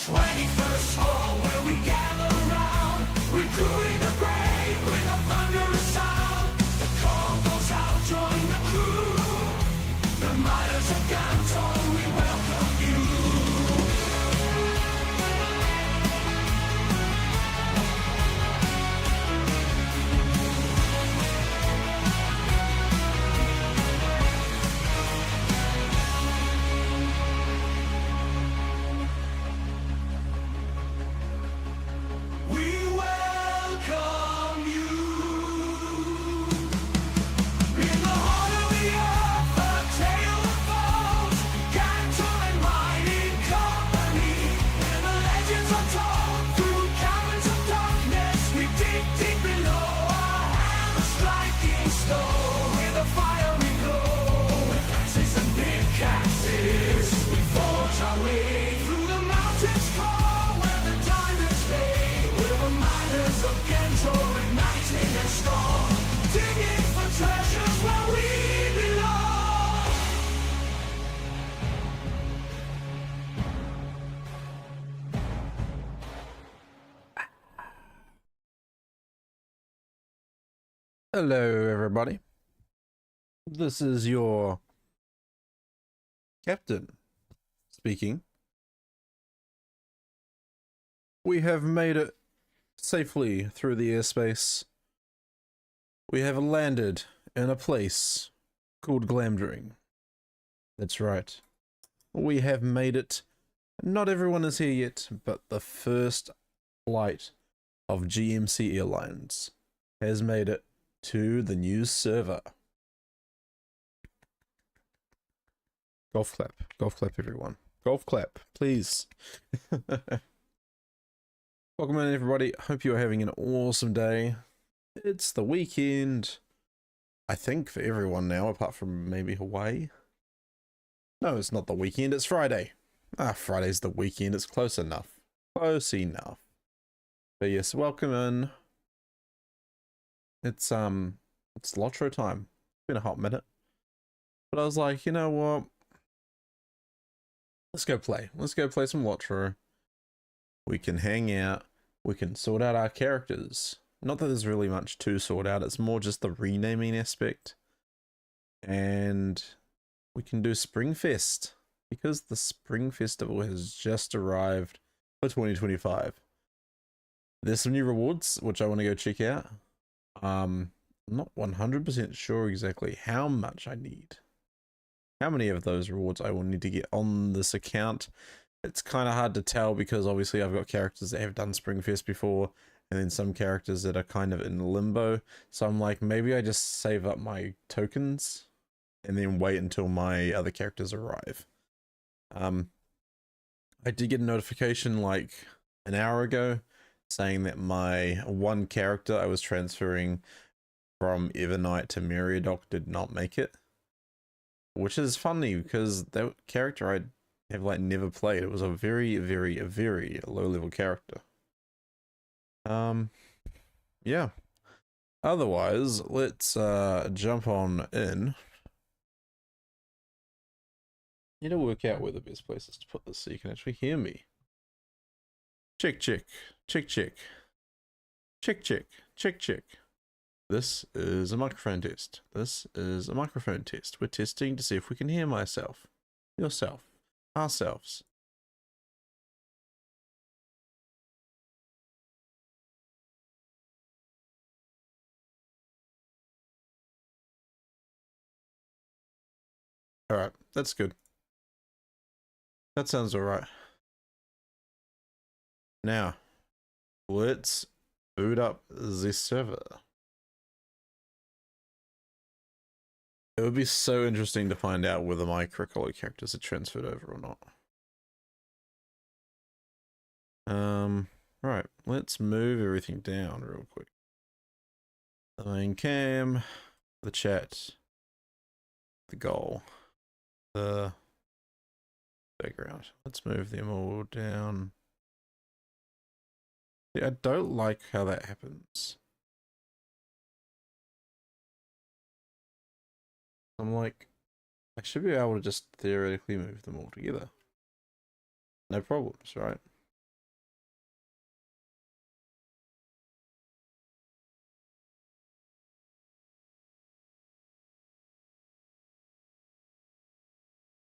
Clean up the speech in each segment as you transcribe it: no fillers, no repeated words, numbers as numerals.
21st hall where we gather round, recruiting the brave with a thunderous sound. The call goes out, join the crew. The miners of Gantoran, we welcome you. Hello everybody, this is your captain speaking. We have made it safely through the airspace. We have landed in a place called Glamdring. That's right, we have made it. Not everyone is here yet, but the first flight of GMC Airlines has made it to the new server. Golf clap everyone. Golf clap, please. Welcome in everybody, hope you are having an awesome day. It's the weekend, I think, for everyone now, apart from maybe Hawaii. No, it's not the weekend, it's Friday. Friday's the weekend, it's close enough. Close enough. But yes, welcome in. It's LOTRO time. It's been a hot minute. But I was like, you know what? Let's go play. Let's go play some LOTRO. We can hang out. We can sort out our characters. Not that there's really much to sort out. It's more just the renaming aspect. And we can do Springfest. Because the Spring Festival has just arrived for 2025. There's some new rewards, which I want to go check out. I'm not 100% sure exactly how much I need. How many of those rewards I will need to get on this account. It's kind of hard to tell because obviously I've got characters that have done Springfest before and then some characters that are kind of in limbo. So I'm like, maybe I just save up my tokens and then wait until my other characters arrive. I did get a notification like an hour ago saying that my one character I was transferring from Evernight to Meriadoc did not make it. Which is funny because that character I have like never played. It was a very low level character. Yeah. Otherwise, let's jump on in. Need to work out where the best place is to put this so you can actually hear me. Check, check, check, check, check, check, check, check. This is a microphone test. This is a microphone test. We're testing to see if we can hear myself, yourself, ourselves. All right, that's good. That sounds all right. Now, let's boot up the server. It would be so interesting to find out whether my Cricolor characters are transferred over or not. Right, let's move everything down real quick. The main cam, the chat, the goal, the background. Let's move them all down. Yeah, I don't like how that happens. I'm like, I should be able to just theoretically move them all together. No problems, right?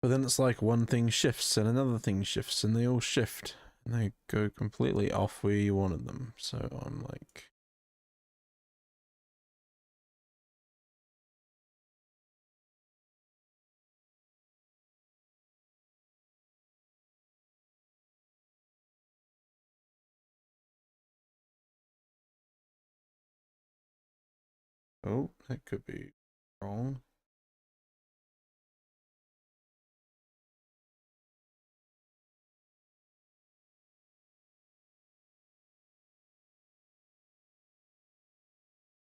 But then it's like one thing shifts and another thing shifts and they all shift and they go completely off where you wanted them. So I'm like, oh, that could be wrong.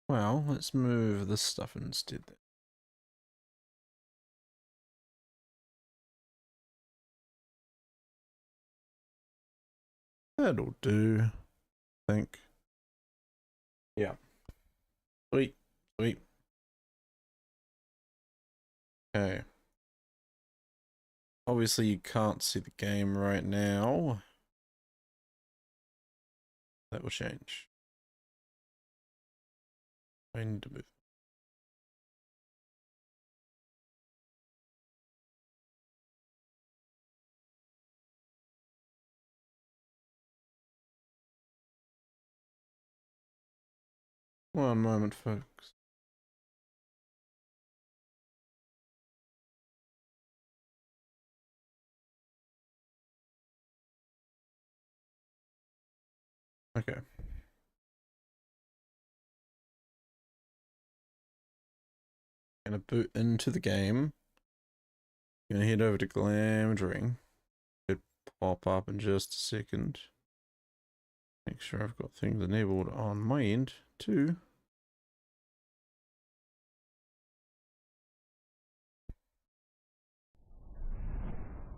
Well, let's move this stuff instead. That'll do, I think. Yeah. Sweet, sweet. Okay. Obviously you can't see the game right now. That will change. I need to move. One moment, folks. Okay. Gonna boot into the game. Gonna head over to Glamdring. Could pop up in just a second. Make sure I've got things enabled on my end too.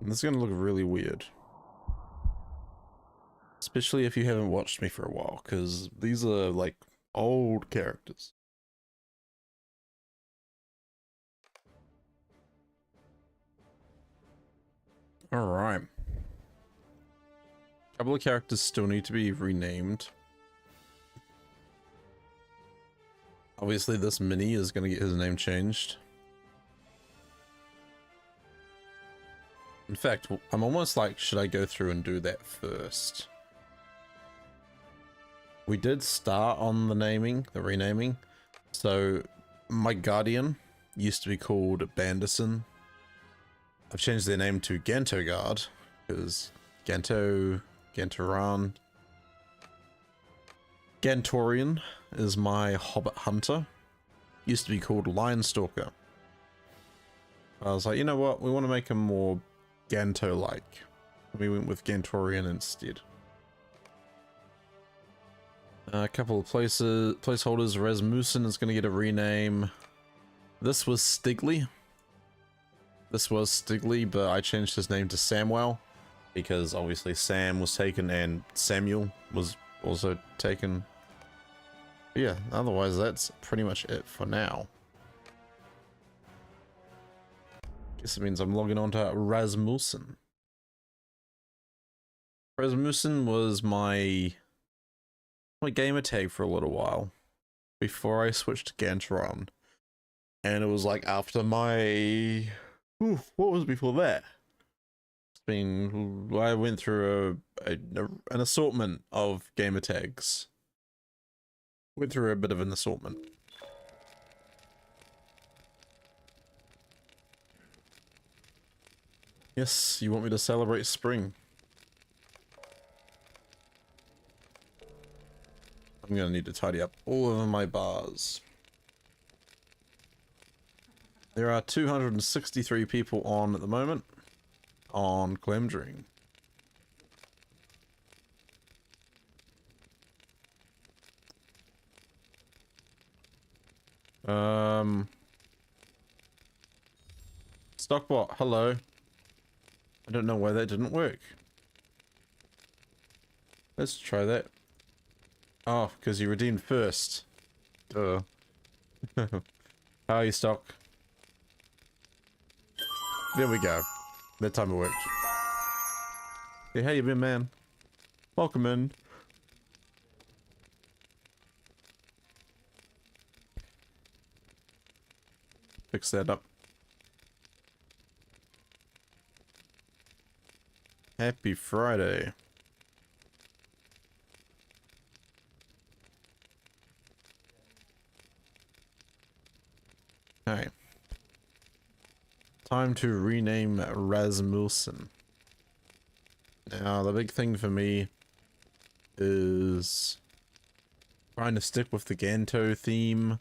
And this is gonna look really weird. Especially if you haven't watched me for a while, because these are like old characters. Alright. A couple of characters still need to be renamed. Obviously this mini is going to get his name changed. In fact, I'm almost like, should I go through and do that first? We did start on the naming, the renaming. So my Guardian used to be called Bandison. I've changed their name to Gantogard because Gantoran. Gantoran is my Hobbit Hunter. Used to be called Lion Stalker. I was like, you know what? We want to make him more Ganto-like. We went with Gantoran instead. A couple of placeholders. Rasmussen is going to get a rename. This was Stigley. But I changed his name to Samwell because obviously Sam was taken and Samuel was also taken. But yeah, otherwise that's pretty much it for now. Guess it means I'm logging on to Rasmussen. Rasmussen was my gamer tag for a little while before I switched to Gantoran. And it was like after my... Ooh, what was before that? I went through an assortment of gamer tags. Went through a bit of an assortment. Yes, you want me to celebrate spring. I'm gonna need to tidy up all of my bars. There are 263 people on at the moment on Glamdring. Stockbot, hello. I don't know why that didn't work. Let's try that. Oh, because you redeemed first. Duh. How are you, Stock? There we go. That time it worked. Hey, how you been, man? Welcome in. Fix that up. Happy Friday. Okay. Time to rename Rasmussen. Now, the big thing for me is trying to stick with the Ganto theme.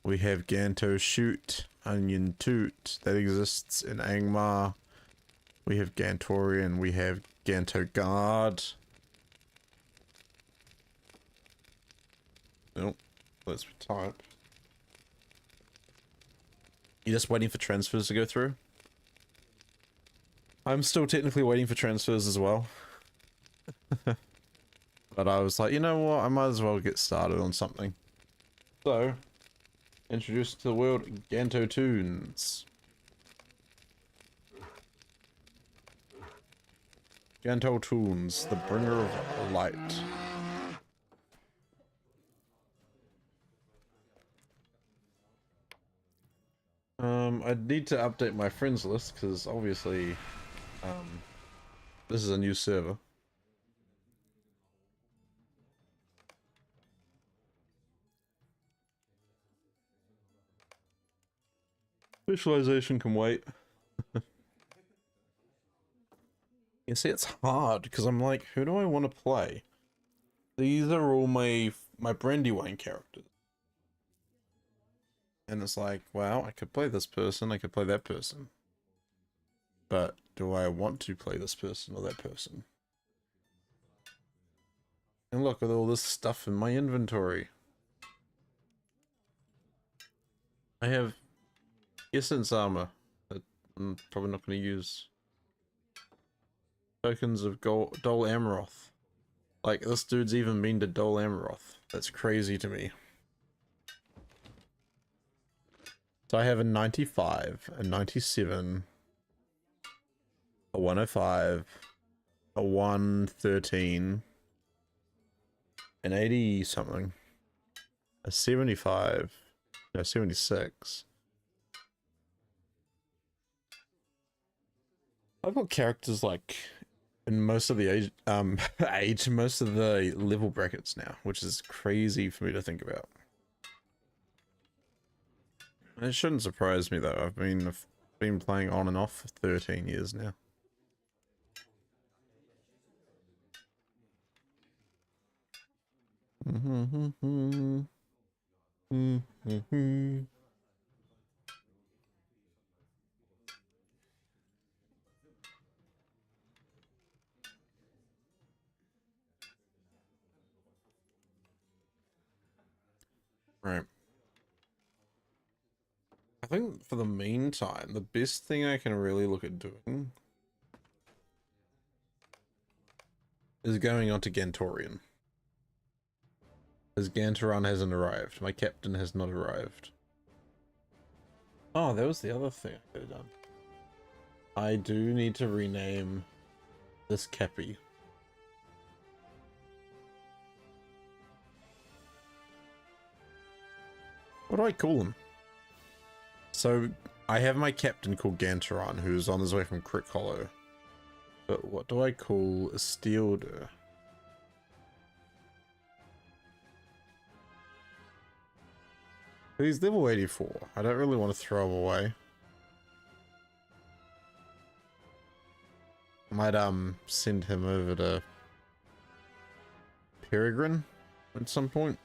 We have Ganto Shoot, Onion Toot, that exists in Angmar. We have Gantoran, we have Ganto Guard. Nope, let's type. You're just waiting for transfers to go through? I'm still technically waiting for transfers as well. But I was like, you know what, I might as well get started on something. So, introduced to the world Ganto Tunes. Ganto Tunes, the bringer of light. I'd need to update my friends list because obviously, this is a new server. Visualization can wait. You see, it's hard because I'm like, who do I want to play? These are all my Brandywine characters. And it's like, wow, I could play this person, I could play that person. But do I want to play this person or that person? And look at all this stuff in my inventory. I have Essence Armor that I'm probably not going to use. Tokens of Dol Amaroth. Like, this dude's even been to Dol Amaroth. That's crazy to me. So I have a 95, a 97, a 105, a 113, an 80 something, a 75, no, 76. I've got characters like in most of the age, most of the level brackets now, which is crazy for me to think about. It shouldn't surprise me though. I've been playing on and off for 13 years now. Right. I think for the meantime, the best thing I can really look at doing is going on to Gantoran. Because Gantoran hasn't arrived. My captain has not arrived. Oh, that was the other thing I could have done. I do need to rename this Cappy. What do I call him? So, I have my captain called Gantoran, who's on his way from Crick Hollow. But what do I call a Steelder? He's level 84. I don't really want to throw him away. I might send him over to Peregrine at some point.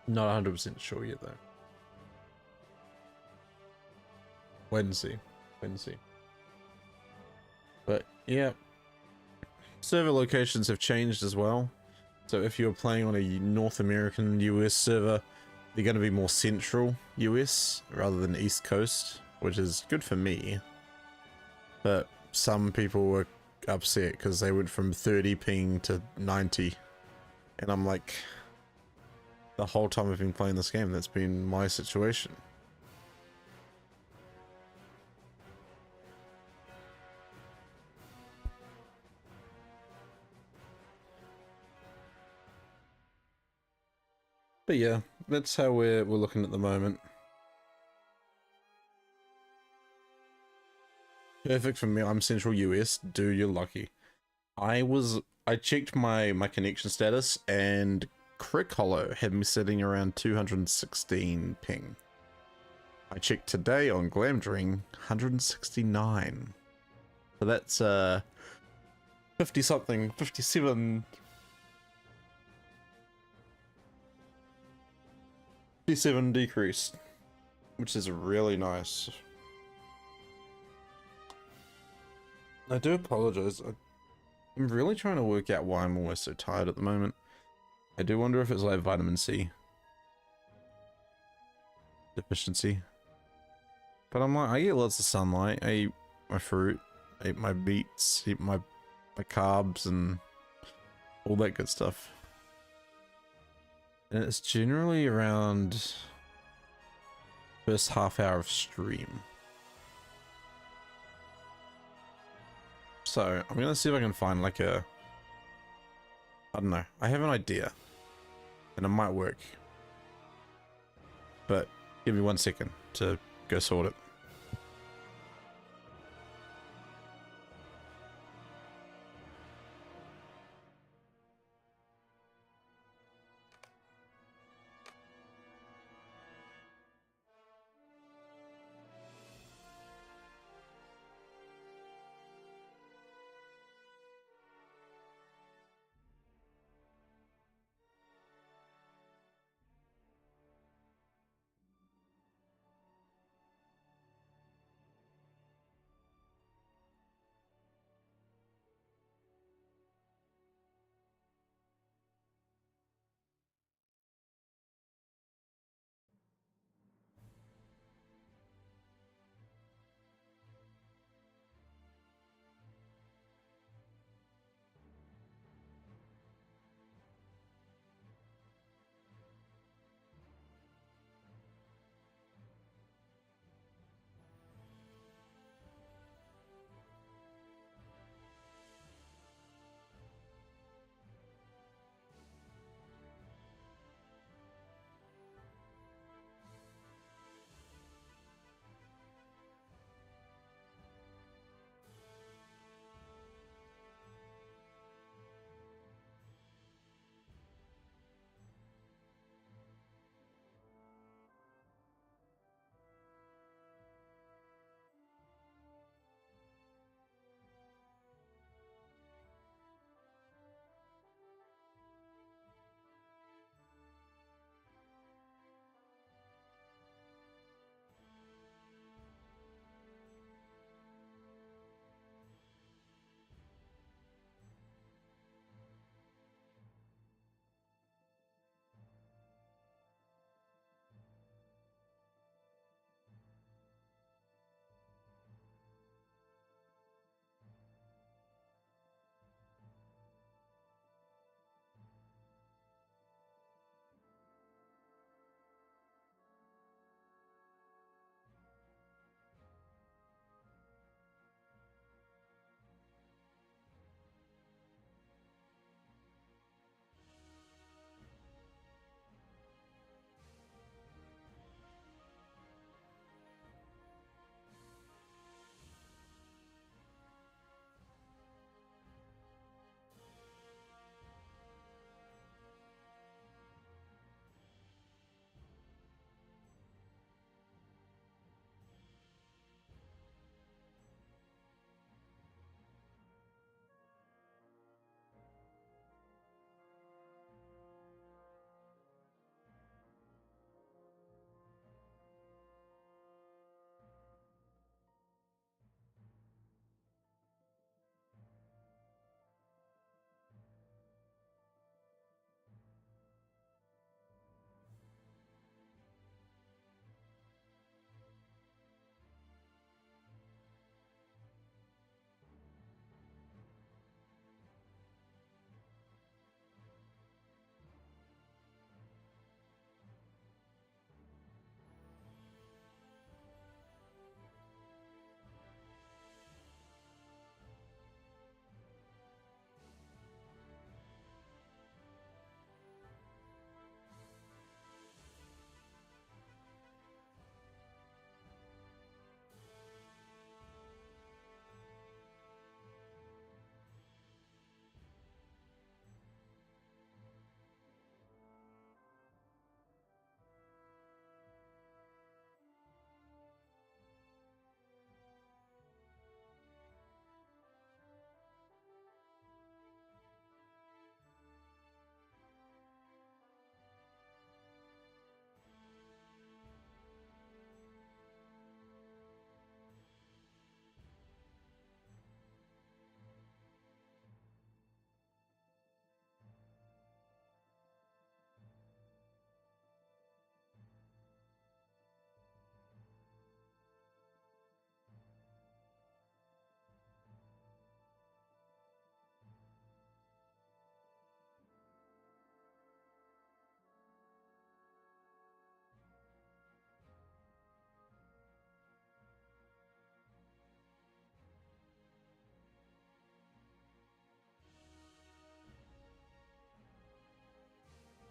Not 100% sure yet though. Wait and see. Wait and see. But yeah. Server locations have changed as well. So if you're playing on a North American US server, they're going to be more central US rather than East Coast, which is good for me. But some people were upset because they went from 30 ping to 90. And I'm like, the whole time I've been playing this game, that's been my situation. But yeah, that's how we're looking at the moment. Perfect for me. I'm Central US. Dude, you're lucky. I checked my connection status and Crick Hollow had me sitting around 216 ping. I checked today on Glamdring, 169. So that's 50 something, 57 decrease, which is really nice. I do apologize. I'm really trying to work out why I'm always so tired at the moment. I do wonder if it's like vitamin C deficiency. But I'm like, I get lots of sunlight. I eat my fruit, I eat my beets, eat my carbs and all that good stuff. And it's generally around first half hour of stream. So I'm gonna see if I can find like a, I don't know, I have an idea and it might work, but give me 1 second to go sort it.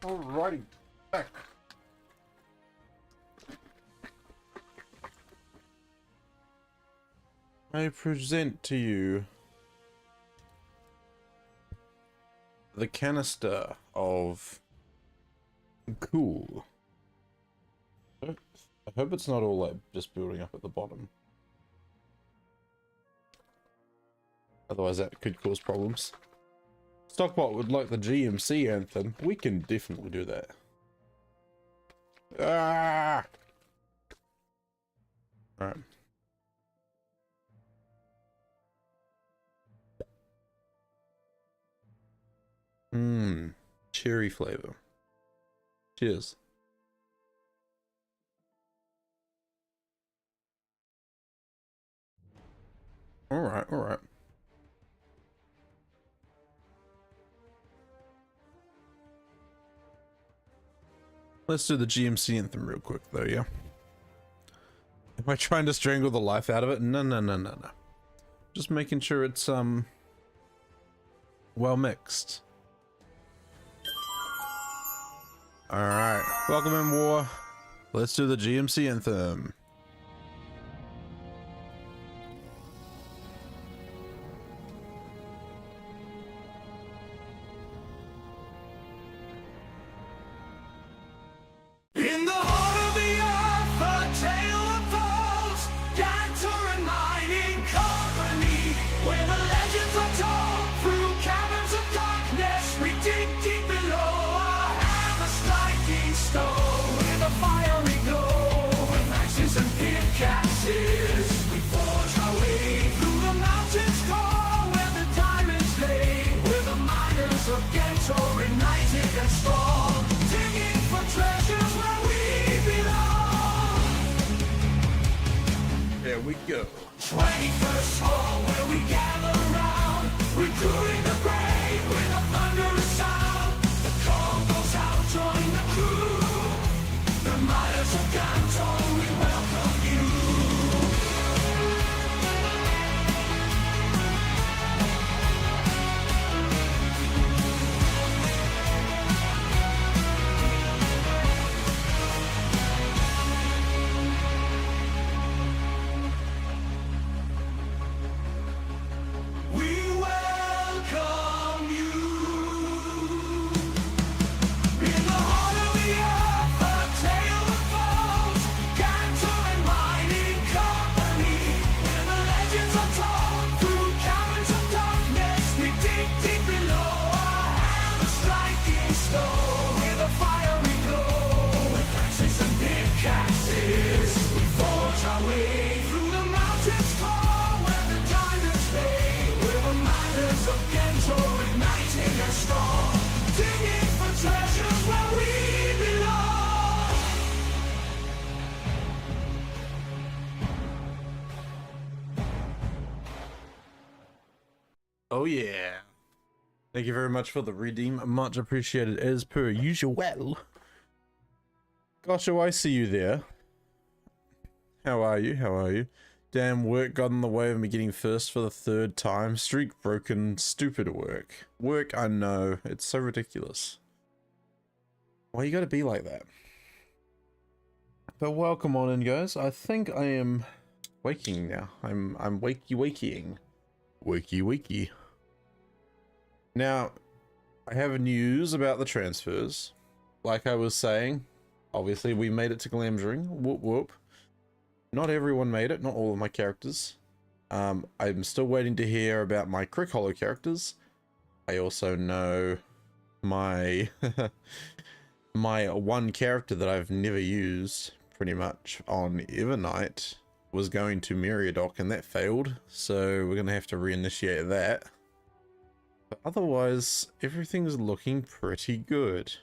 Alrighty, back. I present to you the canister of cool. I hope it's not all like just building up at the bottom. Otherwise that could cause problems. Stockbot would like the GMC anthem. We can definitely do that. Ah! Alright. Cherry flavor. Cheers. Alright, alright. Let's do the GMC anthem real quick though, yeah? Am I trying to strangle the life out of it? No, no, no, no, no. Just making sure it's, well mixed. Alright, welcome in, War. Let's do the GMC anthem. In the heart of the earth, a tale unfolds. Gantoran mining company, where the legends are told. Through caverns of darkness, we dig deep below. A hammer striking stone with a fiery glow. With axes and pickaxes, we forge our way through the mountains core, where the diamonds lay. We're the miners of Gantoran, united and strong, digging for treasures where we belong. There we go. 21st hall where we gather round, recruiting the brave with a thunderous sound. The call goes out, join the crew. The miners of Gantoran, we welcome you. We welcome you. In the heart of the earth, a tale unfolds. Gantoran mining company, where the legends are told. Through caverns of darkness, we dig deep below. A hammer striking stone with a fiery glow. With axes and pickaxes, we forge our way through the mountains core, where the diamonds lay. We're the miners of Gantoran, united and strong, digging for treasures where we belong. Oh yeah. Thank you very much for the redeem. Much appreciated as per usual. Gosh, oh, I see you there. How are you? How are you? Damn, work got in the way of me getting first for the third time. Streak broken. Stupid work. Work, I know. It's so ridiculous. Why you gotta be like that? But welcome on in, guys. I think I am waking now. I'm wakey-wakeying. Wakey-wakey. Now, I have news about the transfers. Like I was saying, obviously we made it to Glamdring. Whoop whoop. Not everyone made it, not all of my characters. I'm still waiting to hear about my Crick Hollow characters. I also know my my one character that I've never used pretty much on Evernight was going to Meriadoc and that failed, so we're gonna have to reinitiate that. But otherwise, everything's looking pretty good.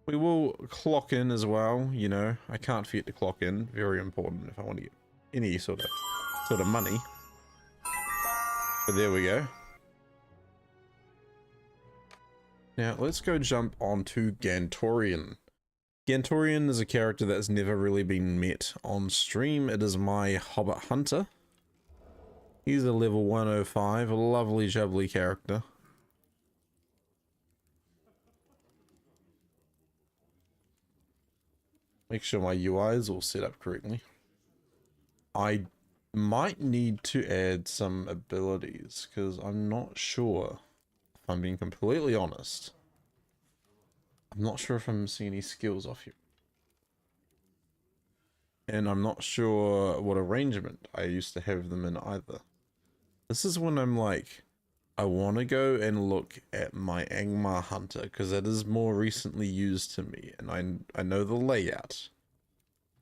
We will clock in as well, you know. I can't forget to clock in. Very important if I want to get any sort of money. But there we go. Now let's go jump onto Gantoran. Gantoran is a character that's never really been met on stream. It is my Hobbit Hunter. He's a level 105, a lovely jubbly character. Make sure my UI is all set up correctly. I might need to add some abilities because I'm not sure, if I'm being completely honest. I'm not sure if I'm missing any skills off here. And I'm not sure what arrangement I used to have them in either. This is when I'm like, I want to go and look at my Angmar Hunter because that is more recently used to me and I know the layout.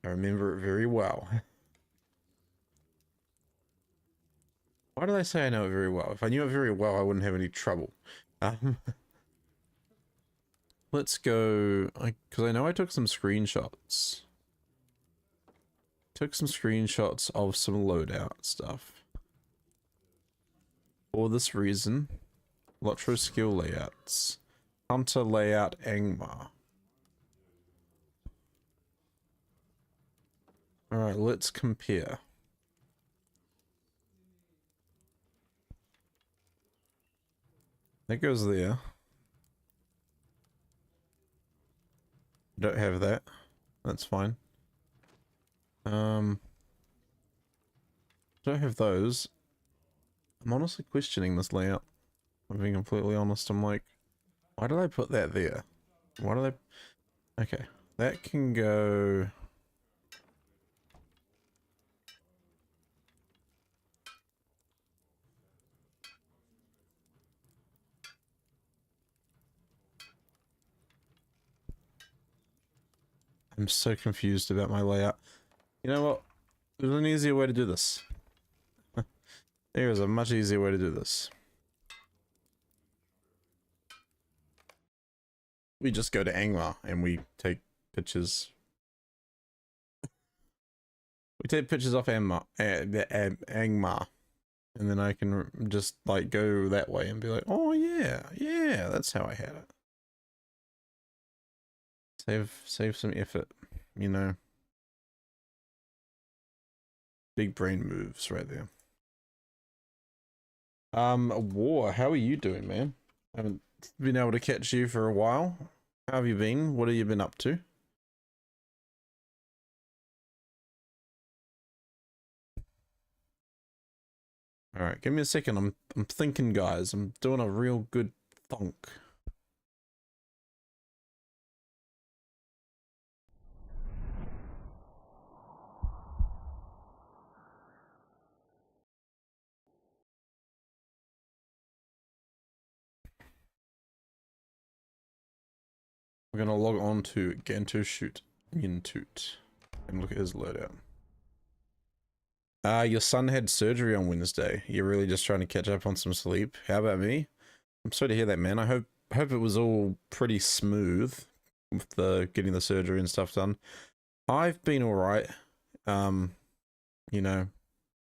I remember it very well. Why did I say I know it very well? If I knew it very well, I wouldn't have any trouble. Let's go, because I know I took some screenshots. Took some screenshots of some loadout stuff. For this reason, LOTRO skill layouts. Hunter layout Angmar. Alright, let's compare. That goes there. Don't have that. That's fine. Don't have those. I'm honestly questioning this layout. I'm being completely honest. I'm like, why did I put that there? Why did I... Okay. That can go... I'm so confused about my layout. You know what? There's an easier way to do this. There is a much easier way to do this. We just go to Angmar and we take pictures. We take pictures off Angmar, and then I can just like go that way and be like, oh yeah, yeah, that's how I had it. Save some effort, you know. Big brain moves right there. War, how are you doing, man? I haven't been able to catch you for a while. How have you been? What have you been up to? All right, give me a second. I'm thinking, guys. I'm doing a real good thunk. We're gonna log on to Ganto Shoot Toot and look at his loadout. Your son had surgery on Wednesday. You're really just trying to catch up on some sleep. How about me? I'm sorry to hear that, man. I hope it was all pretty smooth with the getting the surgery and stuff done. I've been all right. You know,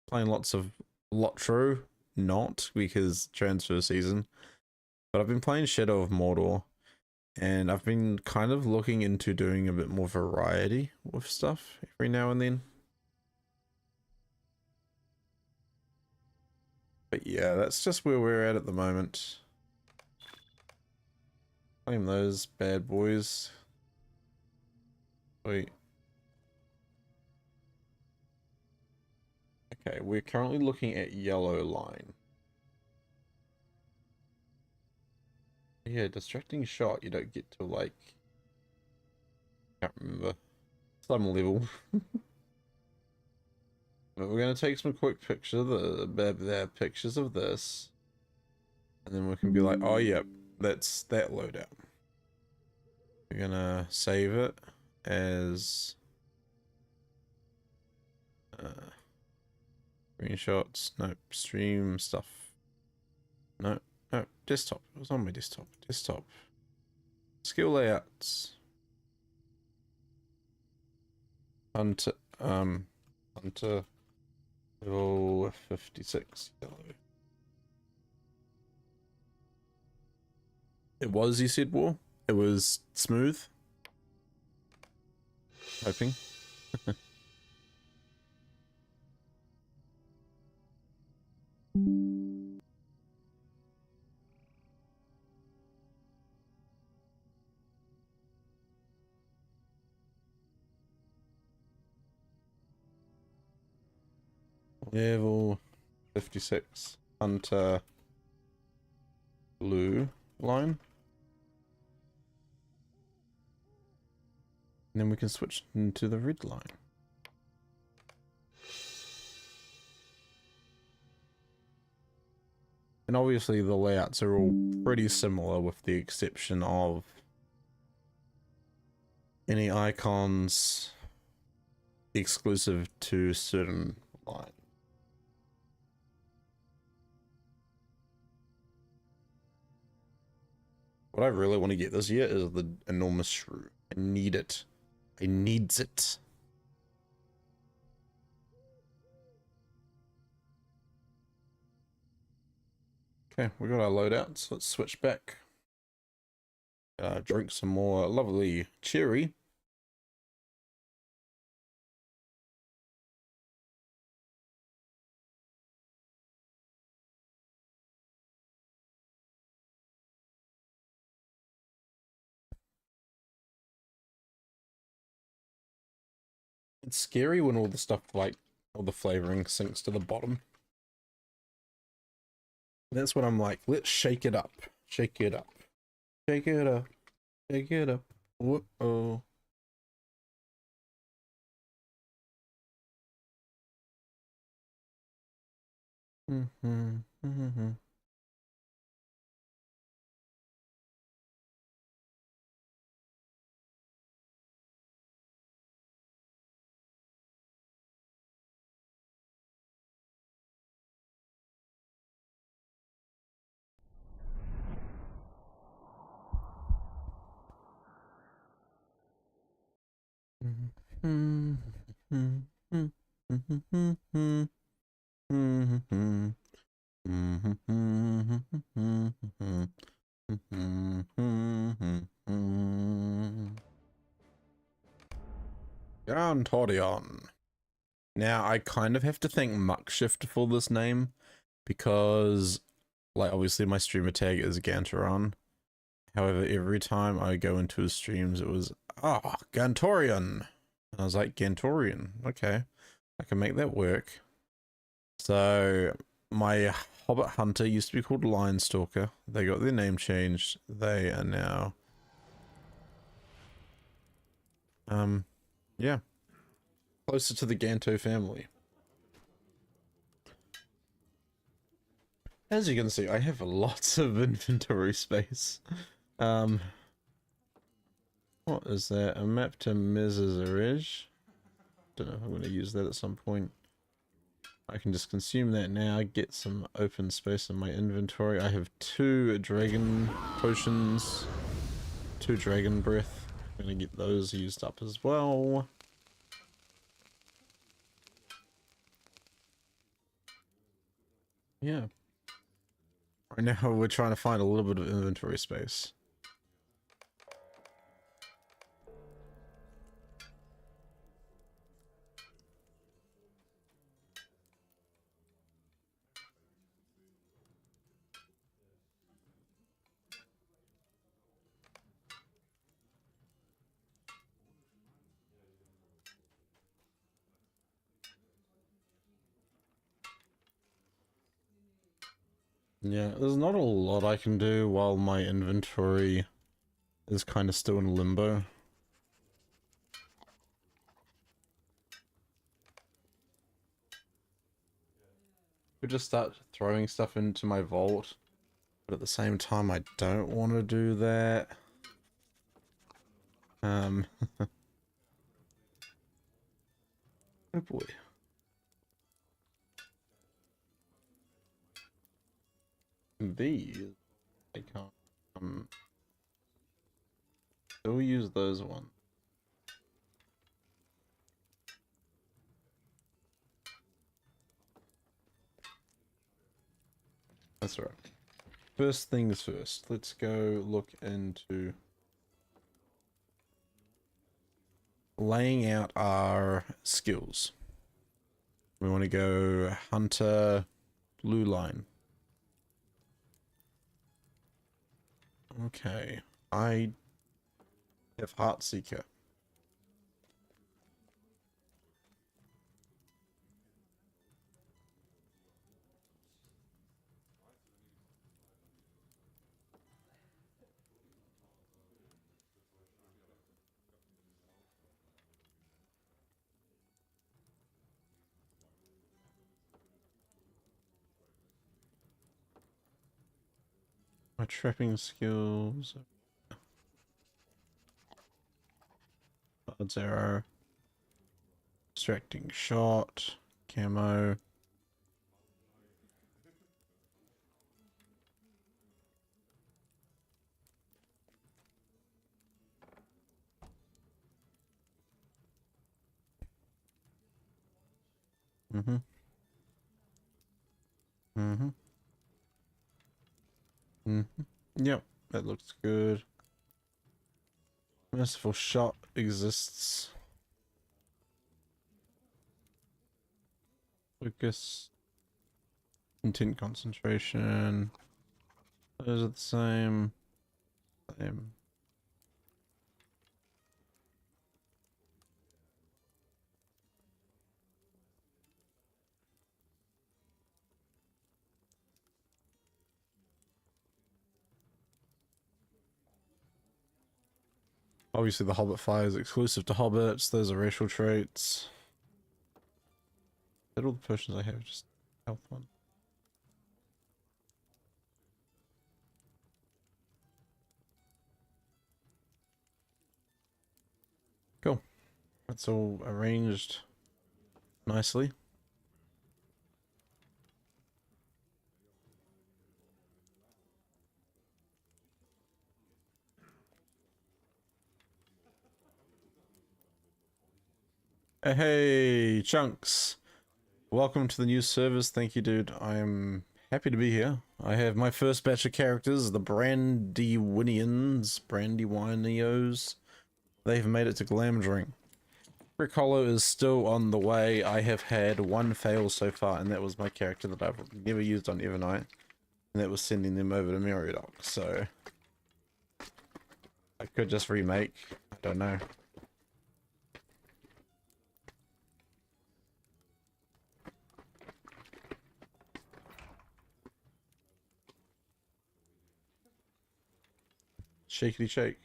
playing lots of LOTRO, not because transfer season, but I've been playing Shadow of Mordor, and I've been kind of looking into doing a bit more variety with stuff every now and then. But yeah, that's just where we're at the moment. Claim those bad boys. Wait. Okay, we're currently looking at yellow line. Yeah, distracting shot you don't get to like... Can't remember. Some level. But we're gonna take some quick pictures of pictures of this. And then we can be like, oh yep, that's that loadout. We're gonna save it as screenshots. Nope, stream stuff. No, no, desktop. It was on my desktop. Desktop. Skill layouts. Hunter Hunter level 56 yellow. It was, you said, War? It was smooth? Hoping. Level 56. Hunter blue line. And then we can switch into the red line. And obviously the layouts are all pretty similar with the exception of any icons exclusive to certain lines. What I really want to get this year is the enormous shrew. I need it. I needs it. Okay, we got our loadouts. Let's switch back. Drink some more lovely cherry. It's scary when all the stuff, like, all the flavoring sinks to the bottom. That's what I'm like, let's shake it up. Shake it up. Shake it up. Shake it up. Whoa. Gantoran. Now I kind of have to thank Muckshift for this name because, like, obviously my streamer tag is Gantoran. However, every time I go into his streams, it was, Gantorian. And I was like, Gantorian. Okay, I can make that work. So my Hobbit Hunter used to be called Lion Stalker. They got their name changed. They are now, yeah, closer to the Ganto family. As you can see, I have lots of inventory space. What is that? A map to Misery. Don't know if I'm going to use that at some point. I can just consume that now, get some open space in my inventory. I have 2 dragon potions, 2 dragon breath. I'm going to get those used up as well. Yeah. Right now we're trying to find a little bit of inventory space. Yeah, there's not a lot I can do while my inventory is kind of still in limbo. Could just start throwing stuff into my vault, but at the same time I don't want to do that. Oh boy. These, I can't, still use those ones. That's right. First things first, let's go look into laying out our skills. We want to go Hunter blue line. Okay, I have Heartseeker. I My trapping skills. Odds arrow. Distracting shot. Camo. Mm-hmm. Mm-hmm. Mm-hmm. Yep, that looks good. Merciful shot exists. Focus. Intent concentration. Those are the same. Same. Obviously the Hobbit fire is exclusive to Hobbits. Those are racial traits. That all the potions I have, just health one. Cool. That's all arranged nicely. Hey, Chunks. Welcome to the new service. Thank you, dude. I'm happy to be here. I have my first batch of characters, the Brandywinios. They've made it to Glamdring. Brick Hollow is still on the way. I have had one fail so far, and that was my character that I've never used on Evernight. And that was sending them over to Meriadoc, so I could just remake. I don't know. Shakety shake.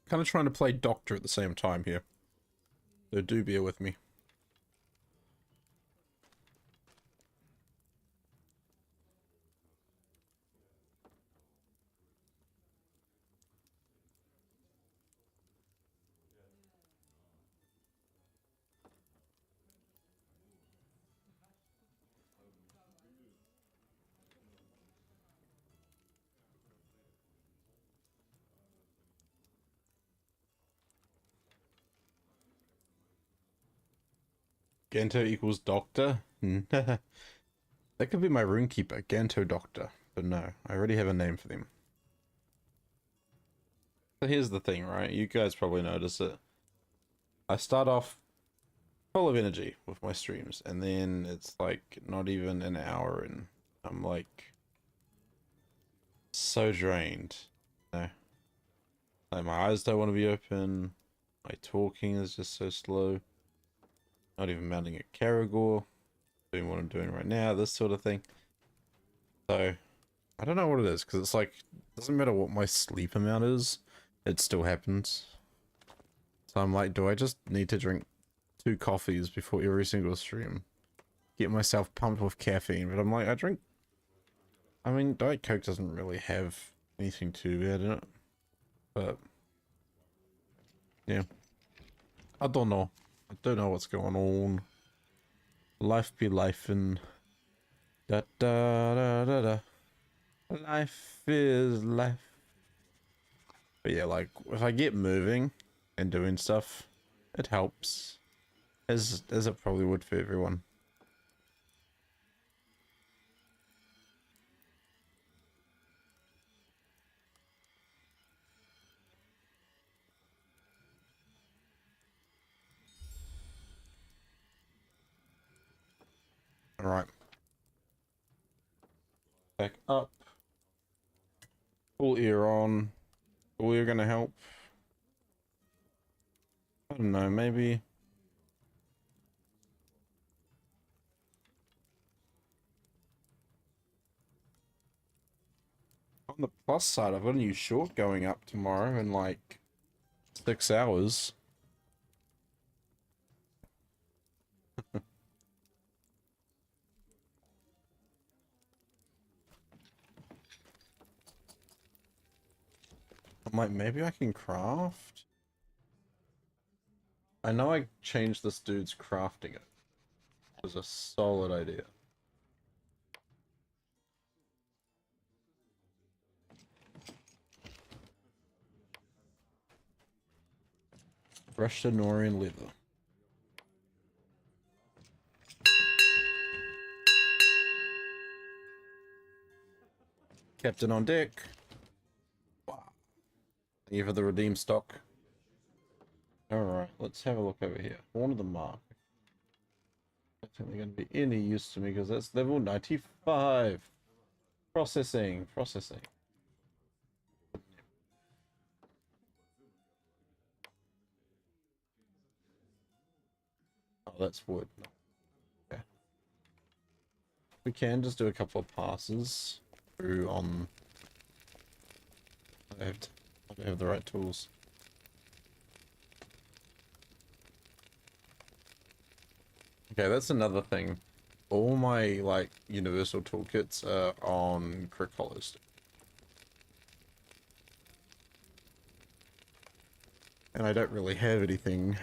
Kind of trying to play Doctor at the same time here, so do bear with me. Ganto equals Doctor? That could be my runekeeper, Ganto Doctor. But no, I already have a name for them. So here's the thing, right? You guys probably notice it. I start off full of energy with my streams, and then it's like not even an hour and I'm like so drained. No. Like my eyes don't want to be open. My talking is just so slow. Not even mounting a Caragor. Doing what I'm doing right now, this sort of thing. So I don't know what it is, because it's like doesn't matter what my sleep amount is, it still happens. So I'm like, do I just need to drink 2 coffees before every single stream? Get myself pumped with caffeine, but I'm like, I mean, Diet Coke doesn't really have anything too bad in it. But yeah. I don't know. I don't know what's going on. Life be life and da da da da da. Life is life. But yeah, like if I get moving and doing stuff, it helps. As it probably would for everyone. Alright. Back up. Full ear on. Full ear gonna help. I don't know, maybe. On the plus side, I've got a new short going up tomorrow in like 6 hours. I'm like, maybe I can craft? I know I changed this dude's crafting it. It was a solid idea. Brushed Norian leather. Captain on deck. Wow. Thank you for the redeem stock. Alright, let's have a look over here. Horn of the Mark. That's not going to be any use to me because that's level 95. Processing. Oh, that's wood. Okay. We can just do a couple of passes through on... I have the right tools. Okay, that's another thing. All my, like, universal toolkits are on Crick Hollow Stick. And I don't really have anything.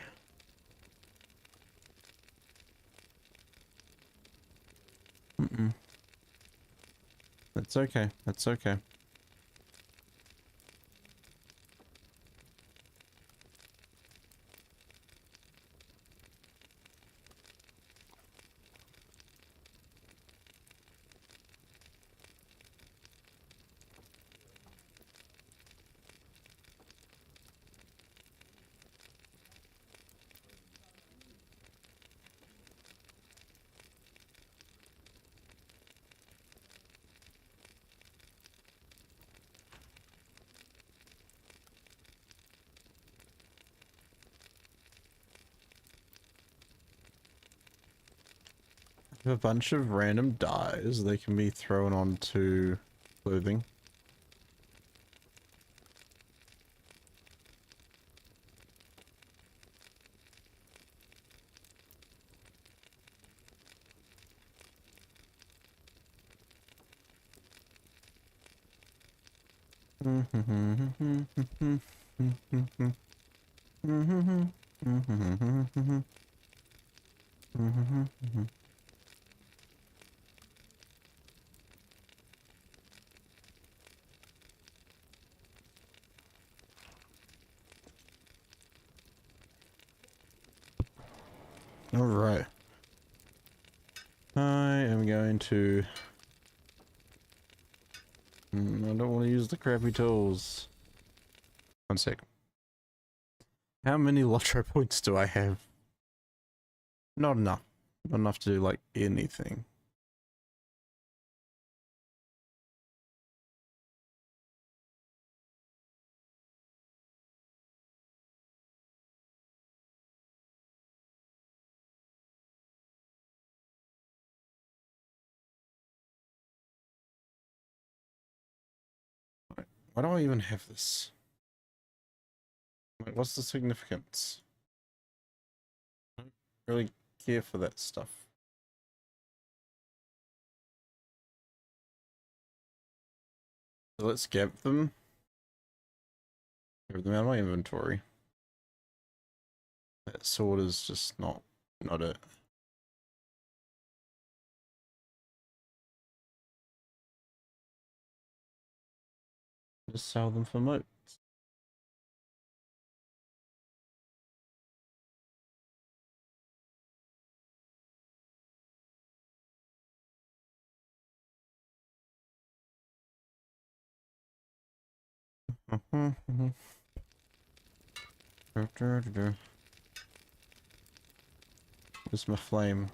That's okay. That's okay. I have a bunch of random dyes they can be thrown onto clothing. All right. I am going to... I don't want to use the crappy tools. One sec. How many LOTRO points do I have? Not enough. Not enough to do, like, anything. Why do I even have this? Like, what's the significance? I don't really care for that stuff. So let's get them. Get them out of my inventory. That sword is just not it. Just sell them for moats. Where's my flame?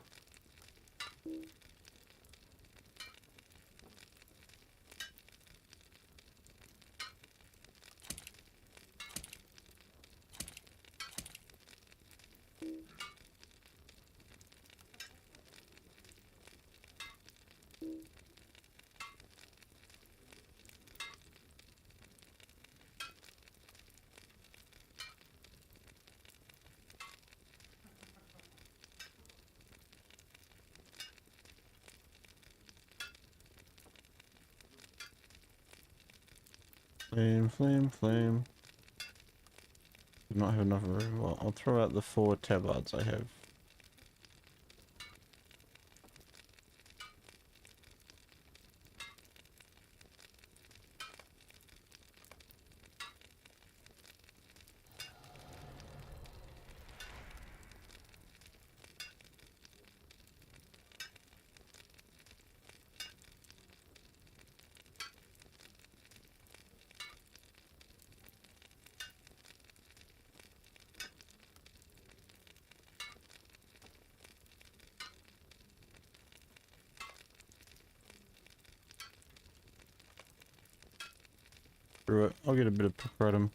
Flame, flame, flame. Do not have enough room. Well, I'll throw out the 4 tabards I have. Screw it. I'll get a bit of pepperidum.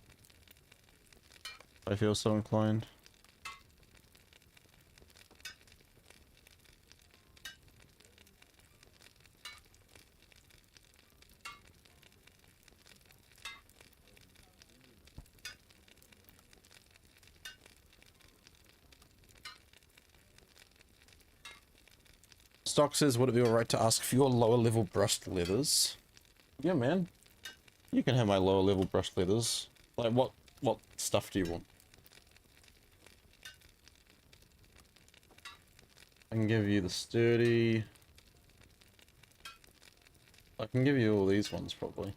I feel so inclined. Stock says, would it be alright to ask for your lower level brushed leathers? Yeah, man. You can have my lower level brushed leathers. Like, what stuff do you want? I can give you the sturdy. I can give you all these ones, probably.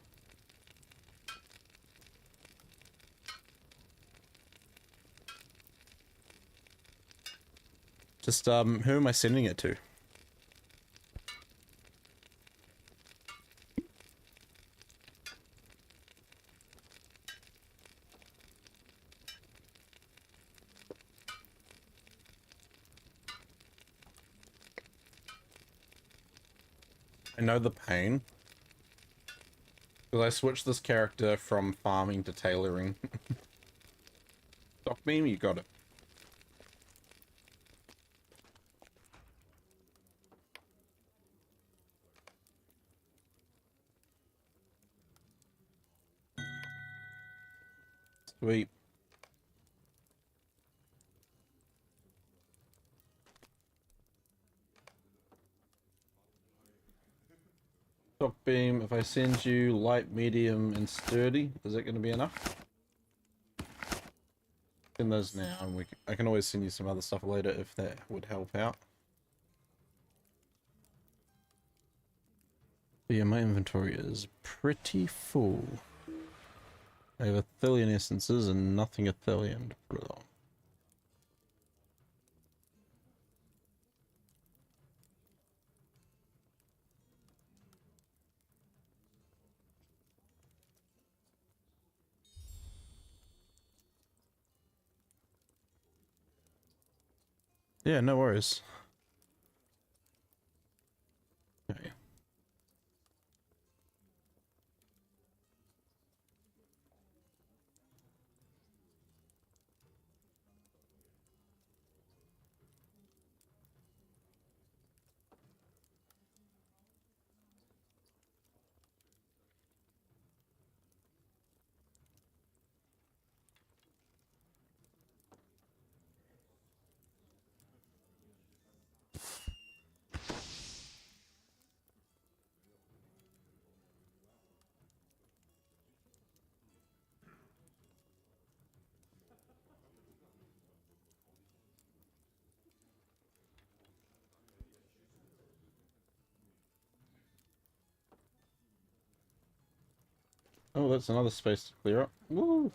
Just, who am I sending it to? I know the pain. Because I switched this character from farming to tailoring. Stock beam, you got it. Sweet. Stock beam, if I send you light, medium, and sturdy, is that going to be enough? Send those now, and I can always send you some other stuff later if that would help out. But yeah, my inventory is pretty full. I have 1,000,000 essences and nothing 1,000,000 to put it on. Yeah, no worries. Okay. Oh, that's another space to clear up. Woo!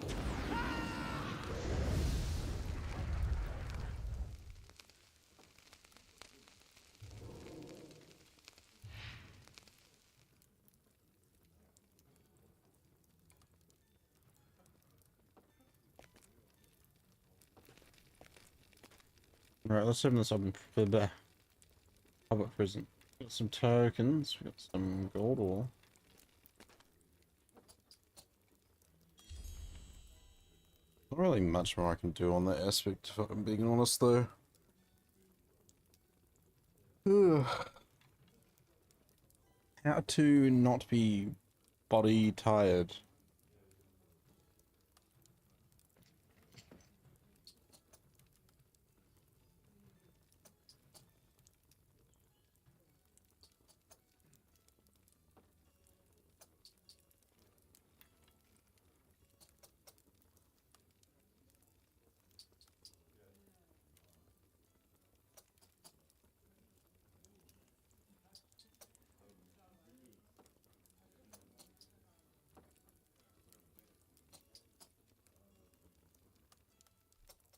Alright, let's open this up for the public prison. Got some tokens, we got some gold ore. Not really much more I can do on that aspect, if I'm being honest, though. Ugh. How to not be body tired.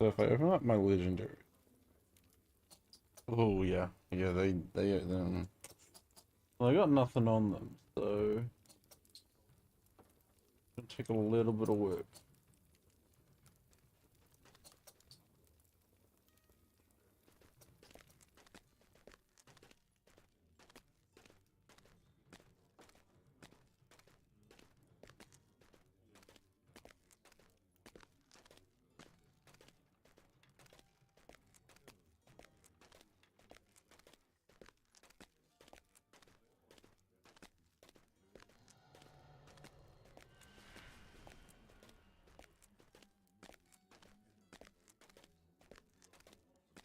So if I open up my legendary, oh yeah, well, I got nothing on them, so it'll take a little bit of work.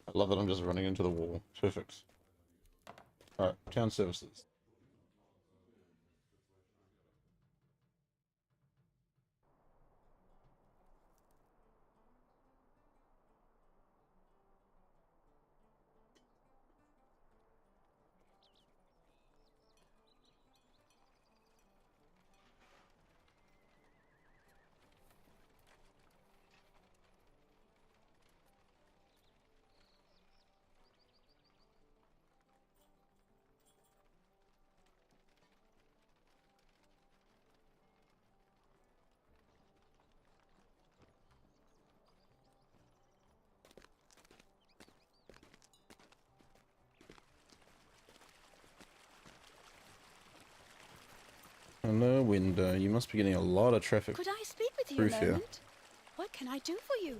I love that I'm just running into the wall. Perfect. Alright, town services. Hello, window. You must be getting a lot of traffic Could I speak with you a through here. moment? What can I do for you?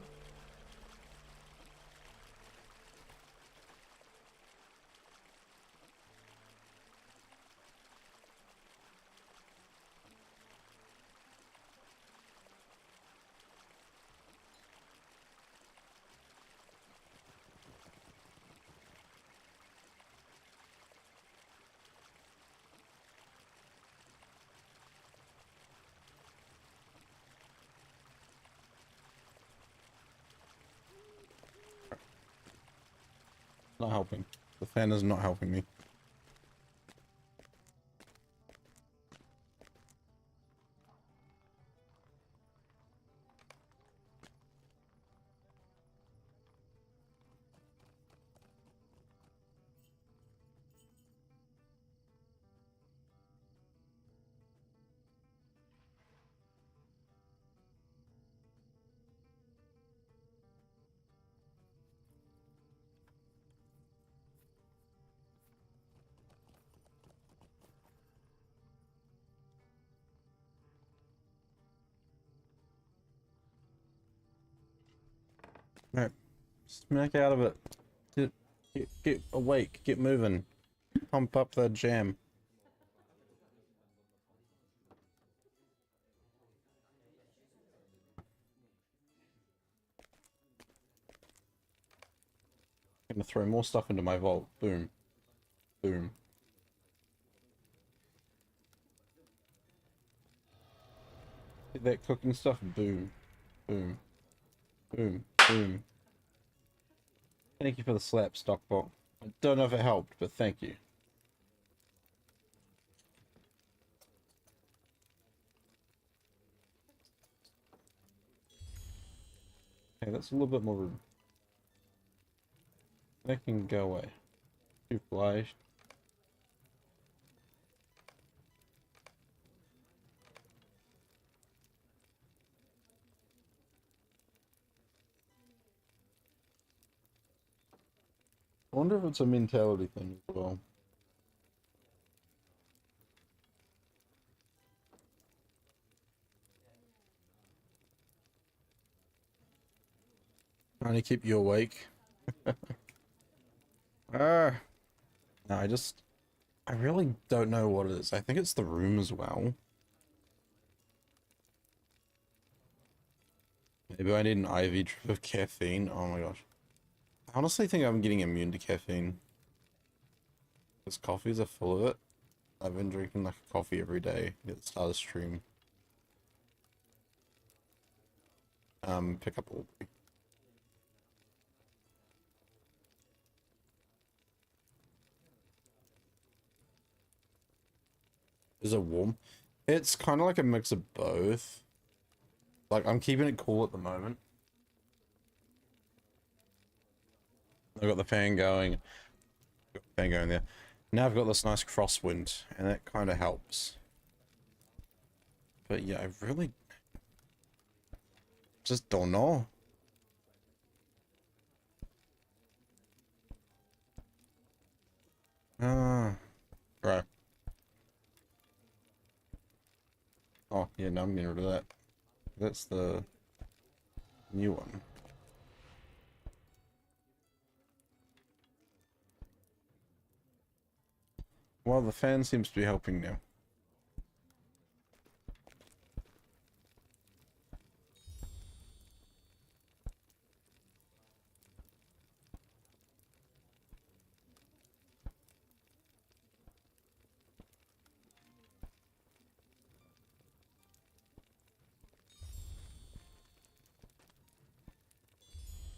Not helping. The fan is not helping me. Alright. Smack out of it. Get awake. Get moving. Pump up that jam. I'm gonna throw more stuff into my vault. Boom. Boom. Get that cooking stuff. Boom. Boom. Boom. Boom. Thank you for the slap, Stockbot. I don't know if it helped, but thank you. Okay, that's a little bit more room. That can go away. Too flashed. I wonder if it's a mentality thing as well. Trying to keep you awake. Ah. No, I really don't know what it is. I think it's the room as well. Maybe I need an IV drip of caffeine. Oh my gosh. I honestly think I'm getting immune to caffeine. Because coffees are full of it. I've been drinking like a coffee every day at the start of the stream. Pick up all. Is it warm? It's kind of like a mix of both. Like, I'm keeping it cool at the moment. I've got the fan going. Got the fan going there. Now I've got this nice crosswind, and that kind of helps. But yeah, I really just don't know. Right. Oh, yeah, no, I'm getting rid of that. That's the new one. Well, the fan seems to be helping now.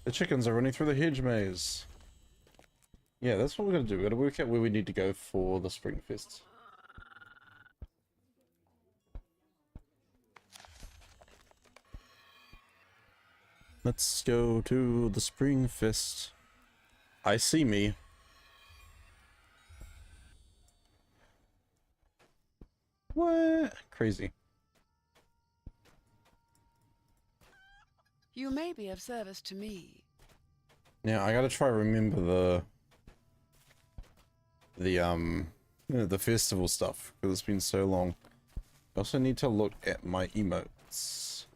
The chickens are running through the hedge maze. Yeah, that's what we're gonna do. We're gonna work out where we need to go for the Spring Fest. Let's go to the Spring Fest. I see me. What? Crazy. You may be of service to me. Now I gotta try to remember the festival stuff because it's been so long. I also need to look at my emotes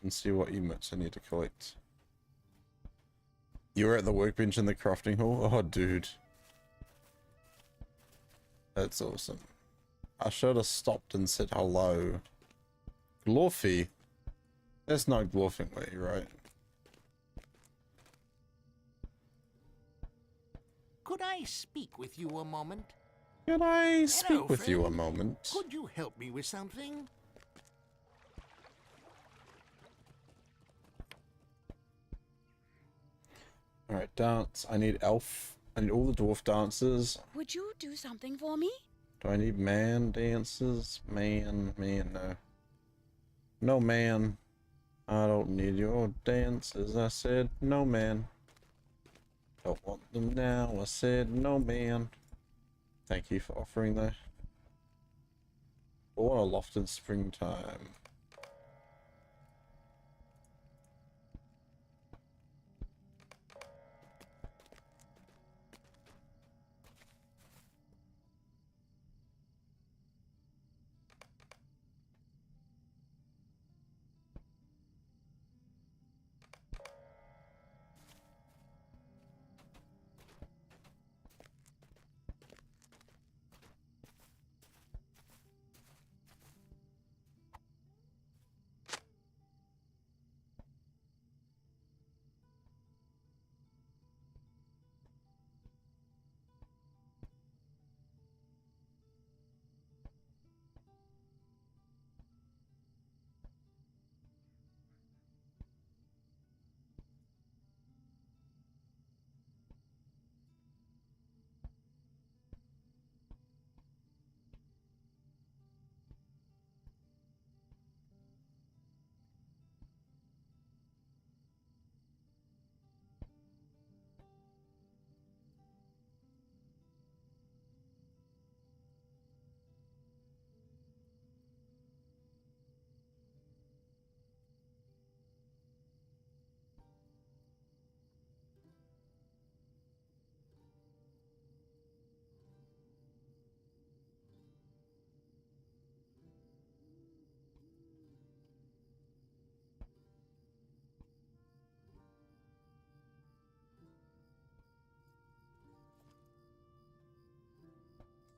and see what emotes I need to collect. You were at the workbench in the crafting hall? Oh, dude. That's awesome. I should have stopped and said hello. Glorfy? That's not Glorfingly, right? Could I speak with you a moment? Can I speak Hello, with you a friend. moment? Could you help me with something? Alright, dance. I need elf. I need all the dwarf dances. Would you do something for me? Do I need man dances? Man, no. No, man. I don't need your dances. I said no, man. Don't want them now. I said no, man. Thank you for offering that. Or a loft in springtime.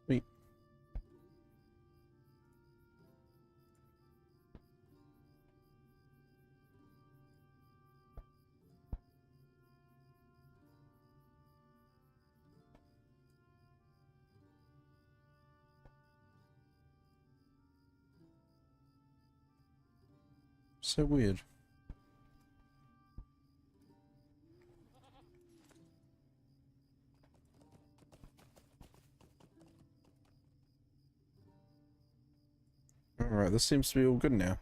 Sweet. So weird. Alright, this seems to be all good now.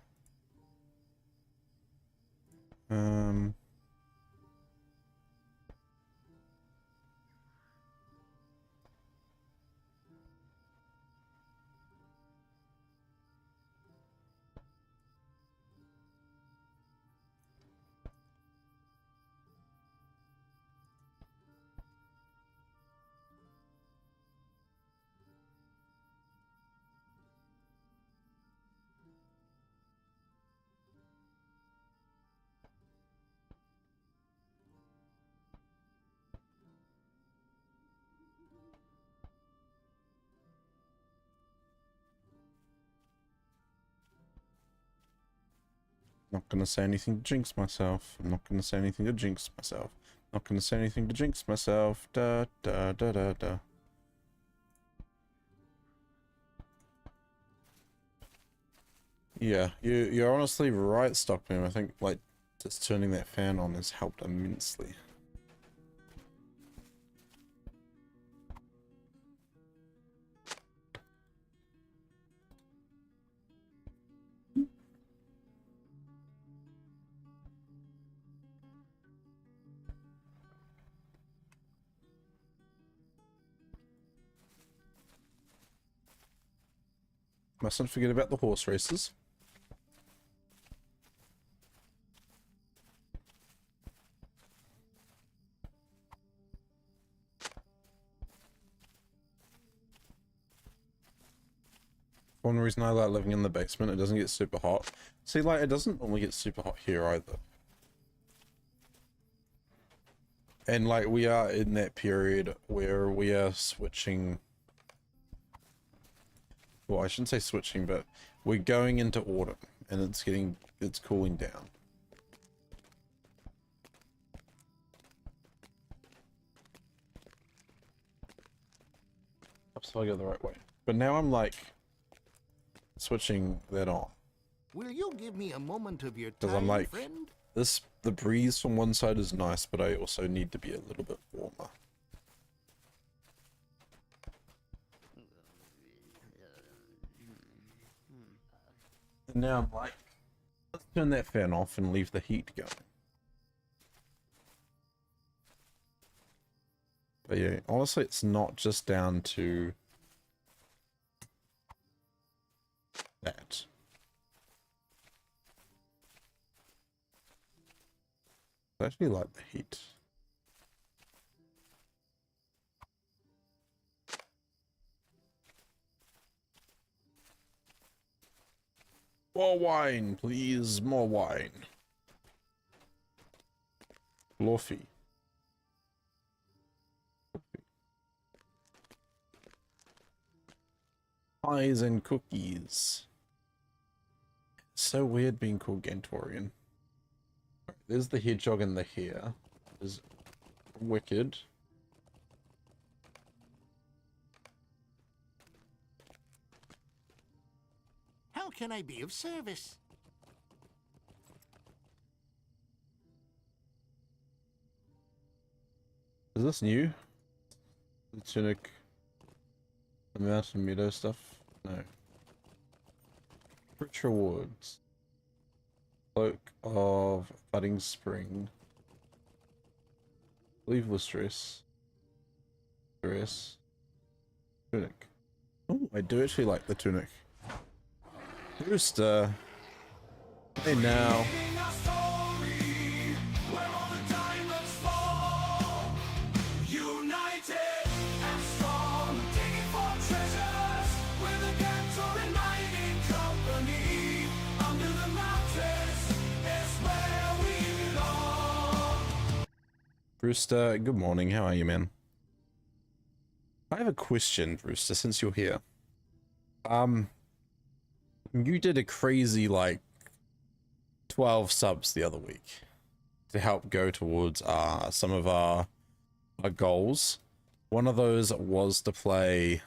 Not gonna say anything to jinx myself. I'm not gonna say anything to jinx myself. Not gonna say anything to jinx myself. Da da da da da. Yeah, you're honestly right, Stockman. I think like just turning that fan on has helped immensely. Mustn't forget about the horse races. One reason I like living in the basement, it doesn't get super hot. See, like, it doesn't normally get super hot here either. And, like, we are in that period where we are switching... Well, I shouldn't say switching, but we're going into autumn, and it's cooling down. So I go the right way. But now I'm, like... switching that on Will you give me a moment of your because time, I'm like friend? the breeze from one side is nice, but I also need to be a little bit warmer. And now I'm like, let's turn that fan off and leave the heat going. But yeah, honestly, it's not just down to that. I actually like the heat. More wine, please. More wine. Fluffy. Pies and cookies. So weird being called Gantoran. There's the hedgehog and the hare. There's wicked. How can I be of service? Is this new? The tunic, the mountain meadow stuff? No. Rich rewards. Cloak of budding spring. Sleeveless dress. Dress. Tunic. Oh, I do actually like the tunic. Rooster. Hey now. Reading our story, where all the diamonds fall. United and strong, digging for treasures. We're the Gantoran mining company. Under the mountains is where we belong. Brewster, good morning. How are you, man? I have a question, Brewster, since you're here. You did a crazy, like, 12 subs the other week to help go towards some of our goals. One of those was to play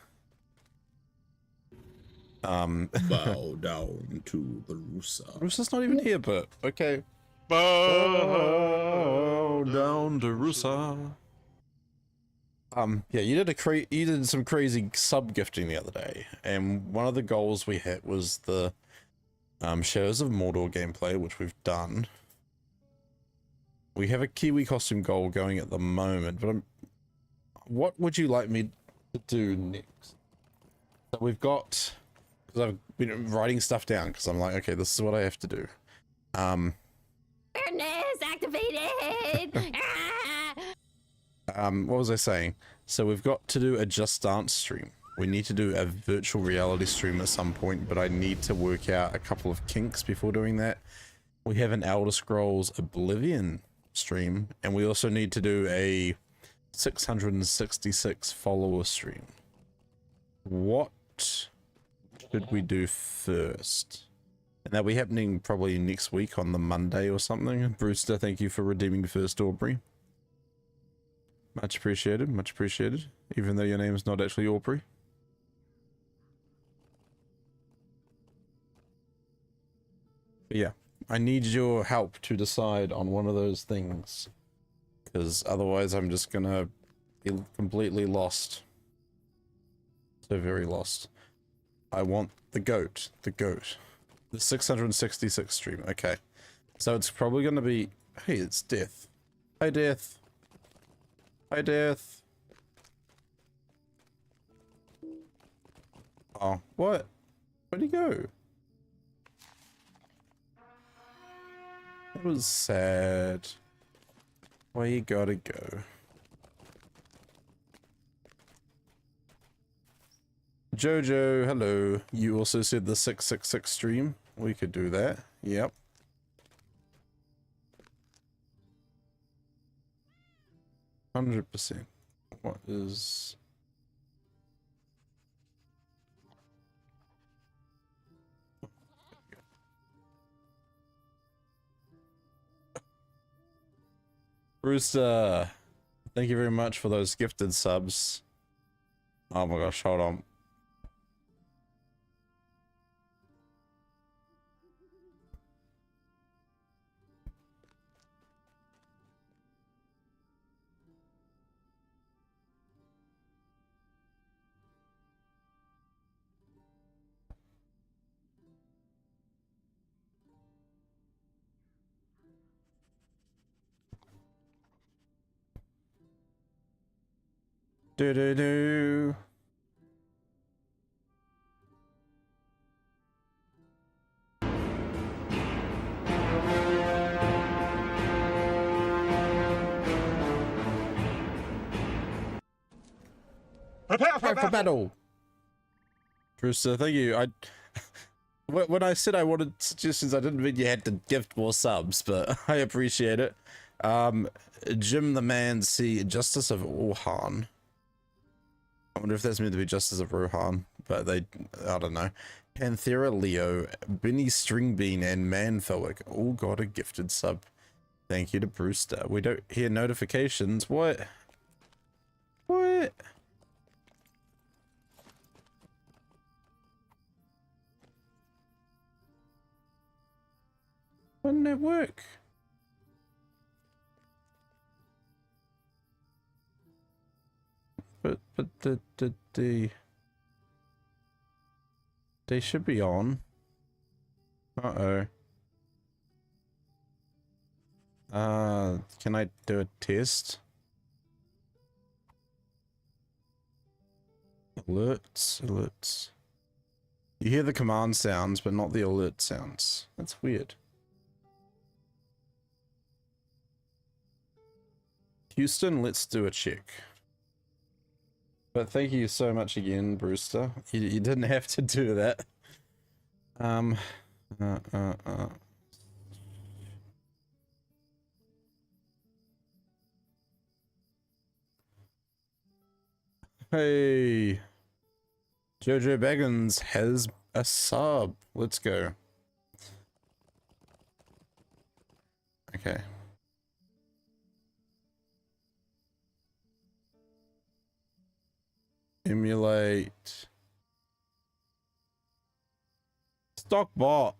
Bow down to the Rusa. Rusa's not even here, but okay. Bow down to Rusa. Yeah, you did some crazy sub gifting the other day, and one of the goals we hit was the Shadows of Mordor gameplay, which we've done. We have a Kiwi costume goal going at the moment, but what would you like me to do next? So we've got, because I've been writing stuff down, because I'm like, okay, this is what I have to do. Awareness activated! What was I saying? So we've got to do a Just Dance stream. We need to do a virtual reality stream at some point, but I need to work out a couple of kinks before doing that. We have an Elder Scrolls Oblivion stream, and we also need to do a 666 follower stream. What should we do first? And that'll be happening probably next week on the Monday or something. Brewster, thank you for redeeming first Aubrey. Much appreciated, even though your name is not actually Aubrey. But yeah, I need your help to decide on one of those things, because otherwise I'm just gonna be completely lost. So very lost. I want the goat. The 666 stream, okay. So it's probably gonna be, hey, it's Death. Hi, Death. Hi, Death. Oh, what? Where'd he go? That was sad. Where you gotta go? Jojo, hello. You also said the 666 stream. We could do that. Yep. %. What is... Brewster, thank you very much for those gifted subs. Oh my gosh, hold on. Do do do. Prepare for battle. Brewster, thank you. When I said I wanted suggestions, I didn't mean you had to gift more subs, but I appreciate it. Jim the Man C, Justice of Rohan. I wonder if that's meant to be Justice of Rohan, but I don't know. Panthera Leo, Benny Stringbean, and Manphoic all got a gifted sub. Thank you to Brewster. We don't hear notifications. What? What? Why didn't it work? But they should be on. Uh-oh. Can I do a test? Alerts. You hear the command sounds, but not the alert sounds. That's weird. Houston, let's do a check. But thank you so much again, Brewster. You didn't have to do that. Hey, Jojo Baggins has a sub. Let's go. Okay. Emulate. Stock bot.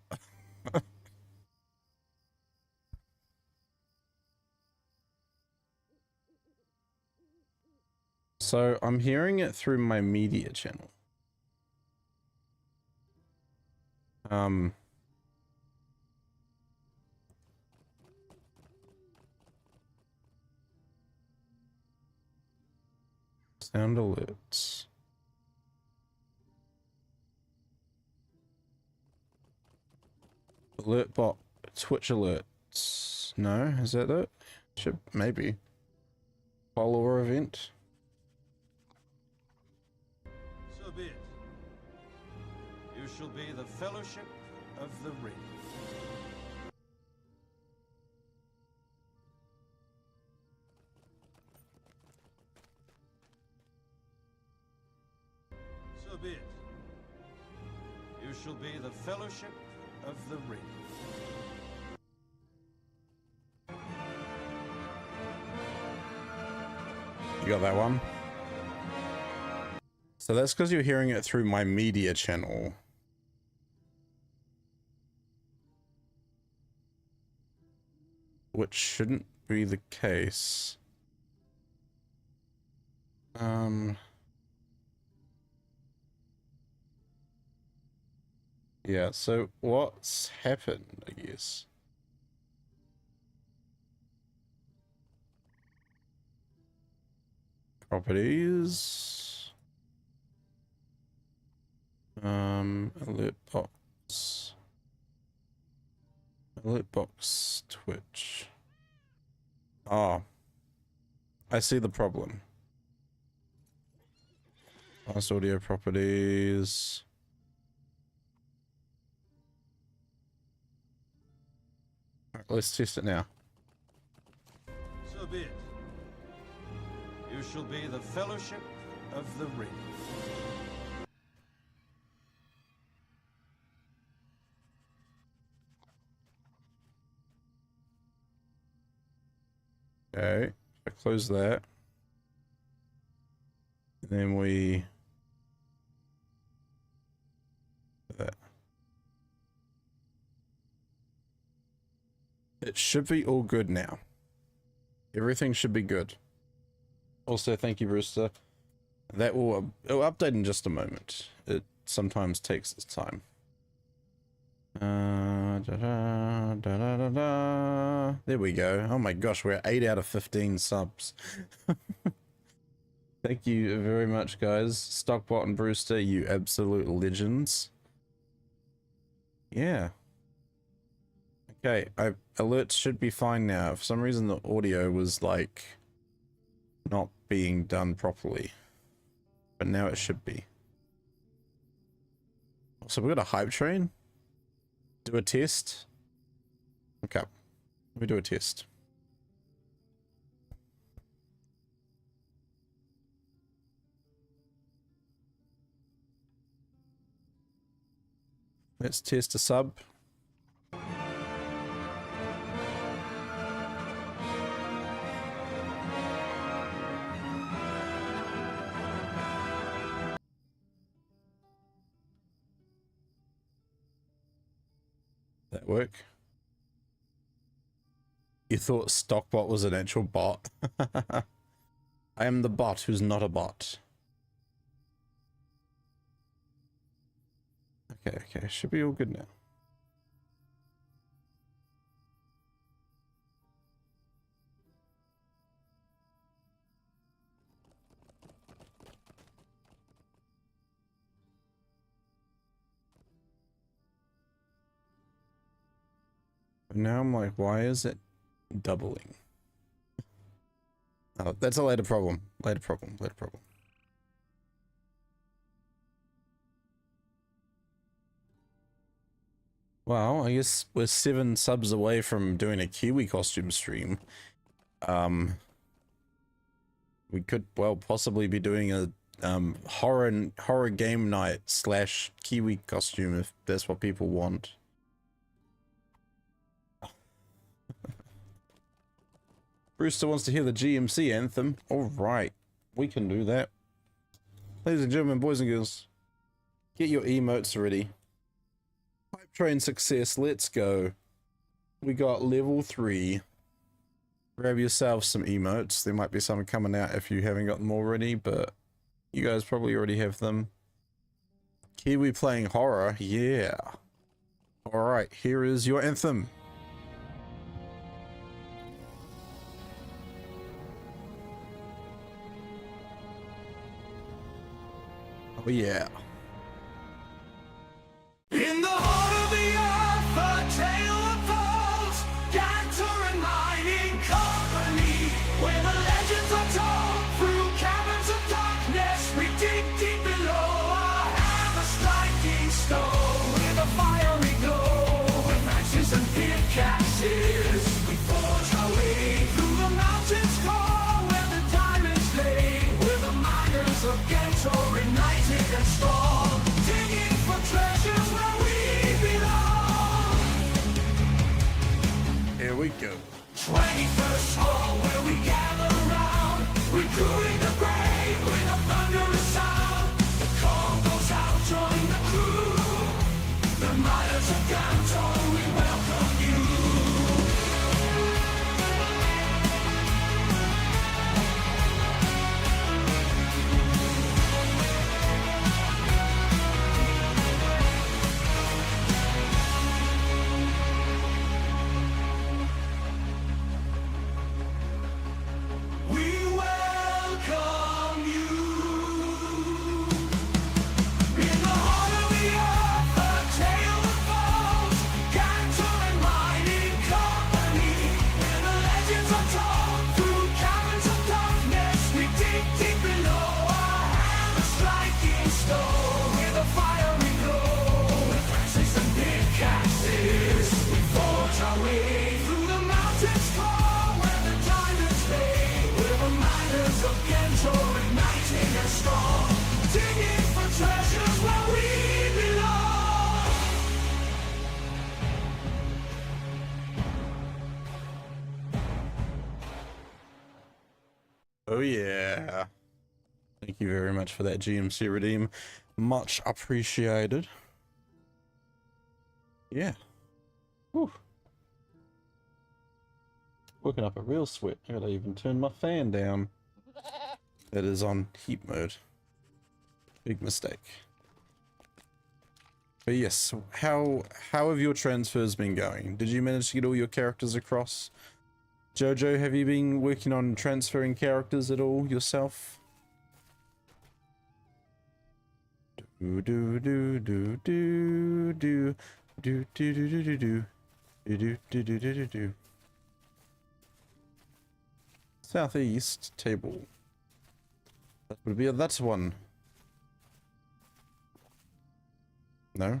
So I'm hearing it through my media channel. Sound alerts. Alert bot, Twitch alerts. No, is that it? Should maybe. Follower event. So be it. You shall be the Fellowship of the Ring. So be it. You shall be the Fellowship of the Ring. You got that one? So that's because you're hearing it through my media channel. Which shouldn't be the case. Yeah, so what's happened, I guess? Properties. Alert box. Alert box Twitch. Oh. I see the problem. Last audio properties. Right, let's test it now. So be it. You shall be the Fellowship of the Ring. Okay, I close that. And then we... that. It should be all good now. Everything should be good. Also, thank you, Brewster. That will it'll update in just a moment. It sometimes takes its time. There we go. Oh my gosh, we're 8 out of 15 subs. Thank you very much, guys. Stockbot and Brewster, you absolute legends. Yeah. Okay, alerts should be fine now. For some reason, the audio was like not being done properly, but now it should be. So we got a hype train. Do a test. Okay, we do a test. Let's test a sub. That work? You thought Stockbot was an actual bot? I am the bot who's not a bot. Okay, should be all good now. But now I'm like, why is it doubling? Oh, that's a later problem. Later problem. Well, I guess we're 7 subs away from doing a Kiwi costume stream. We could, well, possibly be doing a horror game night / Kiwi costume if that's what people want. Brewster wants to hear the GMC anthem. Alright, we can do that. Ladies and gentlemen, boys and girls, get your emotes ready. Hype train success, let's go. We got level 3. Grab yourselves some emotes. There might be some coming out if you haven't got them already, but you guys probably already have them. Kiwi playing horror, yeah. Alright, here is your anthem. Oh yeah. In the heart of the earth, a tale unfolds. Gantoran mining company, where the legends are told. Through caverns of darkness, we dig deep below. A hammer striking stone with a fiery glow. With axes and pickaxes, we forge our way through the mountains' core, where the diamonds lay. Where the miners of Gantoran united and strong. we go. 21st hall where we gather round, recruiting the brave with a thunderous sound. The call goes out, join the crew. The miners of Gantoran, we welcome you. We welcome you. In the heart of the earth, a tale unfolds. Gantoran mining company, where the legends are told. Through caverns of darkness, we dig deep below. Our hammers striking stone with a fiery glow. With axes and pickaxes, we forge our way through the mountains core, where the diamonds lay. We're the miners of Gantoran, igniting and strong, digging for treasures where we belong. Oh yeah. Thank you very much for that GMC redeem. Much appreciated. Yeah. Whew. Working up a real sweat. I gotta even turn my fan down. That is on heat mode. Big mistake. But yes, how have your transfers been going? Did you manage to get all your characters across? Jojo, have you been working on transferring characters at all yourself? Do do do do do do do do do do do do do do do do do. Southeast table. That would be that one. No?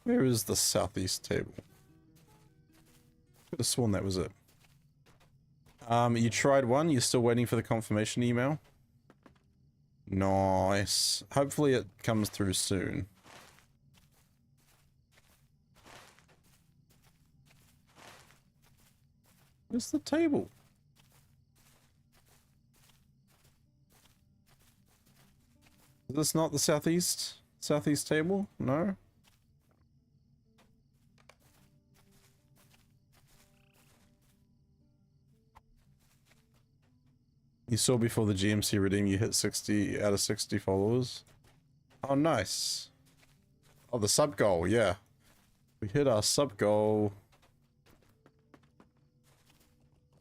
Where is the southeast table? Could have sworn that was it. You tried one, you're still waiting for the confirmation email? Nice. Hopefully it comes through soon. Where's the table? Is this not the southeast table? No? You saw before the GMC redeem you hit 60 out of 60 followers. Oh, nice. Oh, the sub goal, yeah. We hit our sub goal.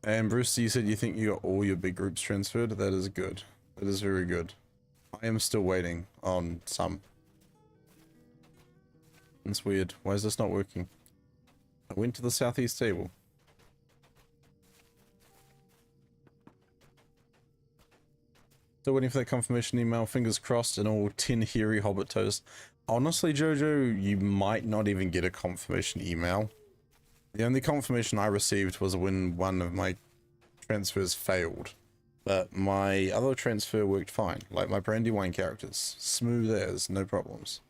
And Bruce, you said you think you got all your big groups transferred. That is good. That is very good. I am still waiting on some. That's weird. Why is this not working? I went to the southeast table. Still waiting for that confirmation email. Fingers crossed and all 10 hairy hobbit toes. Honestly, Jojo, you might not even get a confirmation email. The only confirmation I received was when one of my transfers failed. But my other transfer worked fine. Like my Brandywine characters. Smooth as, no problems.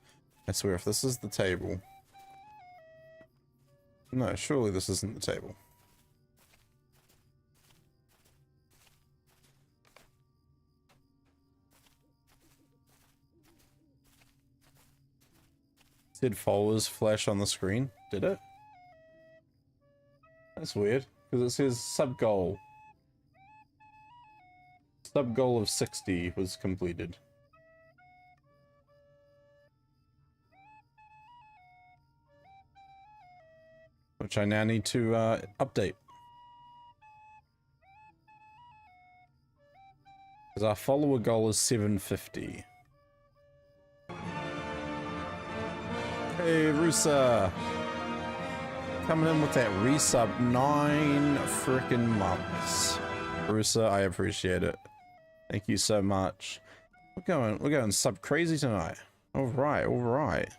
I swear, if this is the table... No, surely this isn't the table. Did followers flash on the screen? Did it? That's weird, because it says sub goal. Sub goal of 60 was completed. Which I now need to update. Because our follower goal is 750. Hey, Rusa! Coming in with that resub 9 frickin' months. Rusa, I appreciate it. Thank you so much. We're going sub crazy tonight. Alright, alright.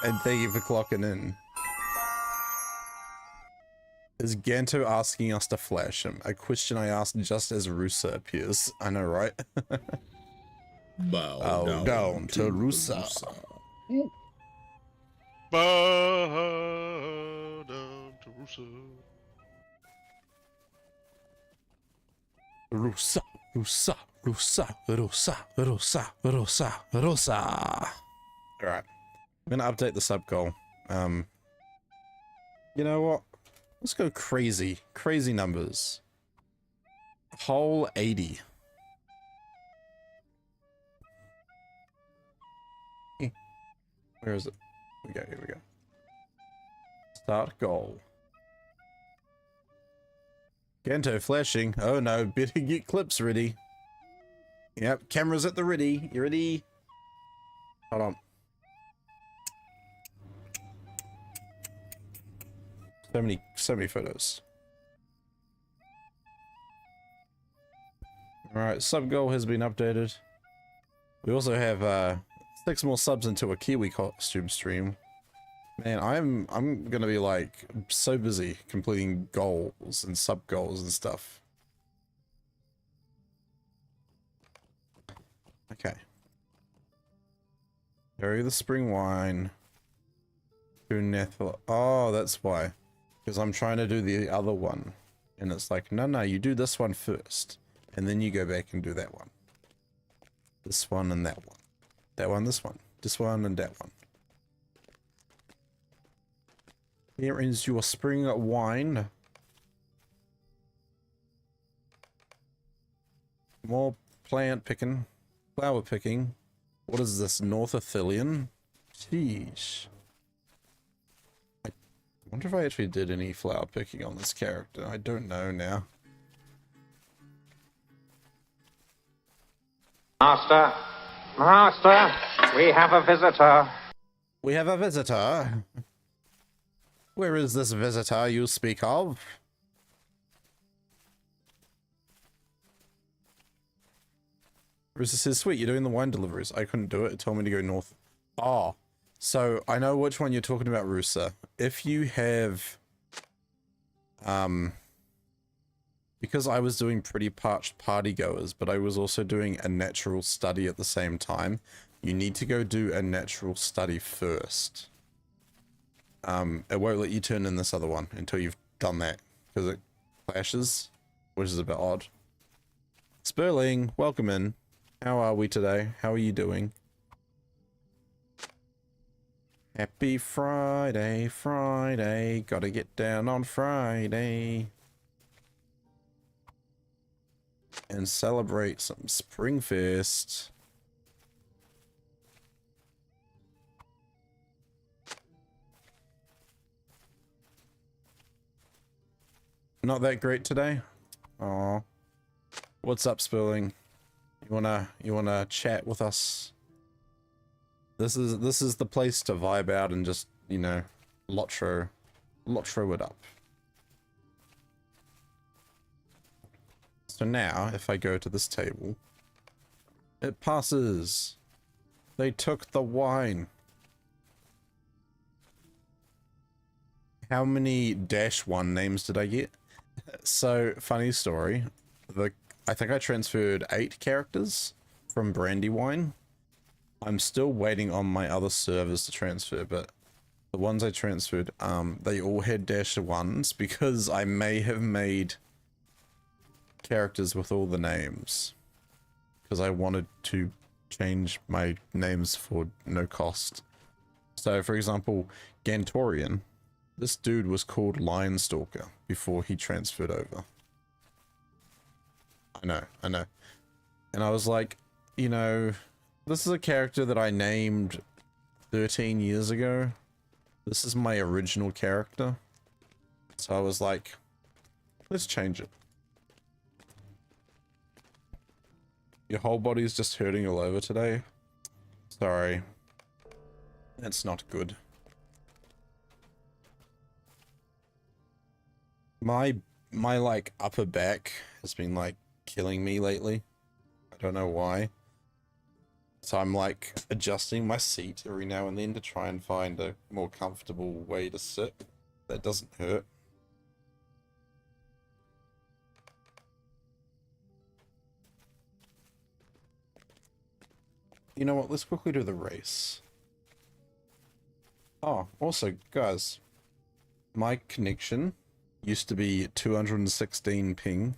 And thank you for clocking in. Is Ganto asking us to flash him? A question I asked just as Rusa appears. I know, right? Bow down to the Rusa. Bow down to Rusa. Rusa, Rusa, Rusa, Rusa, Rusa, Rusa, Rusa. Alright. I'm gonna update the sub goal. You know what? Let's go crazy. Crazy numbers. Whole 80. Where is it? Here we go. Start goal. Ganto flashing. Oh no, better get clips ready. Yep, cameras at the ready. You ready? Hold on. So many photos. Alright, sub goal has been updated. We also have 6 more subs into a Kiwi costume stream. Man, I'm gonna be like so busy completing goals and sub goals and stuff. Okay. Carry the spring wine. To Nethel. Oh, that's why. Because I'm trying to do the other one. And it's like, no, you do this one first. And then you go back and do that one. This one and that one. That one, this one. This one and that one. Here is your spring wine. More plant picking. Flower picking. What is this? North Athelian? Sheesh. I wonder if I actually did any flower picking on this character. I don't know now. Master, Master, we have a visitor. We have a visitor. Where is this visitor you speak of? Risa says, sweet, you're doing the wine deliveries. I couldn't do it. It told me to go north. Oh, so I know which one you're talking about, Rusa. If you have, because I was doing pretty parched partygoers, but I was also doing a natural study at the same time, you need to go do a natural study first. It won't let you turn in this other one until you've done that, because it clashes, which is a bit odd. Sperling, welcome in. How are we today? How are you doing? Happy Friday, Friday, gotta get down on Friday. And celebrate some Springfest. Not that great today? Aw. What's up, Spurling? You wanna chat with us? This is the place to vibe out and just, you know, LOTRO it up. So now, if I go to this table, it passes. They took the wine. How many -1 names did I get? So, funny story. I think I transferred 8 characters from Brandywine. I'm still waiting on my other servers to transfer, but the ones I transferred, they all had -1s because I may have made characters with all the names. Because I wanted to change my names for no cost. So, for example, Gantoran. This dude was called Lionstalker before he transferred over. I know. And I was like, you know, this is a character that I named 13 years ago. This is my original character. So I was like, let's change it. Your whole body's just hurting all over today. Sorry. That's not good. My like upper back has been like killing me lately. I don't know why. So I'm like adjusting my seat every now and then to try and find a more comfortable way to sit that doesn't hurt. You know what? Let's quickly do the race. Oh, also, guys, my connection used to be 216 ping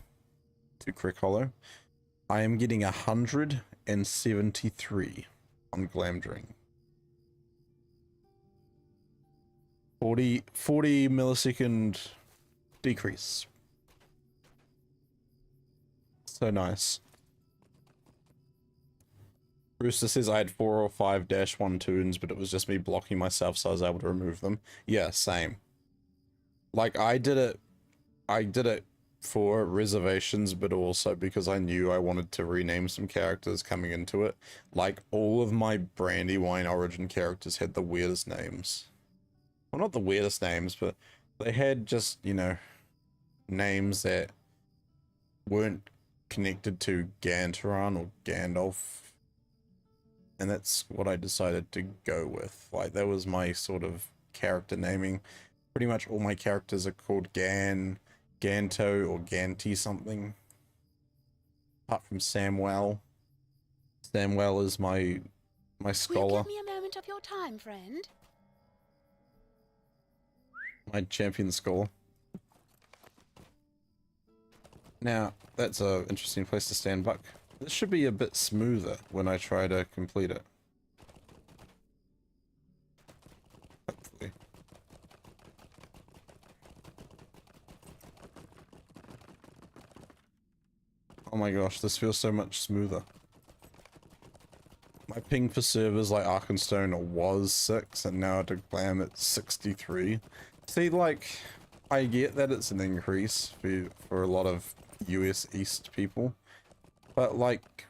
to Crick Hollow. I am getting 173 on Glamdring. 40 millisecond decrease. So nice. Brewster says I had 4 or 5 -1 tunes, but it was just me blocking myself, so I was able to remove them. Yeah, same. Like, I did it for reservations, but also because I knew I wanted to rename some characters coming into it. Like, all of my Brandywine Origin characters had the weirdest names. Well, not the weirdest names, but they had just, you know, names that weren't connected to Gantoran or Gandalf. And that's what I decided to go with. Like, that was my sort of character naming. Pretty much all my characters are called Ganto, or Ganti something. Apart from Samwell. Samwell is my Will you scholar. give me a moment of your time, friend? My champion scholar. Now, that's a interesting place to stand, Buck. This should be a bit smoother when I try to complete it. Hopefully. Oh my gosh, this feels so much smoother. My ping for servers like Arkenstone was 6, and now to Glam it's 63. See, like, I get that it's an increase for a lot of US East people, but like,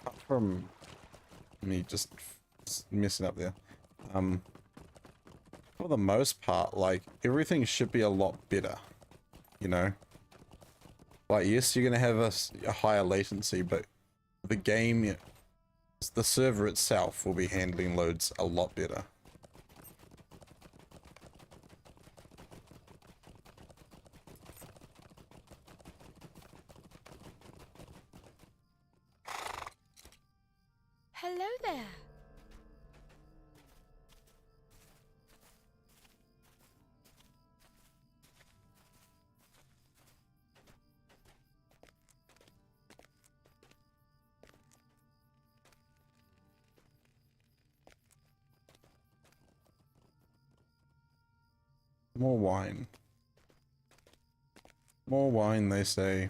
apart from me just messing up there, for the most part, like, everything should be a lot better, you know? Like, yes, you're gonna have a higher latency, but the game, the server itself will be handling loads a lot better. Hello there. More wine. More wine, they say.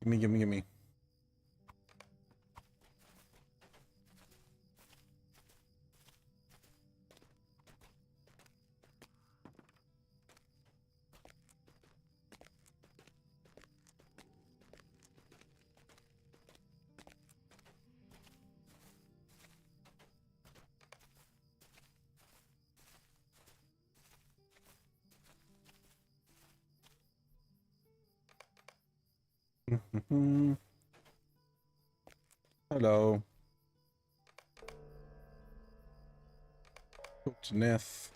Gimme, gimme, gimme. Hello. Talk to Neth.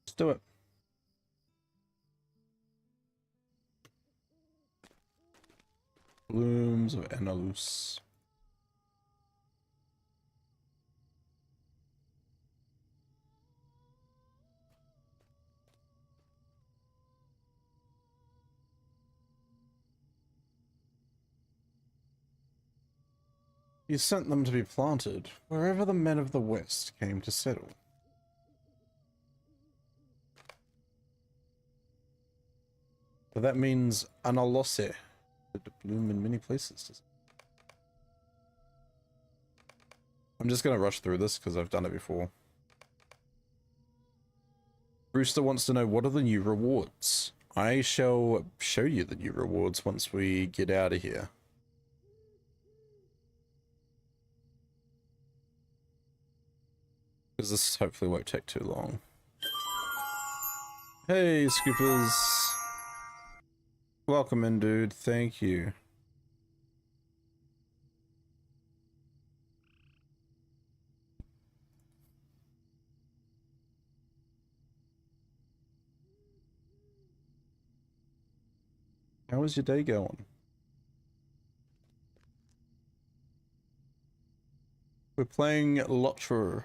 Let's do it. Blooms of Annalus. He sent them to be planted wherever the men of the West came to settle. But that means Analose, that bloom in many places. I'm just gonna rush through this because I've done it before. Brewster wants to know, what are the new rewards? I shall show you the new rewards once we get out of here. Because this hopefully won't take too long. Hey, Scoopers. Welcome in, dude. Thank you. How is your day going? We're playing LOTRO.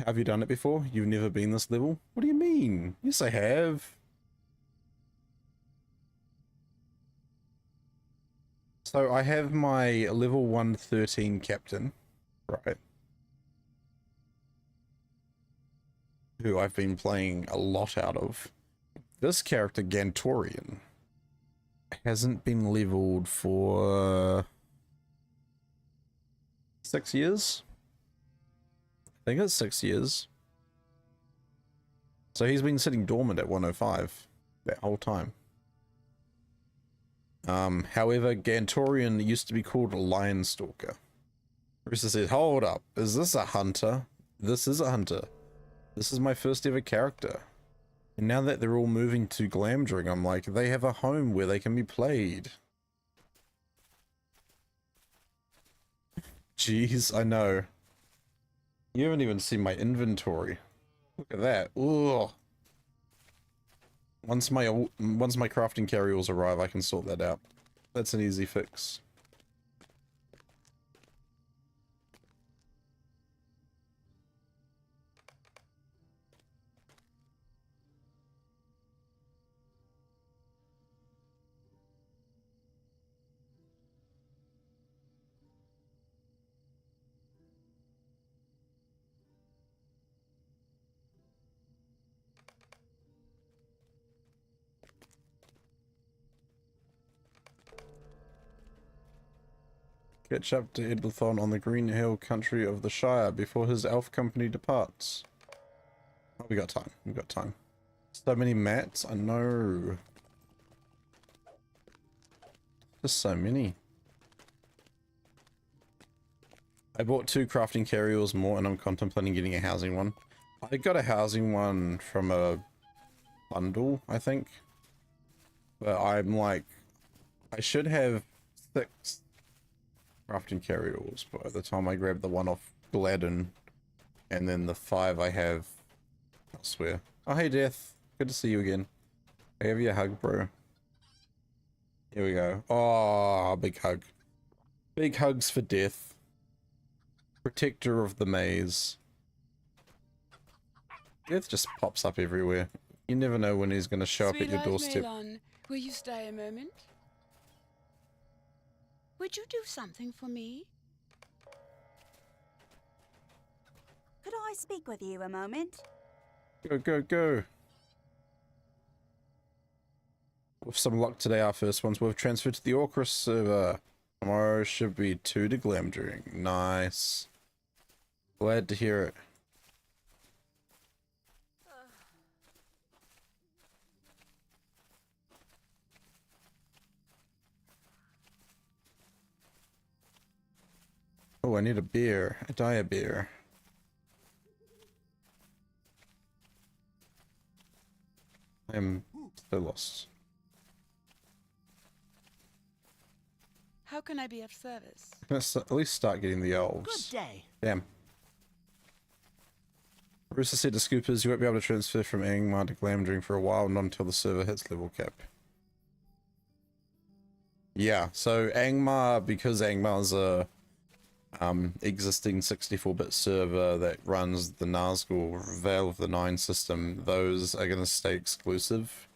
Have you done it before? You've never been this level? What do you mean? Yes, I have. So I have my level 113 captain, right? Who I've been playing a lot out of. This character, Gantoran, hasn't been leveled for 6 years. I think it's 6 years. So he's been sitting dormant at 105 that whole time. However, Gantoran used to be called a Lion Stalker. Rooster said, hold up, is this a hunter? This is a hunter. This is my first ever character. And now that they're all moving to Glamdring, I'm like, they have a home where they can be played. Jeez, I know. You haven't even seen my inventory. Look at that. Ugh. Once my crafting carryalls arrive, I can sort that out. That's an easy fix. Catch up to Edlethon on the Green Hill country of the Shire before his elf company departs. Oh, we got time. We got time. So many mats. I know. Just so many. I bought 2 crafting carryalls more and I'm contemplating getting a housing one. I got a housing one from a bundle, I think. But I'm like, I should have 6 crafting carryalls by the time I grab the one off Gladden, and then the 5 I have elsewhere. Oh, hey Death, good to see you again. I have your hug, bro. Here we go. Oh, big hug. Big hugs for Death. Protector of the maze. Death just pops up everywhere. You never know when he's gonna show up at your doorstep. Melon, will you stay a moment? Would you do something for me? Could I speak with you a moment? Go, go, go. With some luck today, our first ones we've transferred to the Orcris server. Tomorrow should be 2 to Glamdring. Nice. Glad to hear it. Oh, I need a beer. A dire beer. I am still lost. How can I be of service? Let's at least start getting the elves. Good day. Damn. Rooster said to Scoopers, you won't be able to transfer from Angmar to Glamdring for a while, not until the server hits level cap. Yeah, so Angmar, because Angmar's a existing 64-bit server that runs the Nazgul Veil of the Nine system, those are going to stay exclusive.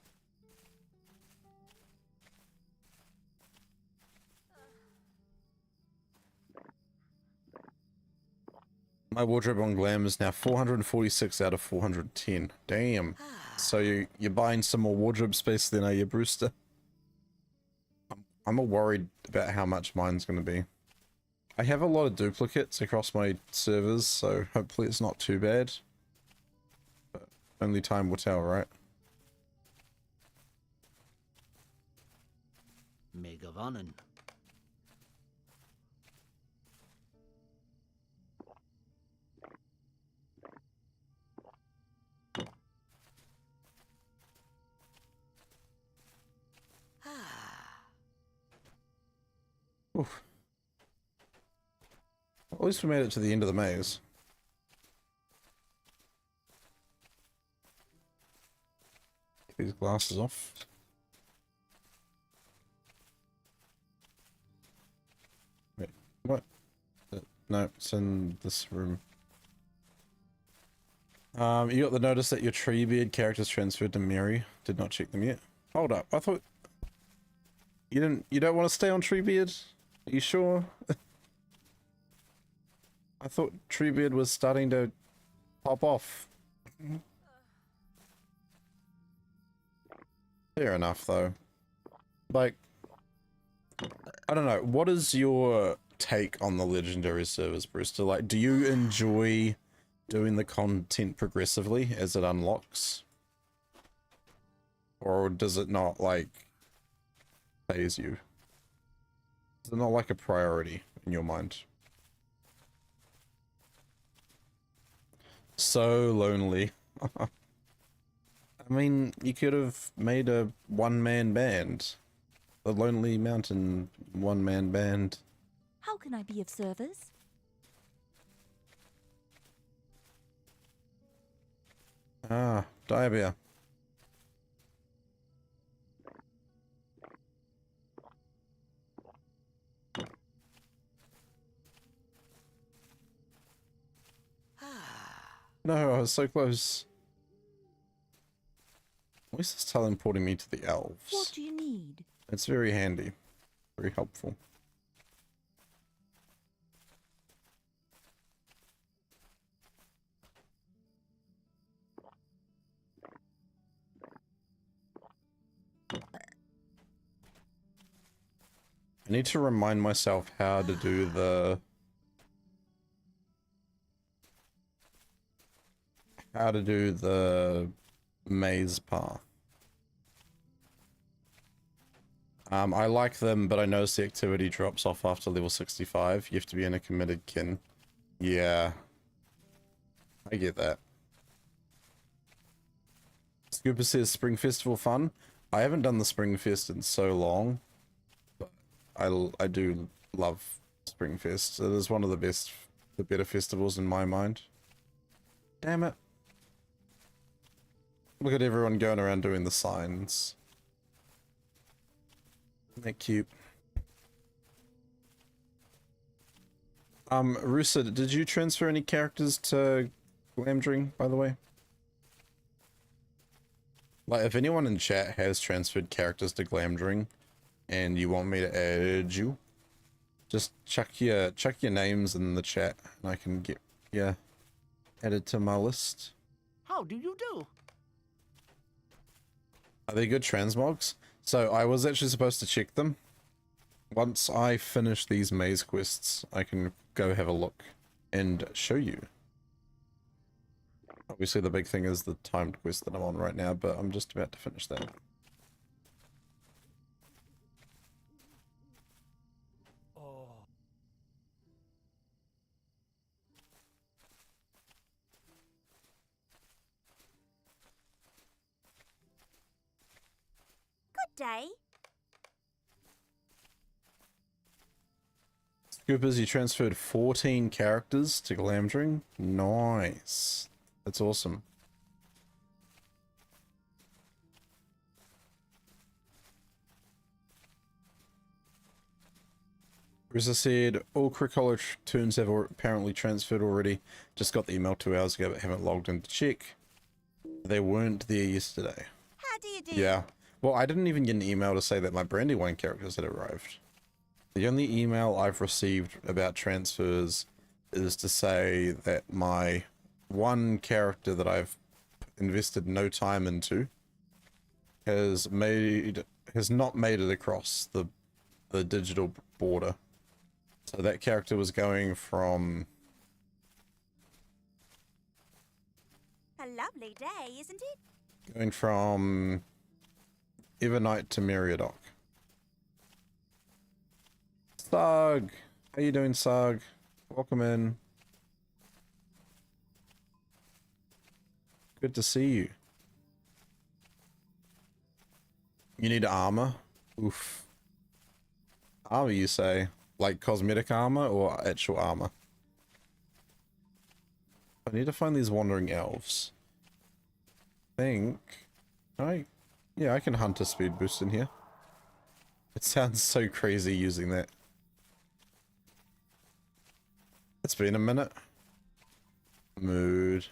My wardrobe on Glam is now 446 out of 410. Damn. So you're buying some more wardrobe space then, are you, Brewster? I'm worried about how much mine's going to be. I have a lot of duplicates across my servers, so hopefully it's not too bad. But only time will tell, right? Megavanen. Oof. At least we made it to the end of the maze. these glasses off. Wait, what? No, it's in this room. You got the notice that your Treebeard character's transferred to Mary. Did not check them yet. Hold up, I thought you don't want to stay on Treebeard? Are you sure? I thought Treebeard was starting to pop off. Fair enough, though. Like, I don't know. What is your take on the legendary servers, Brewster? Like, do you enjoy doing the content progressively as it unlocks? Or does it not, like, faze you? Is it not like a priority in your mind? So lonely. I mean, you could have made a one-man band. The Lonely Mountain one-man band. How can I be of service? Ah, diarrhea. No, I was so close. At least it's teleporting me to the elves. What do you need? It's very handy. Very helpful. I need to remind myself how to do the... maze path. I like them, but I notice the activity drops off after level 65. You have to be in a committed kin. Yeah. I get that. Scooper says Spring Festival fun. I haven't done the Spring Fest in so long, but I do love Spring Fest. It is one of the better festivals in my mind. Damn it. Look at everyone going around doing the signs. Isn't that cute? Rusa, did you transfer any characters to Glamdring, by the way? Like, if anyone in chat has transferred characters to Glamdring, and you want me to add you, just chuck your names in the chat, and I can get added to my list. How do you do? Are they good transmogs? So I was actually supposed to check them. Once I finish these maze quests, I can go have a look and show you. Obviously the big thing is the timed quest that I'm on right now, but I'm just about to finish that. Good day. Scoopers, you transferred 14 characters to Glamdring? Nice. That's awesome. Risa said, all Cricola tunes have apparently transferred already. Just got the email 2 hours ago, but haven't logged in to check. They weren't there yesterday. How do you do? Yeah. Well, I didn't even get an email to say that my Brandywine characters had arrived. The only email I've received about transfers is to say that my one character that I've invested no time into has not made it across the digital border. So that character was going from... A lovely day, isn't it? Going from Evernight to Meriadoc. Sug! How you doing, Sug? Welcome in. Good to see you. You need armor? Oof. Armor, you say? Like cosmetic armor or actual armor? I need to find these wandering elves. Can I Yeah, I can hunt a speed boost in here. It sounds so crazy using that. It's been a minute. Mood.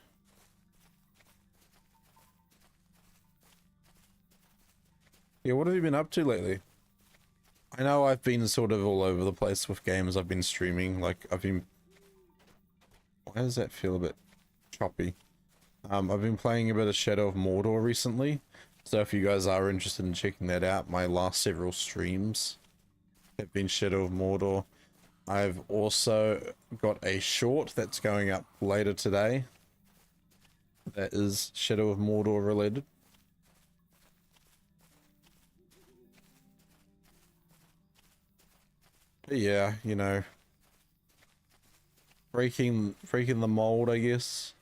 Yeah, what have you been up to lately? I know I've been sort of all over the place with games I've been streaming. Like, I've been... Why does that feel a bit choppy? I've been playing a bit of Shadow of Mordor recently. So if you guys are interested in checking that out, my last several streams have been Shadow of Mordor. I've also got a short that's going up later today. That is Shadow of Mordor related. But yeah, you know, breaking the mold, I guess.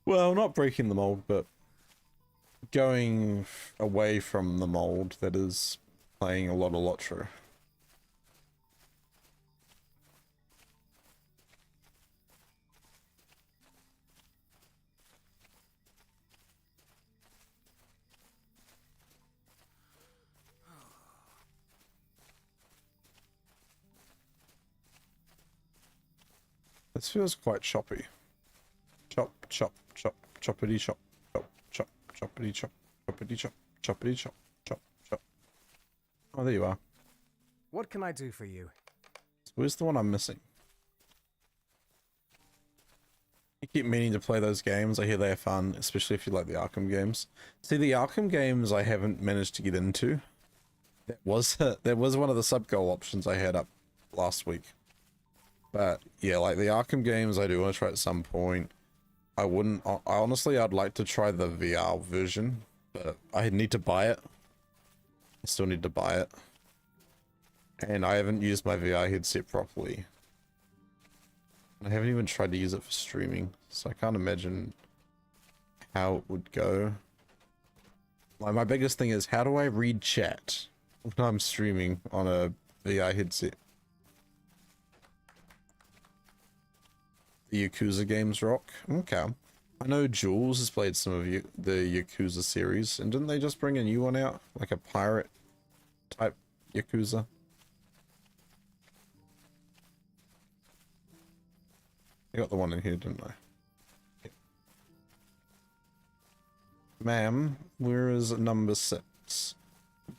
Well, not breaking the mold, but going away from the mold that is playing a lot of LOTRO. This feels quite choppy. Chop, chop, chop, choppity chop, chop, chop, choppity chop, choppity chop, choppity chop, chop, chop. Oh, there you are. What can I do for you? Where's the one I'm missing? I keep meaning to play those games. I hear they're fun, especially if you like the Arkham games. See, the Arkham games I haven't managed to get into. That was one of the sub-goal options I had up last week. But yeah, like the Arkham games I do want to try at some point. I honestly, I'd like to try the VR version, but I need to buy it. I still need to buy it. And I haven't used my VR headset properly. I haven't even tried to use it for streaming, so I can't imagine how it would go. Like, my biggest thing is, how do I read chat when I'm streaming on a VR headset? The Yakuza games rock. Okay. I know Jules has played some of the Yakuza series, and didn't they just bring a new one out? Like a pirate type Yakuza? I got the one in here, didn't I? Ma'am, where is number 6?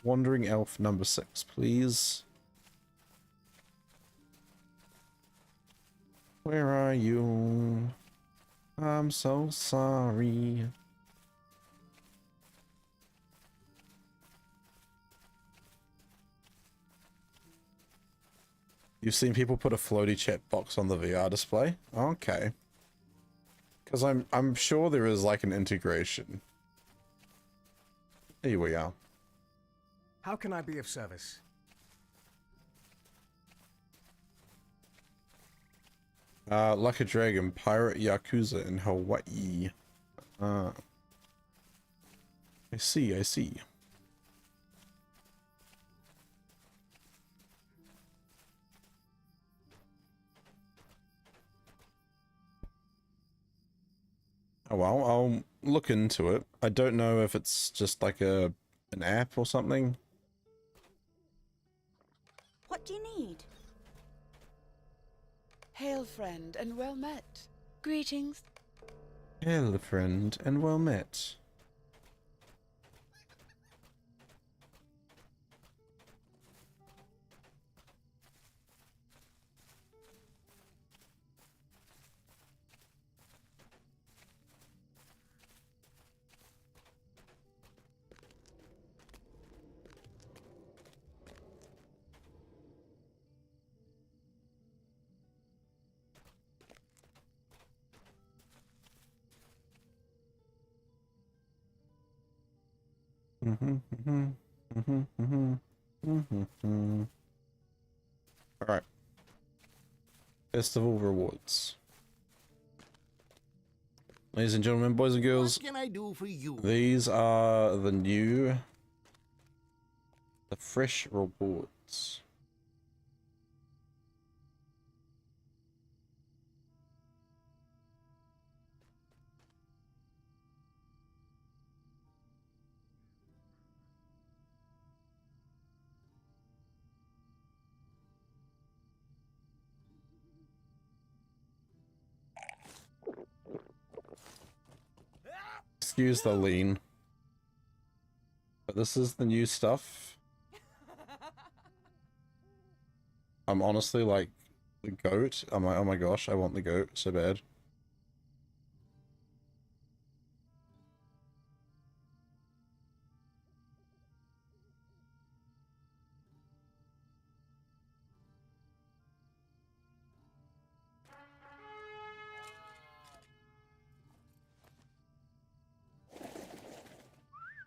Wandering Elf number 6, please. Where are you? I'm so sorry. You've seen people put a floaty chat box on the VR display? Okay. Because I'm sure there is like an integration. Here we are. How can I be of service? Like a Dragon, Pirate Yakuza in Hawaii. I see, I see. Oh well, I'll look into it. I don't know if it's just like an app or something. What do you need? Hail, friend, and well met. Greetings. Hello, friend, and well met. Alright. Festival rewards. Ladies and gentlemen, boys and girls, What can I do for you? these are the fresh rewards. excuse the lean. But this is the new stuff. I'm honestly like the goat. I'm like, oh my gosh, I want the goat so bad.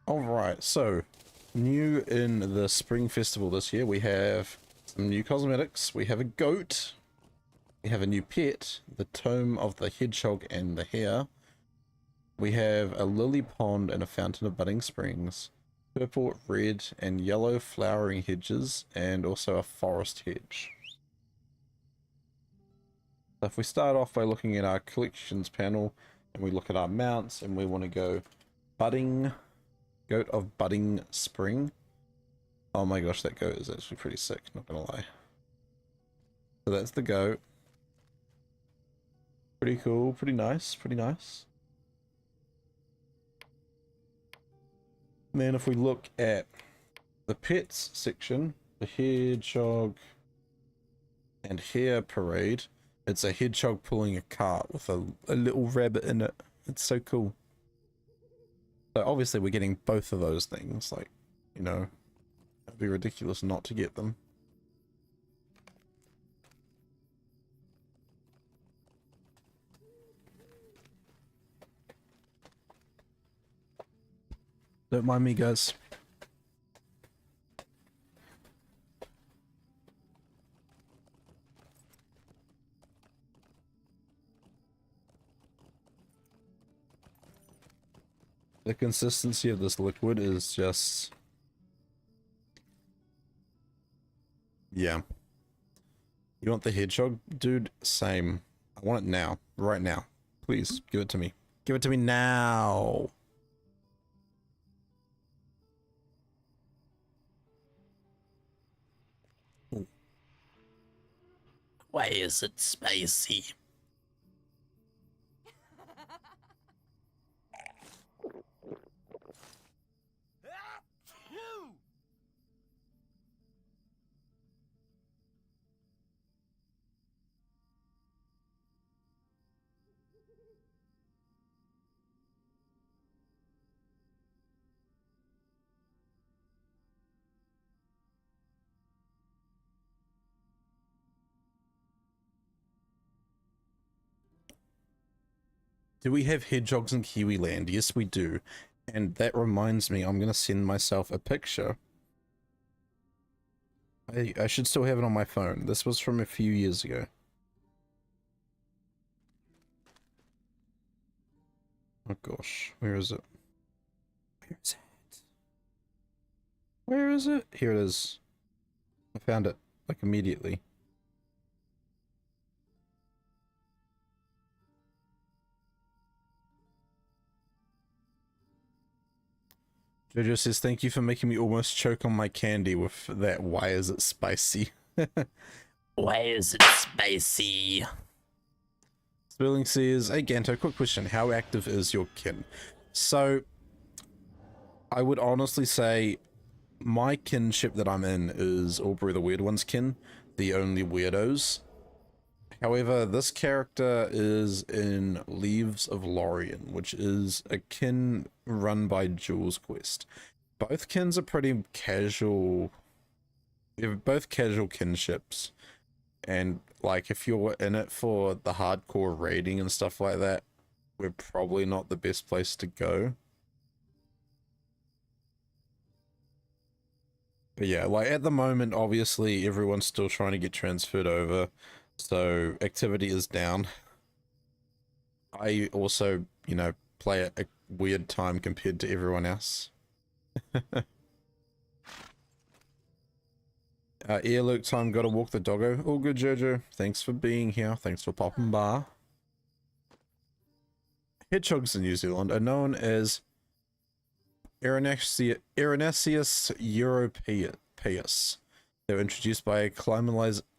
Alright, so new in the Spring Festival this year, we have some new cosmetics. We have a goat. We have a new pet, the Tome of the Hedgehog and the Hare. We have a lily pond and a fountain of budding springs, purple, red, and yellow flowering hedges, and also a forest hedge. So if we start off by looking at our collections panel, and we look at our mounts, and we want to go budding, goat of budding spring. Oh my gosh, that goat is actually pretty sick, not gonna lie. So that's the goat. Pretty cool, pretty nice, pretty nice. And then if we look at the pets section, the hedgehog and hare parade, it's a hedgehog pulling a cart with a little rabbit in it. It's so cool. So obviously we're getting both of those things, like, you know, it'd be ridiculous not to get them. Don't mind me, guys. The consistency of this liquid is just... yeah. You want the hedgehog? Dude, same. I want it now. Right now. Please, give it to me. Give it to me now! Why is it spicy? Do we have hedgehogs in Kiwiland? Yes, we do. And that reminds me, I'm going to send myself a picture. I should still have it on my phone. This was from a few years ago. Oh gosh, where is it? Where is it? Where is it? Here it is. I found it, like, immediately. Jojo says, thank you for making me almost choke on my candy with that. Why is it spicy? Why is it spicy? Spilling says, hey Ganto, quick question. How active is your kin? So, I would honestly say my kinship that I'm in is Aubrey the Weird One's kin, the only weirdos. However, this character is in Leaves of Lorien, which is a kin run by Jules Quest. Both kins are pretty casual. They're both casual kinships. And, like, if you're in it for the hardcore raiding and stuff like that, we're probably not the best place to go. But yeah, like, at the moment, obviously, everyone's still trying to get transferred over. So, activity is down. I also, you know, play at a weird time compared to everyone else. Earlook time, gotta walk the doggo. All good, Jojo. Thanks for being here. Thanks for popping by. Hedgehogs in New Zealand are known as Erinaceus europaeus. They were introduced by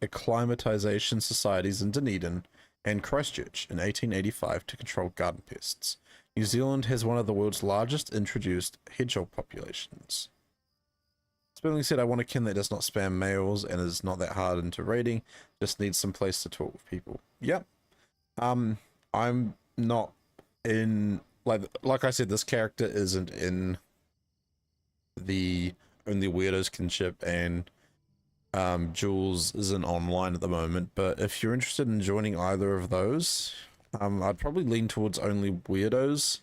acclimatization societies in Dunedin and Christchurch in 1885 to control garden pests. New Zealand has one of the world's largest introduced hedgehog populations. Sperling said, I want a kin that does not spam mails and is not that hard into raiding, just needs some place to talk with people. Yep. I'm not in, like I said, this character isn't in the Only Weirdos kinship, and Jules isn't online at the moment, but if you're interested in joining either of those, I'd probably lean towards Only Weirdos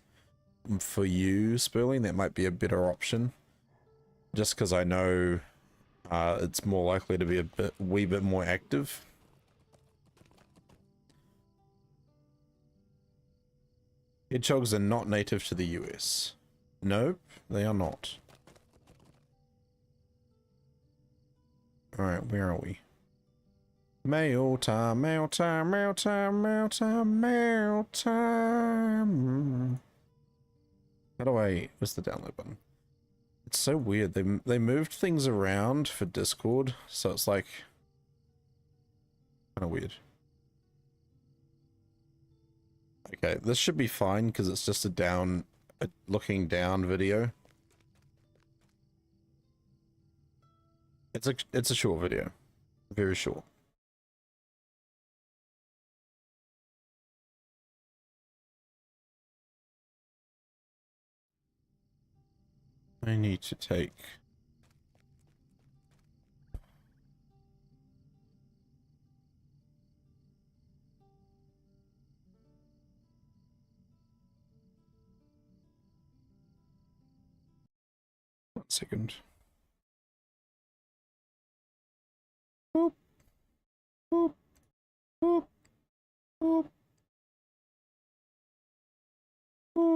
for you, Sperling. That might be a better option, just because I know it's more likely to be a wee bit more active. Hedgehogs are not native to the US. Nope, they are not. Alright, where are we? Mail time, mail time, mail time, mail time, mail time. How do I... Where's the download button? It's so weird. They moved things around for Discord, so it's like... kind of weird. Okay, this should be fine because it's just a looking down video. It's a short video, very short. I need to take... One second. Boop. Boop. Boop. Boop. Boop.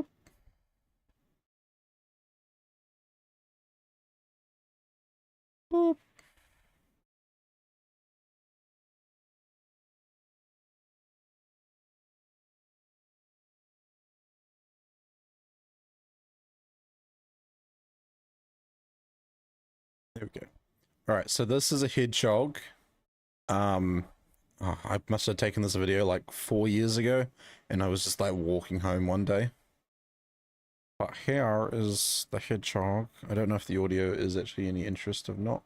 Boop. There we go. All right, so this is a hedgehog. Oh, I must have taken this video like 4 years ago, and I was just like walking home one day. But here is the hedgehog. I don't know if the audio is actually any interest or not.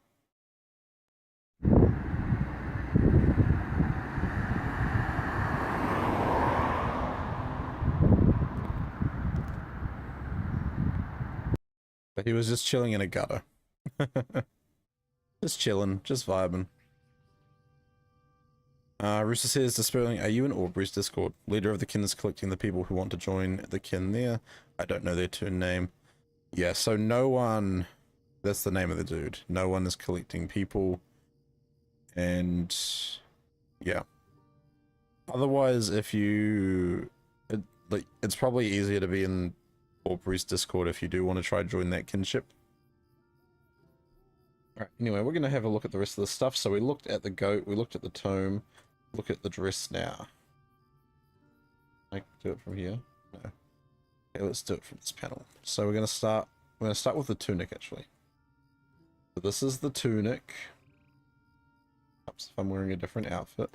But he was just chilling in a gutter. Just chilling, just vibing. Rooster says to Sperling, are you in Aubrey's Discord? Leader of the kin is collecting the people who want to join the kin there. I don't know their turn name. Yeah, so no one... That's the name of the dude. No one is collecting people. And... yeah. Otherwise, if you... it's probably easier to be in Aubrey's Discord if you do want to try join that kinship. Alright, anyway, we're going to have a look at the rest of the stuff. So we looked at the goat, we looked at the tome, look at the dress now. I can do it from here? No. Okay, let's do it from this panel. So we're going to start with the tunic, actually. So this is the tunic. Perhaps if I'm wearing a different outfit.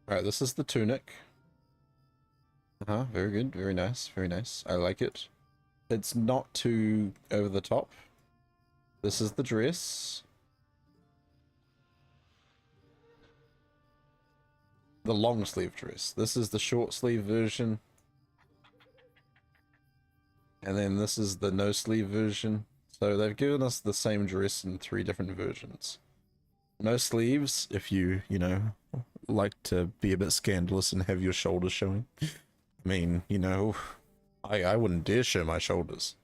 Alright, this is the tunic. Very good, very nice, very nice. I like it. It's not too over the top. This is the dress. The long sleeve dress. This is the short sleeve version. And then this is the no sleeve version. So they've given us the same dress in 3 different versions. No sleeves if you know, like to be a bit scandalous and have your shoulders showing. I mean, you know, I wouldn't dare show my shoulders.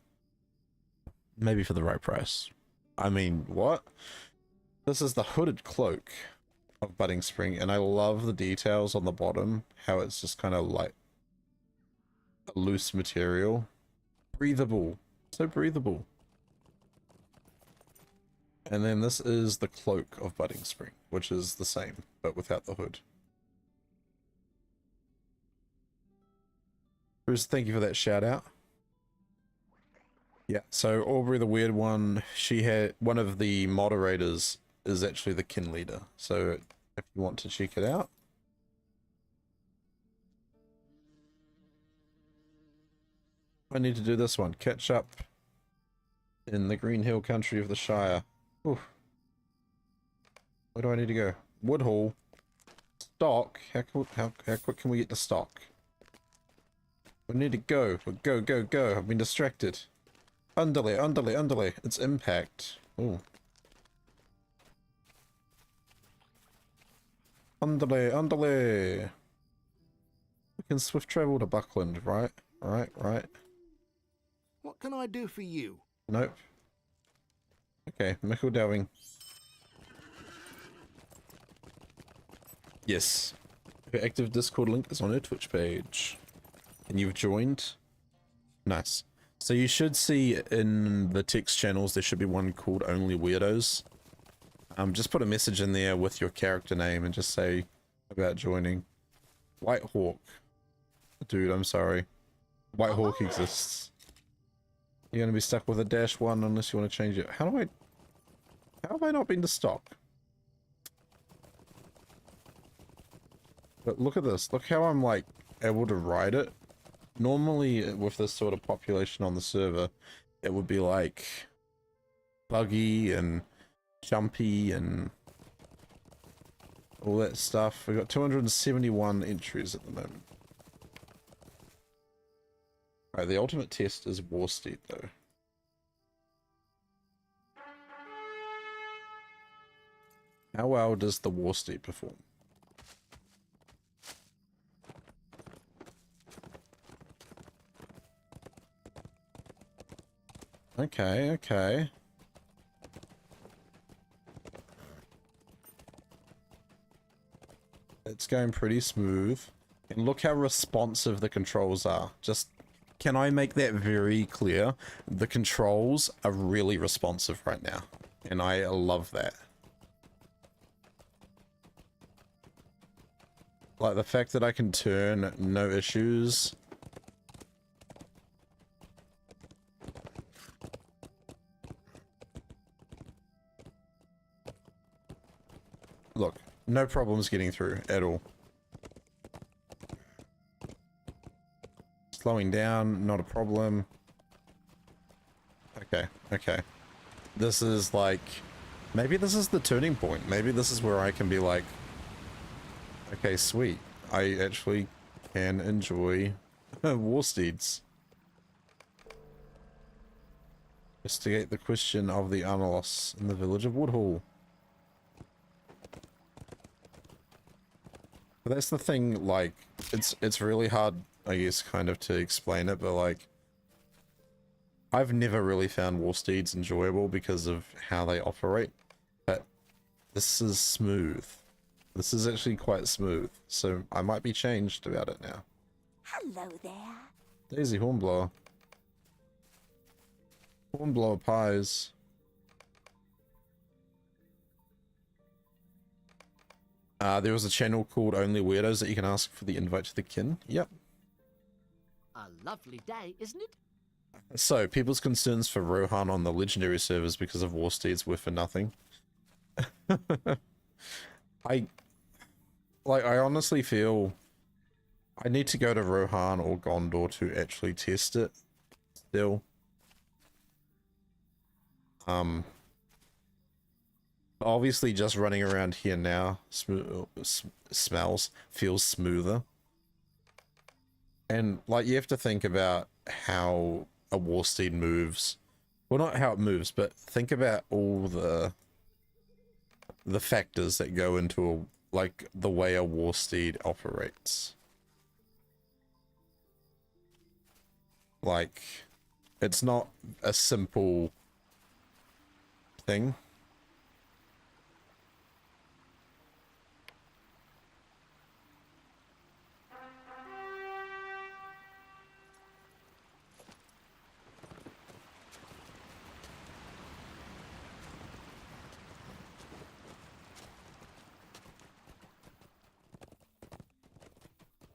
Maybe for the right price. I mean, what? This is the hooded cloak of Budding Spring, and I love the details on the bottom, how it's just kind of like a loose material. Breathable. So breathable. And then this is the cloak of Budding Spring, which is the same, but without the hood. Bruce, thank you for that shout out. Yeah, so Aubrey the Weird One, she had one of the moderators is actually the kin leader. So if you want to check it out. I need to do this one. Catch up in the Green Hill country of the Shire. Oof. Where do I need to go? Woodhall. Stock. How quick can we get to stock? We need to go. Go, go, go. I've been distracted. Underlay, underlay, underlay. It's impact. Ooh. Underlay, underlay. We can swift travel to Buckland, right? Right. What can I do for you? Nope. Okay, Mickle Dowing. Yes. Her active Discord link is on her Twitch page. And you've joined? Nice. So you should see in the text channels, there should be one called Only Weirdos. Just put a message in there with your character name and just say about joining. White Hawk. Dude, I'm sorry. White Hawk exists. You're gonna be stuck with a -1 unless you want to change it. How have I not been to stock? But look at this. Look how I'm like able to ride it. Normally with this sort of population on the server, it would be like buggy and jumpy and all that stuff. We've got 271 entries at the moment. Alright, the ultimate test is War Steed though. How well does the War Steed perform? Okay. It's going pretty smooth. And look how responsive the controls are. Just, can I make that very clear? The controls are really responsive right now. And I love that. Like the fact that I can turn, no issues. Look, no problems getting through at all. Slowing down, not a problem. Okay. This is like, maybe this is the turning point. Maybe this is where I can be like, okay, sweet. I actually can enjoy War Steeds. Investigate the question of the Analos in the village of Woodhall. But that's the thing, like, it's really hard, I guess, kind of to explain it, but like, I've never really found War Steeds enjoyable because of how they operate, but this is smooth. This is actually quite smooth, so I might be changed about it now. Hello there. Daisy Hornblower. Hornblower pies. There was a channel called Only Weirdos that you can ask for the invite to the kin. Yep. A lovely day, isn't it? So, people's concerns for Rohan on the legendary servers because of War Steeds were for nothing. I honestly feel I need to go to Rohan or Gondor to actually test it still. Obviously just running around here now feels smoother. And like you have to think about how a War Steed moves. Well, not how it moves, but think about all the factors that go into like the way a War Steed operates. Like, it's not a simple thing.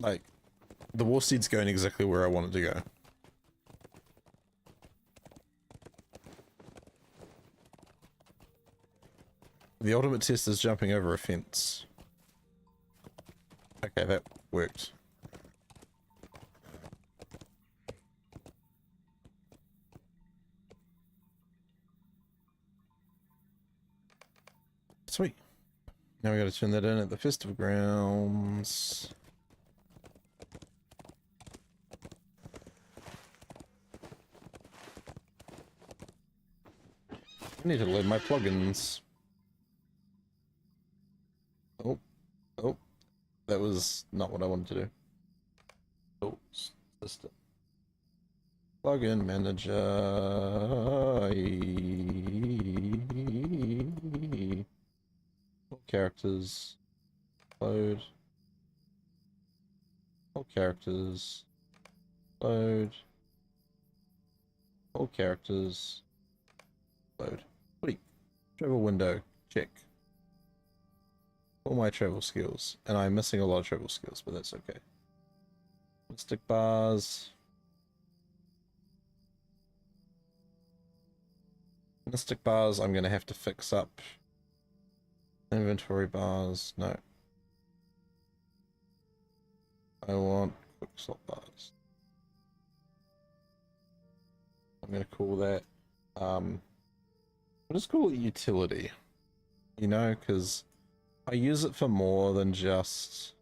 Like, the War Steed's going exactly where I want it to go. The ultimate test is jumping over a fence. Okay, that worked. Sweet. Now we gotta turn that in at the festival grounds. I need to load my plugins. Oh, oh, that was not what I wanted to do. Oh, system. Plugin manager. All characters. Load. All characters. Load. All characters. Load. Sweet. Travel window. Check. All my travel skills. And I'm missing a lot of travel skills, but that's okay. Mystic bars. Mystic bars I'm going to have to fix up. Inventory bars. No. I want quick slot bars. I'm going to call that... I'll just call it utility. You know, because I use it for more than just...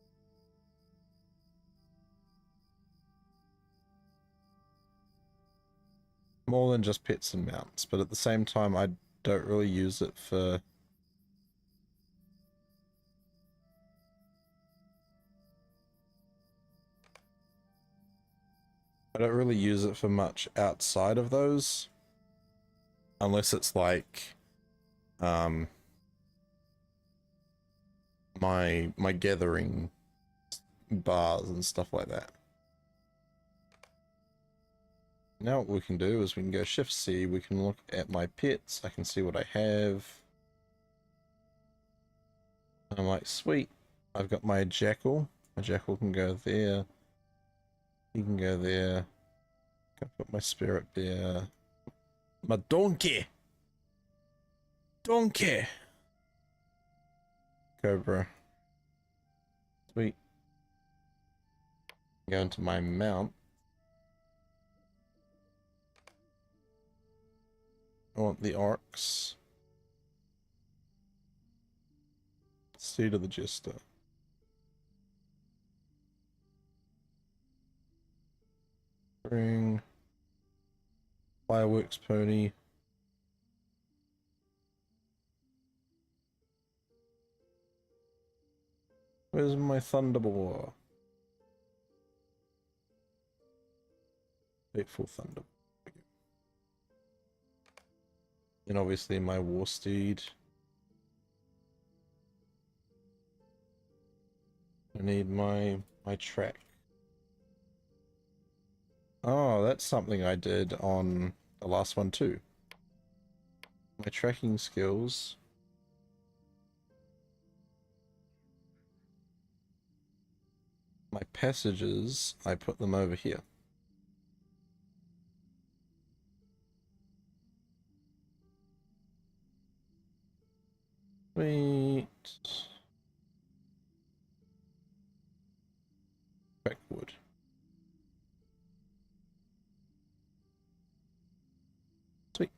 more than just pets and mounts, but at the same time I don't really use it for... I don't really use it for much outside of those. Unless it's like... my gathering bars and stuff like that. Now what we can do is we can go Shift C, we can look at my pets, I can see what I have. And I'm like, sweet, I've got my jackal. My jackal can go there. He can go there. Can put my spirit there. My donkey! Donkey! Cobra. Sweet. Go into my mount. I want the orcs. Seed of the Jester. Bring. Fireworks pony. Where's my Thunderboar? Fateful Thunder. And obviously my War Steed. I need my track. Oh, that's something I did on the last one too. My tracking skills. My passages, I put them over here. Sweet. Backwood. Sweet.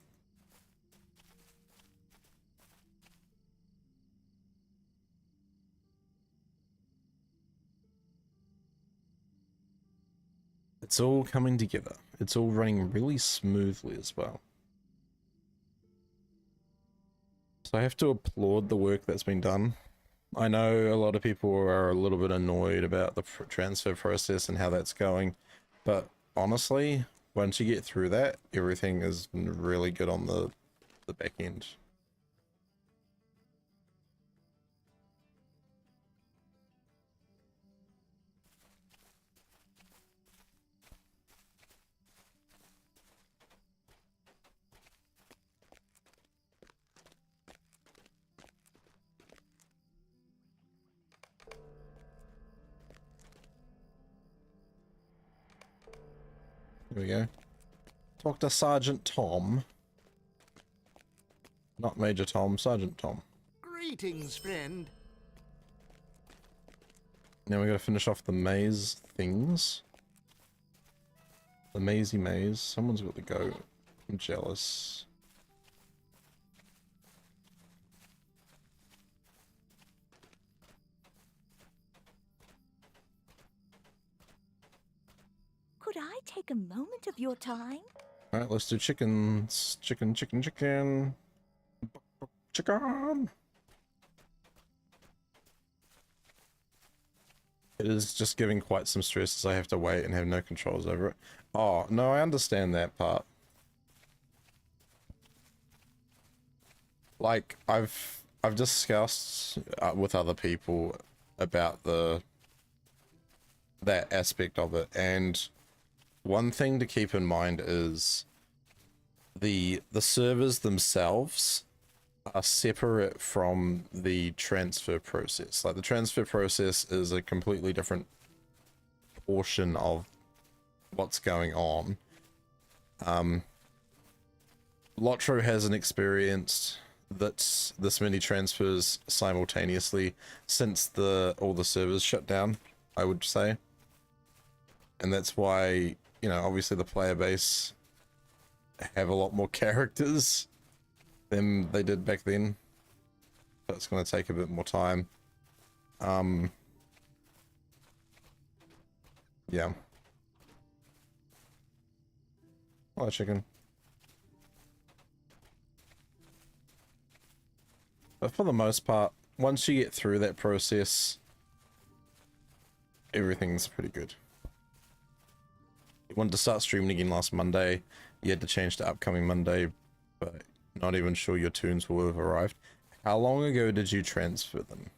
It's all coming together. It's all running really smoothly as well. So I have to applaud the work that's been done. I know a lot of people are a little bit annoyed about the transfer process and how that's going, but honestly, once you get through that, everything is really good on the back end. Here we go. Talk to Sergeant Tom. Not Major Tom, Sergeant Tom. Greetings, friend. Now we gotta finish off the maze things. The mazy maze. Someone's got to go. I'm jealous. Could I take a moment of your time? Alright, let's do chickens. Chicken, chicken, chicken. Chicken! It is just giving quite some stress as I have to wait and have no controls over it. Oh, no, I understand that part. Like, I've discussed with other people about that aspect of it, and one thing to keep in mind is the servers themselves are separate from the transfer process. Like, the transfer process is a completely different portion of what's going on. LOTRO hasn't experienced this many transfers simultaneously since all the servers shut down, I would say. And that's why, you know, obviously the player base have a lot more characters than they did back then. So it's going to take a bit more time. Yeah. Hello, chicken. But for the most part, once you get through that process, everything's pretty good. You wanted to start streaming again last Monday. You had to change to upcoming Monday, but not even sure your tunes will have arrived. How long ago did you transfer them?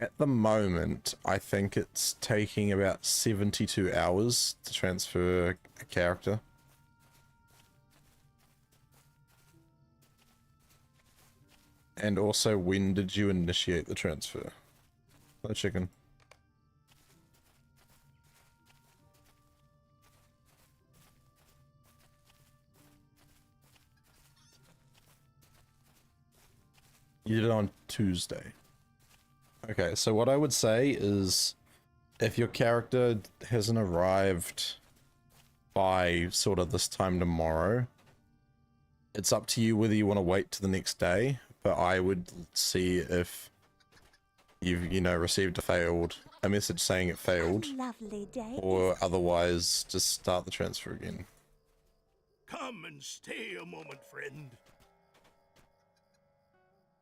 At the moment, I think it's taking about 72 hours to transfer a character. And also, when did you initiate the transfer? Hello, chicken. You did it on Tuesday. Okay, so what I would say is, if your character hasn't arrived by sort of this time tomorrow, it's up to you whether you want to wait to the next day, but I would see if you've, you know, received a message saying it failed, Lovely day. or otherwise just start the transfer again. Come and stay a moment, friend.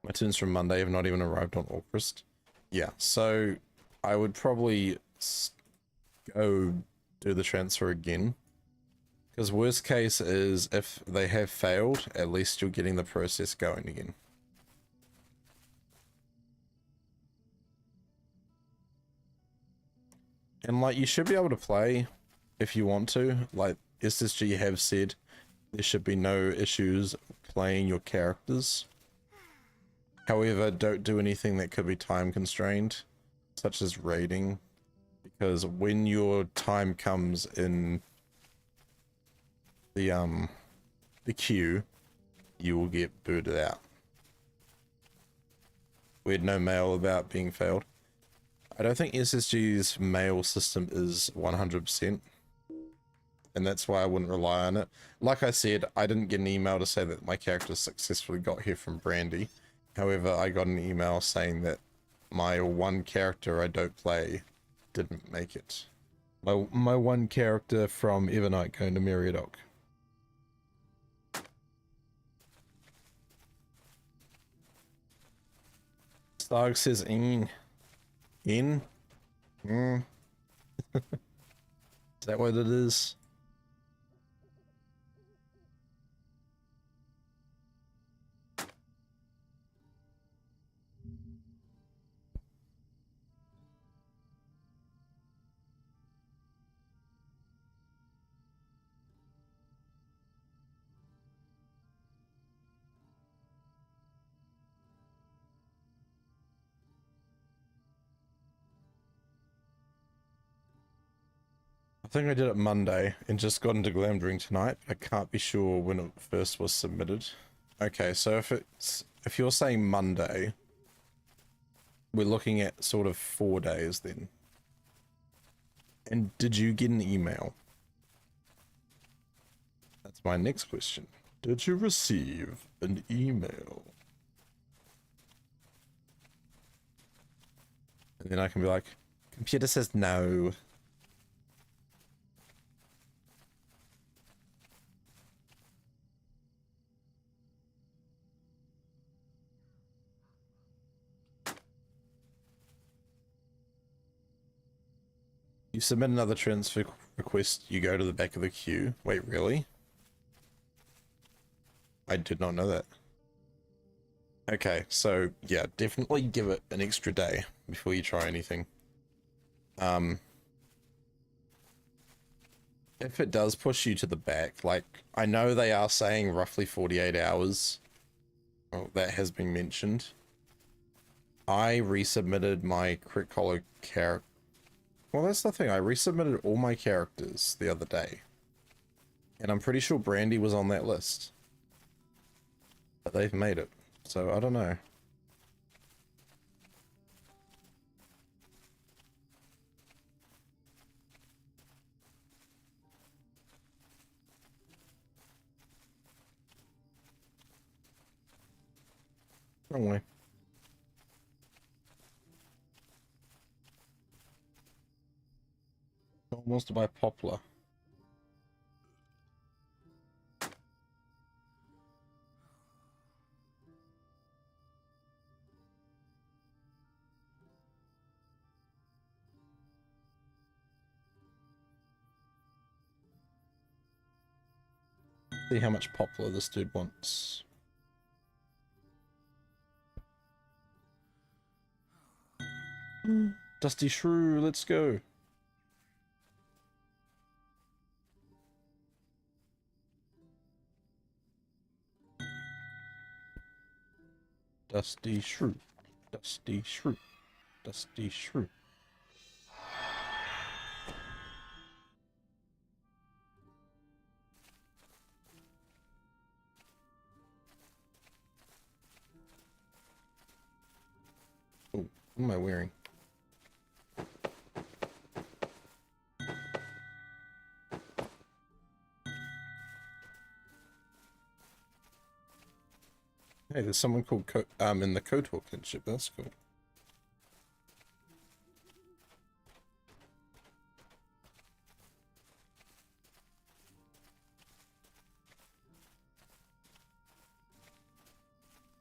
My tunes from Monday have not even arrived on August. Yeah, so I would probably go do the transfer again. Because worst case is, if they have failed, at least you're getting the process going again. And like, you should be able to play if you want to. Like SSG have said, there should be no issues playing your characters. However, don't do anything that could be time constrained, such as raiding, because when your time comes in the queue, you will get booted out. We had no mail about being failed. I don't think SSG's mail system is 100%, and that's why I wouldn't rely on it. Like I said, I didn't get an email to say that my character successfully got here from Brandy. However, I got an email saying that my one character I don't play didn't make it. My one character from Evernight going to Meriadoc. Starg says in. In? Is that what it is? I think I did it Monday and just got into Glamdring tonight. I can't be sure when it first was submitted. Okay, so if if you're saying Monday, we're looking at sort of 4 days then. And did you get an email? That's my next question. Did you receive an email? And then I can be like, computer says no. You submit another transfer request, you go to the back of the queue. Wait, really? I did not know that. Okay, so yeah, definitely give it an extra day before you try anything. If it does push you to the back, like, I know they are saying roughly 48 hours. Well, that has been mentioned. I resubmitted my Crit Collar character. Well, that's the thing. I resubmitted all my characters the other day. And I'm pretty sure Brandy was on that list. But they've made it. So, I don't know. Wrong way. No one wants to buy Poplar. See how much Poplar this dude wants. Dusty Shrew, let's go. Dusty Shrew, Dusty Shrew, Dusty Shrew. Oh, what am I wearing? Hey, there's someone called in the KOTOR kinship. That's cool.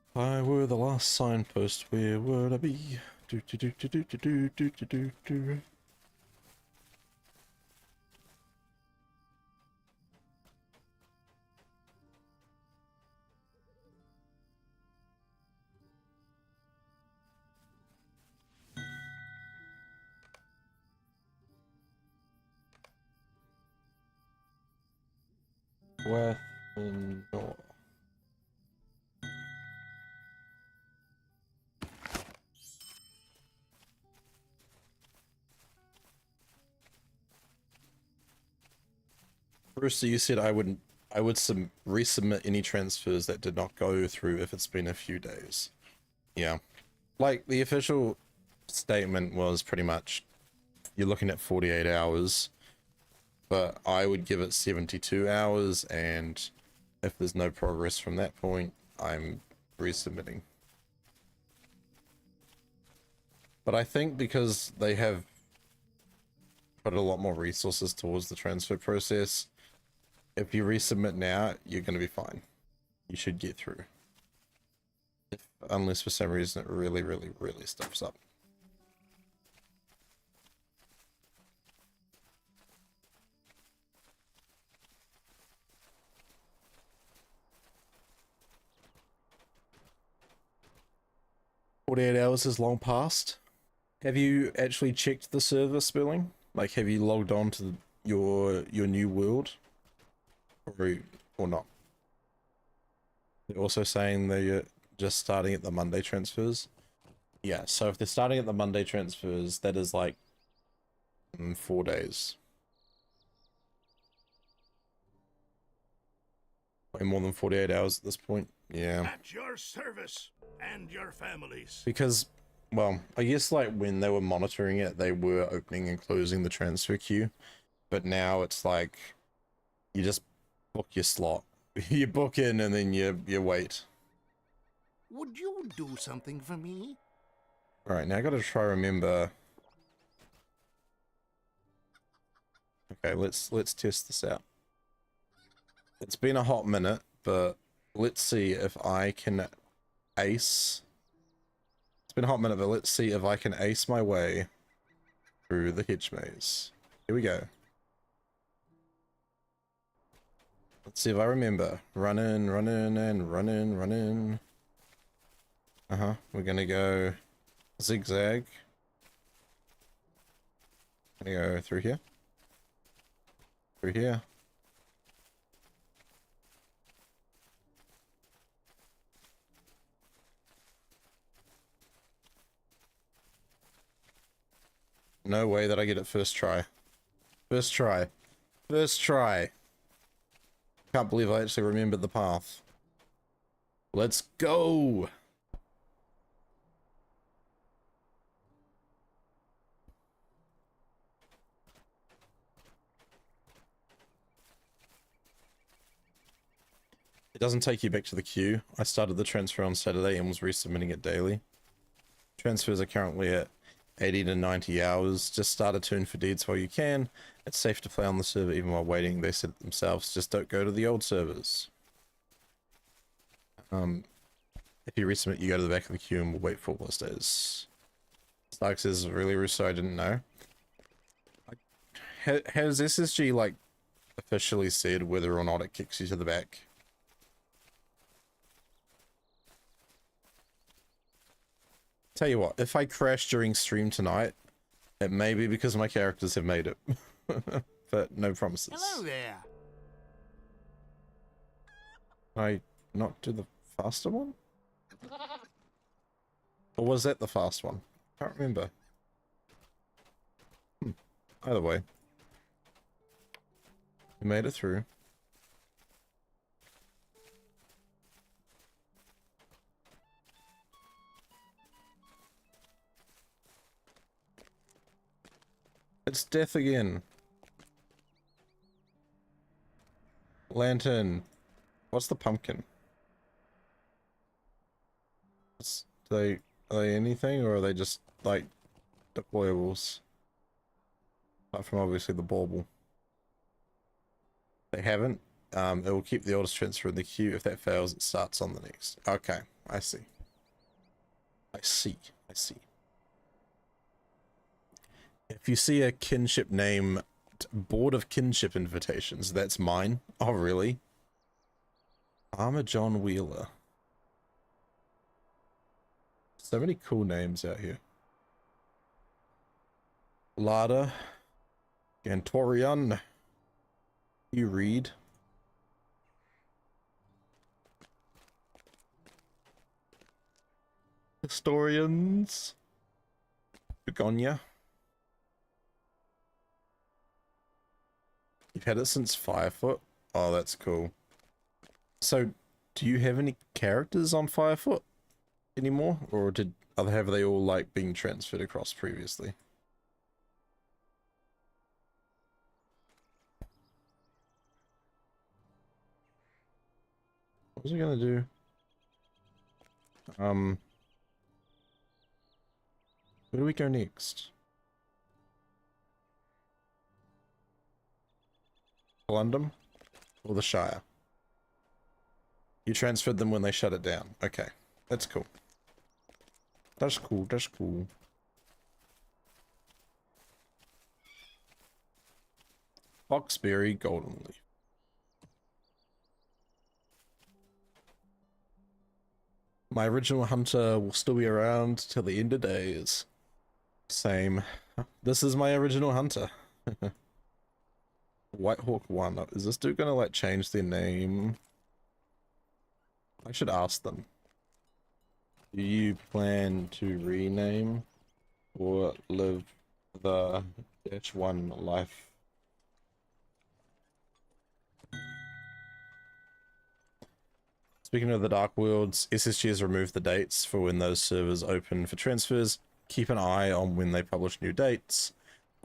If I were the last signpost, where would I be? Do do do do do do do do do do. West and north. Brewster, you said I would resubmit any transfers that did not go through if it's been a few days. Yeah. Like, the official statement was pretty much you're looking at 48 hours, but I would give it 72 hours, and if there's no progress from that point, I'm resubmitting. But I think because they have put a lot more resources towards the transfer process, if you resubmit now, you're going to be fine. You should get through. Unless for some reason it really, really, really stuffs up. "48 hours is long past." Have you actually checked the server spelling? Like, have you logged on to your new world? Or not? They're also saying they're just starting at the Monday transfers. Yeah, so if they're starting at the Monday transfers, that is like 4 days. Way more than 48 hours at this point. Yeah. At your service and your families. Because, well, I guess like when they were monitoring it, they were opening and closing the transfer queue. But now it's like, you just book your slot. You book in and then you wait. Would you do something for me? Alright, now I gotta try remember. Okay, let's test this out. It's been a hot minute, but let's see if I can ace. It's been a hot minute, but let's see if I can ace my way through the hedge maze. Here we go. Let's see if I remember. Run in, and run in. We're gonna go zigzag. Gonna go through here. Through here. No way that I get it first try. First try. First try. Can't believe I actually remembered the path. Let's go! It doesn't take you back to the queue. I started the transfer on Saturday and was resubmitting it daily. Transfers are currently at 80 to 90 hours. Just start a tune for deeds while you can. It's safe to play on the server even while waiting. They said it themselves. Just don't go to the old servers. If you resubmit, you go to the back of the queue and we'll wait for all days. Stark says, really, Russo? I didn't know. Has SSG, like, officially said whether or not it kicks you to the back? Tell you what, if I crash during stream tonight, it may be because my characters have made it. But no promises. Hello there. Can I not do the faster one? Or was that the fast one? Can't remember. Either way. We made it through. It's death again. Lantern. What's the pumpkin? Are they anything, or are they just like deployables? Apart from obviously the bauble. They haven't. It will keep the oldest transfer in the queue. If that fails, it starts on the next. Okay, I see. I see. If you see a kinship name, Board of Kinship Invitations, that's mine. Oh, really? Armor John Wheeler. So many cool names out here. Lada. Gantoran. You read. Historians. Begonia. You've had it since Firefoot? Oh, that's cool. So, do you have any characters on Firefoot anymore? Or have they all, like, been transferred across previously? What was I gonna do? Where do we go next? London or the Shire? You transferred them when they shut it down. Okay, that's cool. That's cool. Foxberry Golden Leaf. My original hunter will still be around till the end of days. Same. This is my original hunter. Whitehawk 1. Is this dude gonna, like, change their name? I should ask them. Do you plan to rename or live the -1 life? Speaking of the Dark Worlds, SSG has removed the dates for when those servers open for transfers. Keep an eye on when they publish new dates.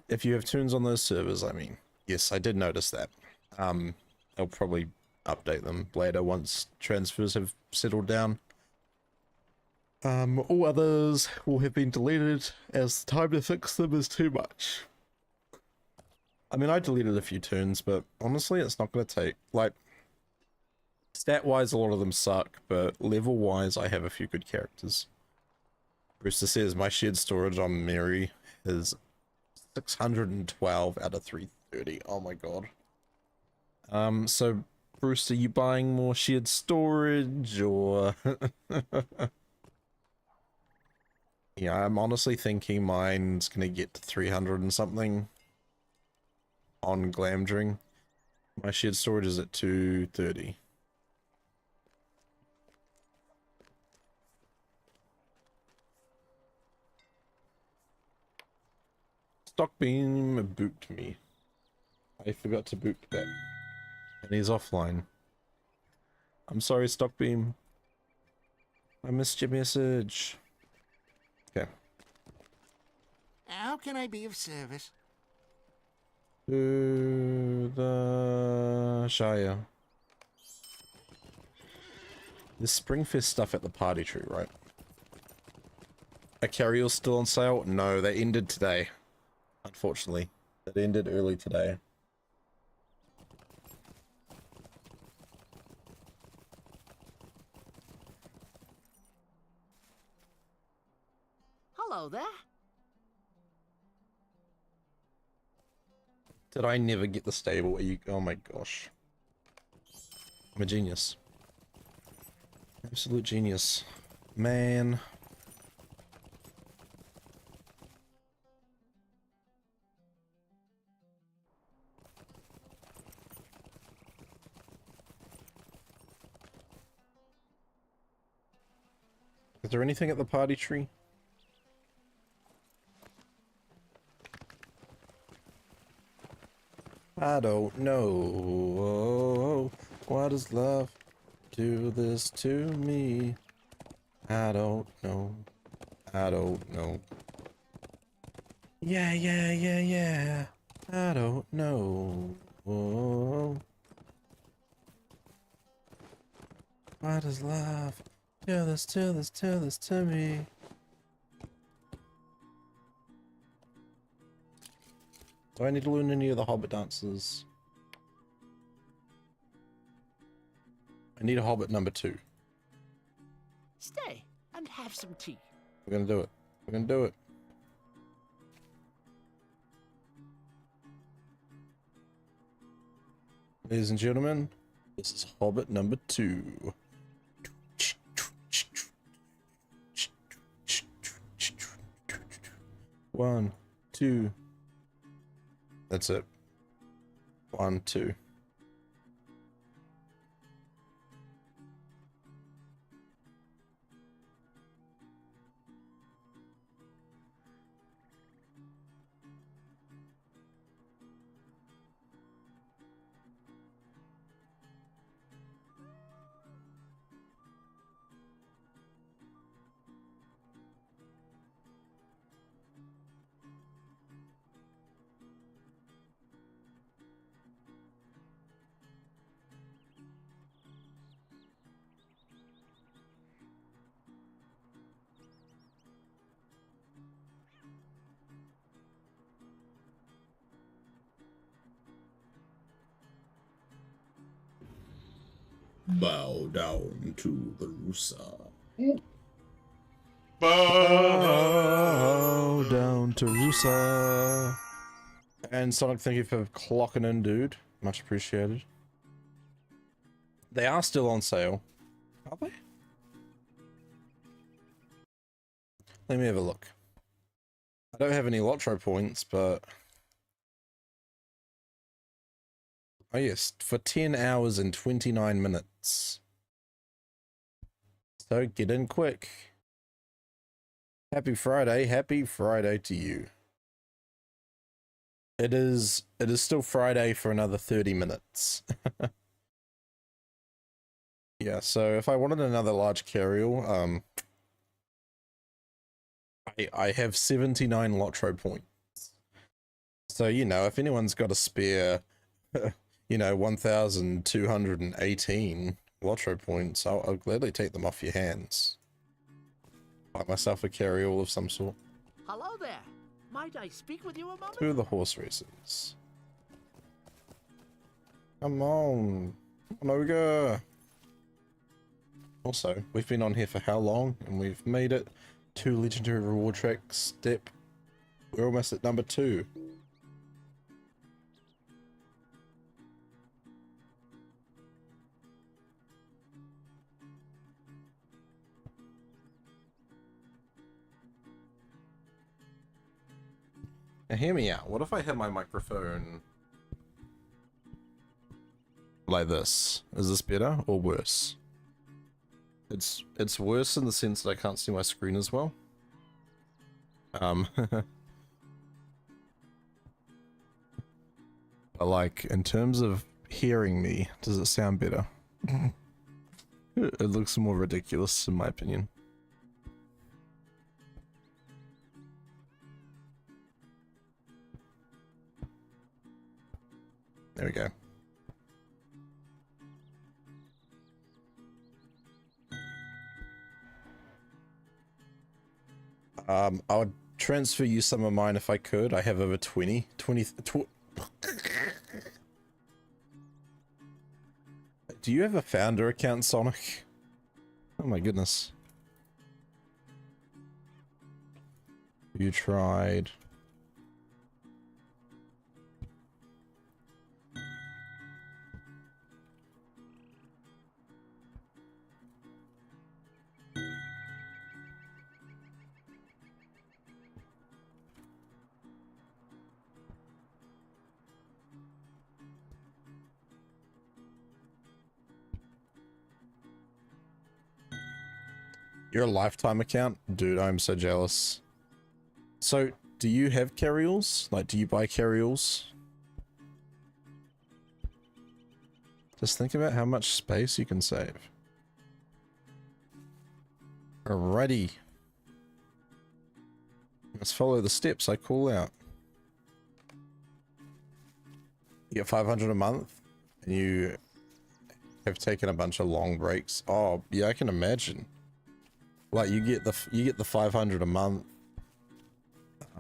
If you have tunes on those servers, I mean. Yes, I did notice that. I'll probably update them later once transfers have settled down. All others will have been deleted as the time to fix them is too much. I mean, I deleted a few tunes, but honestly, it's not going to take, like, stat-wise, a lot of them suck, but level-wise, I have a few good characters. Brewster says, my shared storage on Mary is 612 out of 330. Oh my god. So, Bruce, are you buying more shared storage, or... Yeah, I'm honestly thinking mine's gonna get to 300 and something on Glamdring. My shared storage is at 230. Stockbeam booped me. I forgot to boop that. And he's offline. I'm sorry, Stockbeam. I missed your message. Okay. How can I be of service? To the Shire. There's Springfest stuff at the party tree, right? Are carryalls still on sale? No, they ended today. Unfortunately. It ended early today. Hello there. Did I never get the stable? Are you? Oh my gosh. I'm a genius. Absolute genius. Man. Is there anything at the party tree? I don't know. Why does love do this to me? I don't know. I don't know. Yeah, yeah, yeah, yeah. I don't know. Why does love do this to me? Do I need to learn any of the Hobbit dances? I need a Hobbit number 2. Stay and have some tea. We're gonna do it. We're gonna do it. Ladies and gentlemen, this is Hobbit number 2. 1, 2. That's it. 1, 2. Bow down to the Rusa. Bow down to Rusa. And Sonic, thank you for clocking in, dude. Much appreciated. They are still on sale. Are they? Let me have a look. I don't have any LOTRO points, but... Oh yes, for 10 hours and 29 minutes. So get in quick. Happy Friday to you. It is still Friday for another 30 minutes. Yeah, so if I wanted another large carryall, I have 79 LOTRO points. So, you know, if anyone's got a spare, 1,218 LOTRO points, I'll gladly take them off your hands. Buy myself a carryall of some sort. Hello there. Might I speak with you a moment? To the horse races. Come on. Come on, Ogre. Also, we've been on here for how long? And we've made it 2 legendary reward tracks. Step. We're almost at number 2. Now hear me out. What if I had my microphone like this? Is this better or worse? It's worse in the sense that I can't see my screen as well. But like in terms of hearing me, does it sound better? It looks more ridiculous in my opinion. There we go. I would transfer you some of mine if I could. I have over 20. Do you have a founder account, Sonic? Oh my goodness. You tried. Your lifetime account? Dude, I'm so jealous. So, do you have carryalls? Like, do you buy carryalls? Just think about how much space you can save. Alrighty. Let's follow the steps I call out. You get 500 a month, and you have taken a bunch of long breaks. Oh, yeah, I can imagine. Like you get the 500 a month.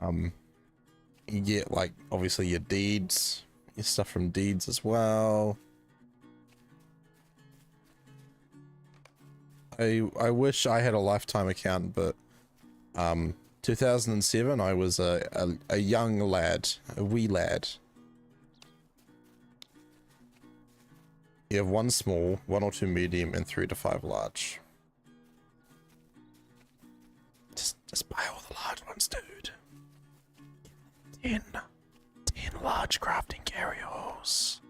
You get like obviously your deeds, your stuff from deeds as well. I wish I had a lifetime account, but 2007 I was a young lad, a wee lad. You have 1 small, 1 or 2 medium, and 3 to 5 large. Just buy all the large ones, dude. 10 large crafting carryalls.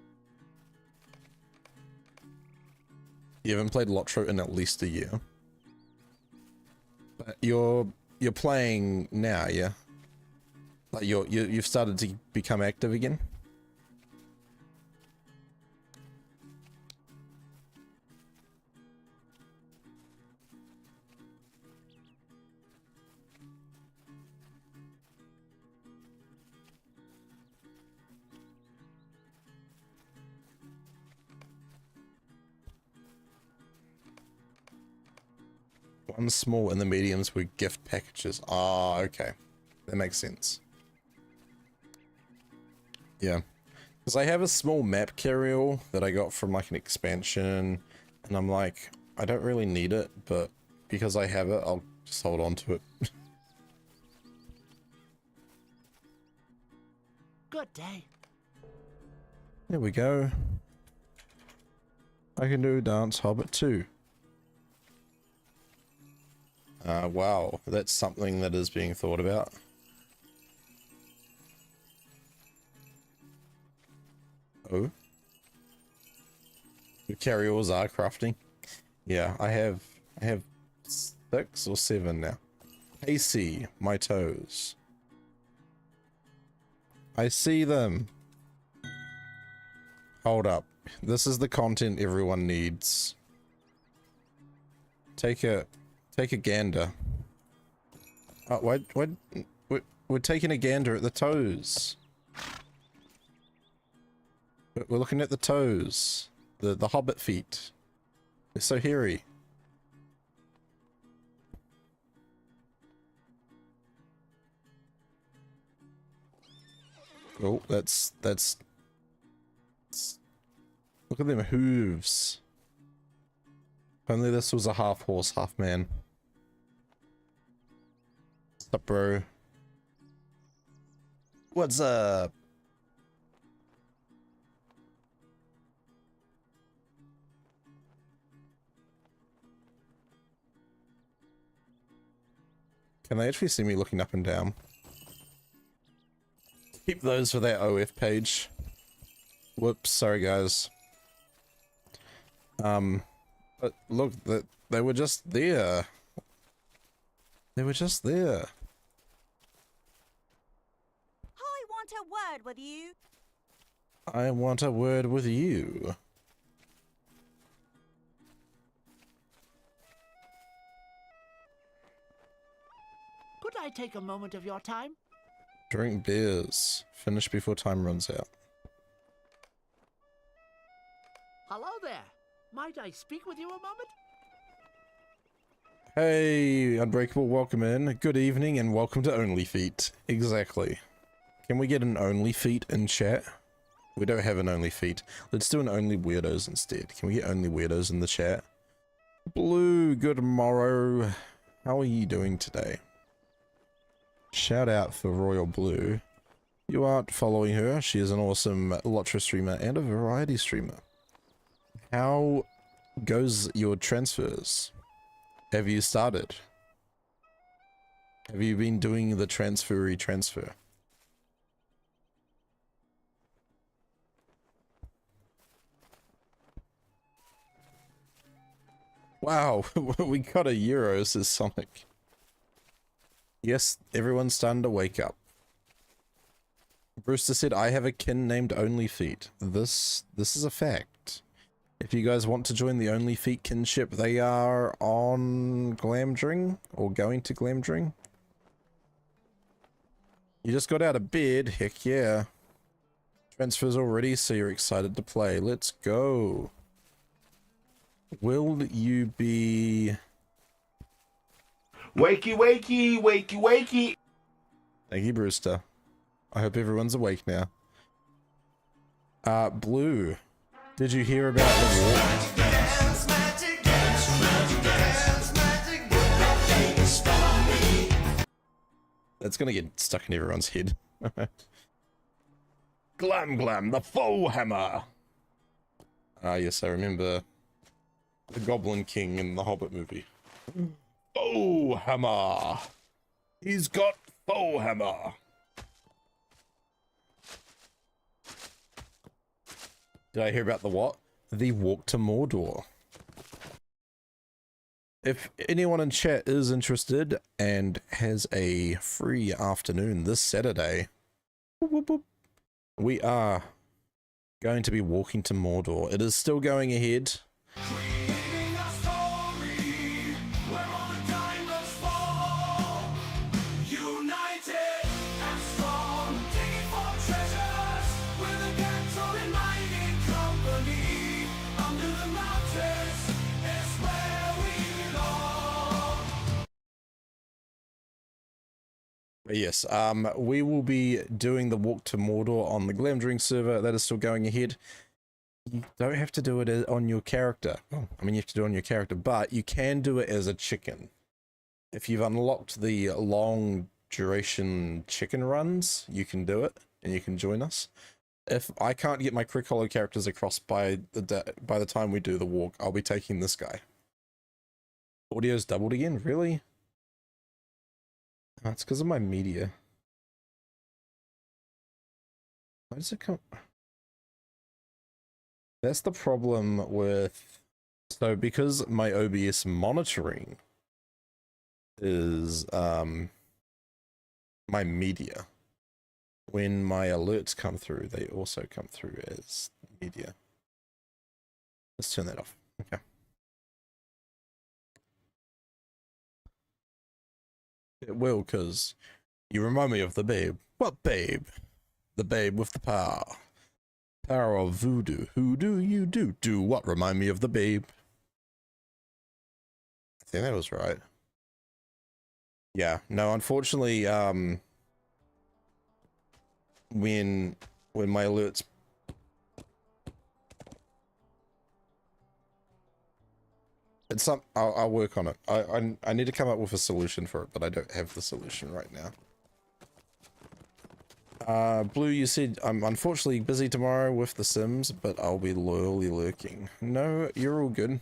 You haven't played LOTRO in at least a year. But you're playing now, yeah? Like you've started to become active again? One small and the mediums were gift packages. Ah, okay. That makes sense. Yeah. Because I have a small map carryall that I got from like an expansion. And I'm like, I don't really need it, but because I have it, I'll just hold on to it. Good day. There we go. I can do Dance Hobbit too. Wow, that's something that is being thought about. Oh. The carryalls are crafting. Yeah, I have 6 or 7 now. AC, my toes. I see them. Hold up. This is the content everyone needs. Take a gander. Oh, we're taking a gander at the toes. We're looking at the toes. The hobbit feet. They're so hairy. Oh, that's look at them hooves. If only this was a half horse, half man. What's up, bro? What's up? Can they actually see me looking up and down? Keep those for their OF page. Whoops, sorry guys. But look, they were just there. They were just there. I want a word with you. I want a word with you. Could I take a moment of your time? Drink beers. Finish before time runs out. Hello there. Might I speak with you a moment? Hey, Unbreakable, welcome in. Good evening and welcome to Only Feet. Exactly. Can we get an Only Feet in chat? We don't have an Only Feet. Let's do an Only Weirdos instead. Can we get Only Weirdos in the chat? Blue, good morrow. How are you doing today? Shout out for Royal Blue. You aren't following her. She is an awesome LOTRO streamer and a variety streamer. How goes your transfers? Have you started? Have you been doing the transfer? Wow, we got a euro, says Sonic. Yes, everyone's starting to wake up. Brewster said, I have a kin named Only Feet. This is a fact. If you guys want to join the Only Feet kinship, they are on Glamdring, or going to Glamdring. You just got out of bed, heck yeah. Transfers already, so you're excited to play. Let's go. Will you be... Wakey, wakey, wakey, wakey. Thank you, Brewster. I hope everyone's awake now. Blue. Did you hear about the war? That's gonna get stuck in everyone's head. Glam, the faux hammer! Ah, yes, I remember the Goblin King in the Hobbit movie. Faux hammer! He's got faux hammer! Did I hear about the what? The walk to Mordor. If anyone in chat is interested and has a free afternoon this Saturday, we are going to be walking to Mordor. It is still going ahead. Creating a story where all the diamonds fall. United and strong, digging for treasures with a Gantoran mining company. Under the mountains is where we belong. Yes, we will be doing the walk to Mordor on the Glamdring server. That is still going ahead. You don't have to do it on your character. Oh, I mean, you have to do it on your character, but you can do it as a chicken. If you've unlocked the long duration chicken runs, you can do it and you can join us. If I can't get my Crick Hollow characters across by the time we do the walk, I'll be taking this guy. Audio's doubled again? Really? Oh, it's because of my media. Why does it come? That's the problem with... So because my OBS monitoring is my media, when my alerts come through, they also come through as media. Let's turn that off. Okay. It will, because you remind me of the babe. What babe? The babe with the power. Power of voodoo. Who do you do? Do what? Remind me of the babe. I think that was right. Yeah, no, unfortunately, when my alerts it's some I'll work on it. I need to come up with a solution for it, but I don't have the solution right now. Blue, you said I'm unfortunately busy tomorrow with The Sims, but I'll be loyally lurking. No, you're all good.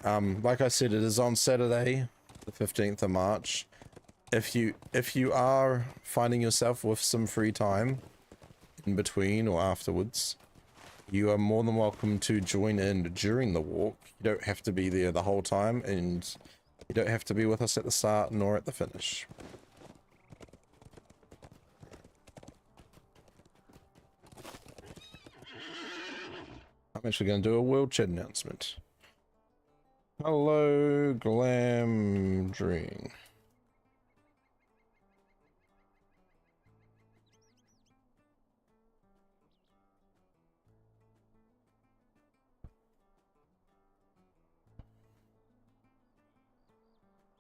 Like I said, it is on Saturday, the 15th of March. If you are finding yourself with some free time in between or afterwards, you are more than welcome to join in during the walk. You don't have to be there the whole time, and you don't have to be with us at the start nor at the finish. I'm actually going to do a world chat announcement. Hello, Glamdring.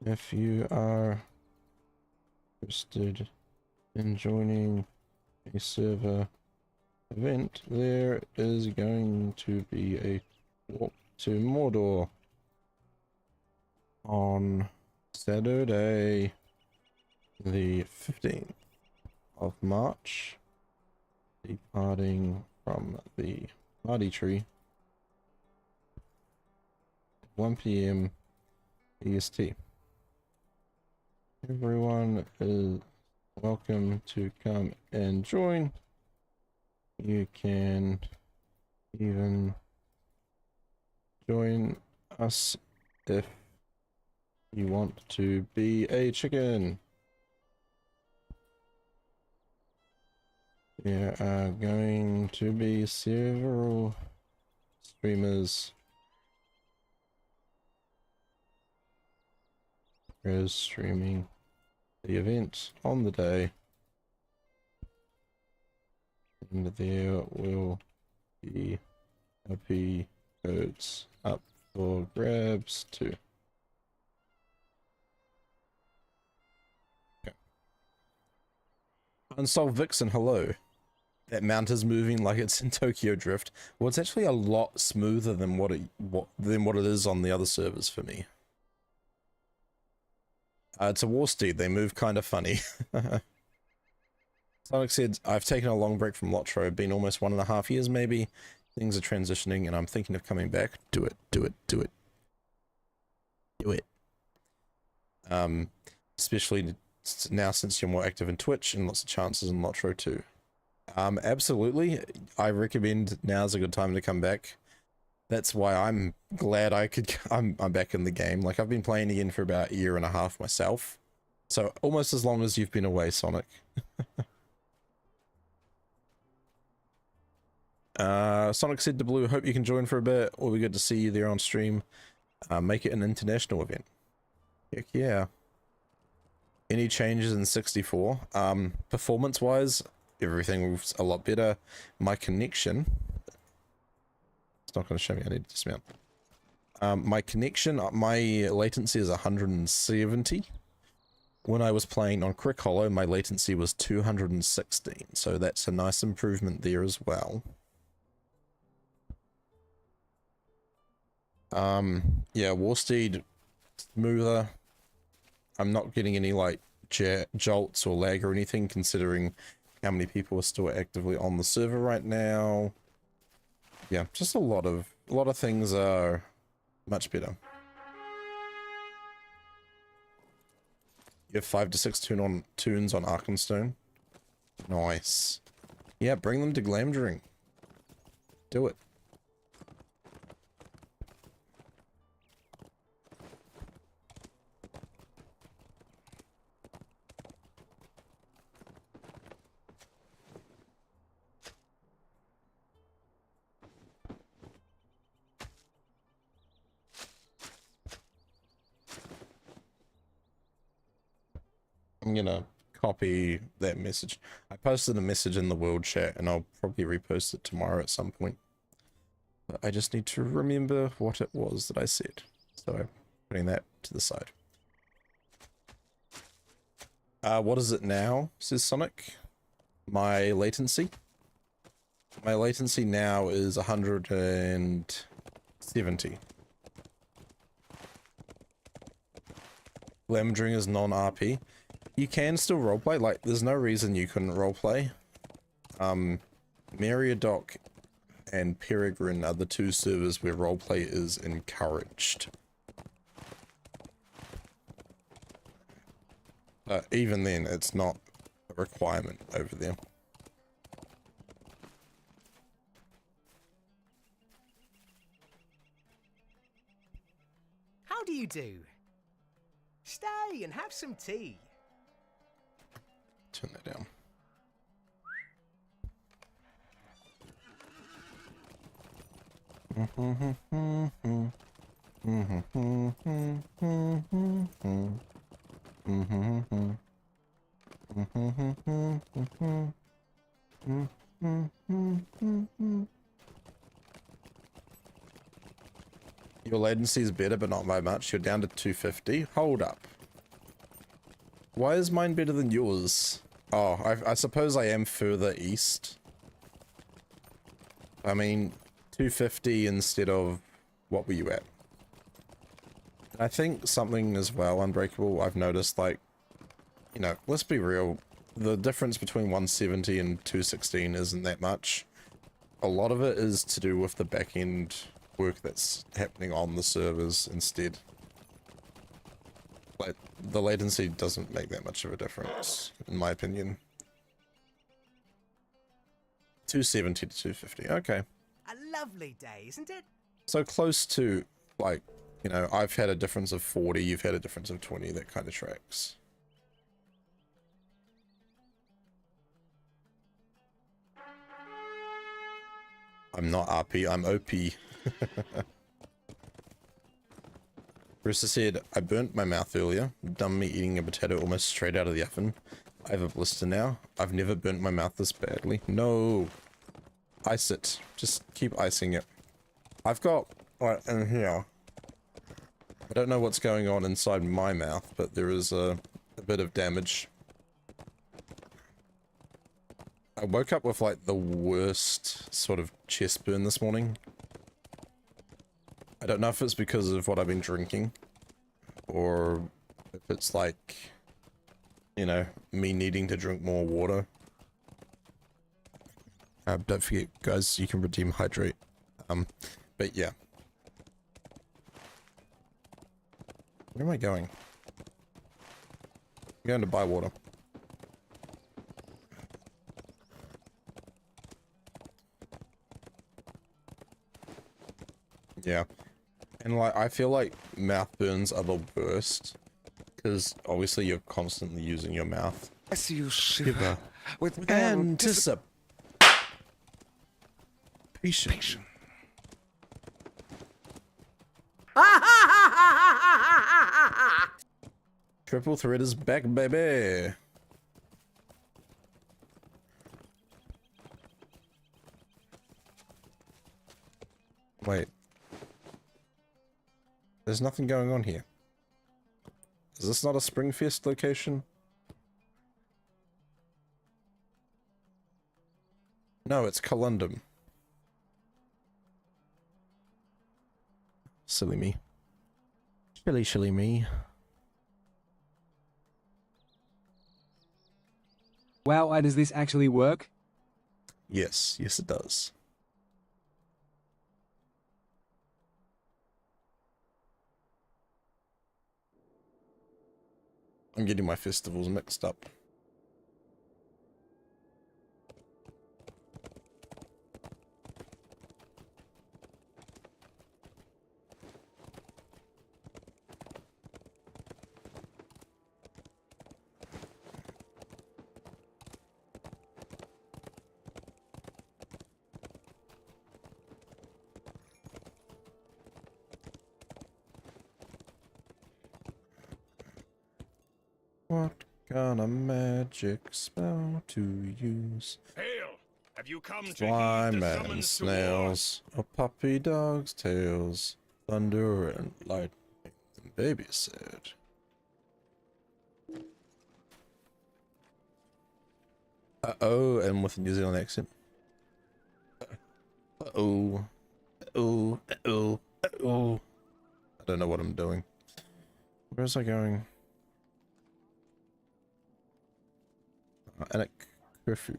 If you are interested in joining a server event, there is going to be a walk to Mordor on Saturday, the 15th of March, departing from the party tree, 1 p.m. EST. Everyone is welcome to come and join. You can even join us if you want to be a chicken. There are going to be several streamers is streaming the event on the day, and there will be happy codes up for grabs too. Okay. Unsolved Vixen, hello. That mount is moving like it's in Tokyo Drift. Well, it's actually a lot smoother than what it is on the other servers for me. It's a war steed. They move kind of funny. Sonic said, I've taken a long break from LOTRO. Been almost 1.5 years maybe. Things are transitioning and I'm thinking of coming back. Do it, do it, do it. Do it. Especially now since you're more active in Twitch and lots of chances in LOTRO too. Absolutely. I recommend now's a good time to come back. That's why I'm glad I'm back in the game. Like, I've been playing again for about 1.5 years myself. So, almost as long as you've been away, Sonic. Sonic said to Blue, hope you can join for a bit. Or we good to see you there on stream. Make it an international event. Heck yeah. Any changes in 64? Performance-wise, everything was a lot better. My connection... It's not going to show me, I need to dismount. My connection, my latency is 170. When I was playing on Crick Hollow, my latency was 216, so that's a nice improvement there as well. Yeah, Warsteed, smoother. I'm not getting any, like, jolts or lag or anything, considering how many people are still actively on the server right now. Yeah, just a lot of things are much better. You have 5 to 6 tunes on Arkenstone. Nice. Yeah, bring them to Glamdring. Do it. I'm gonna copy that message. I posted a message in the world chat and I'll probably repost it tomorrow at some point. But I just need to remember what it was that I said. So putting that to the side. What is it now, says Sonic? My latency? My latency now is 170. Glamdring is non-RP. You can still roleplay, like, there's no reason you couldn't roleplay. Meriadoc and Peregrine are the two servers where roleplay is encouraged. Even then, it's not a requirement over there. How do you do? Stay and have some tea. Turn that down. Your latency is better, but not by much. You're down to 250. Hold up. Why is mine better than yours? Oh, I suppose I am further east. I mean, 250 instead of... What were you at? I think something as well, Unbreakable, I've noticed, like... You know, let's be real. The difference between 170 and 216 isn't that much. A lot of it is to do with the back-end work that's happening on the servers instead. Like, the latency doesn't make that much of a difference, in my opinion. 270 to 250, okay. A lovely day, isn't it? So close to, like, you know, I've had a difference of 40, you've had a difference of 20, that kind of tracks. I'm not RP, I'm OP. Brewster said, I burnt my mouth earlier. Done me eating a potato almost straight out of the oven. I have a blister now. I've never burnt my mouth this badly. No. Ice it. Just keep icing it. I've got, right in here. I don't know what's going on inside my mouth, but there is a bit of damage. I woke up with like the worst sort of chest burn this morning. I don't know if it's because of what I've been drinking, or if it's like, you know, me needing to drink more water. Don't forget, guys, you can redeem hydrate. But yeah. Where am I going? I'm going to buy water. Yeah. And like, I feel like mouth burns are the worst, because obviously you're constantly using your mouth. As you shiver with Anticipation. Triple thread is back, baby. Wait. There's nothing going on here. Is this not a Springfest location? No, it's Colundum. Silly me. Silly me. Wow, does this actually work? Yes, yes it does. I'm getting my festivals mixed up. What Got a magic spell to use. Hail! Have you come to heed Slime the and summons to war? snails, a puppy dog's tails, thunder and lightning, and baby said. Uh-oh, and with a New Zealand accent. Uh-oh. Uh-oh. Uh-oh. Uh-oh. I don't know what I'm doing. Where's I going? Anik curfew.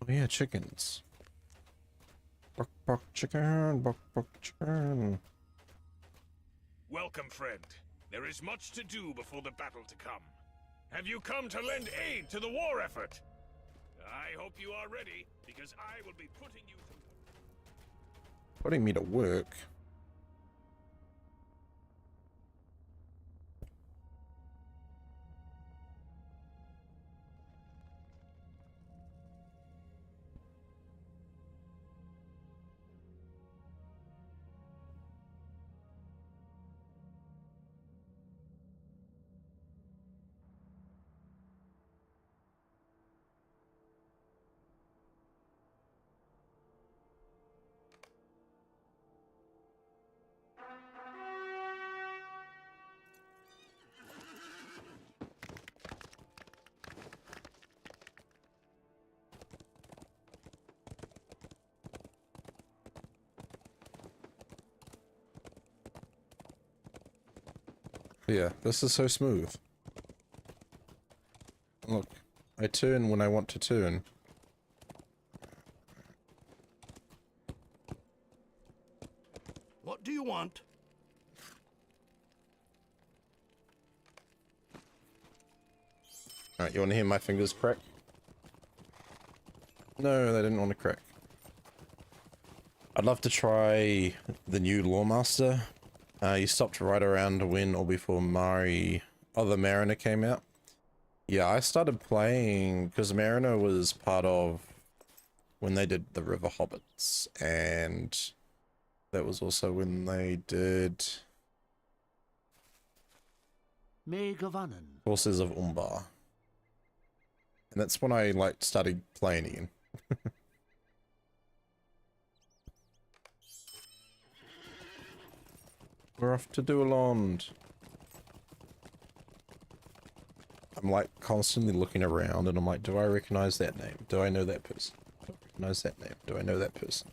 Oh yeah, chickens. Buck buck chicken, buck buck chicken. Welcome, friend. There is much to do before the battle to come. Have you come to lend aid to the war effort? I hope you are ready, because I will be putting you to... Putting me to work. Yeah, this is so smooth. Look, I turn when I want to turn. What do you want? Alright, you want to hear my fingers crack? No, they didn't want to crack. I'd love to try the new Lawmaster. He stopped right around when or before the Mariner came out. Yeah, I started playing because Mariner was part of when they did the River Hobbits, and that was also when they did Forces of Umbar. And that's when I like started playing again. We're off to Dueland. I'm like constantly looking around and I'm like, do I recognize that name? Do I know that person? Do I recognize that name? Do I know that person?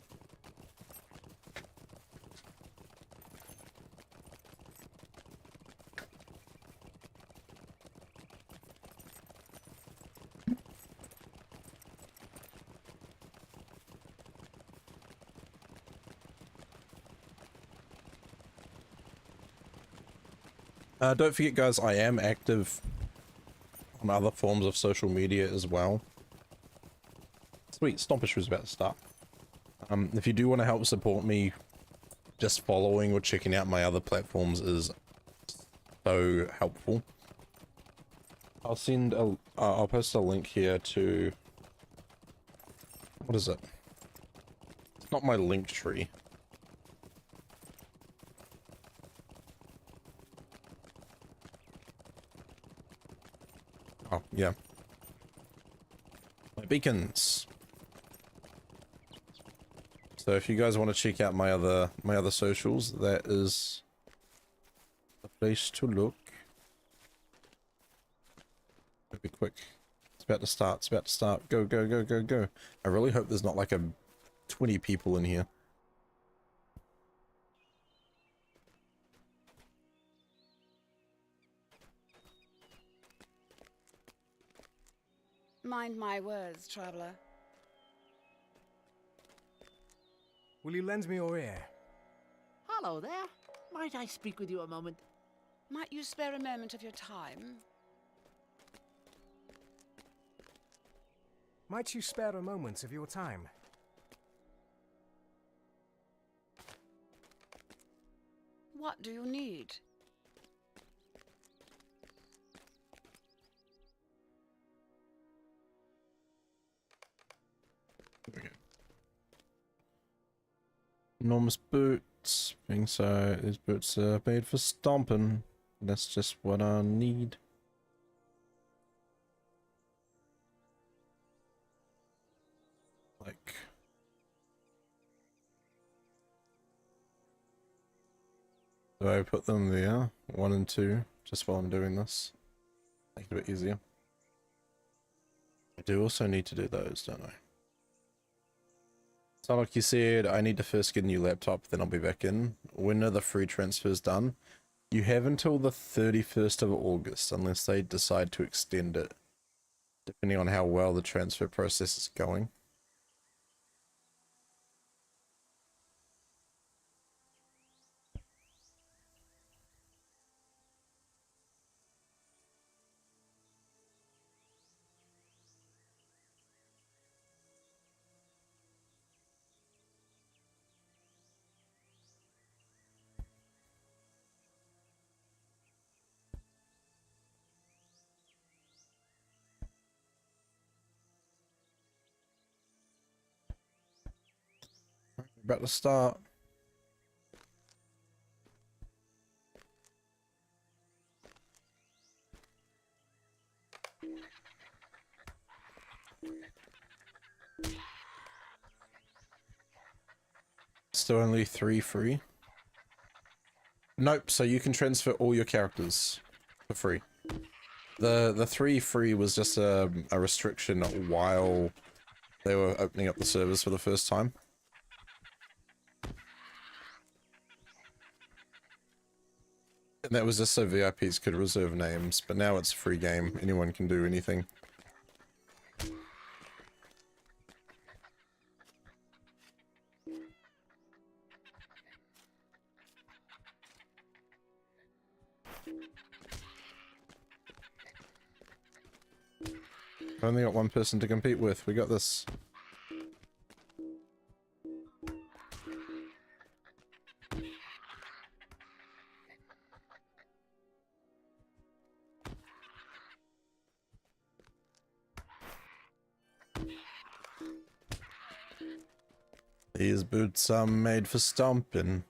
Don't forget, guys, I am active on other forms of social media as well. Sweet, Stompish was about to start. If you do want to help support me, just following or checking out my other platforms is so helpful. I'll send a, I'll post a link here to, what is it? It's not my link tree. Oh, yeah. My beacons. So if you guys want to check out my other socials, that is the place to look. Be quick. It's about to start. It's about to start. Go, go, go, go, go. I really hope there's not like 20 people in here. Mind my words, traveler. Will you lend me your ear? Hello there. Might I speak with you a moment? Might you spare a moment of your time? Might you spare a moment of your time? What do you need? Enormous boots. Being so, these boots are made for stomping. That's just what I need. Like, do I put them there? 1 and 2, just while I'm doing this. Make it a bit easier. I do also need to do those, don't I? So like you said, I need to first get a new laptop, then I'll be back in. When are the free transfers done? You have until the 31st of August, unless they decide to extend it, depending on how well the transfer process is going. About to start. Still only 3 free. Nope, so you can transfer all your characters for free. The 3 free was just a restriction while they were opening up the servers for the first time. And that was just so VIPs could reserve names, but now it's a free game. Anyone can do anything. I've only got 1 person to compete with. We got this. These boots are made for stomping,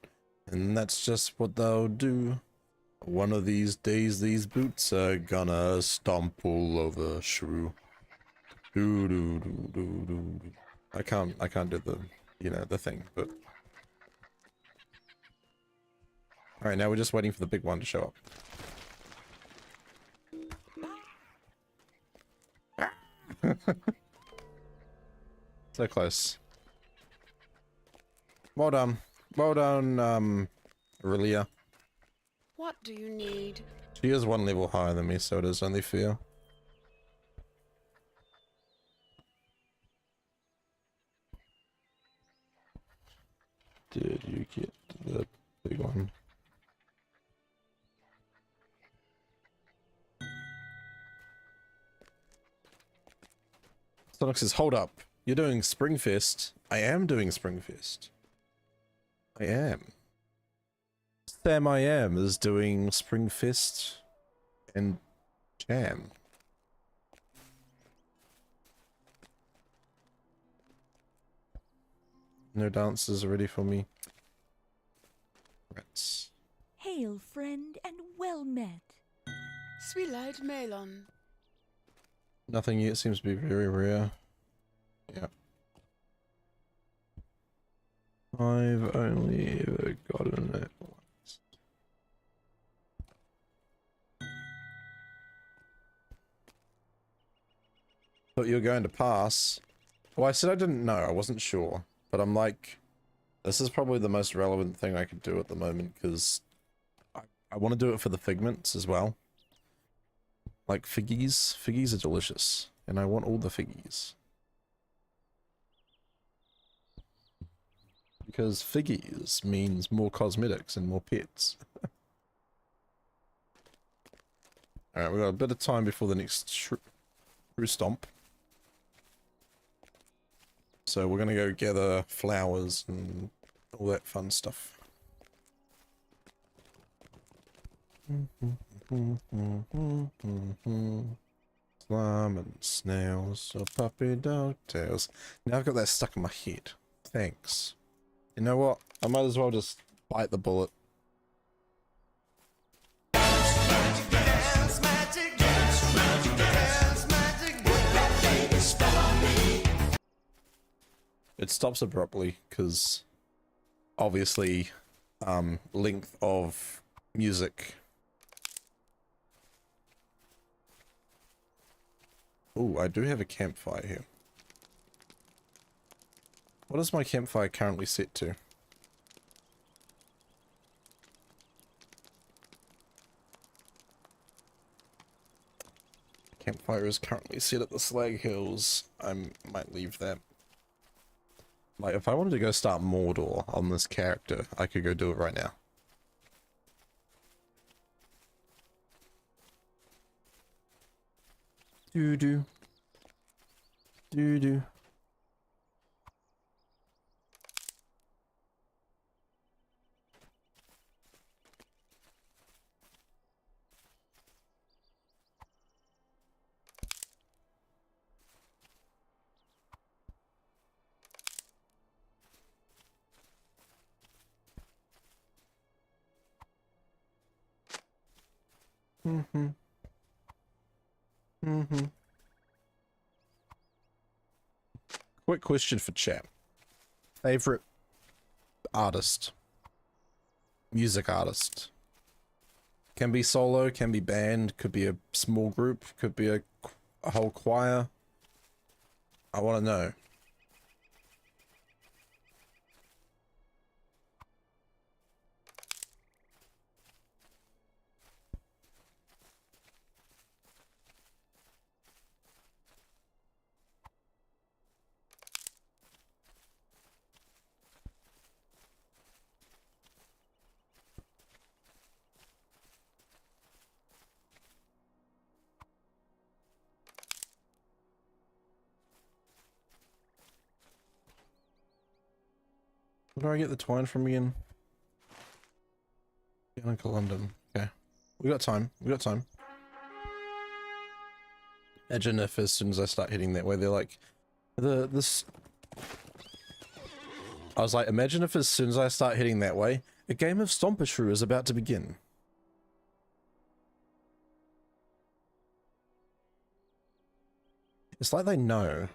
and that's just what they'll do. One of these days, these boots are gonna stomp all over Shrew. Do do do do do. I can't do the, you know, the thing, but. Alright, now we're just waiting for the big one to show up. So close. Well done. Well done, Aurelia. What do you need? She is 1 level higher than me, so it is only fair. Did you get the big one? Sonic says, hold up. You're doing Springfest. I am doing Springfest. I am. Sam I am is doing Springfest and Jam. No dancers ready for me. Rats. Hail, friend, and well met. Sweet melon. Nothing yet, seems to be very rare. Yeah. I've only ever gotten it once. Thought you were going to pass. Well, I said I didn't know, I wasn't sure. But I'm like, this is probably the most relevant thing I could do at the moment, because I want to do it for the figments as well. Like figgies. Figgies are delicious. And I want all the figgies. Because figgies means more cosmetics and more pets. Alright, we've got a bit of time before the next shrew stomp. So we're gonna go gather flowers and all that fun stuff. Slime and snails or puppy dog tails. Now I've got that stuck in my head. Thanks. You know what? I might as well just bite the bullet. It stops abruptly because obviously length of music. Oh, I do have a campfire here. What is my campfire currently set to? Campfire is currently set at the Slag Hills. I might leave that. Like, if I wanted to go start Mordor on this character, I could go do it right now. Doo-doo. Doo-doo. Mm-hmm. Mm-hmm. Quick question for chat. Favorite artist? Music artist? Can be solo, can be band, could be a small group, could be a whole choir. I want to know. Where do I get the twine from again? London. Okay. We got time. We got time. Imagine if as soon as I start heading that way, they're like, this... I was like, imagine if as soon as I start heading that way, a game of Stompishrew is about to begin. It's like they know.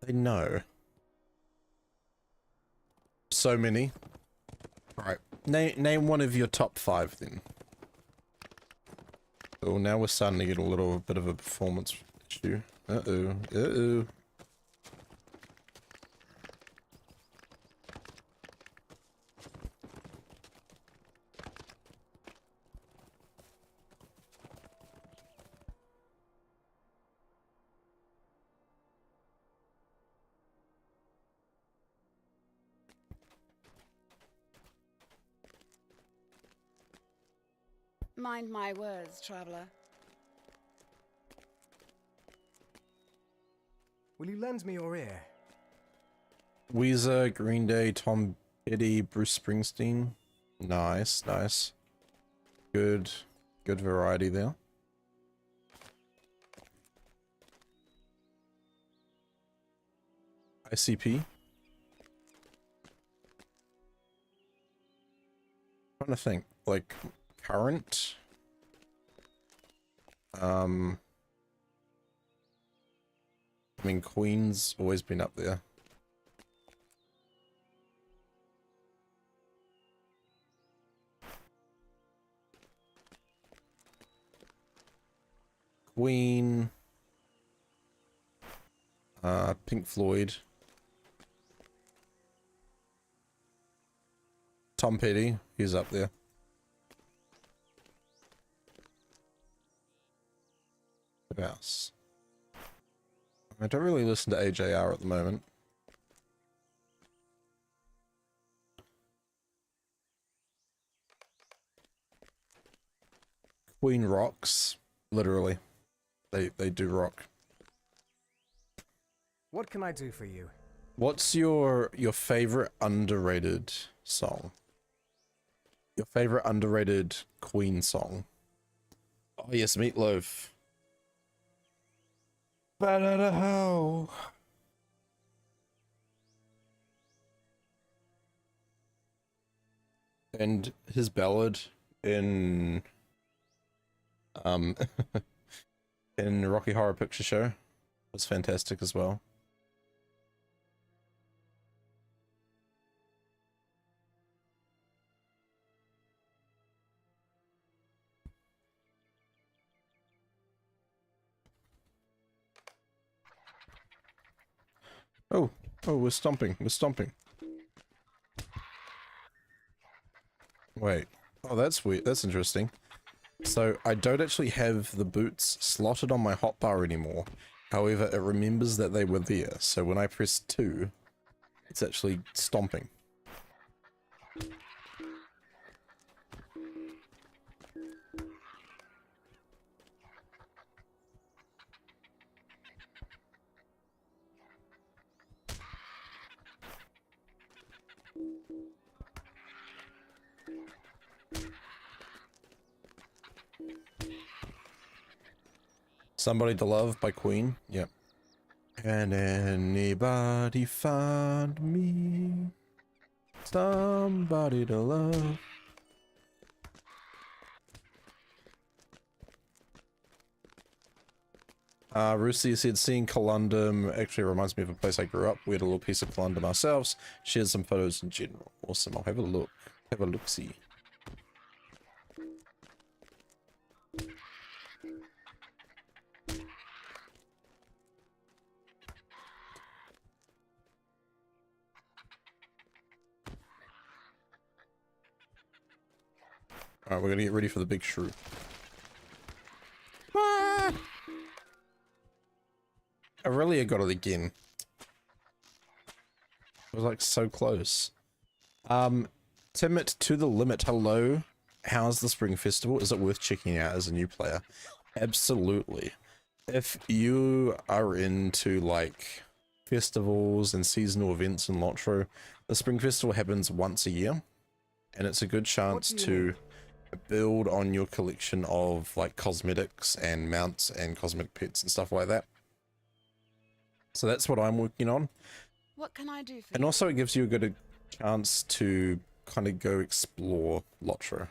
They know. So many. Right. Name one of your top 5 then. Oh, now we're starting to get a little bit of a performance issue. Uh-oh. Uh-oh. Mind my words, traveler. Will you lend me your ear? Weezer, Green Day, Tom Petty, Bruce Springsteen. Nice, nice. Good variety there. ICP. Trying to think, like, current. I mean, Queen's always been up there. Queen. Pink Floyd. Tom Petty, he's up there. Who else? I don't really listen to AJR at the moment. Queen rocks, literally. They do rock. What can I do for you? What's your favorite underrated song? Your favorite underrated Queen song? Oh yes, Meatloaf. Bat out of hell. And his ballad in in Rocky Horror Picture Show was fantastic as well. Oh, we're stomping. Wait. Oh, that's weird. That's interesting. So, I don't actually have the boots slotted on my hotbar anymore. However, it remembers that they were there. So when I press 2, it's actually stomping. Somebody to Love by Queen. Yep. Can anybody find me? Somebody to love. Rusty said seeing Colundum actually reminds me of a place I grew up. We had a little piece of Colundum ourselves. Shared some photos in general. Awesome. I'll have a look. Have a look-see. Alright, we're gonna get ready for the big shrew. Ah! Aurelia got it again. It was like so close. Timid to the limit. Hello. How's the Spring Festival? Is it worth checking out as a new player? Absolutely. If you are into like festivals and seasonal events in LOTRO, the Spring Festival happens once a year, and it's a good chance to build on your collection of like cosmetics and mounts and cosmetic pets and stuff like that. So that's what I'm working on. What can I do for And you? also it gives you a good chance to kind of go explore LOTRO.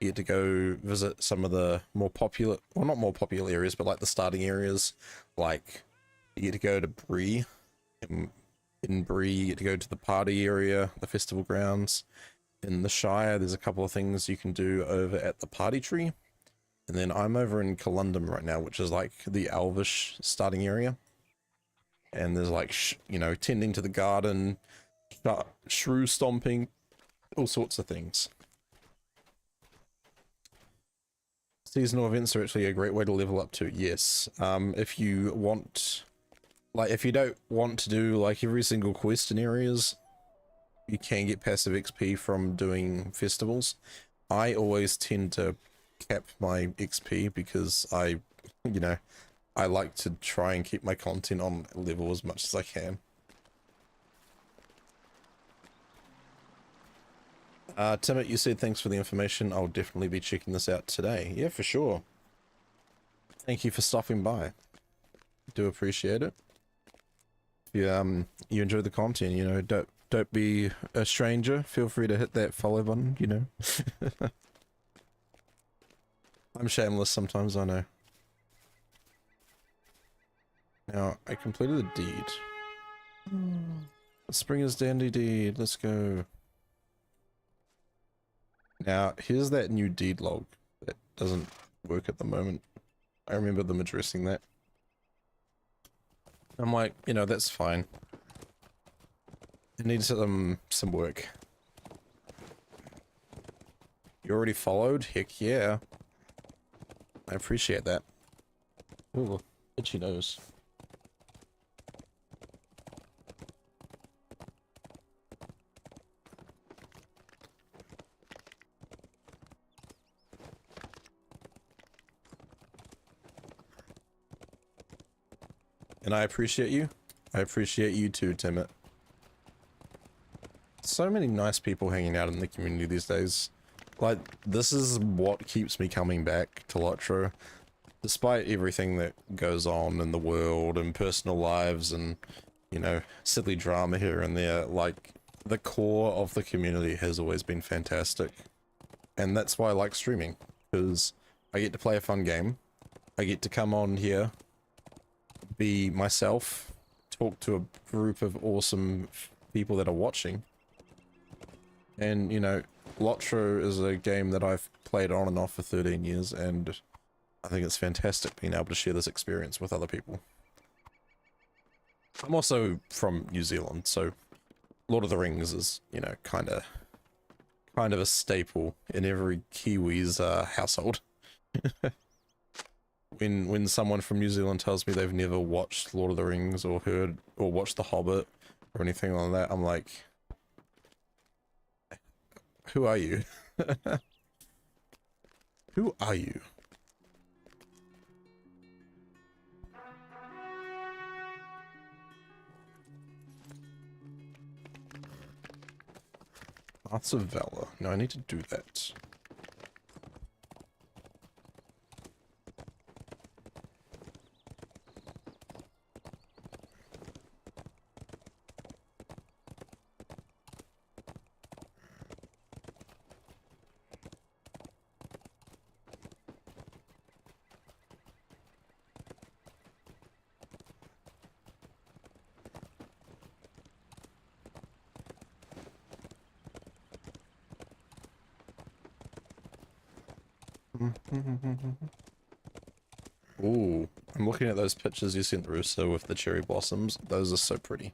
You get to go visit some of the more popular, well not more popular areas, but like the starting areas. Like you get to go to Bree. In Bree you get to go to the party area, the festival grounds. In the Shire, there's a couple of things you can do over at the party tree. And then I'm over in Colundum right now, which is like the Elvish starting area. And there's like, you know, tending to the garden, shrew stomping, all sorts of things. Seasonal events are actually a great way to level up to, yes. If you want, like, if you don't want to do like every single quest in areas, you can get passive XP from doing festivals. I always tend to cap my XP because I, you know, I like to try and keep my content on level as much as I can. Timot, you said thanks for the information. I'll definitely be checking this out today. Yeah, for sure. Thank you for stopping by. Do appreciate it. If you enjoy the content, you know, don't be a stranger. Feel free to hit that follow button, you know. I'm shameless sometimes, I know. Now, I completed the deed. Springer's Dandy deed, let's go. Now, here's that new deed log that doesn't work at the moment. I remember them addressing that. I'm like, you know, that's fine. It needs some work. You already followed? Heck yeah. I appreciate that. Ooh, itchy nose. And I appreciate you. I appreciate you too, Timot. So many nice people hanging out in the community these days. Like, this is what keeps me coming back to LOTRO. Despite everything that goes on in the world and personal lives and, you know, silly drama here and there, like, the core of the community has always been fantastic. And that's why I like streaming, because I get to play a fun game. I get to come on here, be myself, talk to a group of awesome people that are watching. And, you know, LOTRO is a game that I've played on and off for 13 years, and I think it's fantastic being able to share this experience with other people. I'm also from New Zealand, so Lord of the Rings is, you know, kind of a staple in every Kiwi's household. When someone from New Zealand tells me they've never watched Lord of the Rings or heard or watched The Hobbit or anything like that, I'm like, who are you? Who are you? Hearts of Valor. No, I need to do that. Ooh, I'm looking at those pictures you sent through, so with the cherry blossoms, those are so pretty.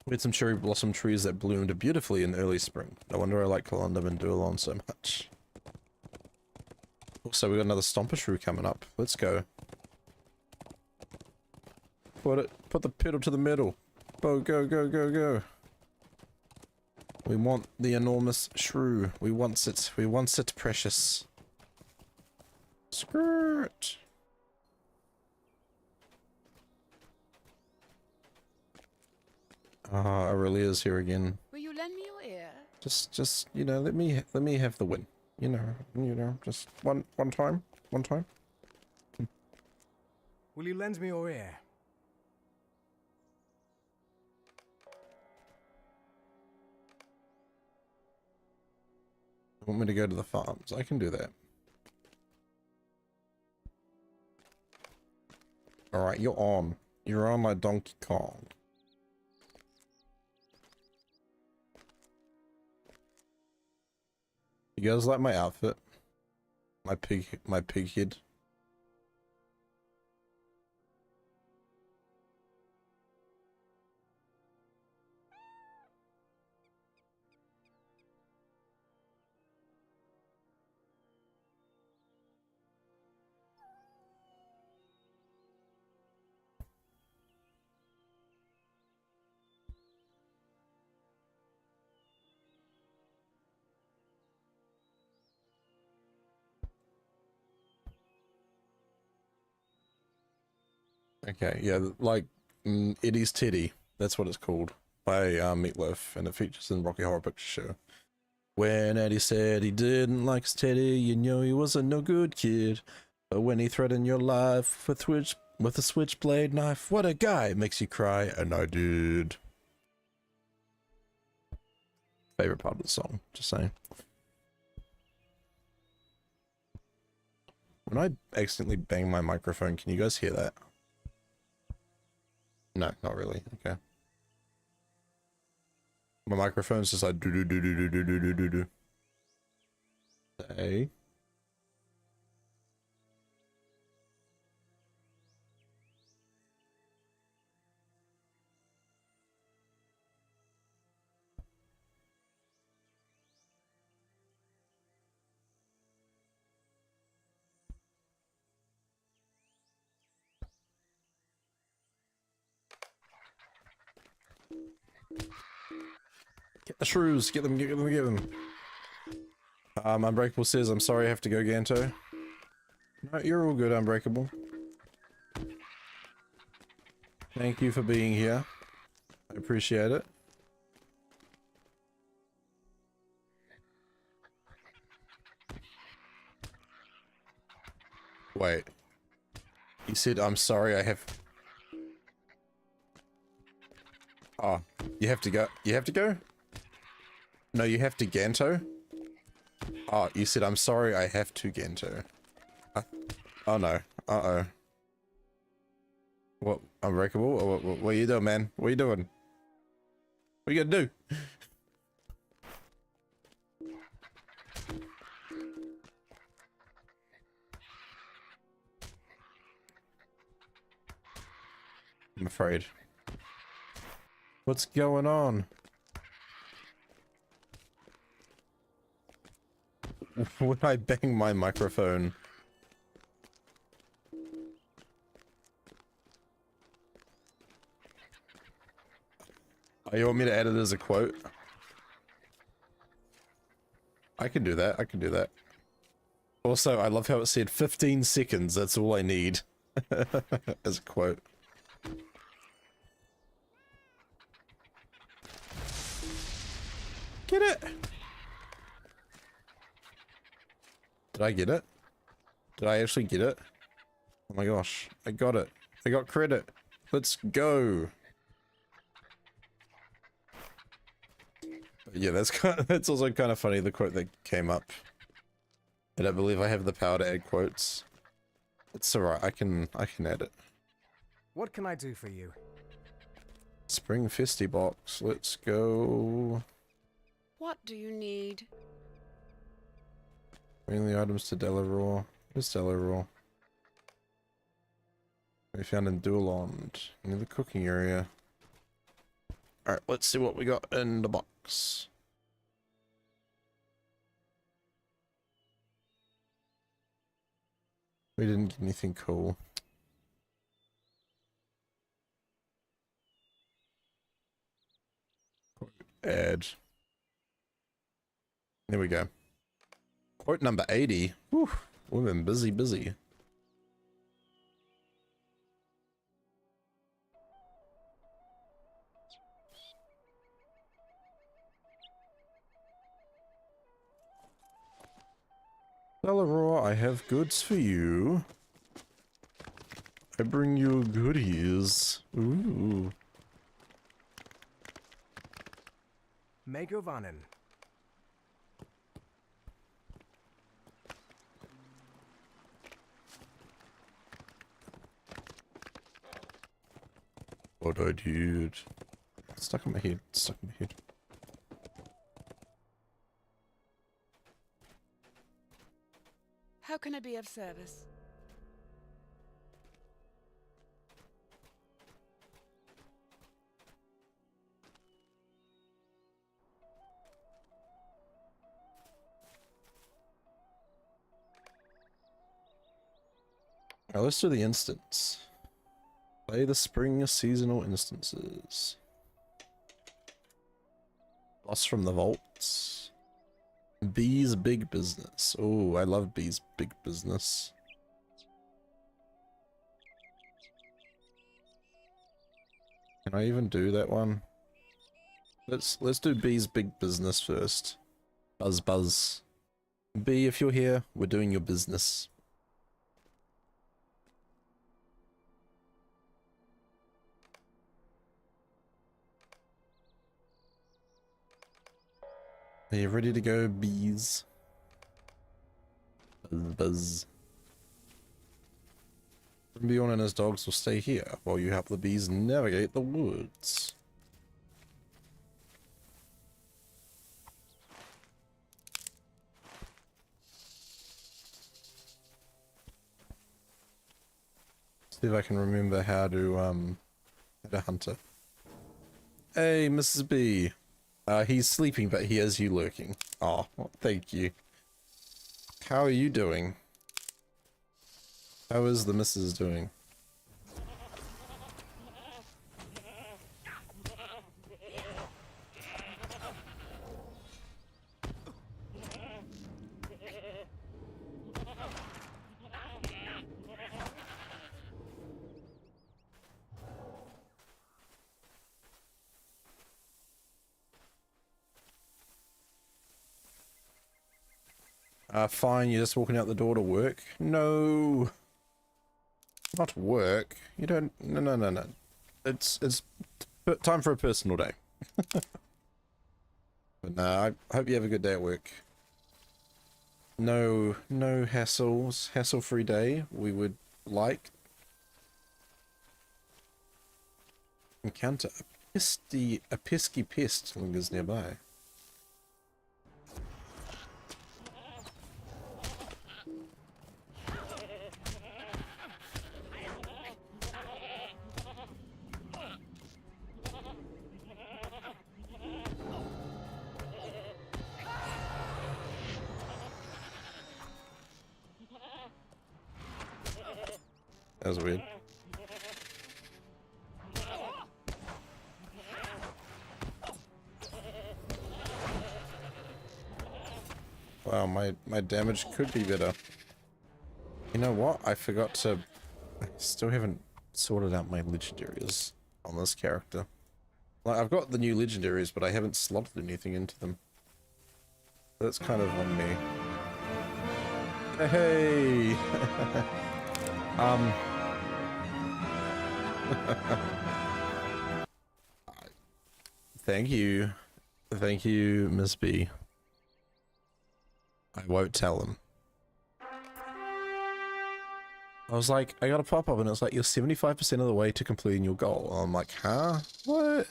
We had some cherry blossom trees that bloomed beautifully in early spring. No wonder I like Calundum and Durlon so much. Also, we got another Stomper Shrew coming up. Let's go. Put the pedal to the metal. Go, go, go, go, go. We want the enormous shrew. We want it precious. Skirt. Ah, Aurelia's here again. Will you lend me your ear? Just you know, let me have the win. You know, just one time. Will you lend me your ear? Want me to go to the farms? I can do that. Alright, you're on. You're on like Donkey Kong. You guys like my outfit? My pig head. Okay, yeah, like Eddie's Teddy, that's what it's called, by Meatloaf, and it features in Rocky Horror Picture Show. When Eddie said he didn't like his Teddy, you know he was a no good kid. But when he threatened your life with a switchblade knife, what a guy, it makes you cry, and I did. Favorite part of the song, just saying. When I accidentally bang my microphone, can you guys hear that? No, not really. Okay. My microphone's just like do do do do do do do do do do. Hey. Get the shrews, get them, get them, get them. Unbreakable says, I'm sorry I have to go, Ganto. No, you're all good, Unbreakable. Thank you for being here. I appreciate it. Wait. You said, I'm sorry I have... Oh, You have to go. You have to go? No, you have to Ganto? Oh, you said, I'm sorry, I have to Ganto. Oh no. Uh-oh. What? Unbreakable? What are you doing, man? What are you doing? What are you gonna do? I'm afraid. What's going on? When I bang my microphone. Oh, you want me to add it as a quote? I can do that. I can do that. Also, I love how it said 15 seconds. That's all I need. As a quote. Get it? Did I get it? Did I actually get it? Oh my gosh. I got it. I got credit. Let's go. But yeah, that's also kind of funny, the quote that came up. I don't believe I have the power to add quotes. It's alright, I can add it. What can I do for you? Spring Festy box. Let's go. What do you need? Bring the items to Delaraw. Where's Delaraw? We found in Dualond, near the cooking area. Alright, let's see what we got in the box. We didn't get anything cool. Add. There we go. Quote number 80. Whew, we've been busy. Delaraw, I have goods for you. I bring you goodies. Ooh. Megovanen. What I did. Stuck in my head. Stuck in my head. How can I be of service? Now let's do the instance. Play the spring seasonal instances. Boss from the vaults. Bee's big business. Oh, I love Bee's big business. Can I even do that one? Let's do Bee's big business first. Buzz. Bee, if you're here, we're doing your business. Are you ready to go, bees? Buzz. Bjorn and his dogs will stay here while you help the bees navigate the woods. See if I can remember how to hunt her. Hey, Mrs. B. He's sleeping, but he has you lurking. Oh, well, thank you. How are you doing? How is the missus doing? Fine, you're just walking out the door to work? No. Not work. You don't... No. It's time for a personal day. But nah, I hope you have a good day at work. No hassles, hassle-free day. We would like. Encounter a pesky pest lingers nearby. That was weird. Wow, my damage could be better. You know what? I forgot to... I still haven't sorted out my legendaries on this character. Like, I've got the new legendaries, but I haven't slotted anything into them. That's kind of on me. Hey! Thank you. Thank you, Miss B. I won't tell him. I was like, I got a pop-up and it's like, you're 75% of the way to completing your goal. I'm like, huh? What?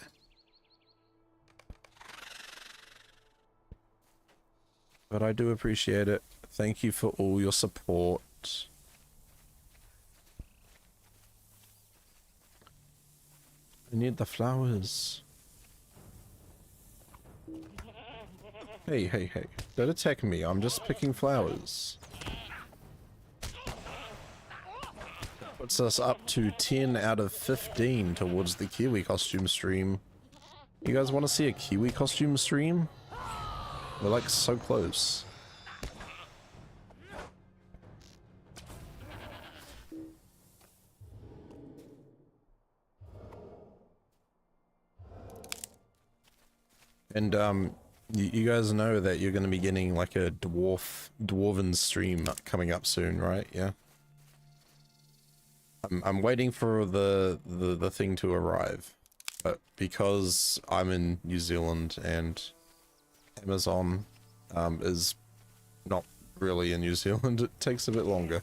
But I do appreciate it. Thank you for all your support. I need the flowers. Hey, hey, hey. Don't attack me. I'm just picking flowers. That puts us up to 10 out of 15 towards the Kiwi costume stream. You guys want to see a Kiwi costume stream? We're like so close. And you guys know that you're going to be getting like a dwarven stream coming up soon, right? Yeah. I'm waiting for the thing to arrive, but because I'm in New Zealand and Amazon is not really in New Zealand, it takes a bit longer.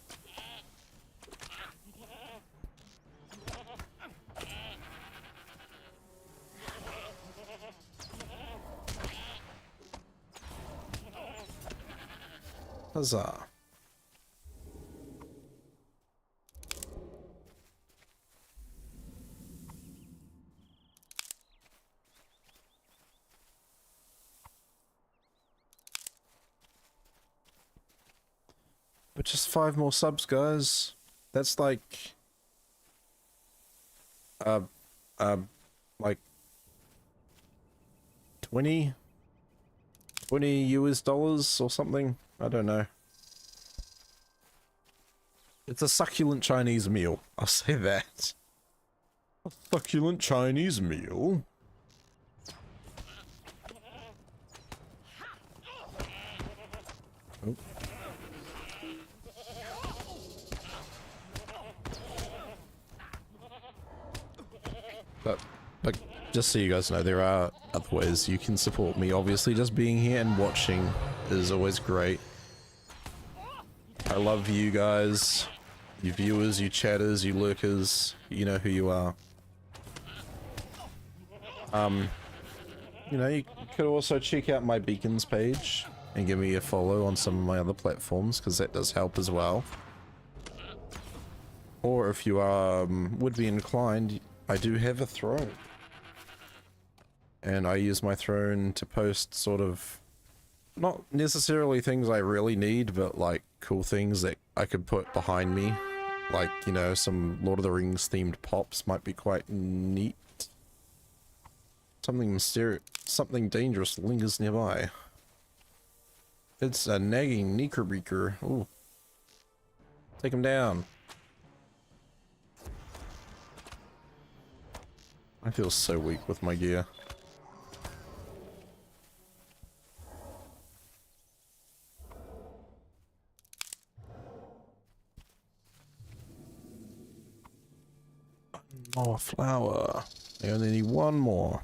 Huzzah. But just 5 more subs, guys. That's like like 20 US dollars or something. I don't know. It's a succulent Chinese meal. I'll say that. A succulent Chinese meal? Oh. But just so you guys know, there are other ways you can support me. Obviously, just being here and watching is always great. I love you guys, you viewers, you chatters, you lurkers. You know who you are. You know, you could also check out my beacons page and give me a follow on some of my other platforms, because that does help as well. Or if you are would be inclined, I do have a throne. And I use my throne to post sort of, not necessarily things I really need, but like cool things that I could put behind me. Like, you know, some Lord of the Rings themed pops might be quite neat. Something mysterious, something dangerous lingers nearby. It's a nagging Knickerbreaker. Ooh. Take him down. I feel so weak with my gear. One more flower. I only need one more.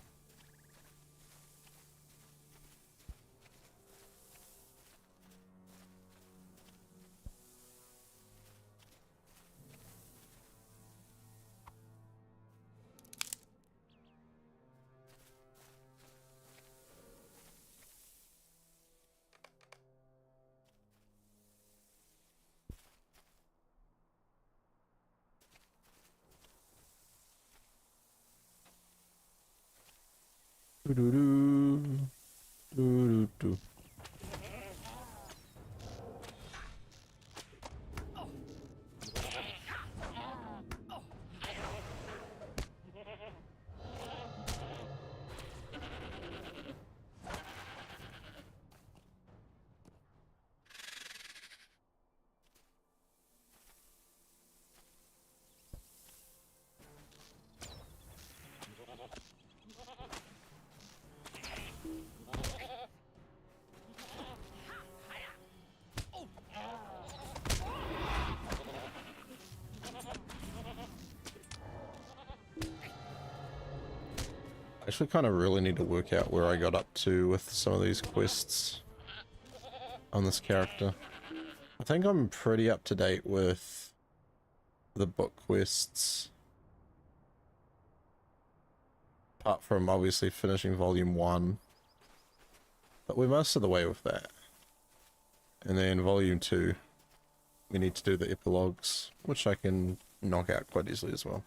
Doo-doo-doo. Doo-doo-doo. I actually kind of really need to work out where I got up to with some of these quests on this character. I think I'm pretty up to date with the book quests. Apart from obviously finishing volume 1. But we're most of the way with that. And then volume 2, we need to do the epilogues, which I can knock out quite easily as well.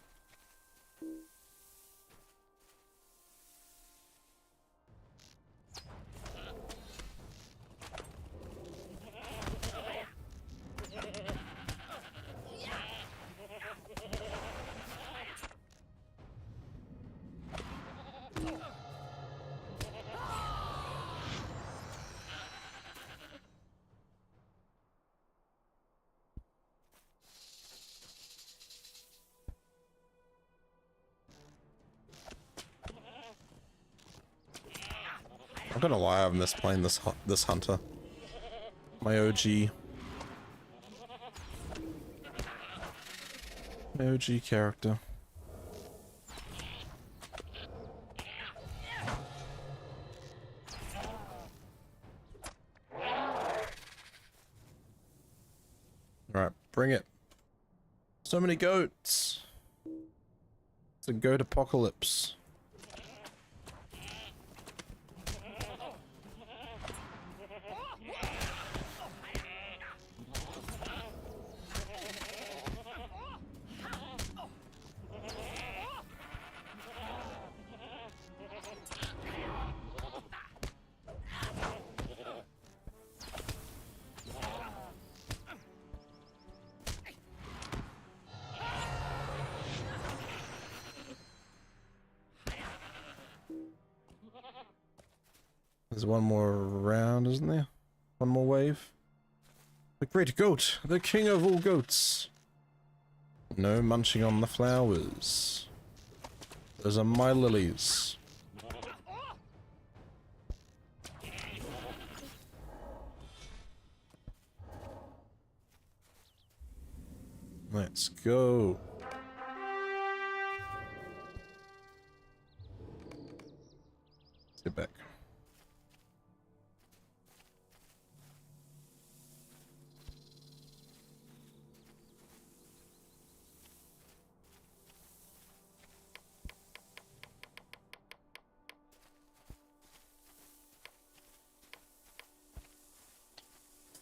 I'm gonna lie, I've missed playing this hunter. My OG. My OG character. Alright, bring it. So many goats. It's a goat apocalypse. There's one more round, isn't there? One more wave. The great goat, the king of all goats. No munching on the flowers. Those are my lilies. Let's go. Let's get back.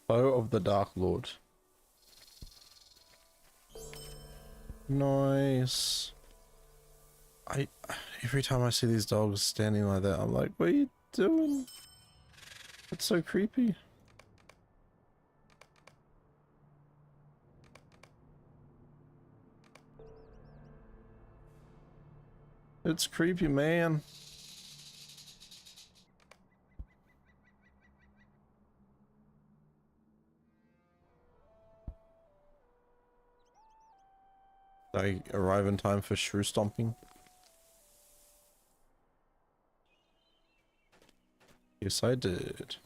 Foe of the Dark Lord. Nice. Every time I see these dogs standing like that, I'm like, what are you doing? It's so creepy. It's creepy, man. Did I arrive in time for shrew stomping? Yes, I did.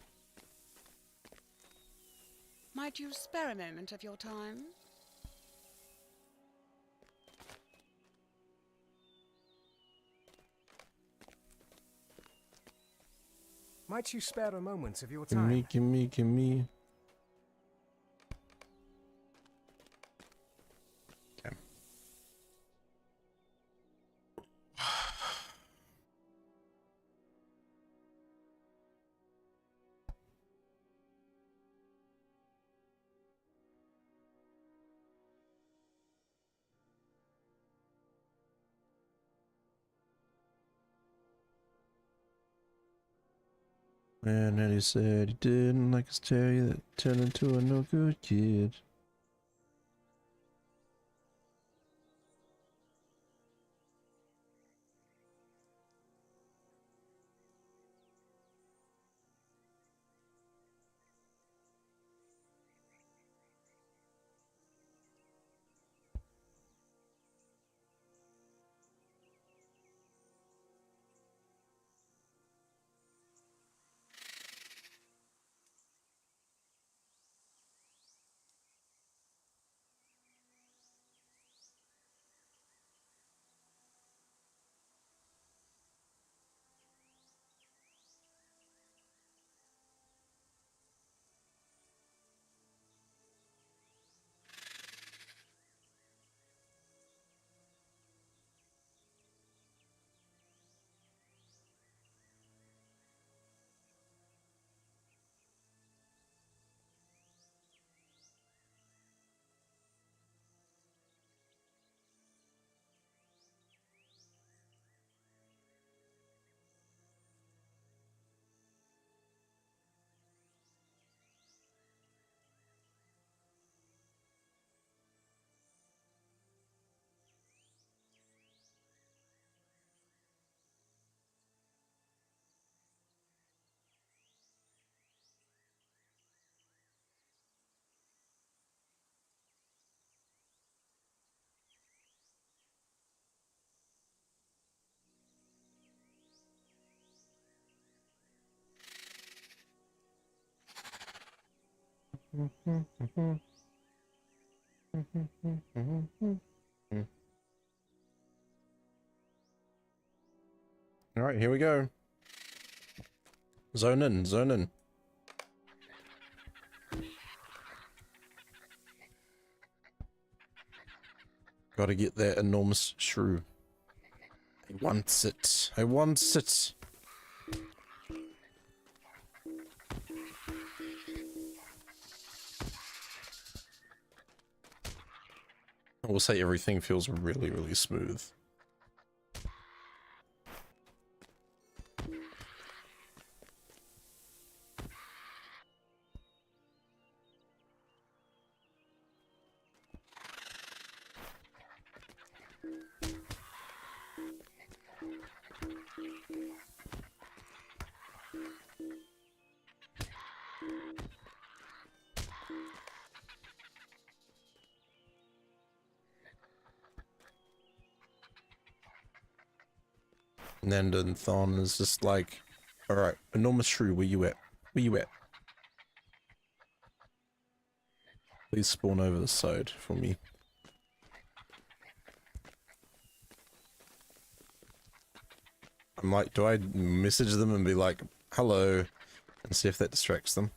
Might you spare a moment of your time? Might you spare a moment of your time? Gimme. Okay. And then he said he didn't like his Terry that turned into a no good kid. Alright, here we go. Zone in, zone in. Gotta get that enormous shrew. I want it. I want it. I will say everything feels really, really smooth. And then Thon is just like, alright, enormous shrew, where you at? Where you at? Please spawn over the side for me. I'm like, do I message them and be like, hello, and see if that distracts them?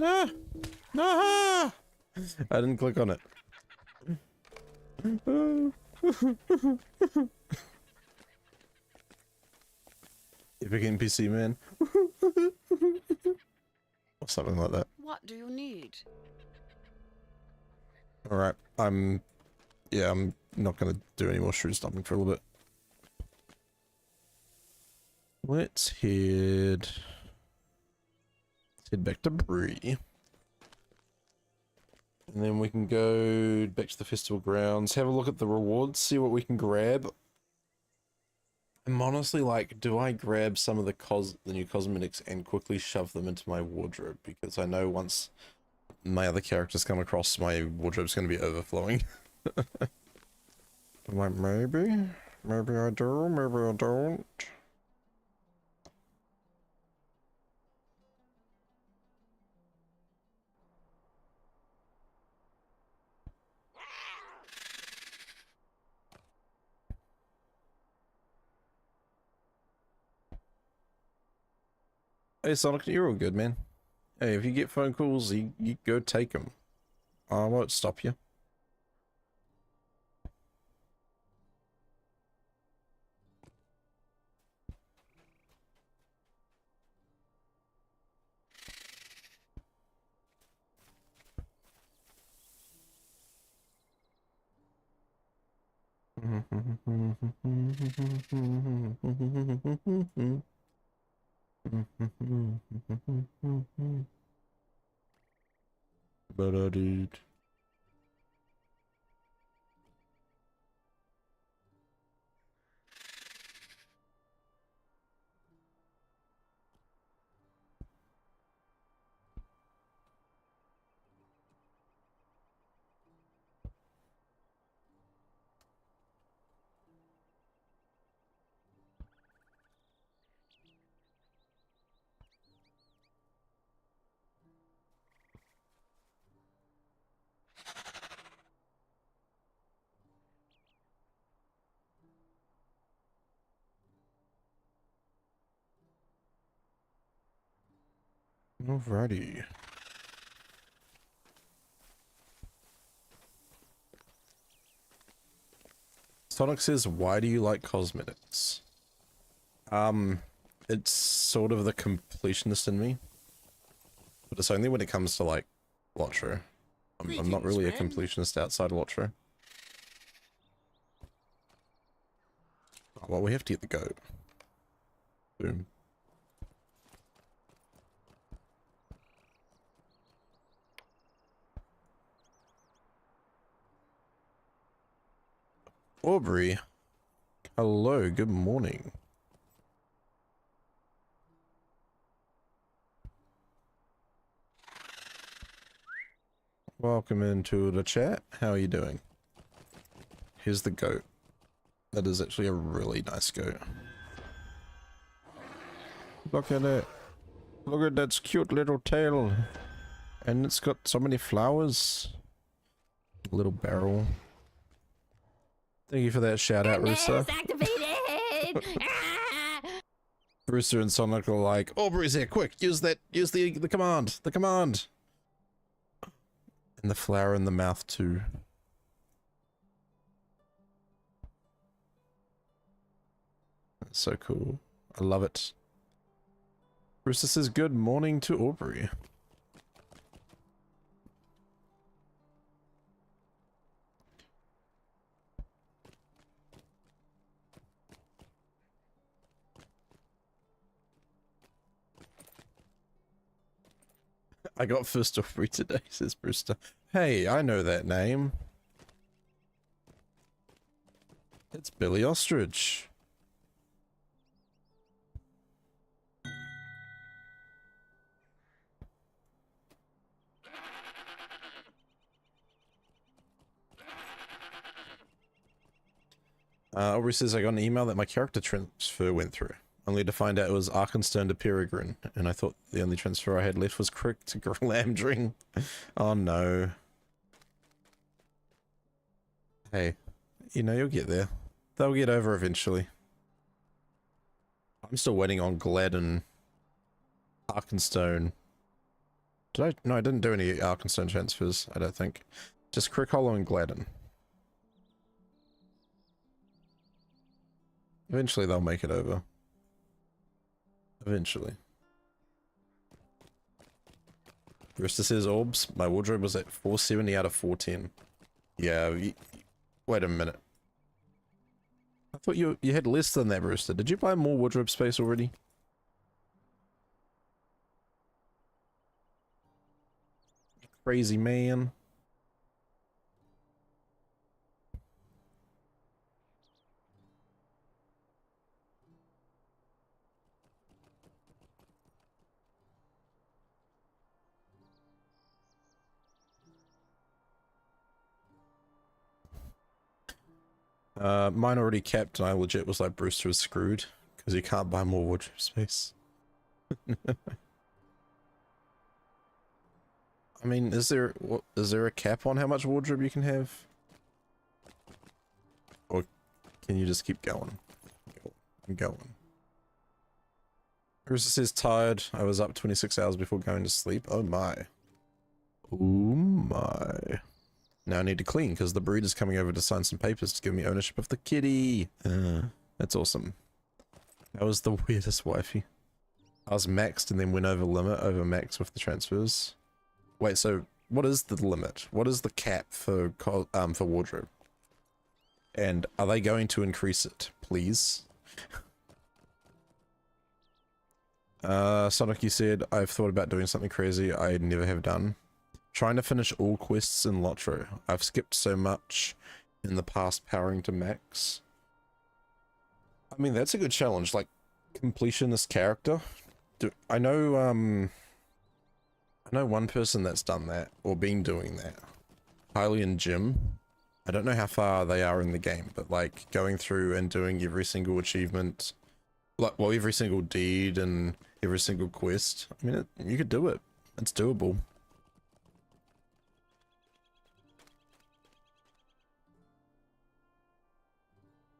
Ah! Ah! I didn't click on it. Epic NPC man. Or something like that. What do you need? Alright, I'm not gonna do any more shrew stomping for a little bit. Let's head back to Bree. And then we can go back to the festival grounds, have a look at the rewards, see what we can grab. I'm honestly like, do I grab some of the new cosmetics and quickly shove them into my wardrobe? Because I know once my other characters come across, my wardrobe's going to be overflowing. I'm like, maybe I do, maybe I don't. Hey Sonic, you're all good, man. Hey, if you get phone calls, you go take them. I won't stop you. But I did. Alrighty. Sonic says, why do you like cosmetics? It's sort of the completionist in me. But it's only when it comes to, like, LOTRO. I'm not really a completionist outside LOTRO. Oh, well, we have to get the goat. Boom. Aubrey. Hello, good morning. Welcome into the chat. How are you doing? Here's the goat. That is actually a really nice goat. Look at it. Look at that cute little tail. And it's got so many flowers. Little barrel. Thank you for that shout out, Rooster. Activated! Rooster and Sonic are like, Aubrey's here, quick, use the command. And the flower in the mouth too. That's so cool. I love it. Rooster says good morning to Aubrey. I got first Aubrey today, says Brewster. Hey, I know that name. It's Billy Ostrich. Aubrey says I got an email that my character transfer went through, only to find out it was Arkenstone to Peregrine, and I thought the only transfer I had left was Crick to Glamdring. Oh no. Hey, you know, you'll get there. They'll get over eventually. I'm still waiting on Glad and Arkenstone. Did I? No, I didn't do any Arkenstone transfers, I don't think. Just Crick Hollow and Gladden. Eventually they'll make it over. Eventually. Rooster says, Orbs, my wardrobe was at 470 out of 410. Yeah, wait a minute. I thought you had less than that, Rooster. Did you buy more wardrobe space already? Crazy man. Mine already capped, and I legit was like, Brewster is screwed, because you can't buy more wardrobe space. I mean, is there a cap on how much wardrobe you can have? Or can you just keep going? I'm going. Brewster says tired. I was up 26 hours before going to sleep. Oh my. Oh my. Now I need to clean because the breeder's coming over to sign some papers to give me ownership of the kitty. That's awesome. That was the weirdest wifey. I was maxed and then went over limit over max with the transfers. Wait, so what is the limit? What is the cap for wardrobe? And are they going to increase it, please? Sonic, you said, I've thought about doing something crazy I never have done. Trying to finish all quests in LOTRO. I've skipped so much in the past powering to max. I mean, that's a good challenge, like, completionist character. I know one person that's done that, or been doing that. Kylie and Jim. I don't know how far they are in the game, but like, going through and doing every single achievement, like, well, every single deed and every single quest. I mean, you could do it. It's doable.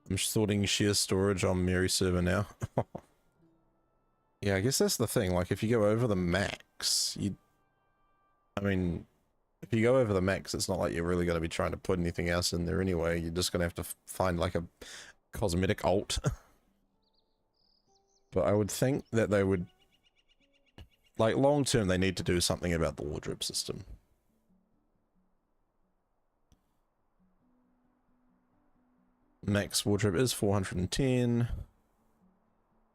I'm sorting share storage on Mary's server now. Yeah, I guess that's the thing. Like, if you go over the max, I mean, if you go over the max, it's not like you're really going to be trying to put anything else in there anyway. You're just going to have to find, like, a cosmetic alt. But I would think that they would... Like, long term, they need to do something about the wardrobe system. Max wardrobe is 410.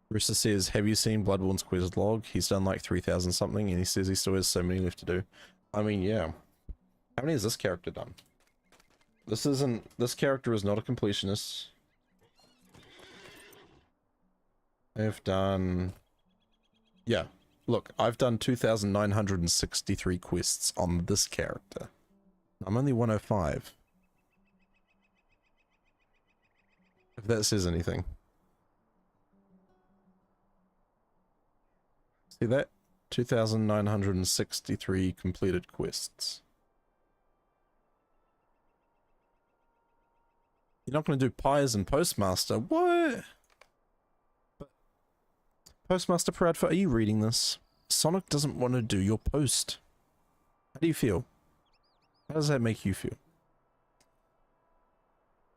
Rooster says, have you seen Bloodborne's quest log? He's done like 3,000 something, and he says he still has so many left to do. I mean, yeah. How many has this character done? This character is not a completionist. I've done... Yeah. Look, I've done 2,963 quests on this character. I'm only 105. If that says anything. See that? 2,963 completed quests. You're not going to do pies and Postmaster? What? Postmaster Proudfoot, are you reading this? Sonic doesn't want to do your post. How do you feel? How does that make you feel?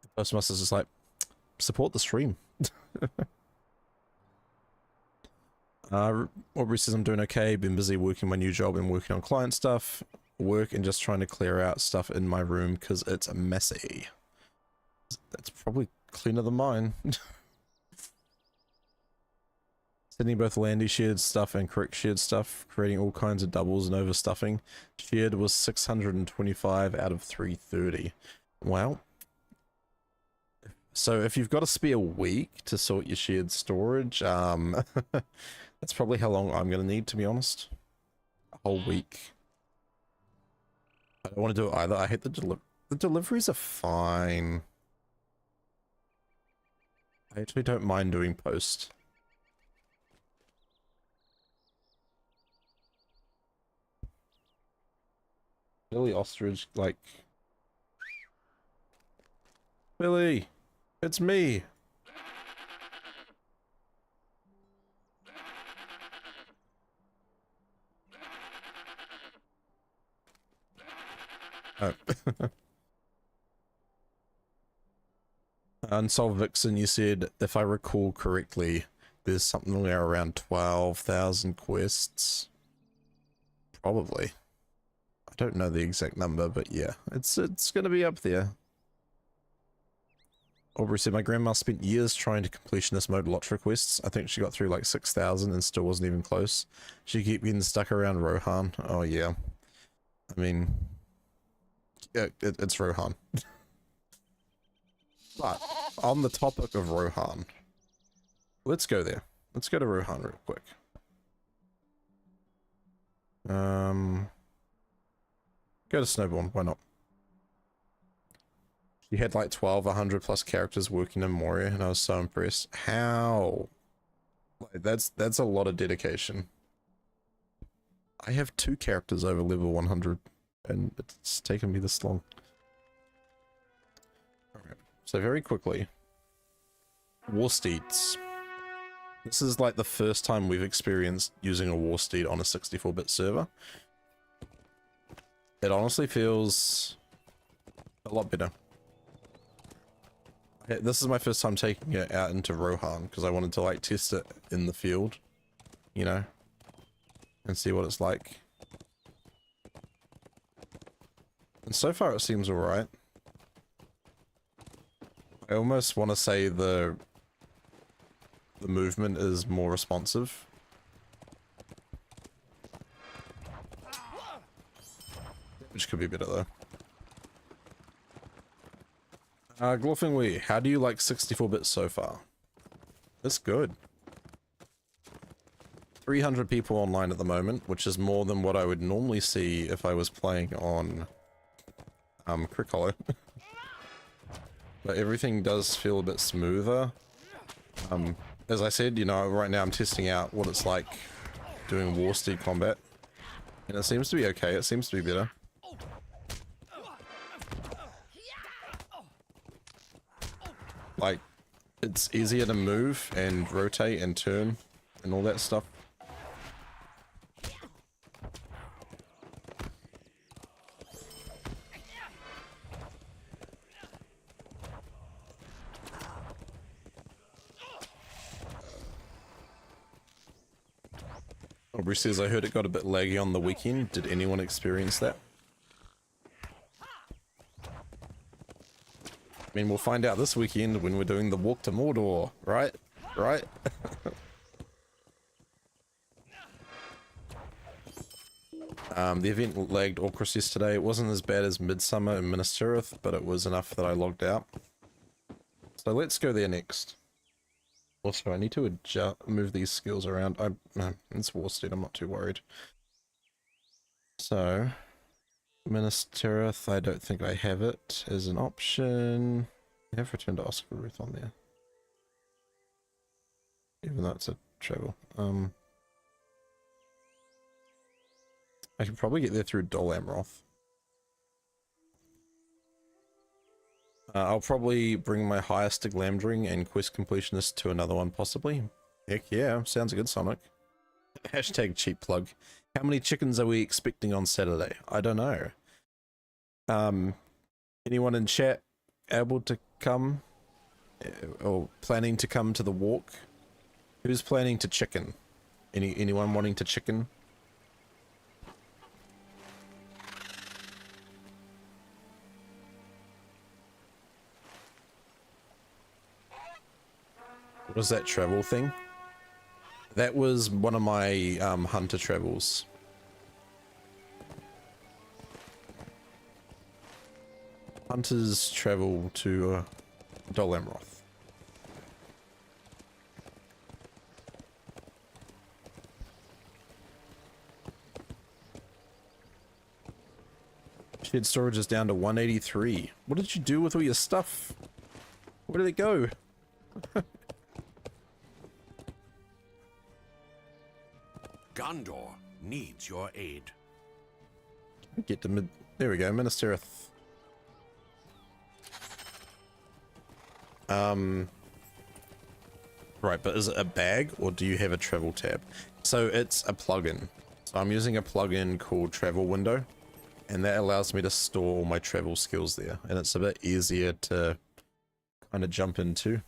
The Postmaster's just like, support the stream. Aubrey says I'm doing okay, been busy working my new job and working on client stuff, work and just trying to clear out stuff in my room because it's messy. That's probably cleaner than mine. Sending both Landy shared stuff and correct shared stuff, creating all kinds of doubles and overstuffing. Shared was 625 out of 330. Wow. So if you've got a spare week to sort your shared storage, that's probably how long I'm going to need, to be honest. A whole week. I don't want to do it either. I hate the deliveries are fine. I actually don't mind doing post. Billy Ostrich, like... Billy! It's me! Oh. Unsolved Vixen, you said, if I recall correctly, there's something around 12,000 quests. Probably. I don't know the exact number, but yeah, it's gonna be up there. Aubrey said, my grandma spent years trying to completionist mode LOTRO quests. I think she got through like 6,000 and still wasn't even close. She kept getting stuck around Rohan. Oh yeah. I mean, yeah, it's Rohan. But, on the topic of Rohan, let's go there. Let's go to Rohan real quick. Go to Snowborn, why not? You had like 100 plus characters working in Moria, and I was so impressed. How? Like, that's a lot of dedication. I have 2 characters over level 100, and it's taken me this long. Alright, so very quickly. War Steeds. This is like the first time we've experienced using a War Steed on a 64-bit server. It honestly feels a lot better. This is my first time taking it out into Rohan because I wanted to like test it in the field, you know, and see what it's like. And so far it seems alright. I almost want to say the movement is more responsive. which could be better though. Glorfingly, how do you like 64-bit so far? It's good. 300 people online at the moment, which is more than what I would normally see if I was playing on Crick Hollow. But everything does feel a bit smoother. As I said, you know, right now I'm testing out what it's like doing War Steed combat. And it seems to be okay, it seems to be better. Like, it's easier to move and rotate and turn and all that stuff. Aubrey says, I heard it got a bit laggy on the weekend. Did anyone experience that? I mean, we'll find out this weekend when we're doing the walk to Mordor, right? Right? The event lagged Orcris yesterday. It wasn't as bad as Midsummer and Minas Tirith, but it was enough that I logged out. So let's go there next. Also, I need to move these skills around. No, it's War Steed, I'm not too worried. So, Minas Tirith, I don't think I have it as an option. I have Return to Oscar Ruth on there. Even though it's a travel. I could probably get there through Dol Amroth. I'll probably bring my highest to Glamdring and Quest Completionist to another one, possibly. Heck yeah, sounds good, Sonic. Hashtag cheap plug. How many chickens are we expecting on Saturday? I don't know. Anyone in chat able to come? Or planning to come to the walk? Who's planning to chicken? Anyone wanting to chicken? What was that travel thing? That was one of my hunter travels. Hunters travel to Dol Amroth. Shed storage is down to 183. What did you do with all your stuff? Where did it go? Gondor needs your aid. Get to there we go, Minas Tirith. Right, but is it a bag or do you have a travel tab? So it's a plugin. So I'm using a plugin called Travel Window, and that allows me to store all my travel skills there, and it's a bit easier to kind of jump into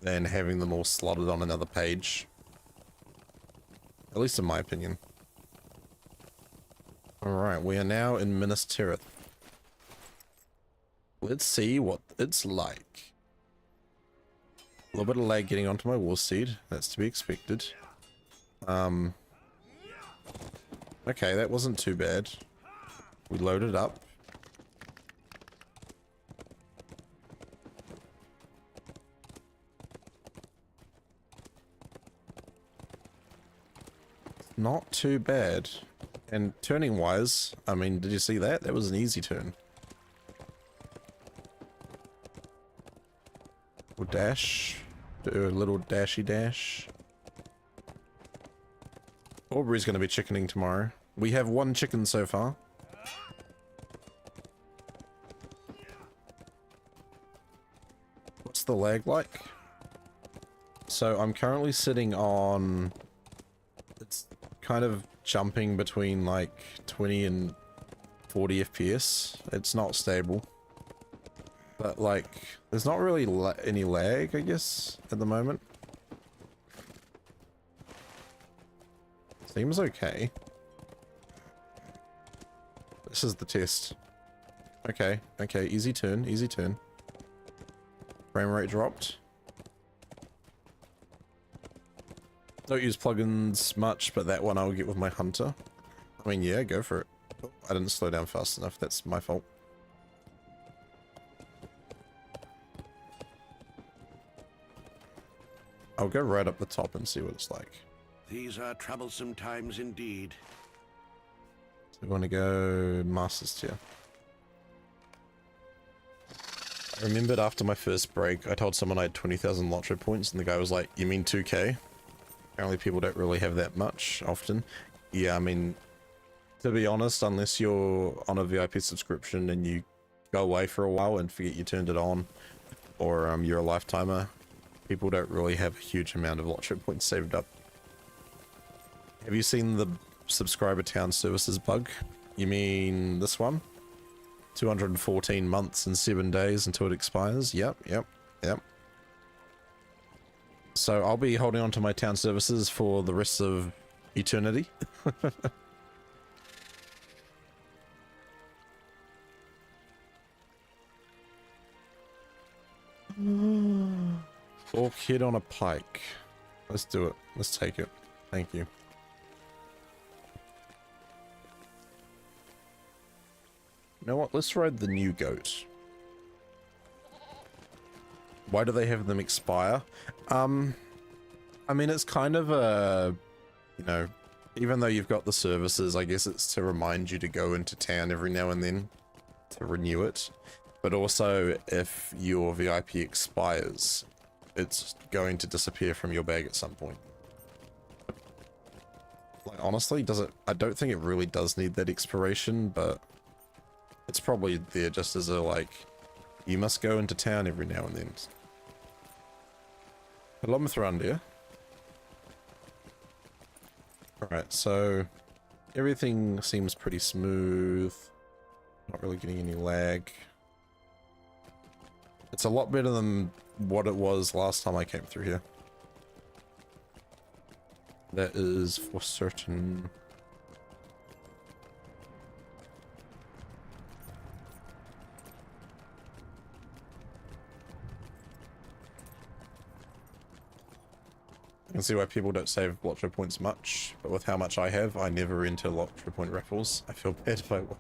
than having them all slotted on another page. At least in my opinion. Alright, we are now in Minas Tirith. Let's see what it's like. A little bit of lag getting onto my War Steed. That's to be expected. Okay, that wasn't too bad. We loaded up. Not too bad. And turning wise, I mean, did you see that? That was an easy turn. We'll dash. Do a little dashy dash. Aubrey's going to be chickening tomorrow. We have one chicken so far. What's the lag like? So I'm currently sitting on... It's kind of jumping between like 20 and 40 FPS. It's not stable. But like, there's not really any lag, I guess, at the moment. Seems okay. This is the test. Okay, okay, easy turn, easy turn. Frame rate dropped. Don't use plugins much, but that one I'll get with my hunter. I mean, yeah, go for it. Oh, I didn't slow down fast enough. That's my fault. I'll go right up the top and see what it's like. These are troublesome times indeed. So we want to go Masters tier. I remembered after my first break, I told someone I had 20,000 LOTRO points, and the guy was like, "You mean 2k? Apparently people don't really have that much often." Yeah, I mean, to be honest, unless you're on a VIP subscription and you go away for a while and forget you turned it on, or you're a lifetimer, people don't really have a huge amount of LOTRO points saved up. Have you seen the subscriber town services bug? You mean this one? 214 months and 7 days until it expires? Yep. So I'll be holding on to my town services for the rest of eternity. Fork hit on a pike. Let's do it. Let's take it. Thank you. You know what? Let's ride the new goat. Why do they have them expire? I mean, it's kind of a, you know, even though you've got the services, I guess it's to remind you to go into town every now and then to renew it. But also, if your VIP expires, it's going to disappear from your bag at some point. Like, honestly, does it? I don't think it really does need that expiration, but it's probably there just as a, like, you must go into town every now and then. Hello, Mithrandir. Alright, so everything seems pretty smooth. Not really getting any lag. It's a lot better than what it was last time I came through here. That is for certain. I can see why people don't save LOTRO points much, but with how much I have, I never enter LOTRO point raffles. I feel bad if I won.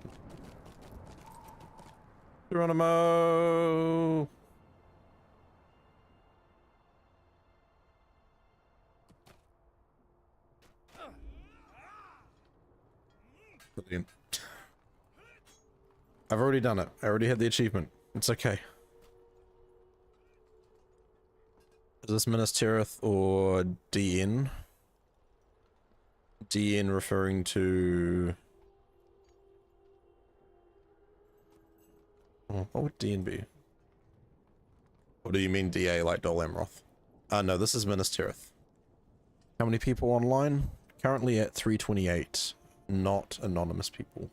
Geronimo! Brilliant. I've already done it. I already had the achievement. It's okay. Is this Minas Tirith or DN? DN referring to... Oh, what would DN be? Or do you mean DA like Dol Amroth? No, this is Minas Tirith. How many people online? Currently at 328. Not anonymous people.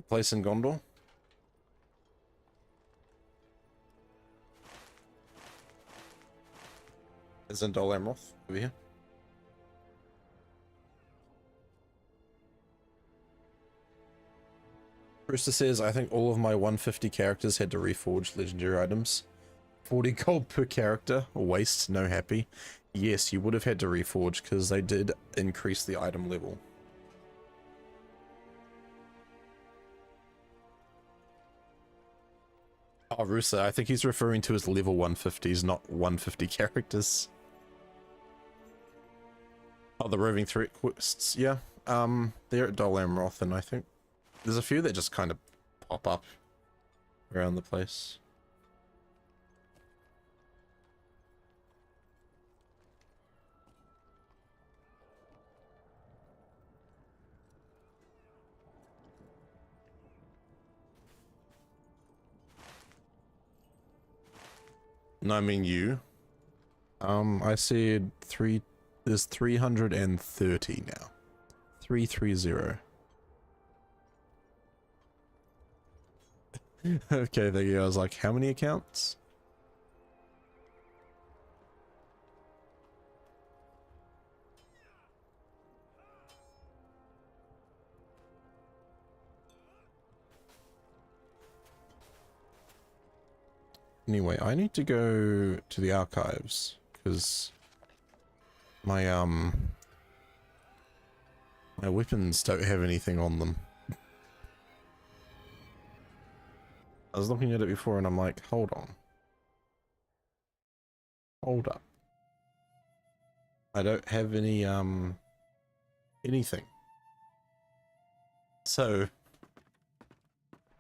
Place in Gondor? Is in Dol Amroth over here? Brewster says, I think all of my 150 characters had to reforge legendary items. 40 gold per character. Waste, no happy. Yes, you would have had to reforge because they did increase the item level. Oh, Rusa, I think he's referring to his level 150s, not 150 characters. Oh, the roving threat quests, yeah. They're at Dol Amroth, and I think there's a few that just kind of pop up around the place. No, I mean you. I said there's 330 now. 330. Okay, there you go. I was like, how many accounts? Anyway, I need to go to the archives because my my weapons don't have anything on them. I was looking at it before and I'm like, hold on. Hold up. I don't have any anything. So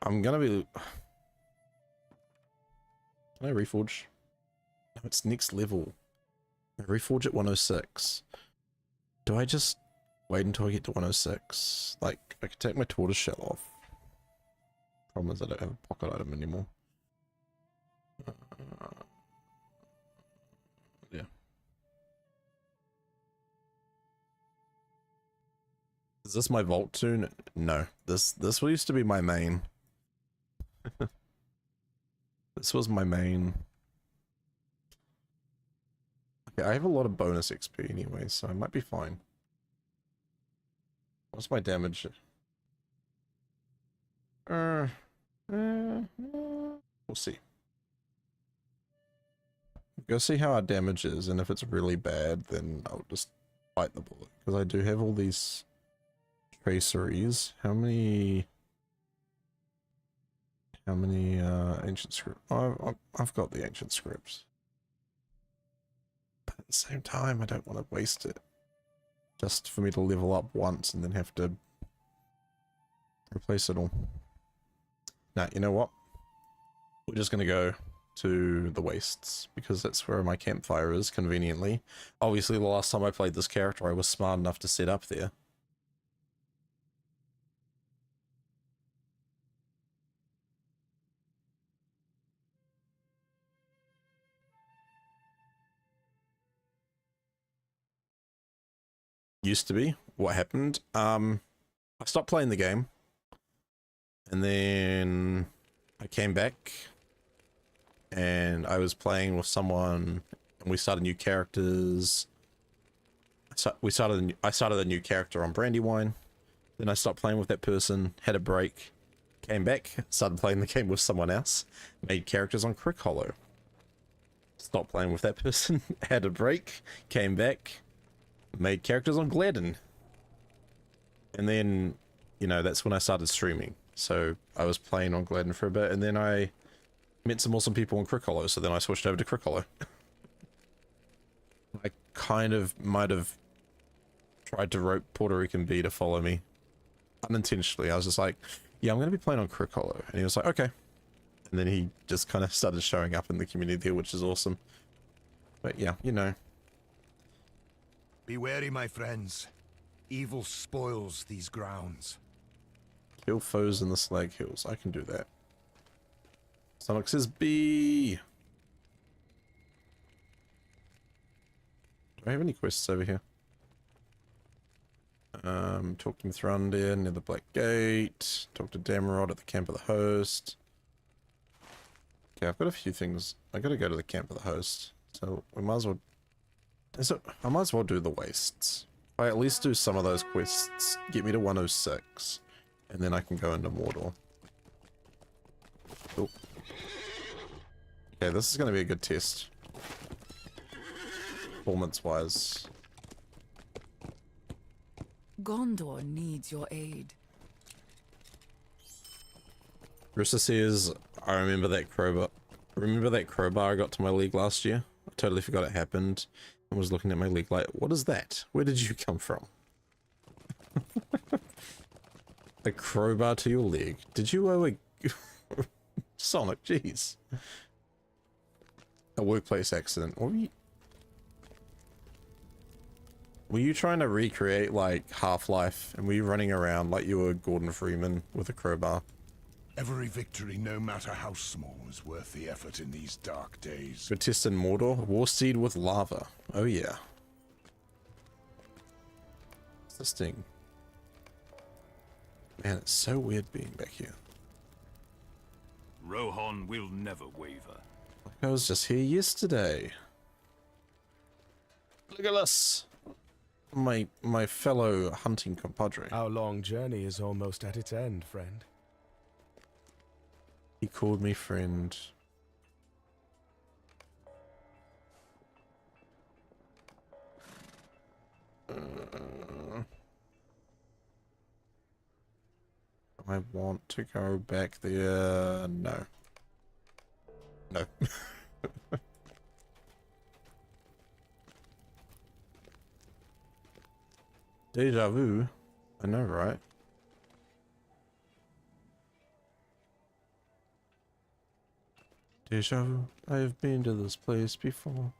I'm gonna be... Can I reforge? No, it's next level. I reforge at 106. Do I just wait until I get to 106? Like, I could take my tortoise shell off. Problem is I don't have a pocket item anymore. Yeah. Is this my vault tune? No. This used to be my main. This was my main. Okay, I have a lot of bonus XP anyway, so I might be fine. What's my damage? We'll see. Go see how our damage is, and if it's really bad, then I'll just bite the bullet. Because I do have all these traceries. How many ancient scripts? Oh, I've got the ancient scripts. But at the same time, I don't want to waste it. Just for me to level up once and then have to replace it all. Nah, you know what? We're just going to go to the wastes, because that's where my campfire is, conveniently. Obviously, the last time I played this character, I was smart enough to set up there. Used to be. What happened? I stopped playing the game. And then I came back. And I was playing with someone. And we started new characters. So I started a new character on Brandywine. Then I stopped playing with that person. Had a break. Came back. Started playing the game with someone else. Made characters on Crick Hollow. Stopped playing with that person. Had a break. Came back. Made characters on Gladden. And then, you know, that's when I started streaming. So I was playing on Gladden for a bit, and then I met some awesome people on Crick Hollow, so then I switched over to Crick Hollow. I kind of might have tried to rope Puerto Rican B to follow me. Unintentionally. I was just like, yeah, I'm going to be playing on Crick Hollow. And he was like, okay. And then he just kind of started showing up in the community there, which is awesome. But yeah, you know. Be wary, my friends. Evil spoils these grounds. Kill foes in the Slag Hills. I can do that. Sonic says B. Do I have any quests over here? Talk to Thrandir near the Black Gate. Talk to Damarod at the Camp of the Host. Okay, I've got a few things. I gotta go to the Camp of the Host. So we might as well... I might as well do the wastes. If I at least do some of those quests, get me to 106, and then I can go into Mordor. Cool. Okay, this is going to be a good test. Performance-wise. Gondor needs your aid. Rissa says, I remember that crowbar. Remember that crowbar I got to my league last year? I totally forgot it happened. I was looking at my league like, what is that? Where did you come from? A crowbar to your leg. Did you owe a... Sonic, jeez. A workplace accident. What were you trying to recreate, like, Half-Life, and were you running around like you were Gordon Freeman with a crowbar? Every victory, no matter how small, is worth the effort in these dark days. Batista and Mordor. Warsteed with lava. Oh yeah. What's this thing? Man, it's so weird being back here. Rohan will never waver. Like I was just here yesterday. Look at this. My fellow hunting compadre. Our long journey is almost at its end, friend. He called me friend. I want to go back there. No. No. Deja vu. I know, right? Deja vu. I have been to this place before.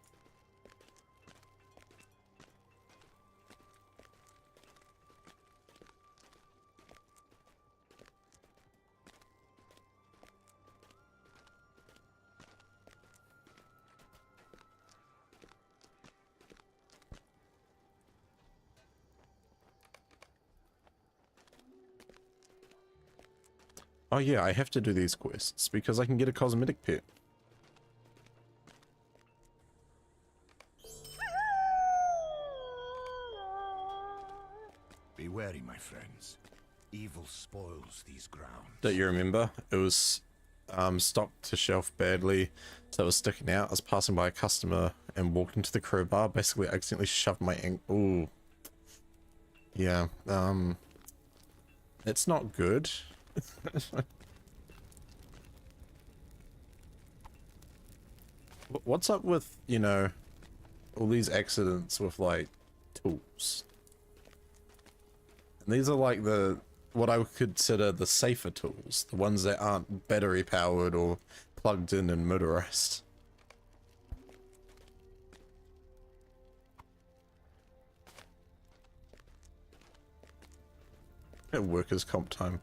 Oh yeah, I have to do these quests because I can get a cosmetic pet. Be wary, my friends. Evil spoils these grounds. Don't you remember? It was stocked to shelf badly, so it was sticking out. I was passing by a customer and walked into the crowbar, basically accidentally shoved my ankle. Ooh. Yeah, it's not good. What's up with, you know, all these accidents with, like, tools? And these are like what I would consider the safer tools, the ones that aren't battery powered or plugged in and motorized. At workers' comp time.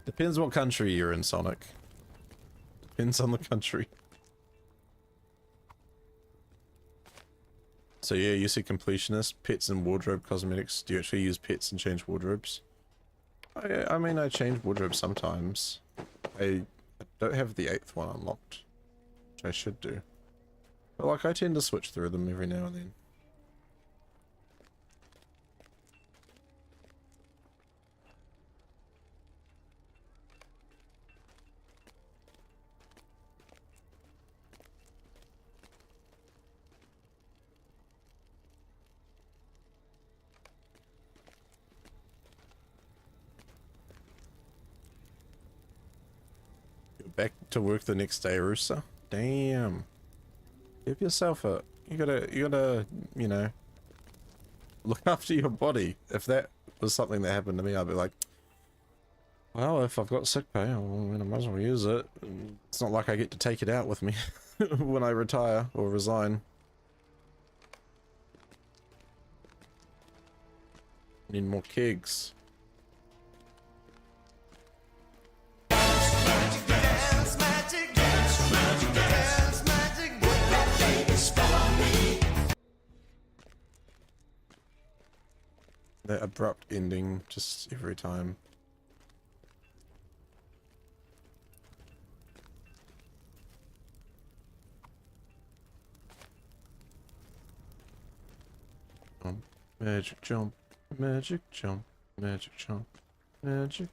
Depends what country you're in, Sonic. Depends on the country. So yeah, you see completionist, pets and wardrobe cosmetics. Do you actually use pets and change wardrobes? I mean, I change wardrobes sometimes. I don't have the 8th one unlocked, which I should do. But like, I tend to switch through them every now and then. Back to work the next day, Rooster. Damn. Give yourself a... You gotta, you know, look after your body. If that was something that happened to me, I'd be like, well, if I've got sick pay, I might as well use it. It's not like I get to take it out with me when I retire or resign. Need more kegs. That abrupt ending just every time. Magic jump, magic jump, magic jump, magic.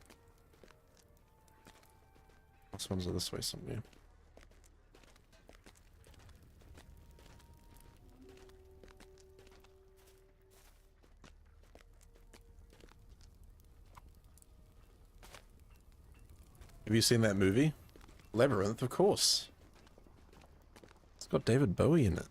Last ones are this way somewhere. Have you seen that movie? Labyrinth, of course. It's got David Bowie in it.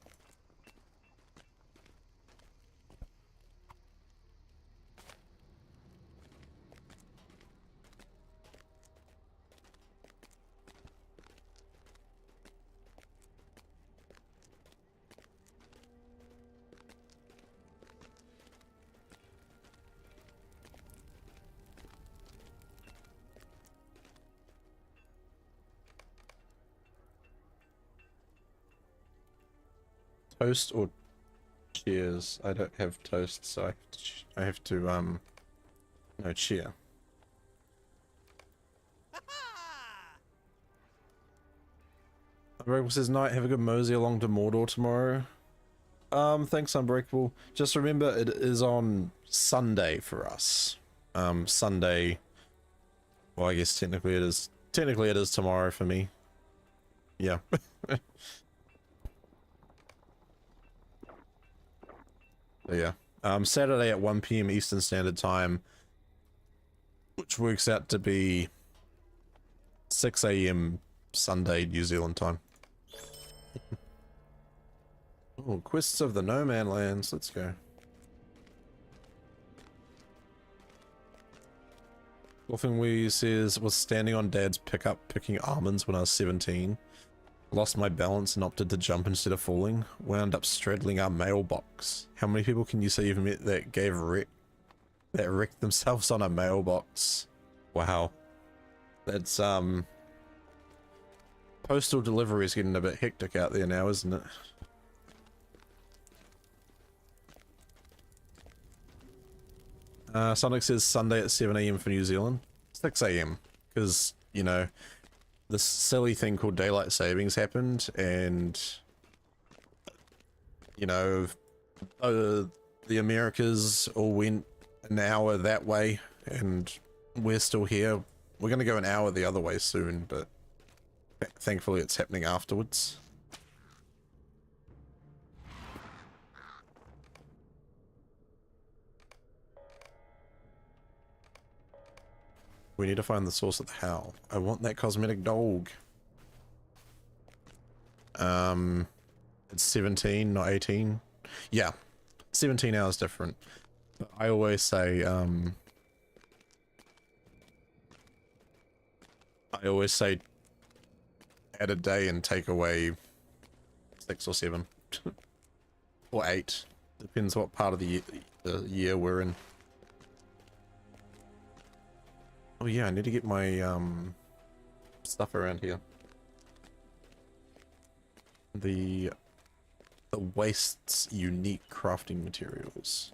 Toast or cheers? I don't have toast, so I have to no, cheer. Unbreakable says, night, have a good mosey along to Mordor tomorrow. Thanks, Unbreakable. Just remember, it is on Sunday for us. Sunday, well, I guess technically it is tomorrow for me. Yeah. So yeah. Saturday at 1 p.m. Eastern Standard Time, which works out to be 6 a.m. Sunday New Zealand time. Oh, Quests of the No Man Lands. Let's go. Golfing Wee says, was standing on Dad's pickup picking almonds when I was 17. Lost my balance and opted to jump instead of falling. Wound up straddling our mailbox. How many people can you say you've met that wrecked themselves on a mailbox? Wow. That's postal delivery is getting a bit hectic out there now, isn't it? Sonic says Sunday at 7 a.m. for New Zealand. 6 a.m. because, you know, this silly thing called daylight savings happened, and, you know, the Americas all went an hour that way, and we're still here. We're going to go an hour the other way soon, but thankfully it's happening afterwards. We need to find the source of the howl. I want that cosmetic dog. It's 17, not 18. Yeah, 17 hours different. But I always say, add a day and take away 6 or 7. Or 8. Depends what part of the year we're in. Oh yeah, I need to get my stuff around here. The Waste's unique crafting materials.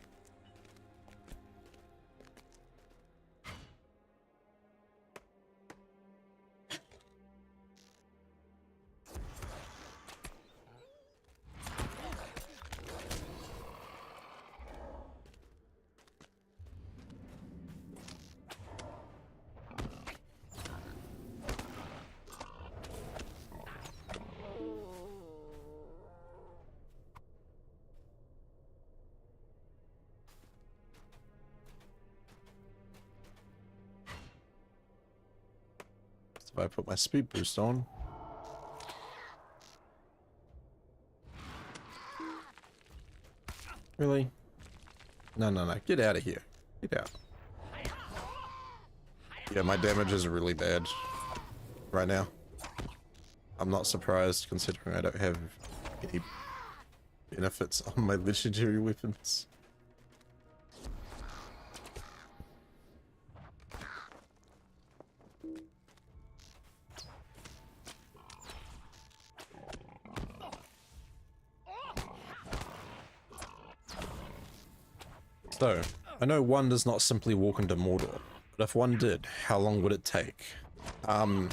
If I put my speed boost on. Really? No, no, no. Get out of here. Get out. Yeah, my damage is really bad right now. I'm not surprised considering I don't have any benefits on my legendary weapons. So, I know one does not simply walk into Mordor, but if one did, how long would it take? Okay,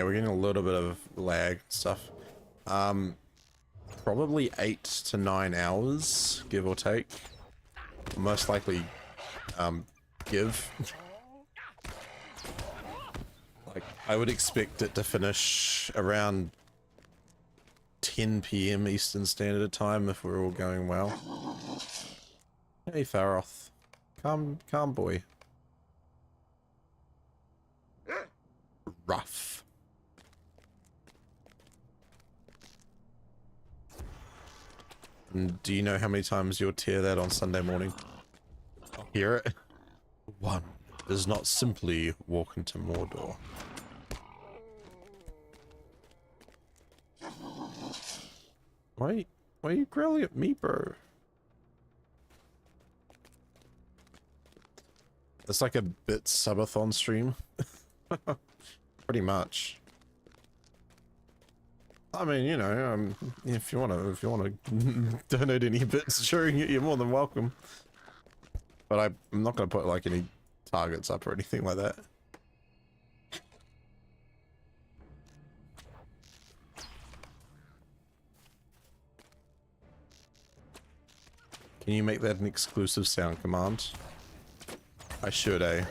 we're getting a little bit of lag and stuff. Probably 8 to 9 hours, give or take. Most likely, give. Like, I would expect it to finish around 10 p.m. Eastern Standard Time if we're all going well. Hey, Faroth. Calm boy. Rough. And do you know how many times you'll tear that on Sunday morning? I'll hear it. One does not simply walk into Mordor. Why are you growling at me, bro? It's like a bit subathon stream. Pretty much. I mean, you know, if you wanna donate any bits during it, you're more than welcome. But I'm not gonna put like any targets up or anything like that. Can you make that an exclusive sound command? I should, eh?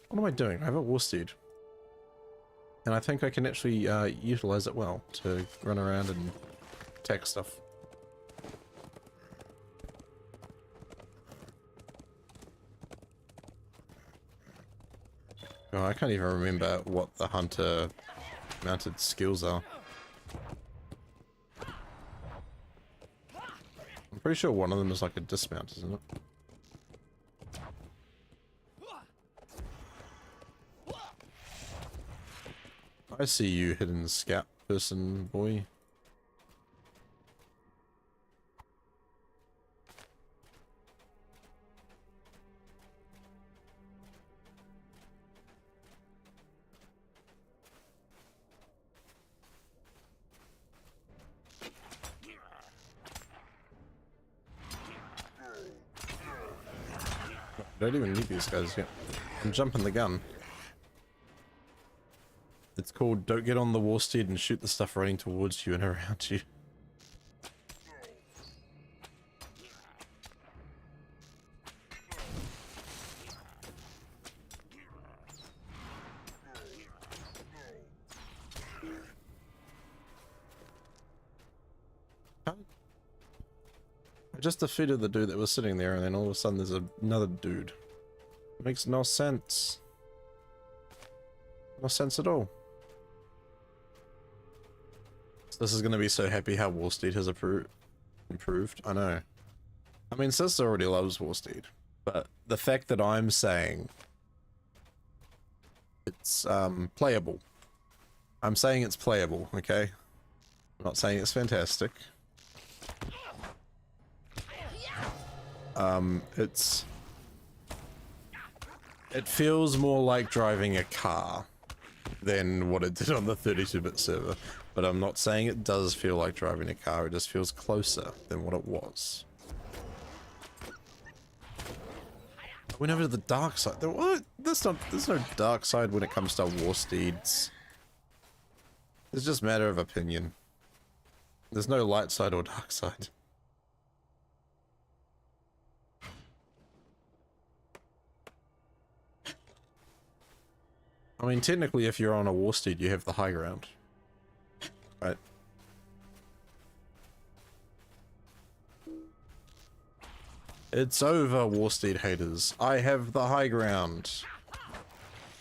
What am I doing? I have a war steed. And I think I can actually utilize it well to run around and attack stuff. Oh, I can't even remember what the hunter mounted skills are. I'm pretty sure one of them is like a dismount, isn't it? I see you, hidden scout person, boy. I don't even need these guys yet. I'm jumping the gun. It's called don't get on the war steed and shoot the stuff running towards you and around you. I just defeated the dude that was sitting there and then all of a sudden there's another dude. It makes no sense. No sense at all. This is going to be so happy how Warsteed has improved. I know. I mean, Sister already loves Warsteed. But the fact that I'm saying it's playable. I'm saying it's playable, okay? I'm not saying it's fantastic. It feels more like driving a car than what it did on the 32-bit server. But I'm not saying it does feel like driving a car, it just feels closer than what it was. I went over to the dark side. What? There's no dark side when it comes to war steeds. It's just a matter of opinion. There's no light side or dark side. I mean, technically, if you're on a war steed, you have the high ground. Right. It's over, Warsteed haters. I have the high ground.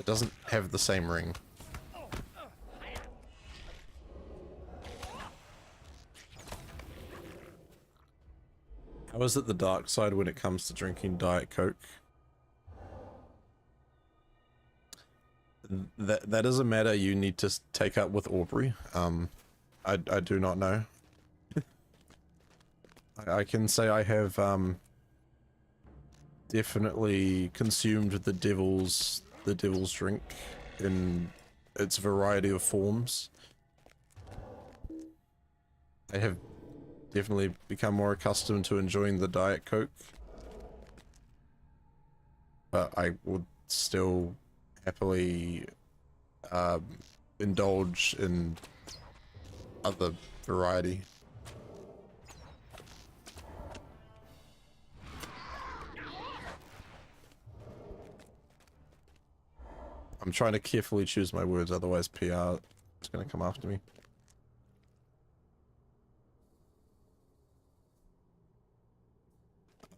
It doesn't have the same ring. How is it the dark side when it comes to drinking Diet Coke? That is a matter you need to take up with Aubrey. I do not know. I can say I have definitely consumed the devil's drink in its variety of forms. I have definitely become more accustomed to enjoying the Diet Coke, but I would still happily indulge in other variety. I'm trying to carefully choose my words, otherwise PR is going to come after me.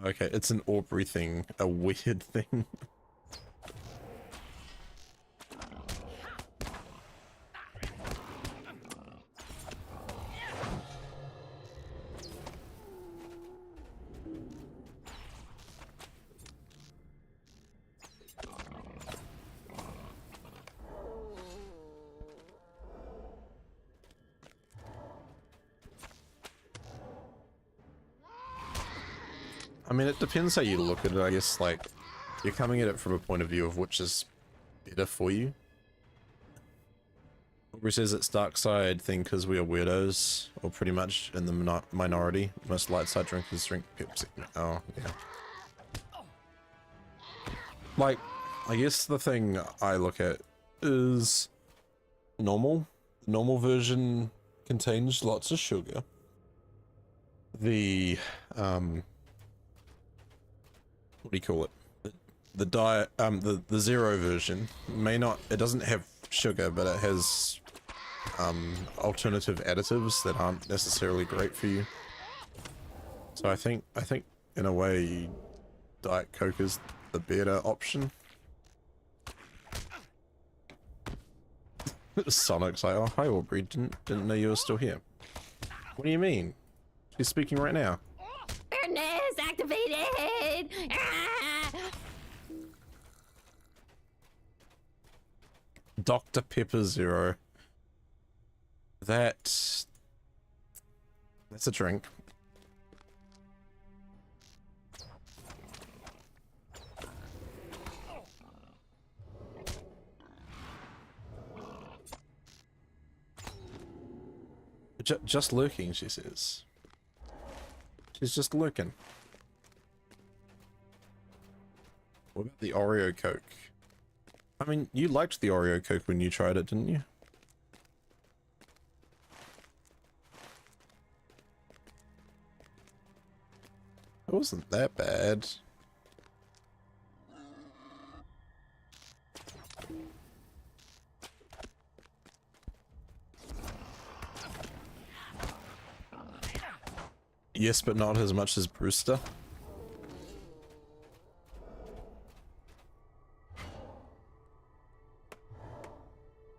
Okay, it's an Aubrey thing, a weird thing. I mean, it depends how you look at it. I guess, like, you're coming at it from a point of view of which is better for you. Aubrey says it's dark side thing because we are weirdos, or pretty much in the minority. Most light side drinkers drink Pepsi. Oh, yeah. Like, I guess the thing I look at is normal. The normal version contains lots of sugar. The, what do you call it? the diet, the zero version may not, it doesn't have sugar, but it has alternative additives that aren't necessarily great for you. So I think in a way Diet Coke is the better option. Sonic's like, oh hi Aubrey, didn't know you were still here. What do you mean? She's speaking right now. Fairness activated. Ah! Dr. Pepper Zero. That's a drink. Just lurking, she says. She's just lurking. What about the Oreo Coke? I mean, you liked the Oreo Coke when you tried it, didn't you? It wasn't that bad. Yes, but not as much as Brewster.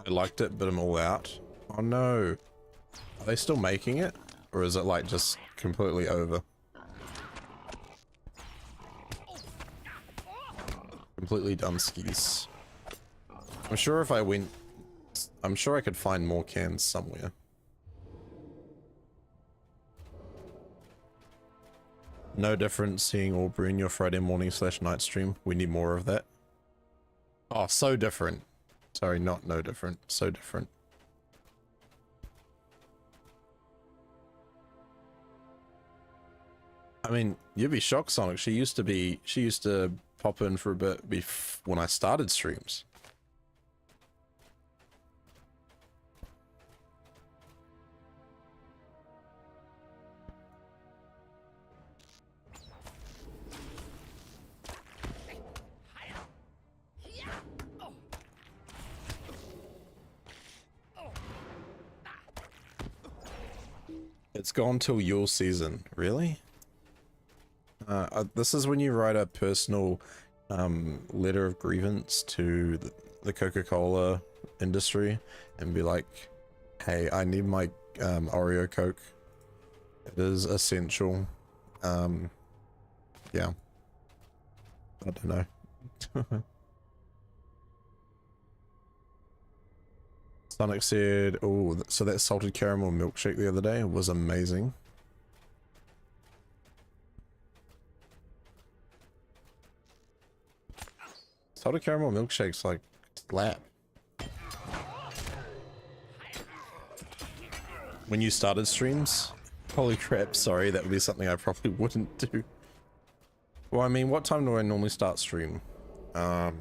I liked it, but I'm all out. Oh no. Are they still making it? Or is it like just completely over? Completely done skis. I'm sure if I went... I'm sure I could find more cans somewhere. No difference seeing Aubrey in your Friday morning / night stream. We need more of that. Oh, so different. Sorry, not no different. So different. I mean, you'd be shocked, Sonic. She used to pop in for a bit when I started streams. It's gone till your season. Really? This is when you write a personal letter of grievance to the Coca-Cola industry and be like, hey, I need my Oreo Coke. It is essential. Yeah. I don't know. Sonic said, oh, so that salted caramel milkshake the other day was amazing. Salted caramel milkshake's like slap. When you started streams? Holy crap, sorry, that would be something I probably wouldn't do. Well, I mean, what time do I normally start stream? I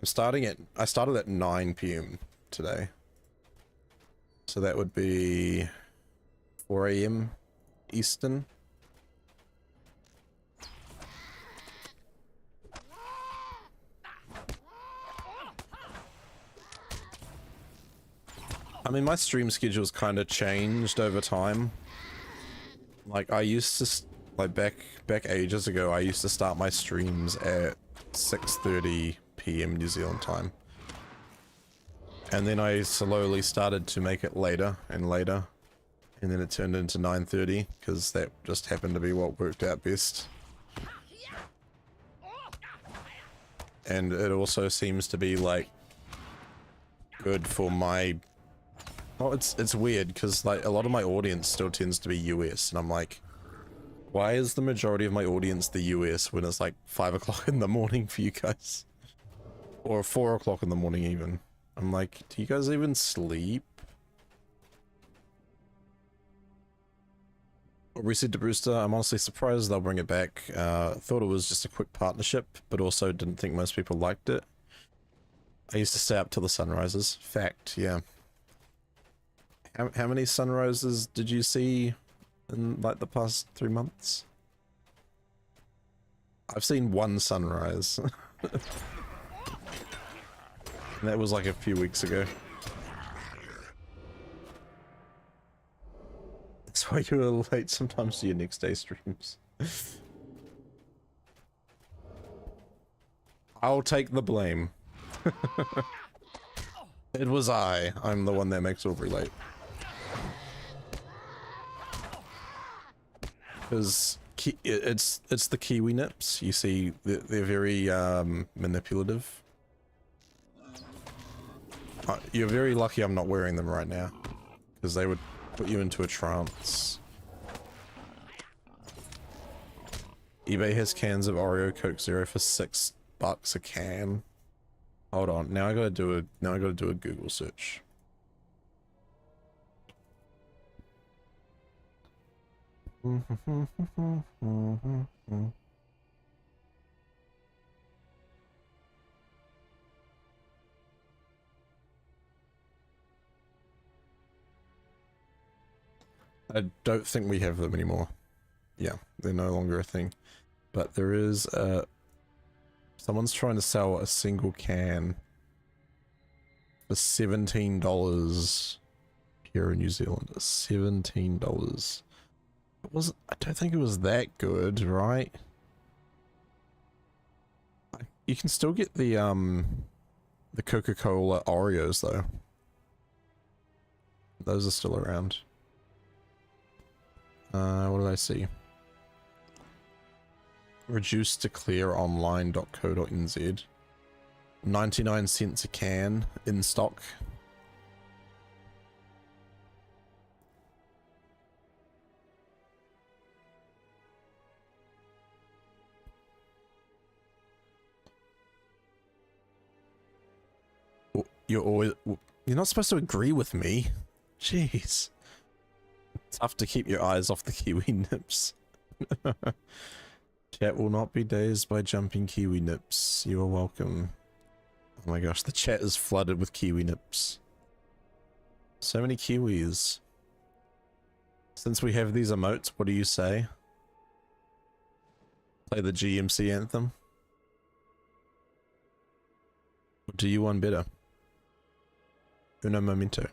started at 9 PM today. So that would be 4 AM Eastern. I mean, my stream schedule's kind of changed over time. Like, I used to, like, back ages ago, I used to start my streams at 6:30 PM New Zealand time. And then I slowly started to make it later and later. And then it turned into 9:30, because that just happened to be what worked out best. And it also seems to be, like, good for my... Oh, it's weird, because, like, a lot of my audience still tends to be US, and I'm like, why is the majority of my audience the US when it's, like, 5 o'clock in the morning for you guys? Or 4 o'clock in the morning, even. I'm like, do you guys even sleep? We said to Brewster, I'm honestly surprised they'll bring it back. Thought it was just a quick partnership, but also didn't think most people liked it. I used to stay up till the sunrises. Fact, yeah. How many sunrises did you see in, like, the past 3 months? I've seen one sunrise. And that was like a few weeks ago. That's why you were late sometimes to your next day streams. I'll take the blame. It was I. I'm the one that makes Aubrey late. Because it's the Kiwi nips. You see, they're very manipulative. You're very lucky I'm not wearing them right now, because they would put you into a trance. eBay has cans of Oreo Coke Zero for $6 a can. Hold on, now I gotta do a Google search. I don't think we have them anymore. Yeah, they're no longer a thing. But there is someone's trying to sell a single can for $17 here in New Zealand. $17. I don't think it was that good, right? You can still get the Coca-Cola Oreos though. Those are still around. What did I see? Reduced to clear online.co.nz. 99 cents a can in stock. You're not supposed to agree with me. Jeez. Tough to keep your eyes off the Kiwi nips. Chat will not be dazed by jumping Kiwi nips. You are welcome. Oh my gosh, the chat is flooded with Kiwi nips. So many Kiwis. Since we have these emotes, what do you say? Play the GMC anthem? Or do you want better? Uno momento.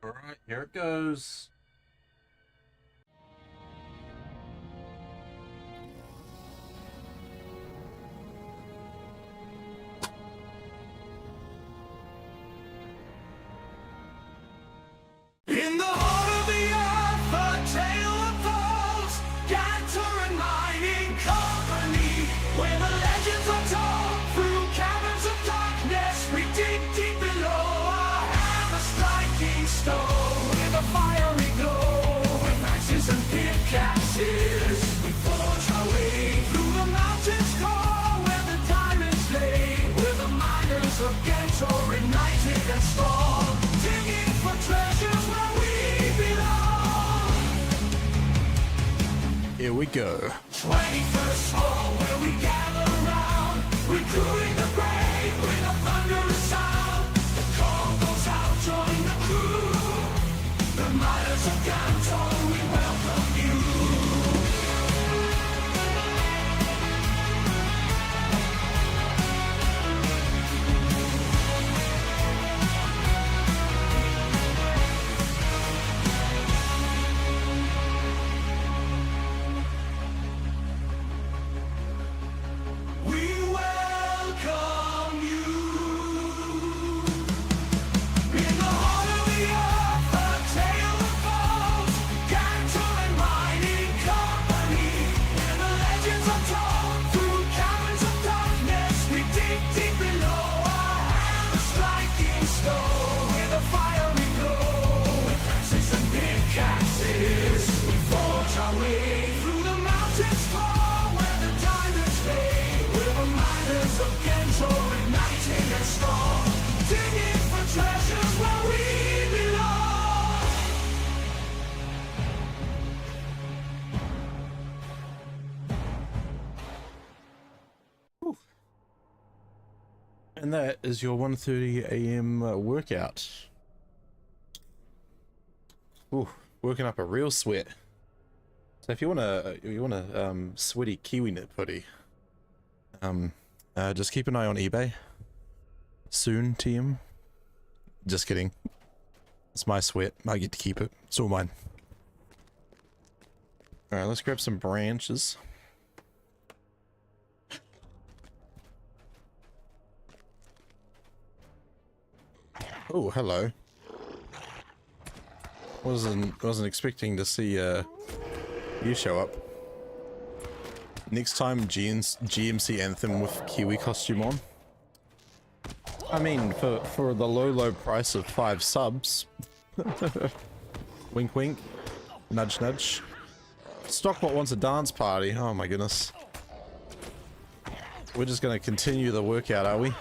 Alright, here it goes. In the heart of the earth, a tale unfolds. Gantoran mining company, where the legends are told. Through caverns of darkness, we dig deep below. Our hammer striking stone with a fiery glow. With axes and pickaxes, we forge our way through the mountains' core, where the diamonds lay. Where the miners of Gantoran united and strong, digging for treasures where we belong. Here we go. 21st hall where we gather round, recruiting the brave with a thunderous sound. The call goes out, join the crew. The miners of Gantoran, we welcome you. And that is your 1:30 a.m. Workout. Ooh, working up a real sweat. So if you wanna sweaty kiwi knit hoodie, just keep an eye on eBay. Soon, TM. Just kidding. It's my sweat. I get to keep it. It's all mine. All right, let's grab some branches. Oh, hello. Wasn't expecting to see you show up. Next time, GMC Anthem with Kiwi costume on. I mean, for the low price of 5 subs. Wink wink. Nudge nudge. Stockbot wants a dance party. Oh my goodness. We're just gonna continue the workout, are we?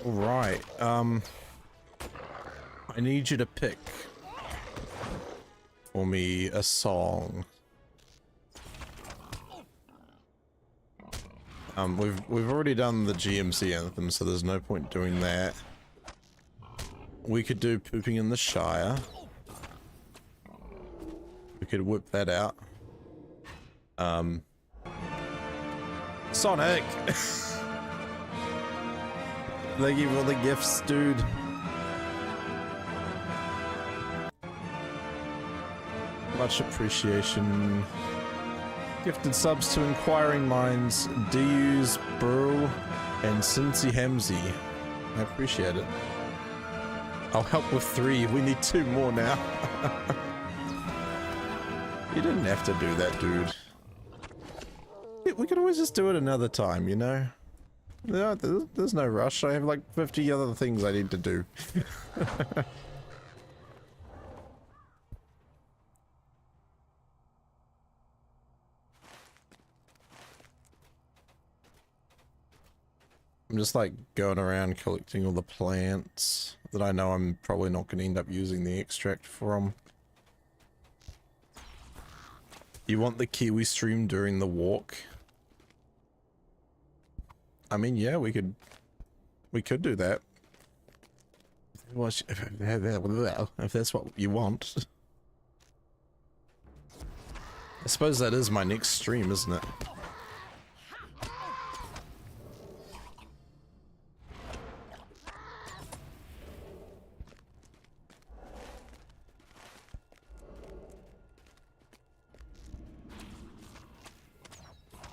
Alright, I need you to pick for me a song. We've already done the GMC anthem, so there's no point doing that. We could do Pooping in the Shire. We could whip that out. Sonic! Thank you for the gifts, dude. Much appreciation. Gifted subs to Inquiring Minds, Deus, Burl, and Cincy Hamzy. I appreciate it. I'll help with 3. We need 2 more now. You didn't have to do that, dude. We could always just do it another time, you know? No, there's no rush. I have like 50 other things I need to do. I'm just like going around collecting all the plants that I know I'm probably not going to end up using the extract from. You want the Kiwi stream during the walk? I mean, yeah, we could do that. Well, if that's what you want. I suppose that is my next stream, isn't it?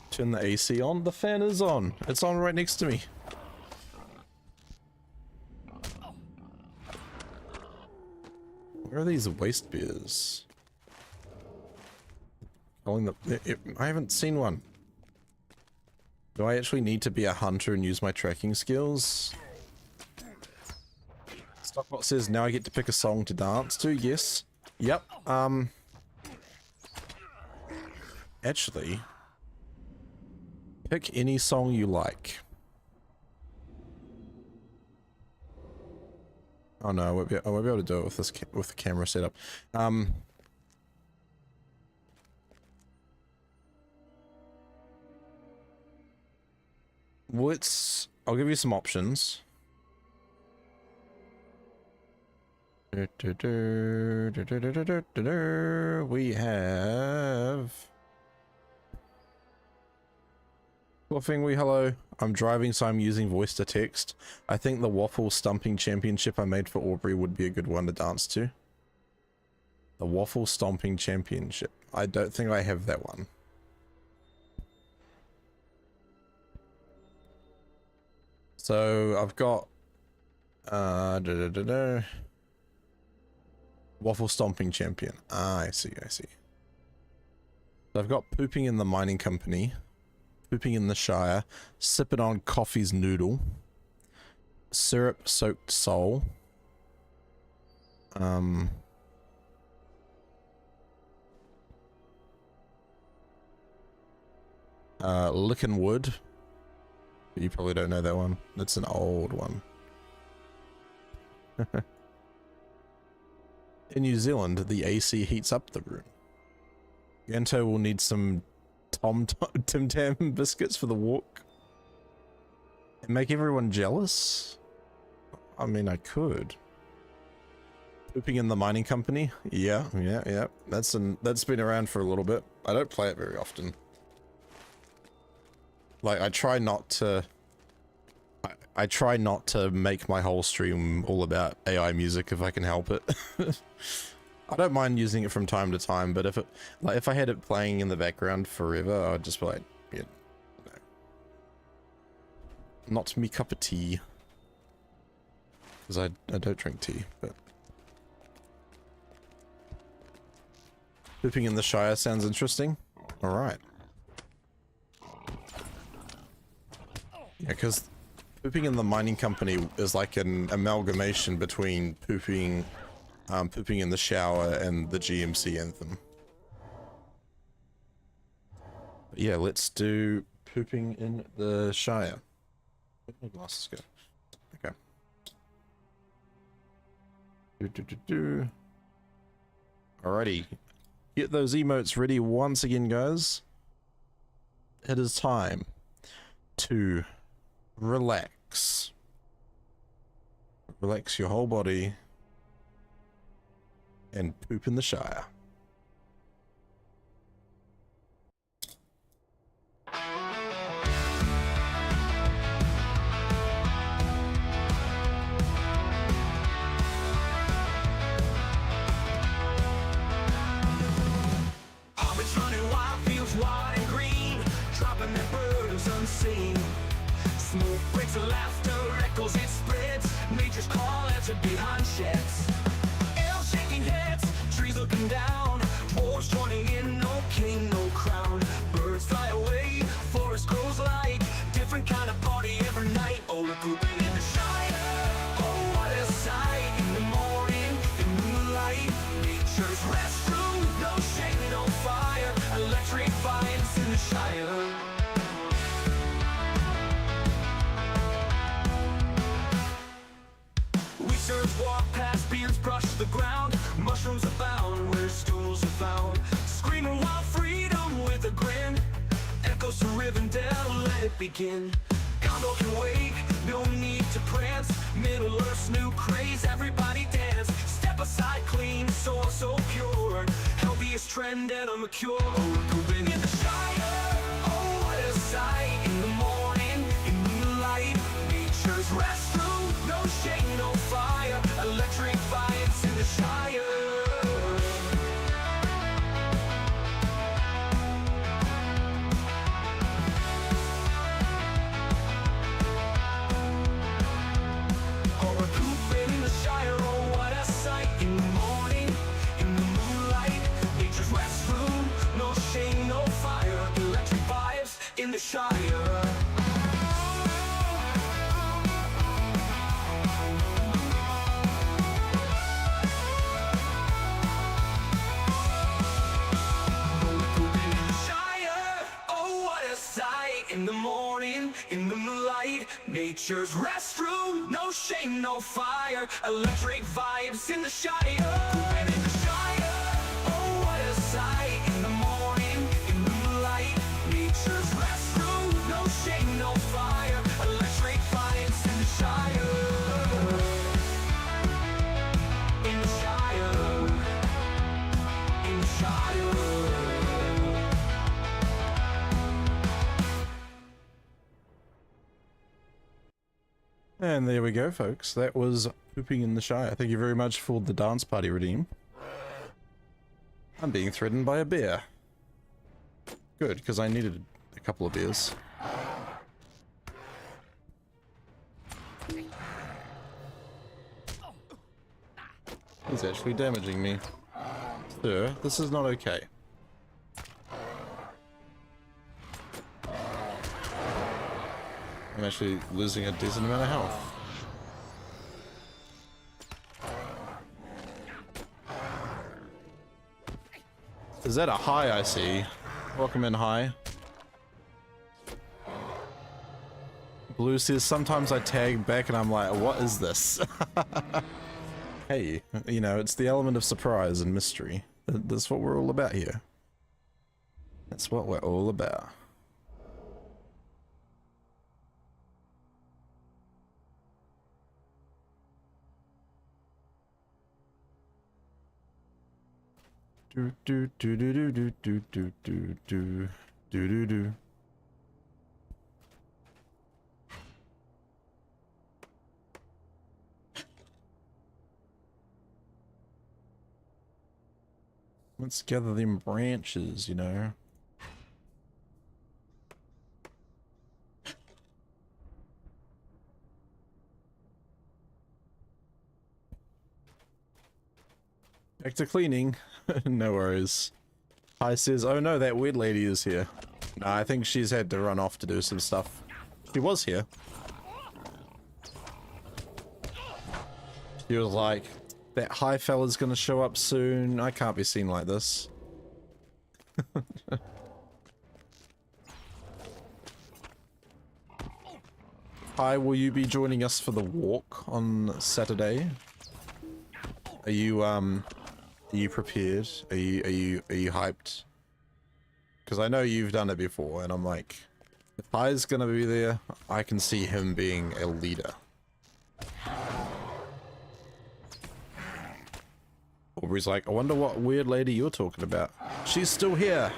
Turn the AC on. The fan is on. It's on right next to me. Where are these waste beers? Calling them. I haven't seen one. Do I actually need to be a hunter and use my tracking skills? Stockbot says now I get to pick a song to dance to. Yes. Yep. Actually, pick any song you like. Oh no, I won't be able to do it with this with the camera setup. I'll give you some options. We have Coughing we hello. I'm driving, so I'm using voice to text. I think the waffle stomping championship I made for Aubrey would be a good one to dance to. The waffle stomping championship. I don't think I have that one. So I've got waffle stomping champion. Ah, I see. So I've got Pooping in the Mining Company. Pooping in the Shire, Sipping on Coffee's Noodle, Syrup Soaked Soul, Lickin' Wood. You probably don't know that one. It's an old one. In New Zealand, the AC heats up the room. Ganto will need some Tim Tam biscuits for the walk? And make everyone jealous? I mean, I could. Pooping in the mining company? Yeah. That's been around for a little bit. I don't play it very often. Like, I try not to make my whole stream all about AI music if I can help it. I don't mind using it from time to time, but if I had it playing in the background forever, I'd just be like, yeah, no. Not me cup of tea. Because I don't drink tea, but... Pooping in the Shire sounds interesting. Alright. Yeah, because pooping in the mining company is like an amalgamation between pooping in the shower and the GMC anthem. But yeah, let's do pooping in the Shire. Where'd my glasses go? Okay. Alrighty. Get those emotes ready once again, guys. It is time to relax. Relax your whole body and poop in the Shire. Running wild fields wide and green, dropping their burdens unseen. Smoke breaks of laughter, echoes it spreads. Nature's call answered behind sheds. Elves shaking heads, trees looking down. Dwarves joining in, no king, no crown. Birds fly away, forest grows light. Different kind of party every night. Oh, we're pooping in the Shire. Oh, what a sight. In the morning, in moonlight, nature's restroom. No shame, no fire. Electric vibes in the Shire. Weezers walk past, beans brush the ground. Mushrooms abound where stools are found. Screaming wild freedom with a grin. Echoes to Rivendell, let it begin. Gondor can wake, no need to prance. Middle Earth's new craze, everybody dance. Step aside clean, so pure. Healthiest trend and I'm a cure. Oh, we're pooping in the Shire. Oh, what a sight. In the morning, in moonlight, nature's restroom. No shame, no fire. Electric vibes in the Shire. Oh, we're pooping in the Shire. Oh, what a sight. In the morning, in the moonlight, nature's restroom. No shame, no fire. Electric vibes in the Shire. In the morning, in the moonlight, nature's restroom. No shame, no fire. Electric vibes in the Shire. Pooping in the Shire. Oh, what a sight. In the morning, in the moonlight, nature's restroom. No shame, no fire. Electric vibes in the Shire. In the Shire. In the Shire. And there we go, folks. That was Pooping in the Shire. Thank you very much for the dance party redeem. I'm being threatened by a bear. Good, because I needed a couple of beers. He's actually damaging me. Sir, this is not okay. I'm actually losing a decent amount of health. Is that a high I see? Welcome in, high. Blue says, sometimes I tag back and I'm like, what is this? Hey, you know, it's the element of surprise and mystery. That's what we're all about here. That's what we're all about. Do do do do do do do do do do do do. Let's gather them branches, you know. Back to cleaning. No worries. Hi says, oh no, that weird lady is here. Nah, I think she's had to run off to do some stuff. She was here. She was like, that high fella's gonna show up soon. I can't be seen like this. Hi, will you be joining us for the walk on Saturday? Are you prepared? Are you hyped? Because I know you've done it before, and I'm like, if Hi's gonna be there, I can see him being a leader. Aubrey's like, I wonder what weird lady you're talking about. She's still here.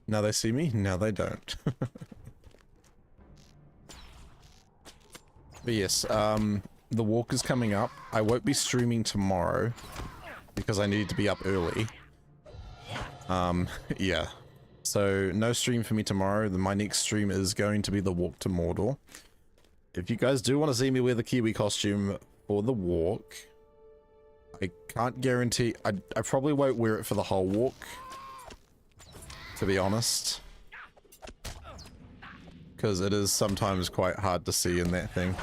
Now they see me, now they don't. But yes, the walk is coming up. I won't be streaming tomorrow because I need to be up early. Yeah. So no stream for me tomorrow. My next stream is going to be the walk to Mordor. If you guys do want to see me wear the Kiwi costume for the walk, I can't guarantee. I probably won't wear it for the whole walk, to be honest, because it is sometimes quite hard to see in that thing.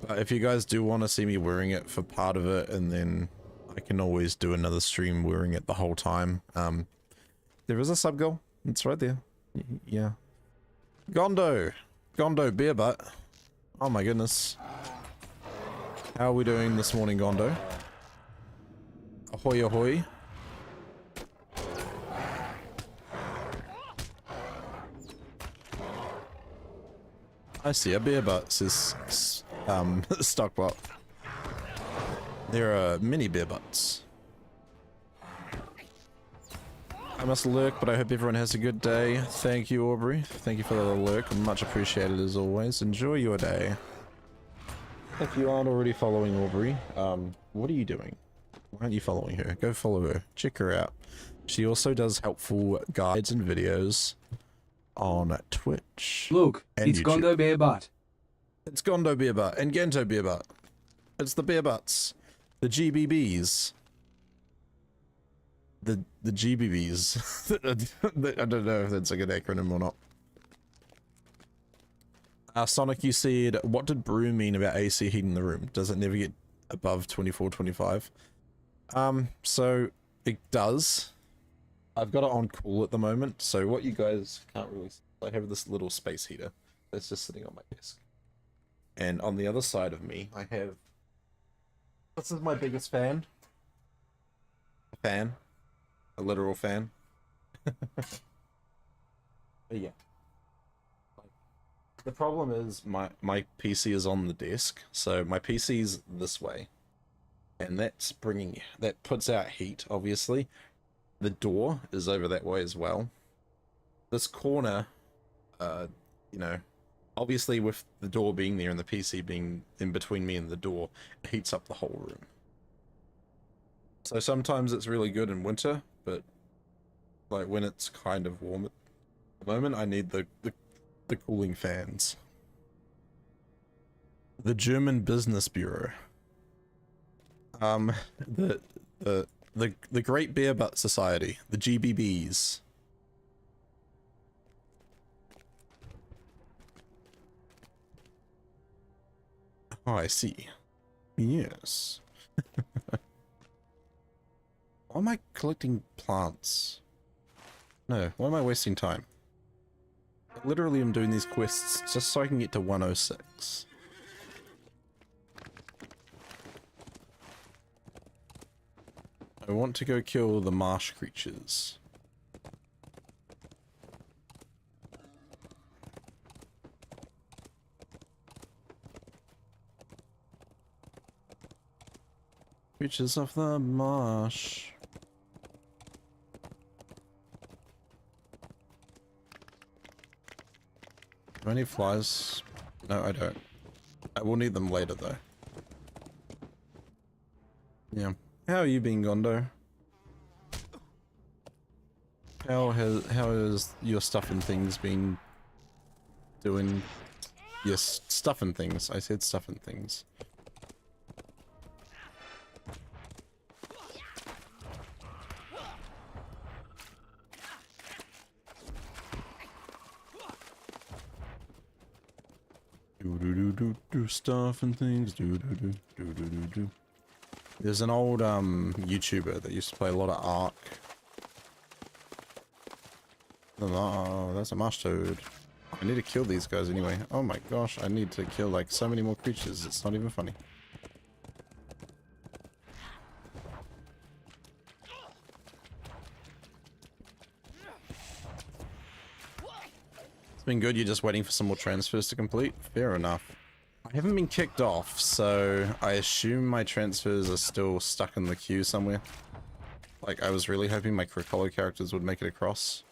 But if you guys do want to see me wearing it for part of it, and then I can always do another stream wearing it the whole time. There is a sub goal. It's right there. Yeah. Gondo beer butt. Oh my goodness. How are we doing this morning, Gondo? Ahoy ahoy. I see a beer butt says Stockbot. There are many beer butts. I must lurk, but I hope everyone has a good day. Thank you, Aubrey. Thank you for the lurk. Much appreciated as always. Enjoy your day. If you aren't already following Aubrey, what are you doing? Why aren't you following her? Go follow her. Check her out. She also does helpful guides and videos on Twitch. Look, it's YouTube. Gondo Bear Butt. It's Gondo Beer Butt and Ganto Beer Butt. It's the Beer Butts. The GBBs. The GBBs. I don't know if that's a good acronym or not. Sonic, you said, what did brew mean about AC heat in the room? Does it never get above 24, 25? So it does. I've got it on cool at the moment, so what you guys can't really see, I have this little space heater that's just sitting on my desk. And on the other side of me, I have, this is my biggest fan. A literal fan. But yeah. The problem is my PC is on the desk, so my PC's this way. And that puts out heat, obviously. The door is over that way as well. This corner, you know, obviously with the door being there and the PC being in between me and the door, it heats up the whole room. So sometimes it's really good in winter, but like when it's kind of warm at the moment, I need the cooling fans. The German Business Bureau. The Great Beer Butt Society, the GBBs. Oh, I see. Yes. Why am I collecting plants? No, why am I wasting time? I literally am doing these quests just so I can get to 106. I want to go kill the marsh creatures. Creatures of the marsh. Do I need flies? No, I don't. I will need them later though. Yeah. How are you being, Gondo? How has your stuff and things been doing? Yes, stuff and things. I said stuff and things. Do stuff and things. Do. There's an old YouTuber that used to play a lot of Ark. Oh, that's a marsh toad. I need to kill these guys anyway. Oh my gosh, I need to kill like so many more creatures. It's not even funny. It's been good. You're just waiting for some more transfers to complete. Fair enough. I haven't been kicked off, so I assume my transfers are still stuck in the queue somewhere. Like, I was really hoping my Crocolo characters would make it across.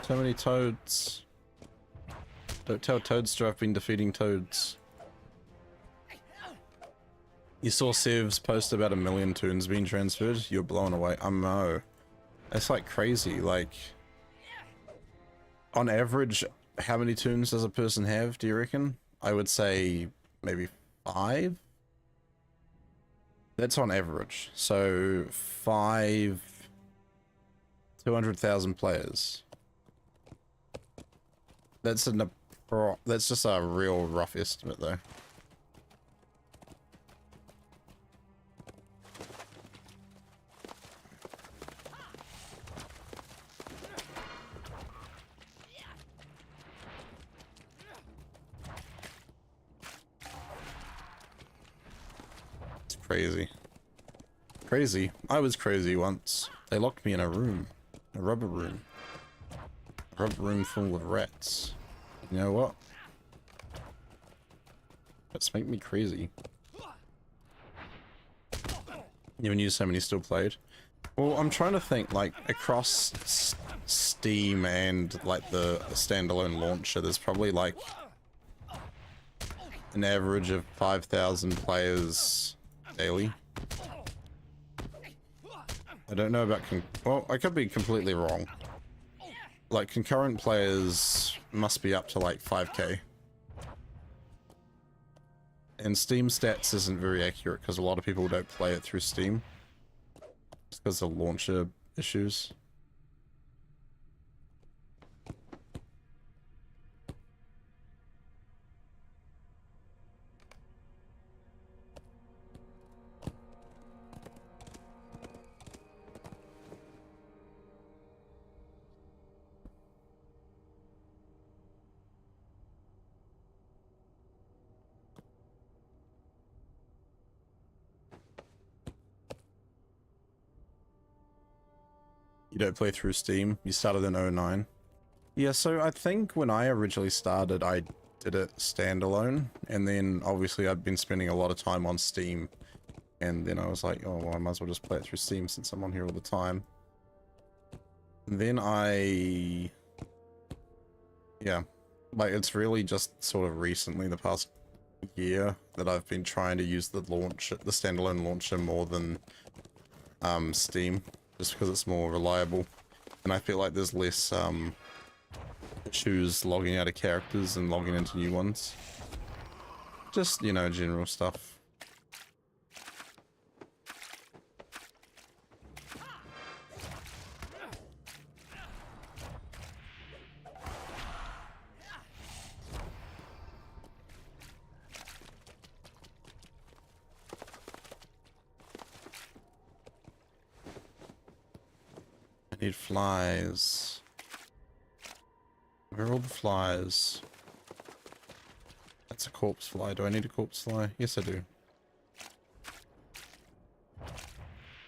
So many toads. Don't tell Toadster I've been defeating toads. You saw Civ's post about 1 million toons being transferred? You're blown away. I know. It's like crazy. Like, on average, how many toons does a person have, do you reckon? I would say maybe 5? That's on average. So 200,000 players. That's just a real rough estimate though. It's crazy. Crazy. I was crazy once. They locked me in a room. A rubber room. A rubber room full of rats. You know what? Let's make me crazy. Even you, so many still played. Well, I'm trying to think, like, across Steam and, like, the standalone launcher, there's probably, like, an average of 5,000 players daily. I don't know about well, I could be completely wrong. Like, concurrent players must be up to, like, 5k. And Steam stats isn't very accurate because a lot of people don't play it through Steam. Just because of launcher issues. You don't play through Steam. You started in 09. Yeah, so I think when I originally started, I did it standalone. And then obviously I'd been spending a lot of time on Steam. And then I was like, oh, well, I might as well just play it through Steam since I'm on here all the time. And then yeah, like it's really just sort of recently, the past year that I've been trying to use the standalone launcher more than Steam, just because it's more reliable, and I feel like there's less issues logging out of characters and logging into new ones. Just, you know, general stuff. I need flies. Where are all the flies? That's a corpse fly. Do I need a corpse fly? Yes, I do.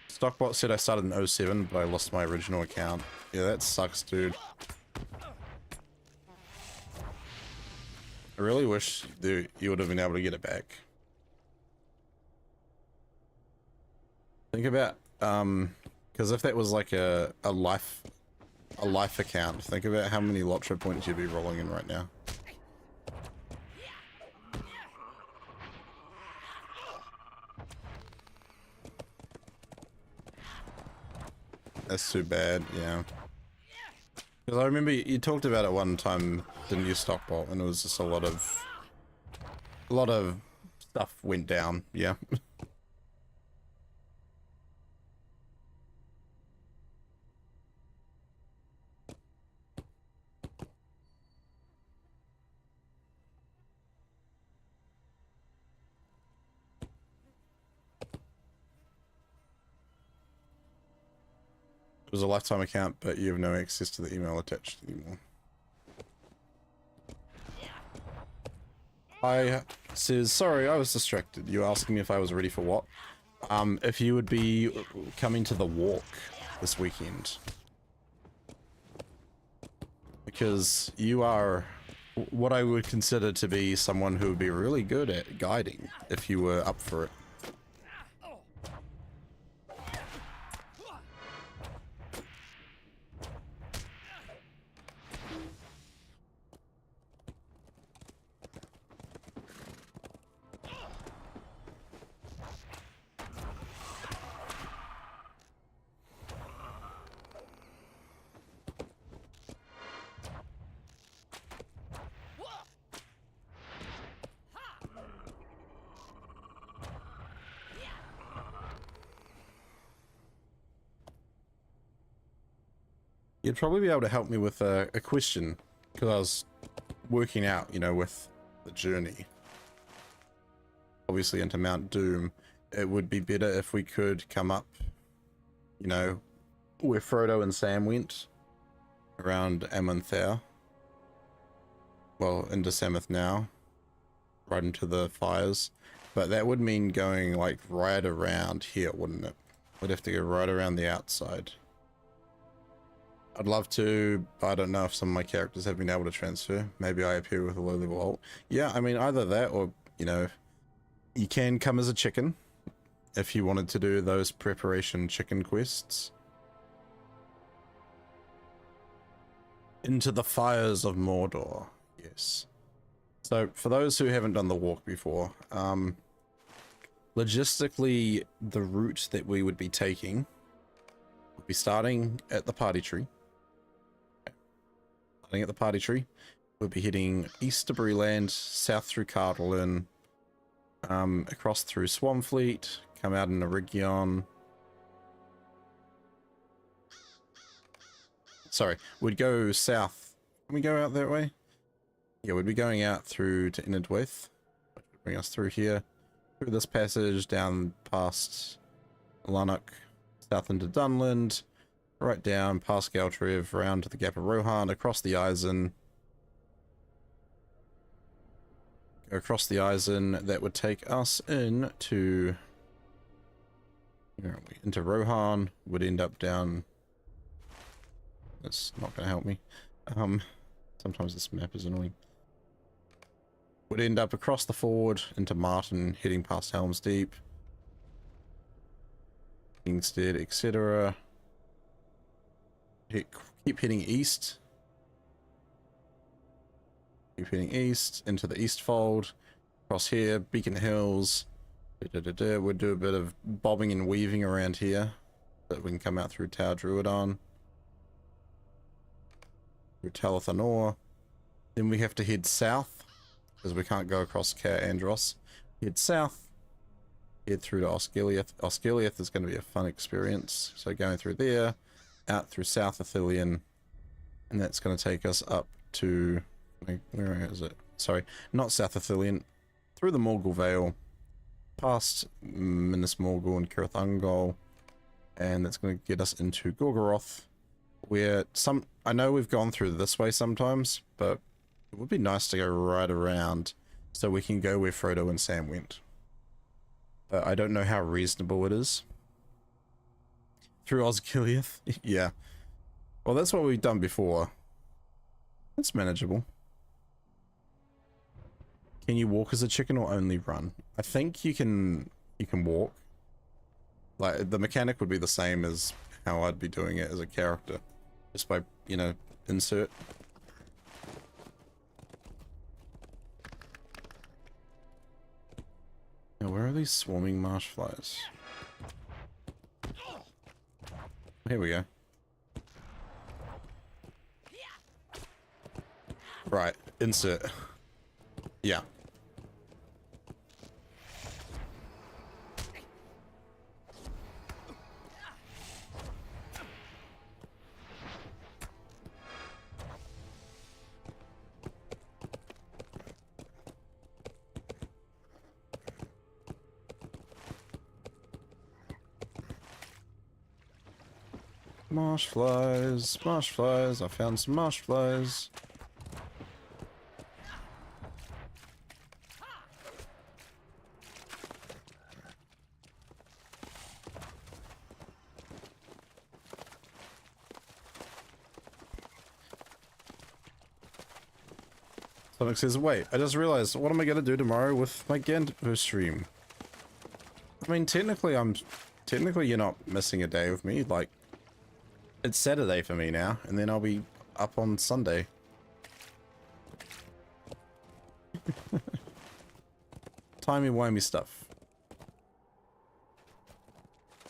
Stockbot said I started in 07, but I lost my original account. Yeah, that sucks, dude. I really wish you would have been able to get it back. Think about, because if that was like a life account, think about how many LOTRO points you'd be rolling in right now. That's too bad, yeah. Because I remember you talked about it one time, didn't you, Stockbot? And it was just a lot of stuff went down, yeah. It was a lifetime account, but you have no access to the email attached anymore. I says, sorry, I was distracted. You were asking me if I was ready for what? If you would be coming to the walk this weekend. Because you are what I would consider to be someone who would be really good at guiding if you were up for it. You'd probably be able to help me with a question, because I was working out, you know, with the journey. Obviously into Mount Doom, it would be better if we could come up, you know, where Frodo and Sam went, around Amonthar. Well, into Samoth now, right into the fires. But that would mean going, like, right around here, wouldn't it? We'd have to go right around the outside. I'd love to, but I don't know if some of my characters have been able to transfer. Maybe I appear with a low level ult. Yeah, I mean, either that or, you know, you can come as a chicken if you wanted to do those preparation chicken quests. Into the fires of Mordor, yes. So, for those who haven't done the walk before, logistically, the route that we would be taking would be starting at the party tree. Starting at the party tree, we'll be heading east to Breland, south through Cartland, across through Swanfleet, come out in Origion. Sorry, we'd go south. Can we go out that way? Yeah, we'd be going out through to Inadwaith, which would bring us through here, through this passage, down past Lanark, south into Dunland, right down past Galtriv, round to the Gap of Rohan, across the Eisen. Go across the Eisen, that would take us into... Where are we? Into Rohan, would end up down... That's not going to help me. Sometimes this map is annoying. Would end up across the ford into Martin, heading past Helm's Deep, Kingstead, etc. Keep heading east. Keep heading east into the Eastfold, Across here, Beacon Hills. We'll do a bit of bobbing and weaving around here. But we can come out through Tower Druidon. Through Talathanor. Then we have to head south. Because we can't go across Caer Andros. Head south. Head through to Osgiliath. Osgiliath is going to be a fun experience. So going through there. Out through South Athelion. And that's going to take us up to... Where is it? Sorry, not South Athelion. Through the Morgul Vale. Past Minas Morgul and Cirith Ungol. And that's going to get us into Gorgoroth. Where I know we've gone through this way sometimes, but it would be nice to go right around so we can go where Frodo and Sam went. But I don't know how reasonable it is. Through Osgiliath? Yeah. Well, that's what we've done before. It's manageable. Can you walk as a chicken or only run? I think you can walk. Like, the mechanic would be the same as how I'd be doing it as a character. Just by, you know, insert. Now, where are these swarming marsh flies? Here we go. Right, insert. Yeah. Marsh flies, I found some marsh flies. Sonic says, wait, I just realized, what am I gonna do tomorrow with my Ganto stream? I mean, technically you're not missing a day with me, like, it's Saturday for me now, and then I'll be up on Sunday. Timey-wimey stuff.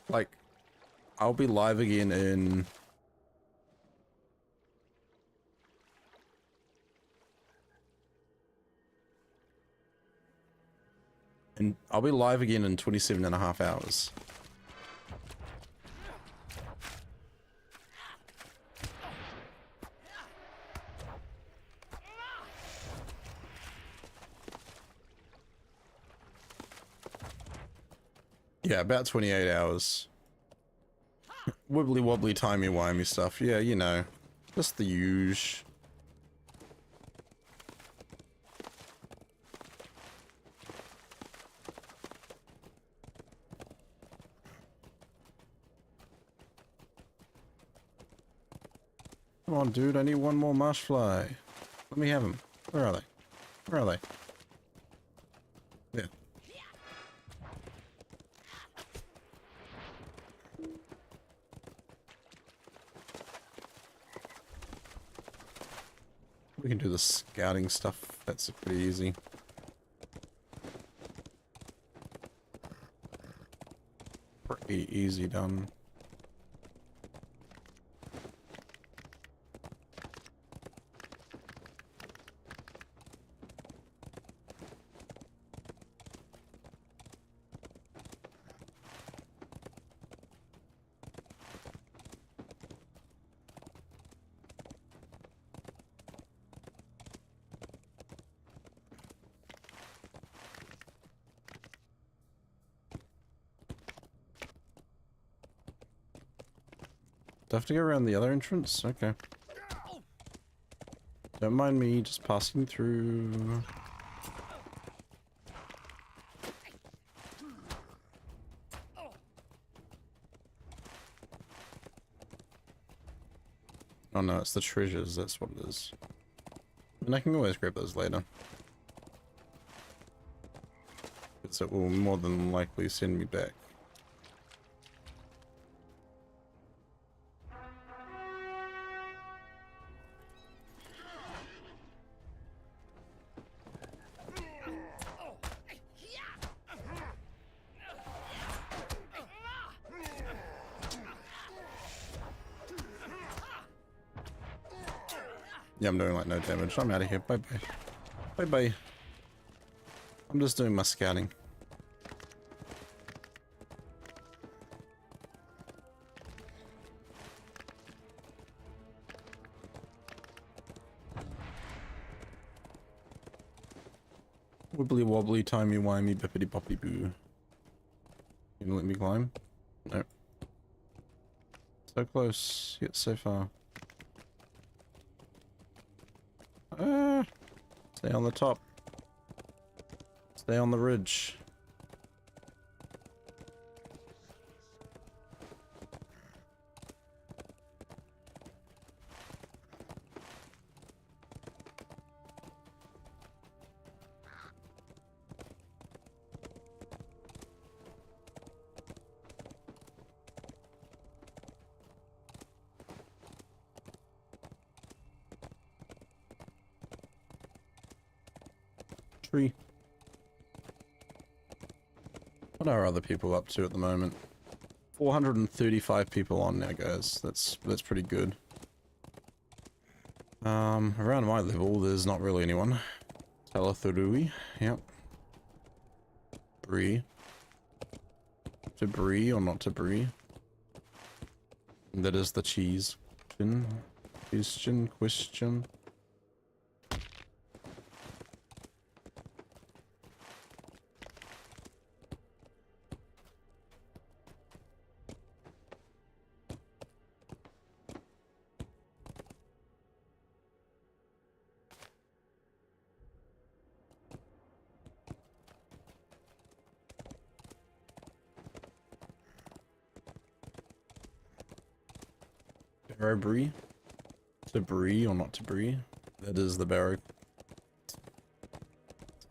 Like, I'll be live again in... I'll be live again in 27.5 hours. Yeah, about 28 hours. Wibbly wobbly timey wimey stuff. Yeah, you know. Just the usual. Come on, dude, I need one more marsh fly. Let me have them. Where are they? Where are they? Yeah. We can do the scouting stuff. That's pretty easy. Pretty easy done. Do I have to go around the other entrance? Okay. Don't mind me just passing through. Oh no, it's the treasures, that's what it is. And I can always grab those later. Because it will more than likely send me back. Yeah, I'm doing like no damage. I'm out of here. Bye bye. Bye bye. I'm just doing my scouting. Wibbly wobbly, timey wimey, bippity boppity boo. You gonna let me climb? No. So close, yet so far. Stay on the top. Stay on the ridge. Tree. What are other people up to at the moment? 435 people on now, guys. That's pretty good. Around my level, there's not really anyone. Telethodui, yep. Brie. To brie or not to brie? That is the cheese. Question. Barrow brie? To brie or not to brie? That is the barrow.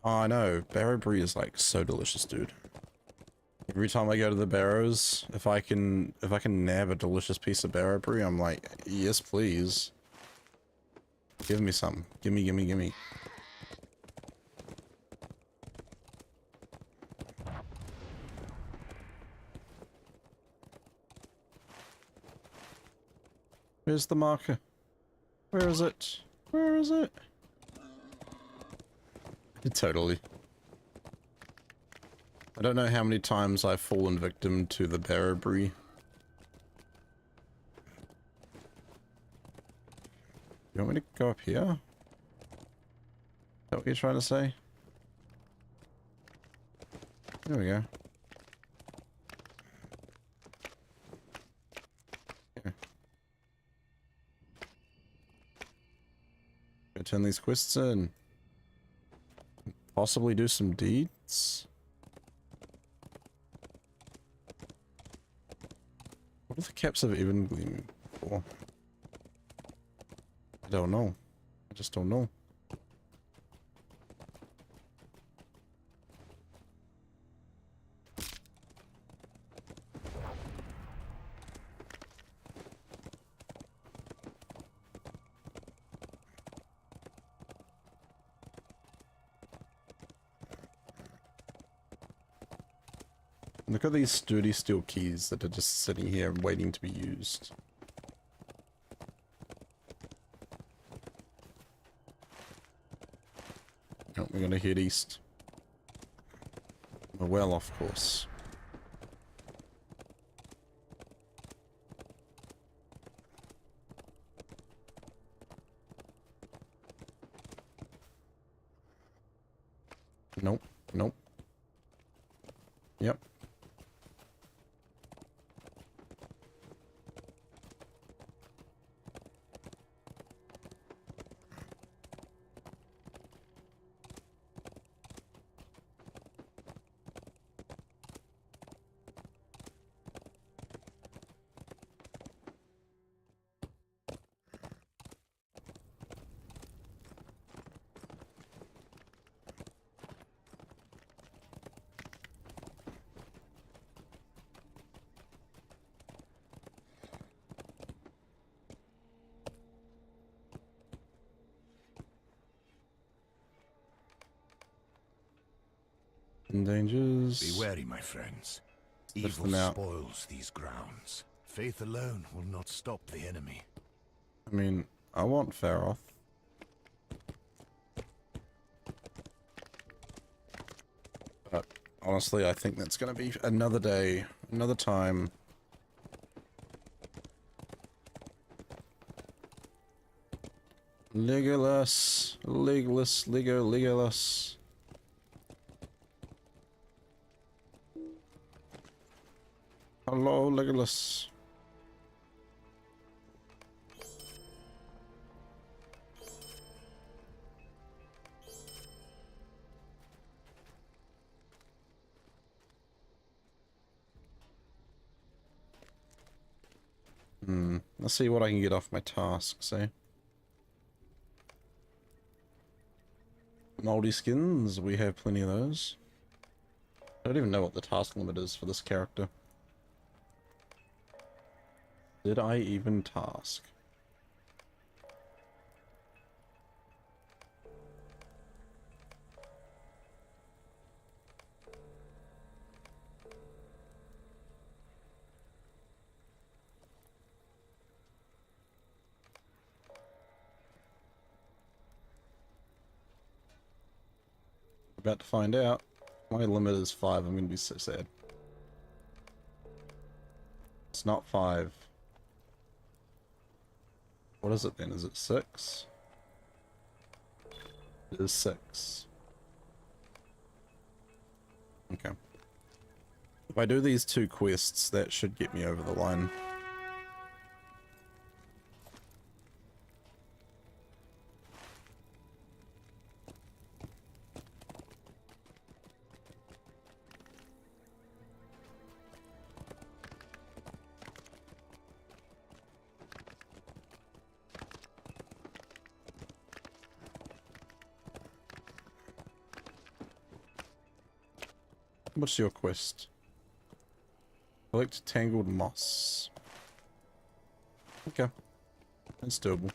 Oh, I know. Barrow brie is like so delicious, dude. Every time I go to the barrows, if I can nab a delicious piece of barrow brie, I'm like, yes, please. Give me some. Gimme. Where's the marker? Where is it? Where is it? Totally. I don't know how many times I've fallen victim to the barrow brie. You want me to go up here? Is that what you're trying to say? There we go. Go turn these quests in. Possibly do some deeds? What are the caps of even gleaming for? I don't know. I just don't know. Look at these sturdy steel keys that are just sitting here waiting to be used. Oh, we're gonna head east. We're well off course. Nope. Yep. Dangers. Be wary, my friends. Lift Evil them out. spoils these grounds. Faith alone will not stop the enemy. I mean, I want Faroth. Honestly, I think that's gonna be another day, another time. Legolas, Legolas, Legolas. Hello, Legolas. Let's see what I can get off my tasks, eh? Moldy skins, we have plenty of those. I don't even know what the task limit is for this character. Did I even task? About to find out. My limit is 5. I'm gonna be so sad. It's not 5. What is it then? Is it 6? It is 6. Okay. If I do these 2 quests, that should get me over the line. What's your quest? Collect tangled moss. Okay. That's doable.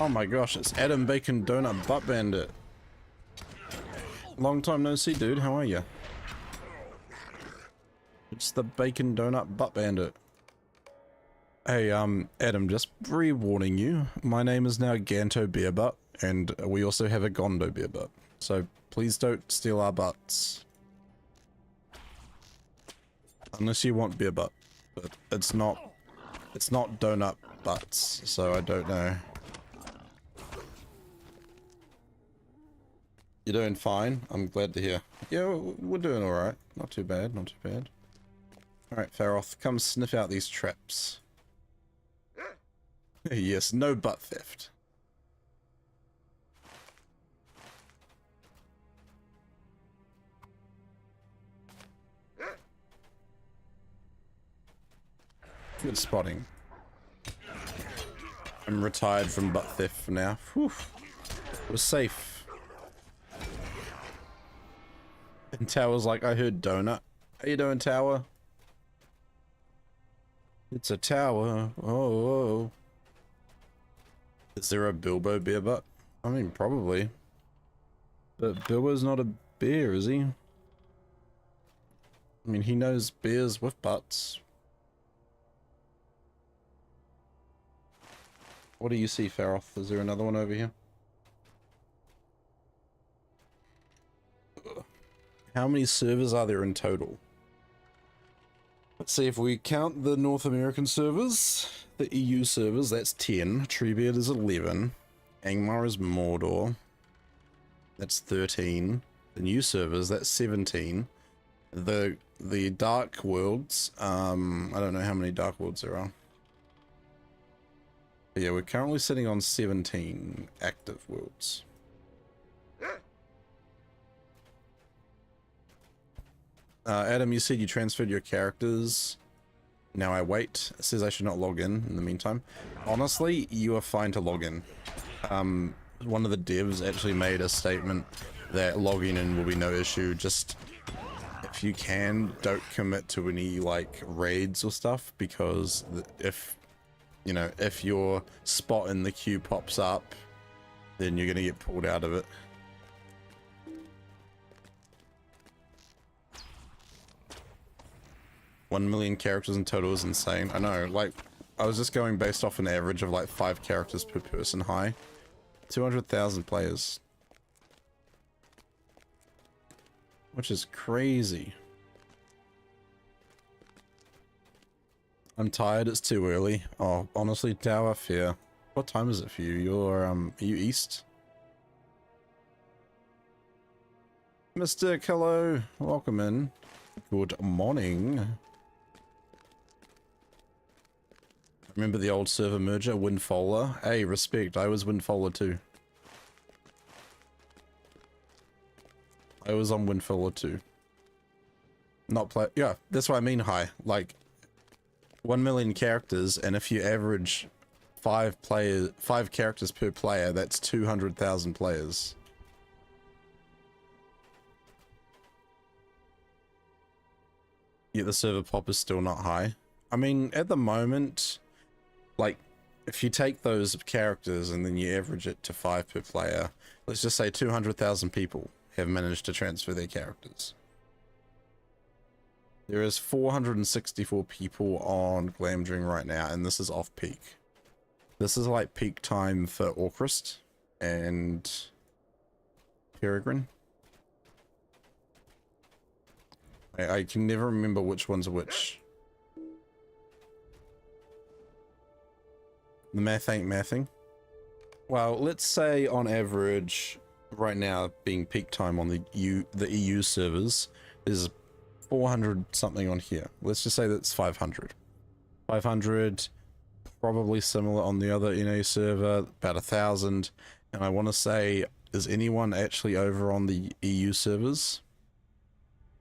Oh my gosh, it's Adam Bacon Donut Butt Bandit. Long time no see, dude. How are you? It's the Bacon Donut Butt Bandit. Hey, Adam, just pre-warning you. My name is now Ganto Beer Butt, and we also have a Gondo Beer Butt. So please don't steal our butts. Unless you want beer butt. But it's not donut butts, so I don't know. You're doing fine. I'm glad to hear. Yeah, we're doing alright. Not too bad, not too bad. Alright, Faroth, come sniff out these traps. Yes, no butt theft. Good spotting. I'm retired from butt theft for now. Whew. We're safe. And Tower's like, I heard donut. How you doing, Tower? It's a tower. Oh. Is there a Bilbo beer butt? I mean, probably. But Bilbo's not a bear, is he? I mean, he knows bears with butts. What do you see, Faroth? Is there another one over here? How many servers are there in total? Let's see, if we count the North American servers, the EU servers, that's 10. Treebeard is 11. Angmar is Mordor. That's 13. The new servers, that's 17. The Dark Worlds, I don't know how many Dark Worlds there are. But yeah, we're currently sitting on 17 active worlds. Adam, you said you transferred your characters. Now I wait. It says I should not log in the meantime. Honestly, you are fine to log in. one of the devs actually made a statement that logging in will be no issue. Just if you can, don't commit to any like raids or stuff, because if you know, if your spot in the queue pops up, then you're gonna get pulled out of it. $1 million characters in total is insane. I know, like, I was just going based off an average of like 5 characters per person high. 200,000 players. Which is crazy. I'm tired, it's too early. Oh, honestly, Tower, fair. What time is it for you? You're, are you east? Mr. Hello, welcome in. Good morning. Remember the old server merger, Windfaller? Hey, respect, I was Windfaller too. I was on Windfaller too. Not play, yeah, that's what I mean high. Like, 1 million characters, and if you average 5 characters per player, that's 200,000 players. Yet the server pop is still not high. I mean, at the moment, like, if you take those characters and then you average it to 5 per player, let's just say 200,000 people have managed to transfer their characters. There is 464 people on Glamdring right now, and this is off peak. This is like peak time for Orcrist and Peregrine. I can never remember which one's which. The math ain't mathing. Well, let's say on average, right now being peak time on the EU servers, there's 400 something on here. Let's just say that's 500. 500, probably similar on the other NA server, about 1,000. And I want to say, is anyone actually over on the EU servers?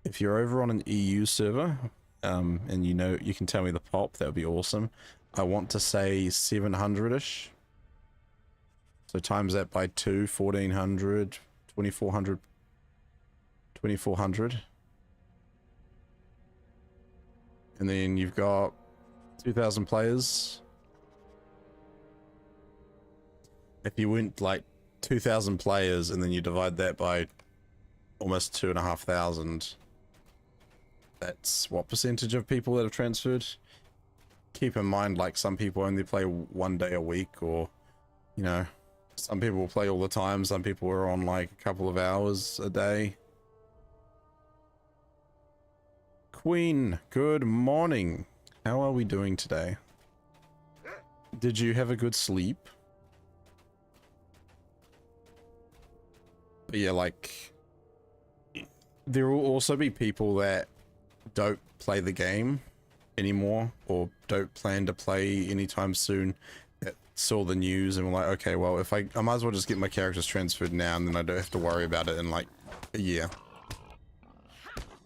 If you're over on an EU server, and you know, you can tell me the pop, that would be awesome. I want to say 700-ish. So times that by 2, 1,400, 2,400, 2,400. And then you've got 2,000 players. If you went like 2,000 players and then you divide that by almost 2,500, that's what percentage of people that have transferred? Keep in mind, like, some people only play 1 day a week, or, you know, some people will play all the time, some people are on like a couple of hours a day. Queen, good morning. How are we doing today? Did you have a good sleep? But yeah, like, there will also be people that don't play the game anymore, or don't plan to play anytime soon, that saw the news and were like, okay, well, if I might as well just get my characters transferred now, and then I don't have to worry about it in like a year.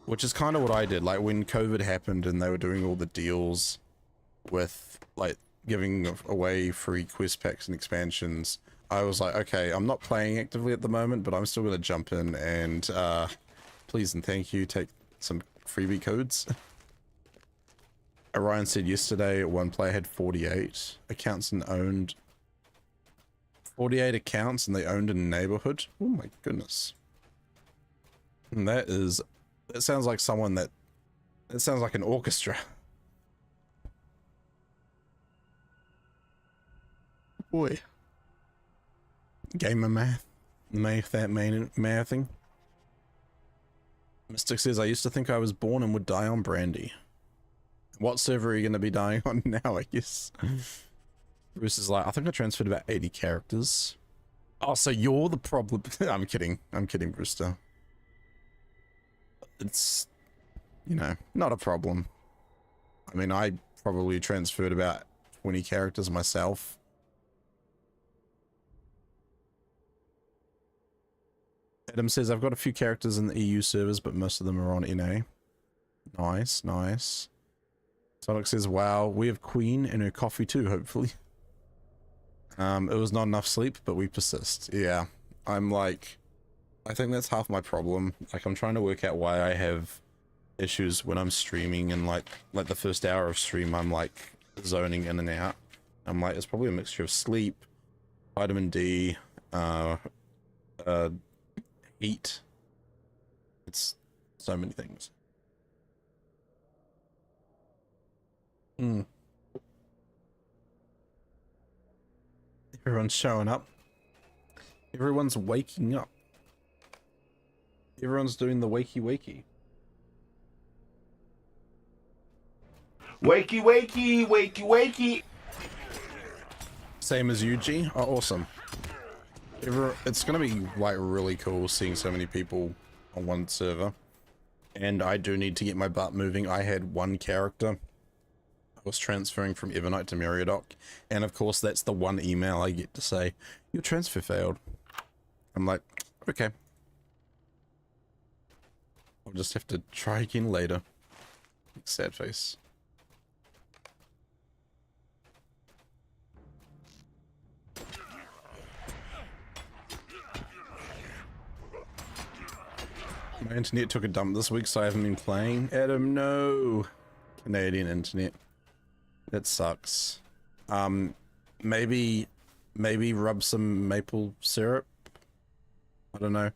Which is kind of what I did. Like, when COVID happened and they were doing all the deals with like giving away free quest packs and expansions, I was like, okay, I'm not playing actively at the moment, but I'm still going to jump in and please and thank you, take some freebie codes. Orion said yesterday one player had 48 accounts and owned 48 accounts, and they owned a neighborhood. Oh my goodness. And that sounds like someone that sounds like an orchestra. Boy. Gamer math. Mathing. Mystic says, I used to think I was born and would die on Brandy. What server are you going to be dying on now, I guess? Bruce is like, I think I transferred about 80 characters. Oh, so you're the problem. I'm kidding. I'm kidding, Brewster. It's, you know, not a problem. I mean, I probably transferred about 20 characters myself. Adam says, I've got a few characters in the EU servers, but most of them are on NA. Nice, nice. Sonic says, wow, we have Queen and her coffee too, hopefully. It was not enough sleep, but we persist. Yeah, I'm like, I think that's half my problem. Like, I'm trying to work out why I have issues when I'm streaming, and like the first hour of stream, I'm like zoning in and out. I'm like, it's probably a mixture of sleep, vitamin D, heat. It's so many things. Everyone's showing up. Everyone's waking up. Everyone's doing the wakey wakey. Wakey, wakey, wakey, wakey. Same as you, G. Oh, awesome. It's gonna be like really cool seeing so many people on one server. And I do need to get my butt moving. I had one character. I was transferring from Evernight to Meriadoc. And of course, that's the one email I get to say, your transfer failed. I'm like, okay. I'll just have to try again later. Sad face. My internet took a dump this week, so I haven't been playing. Adam, no. Canadian internet. That sucks. Maybe rub some maple syrup. I don't know.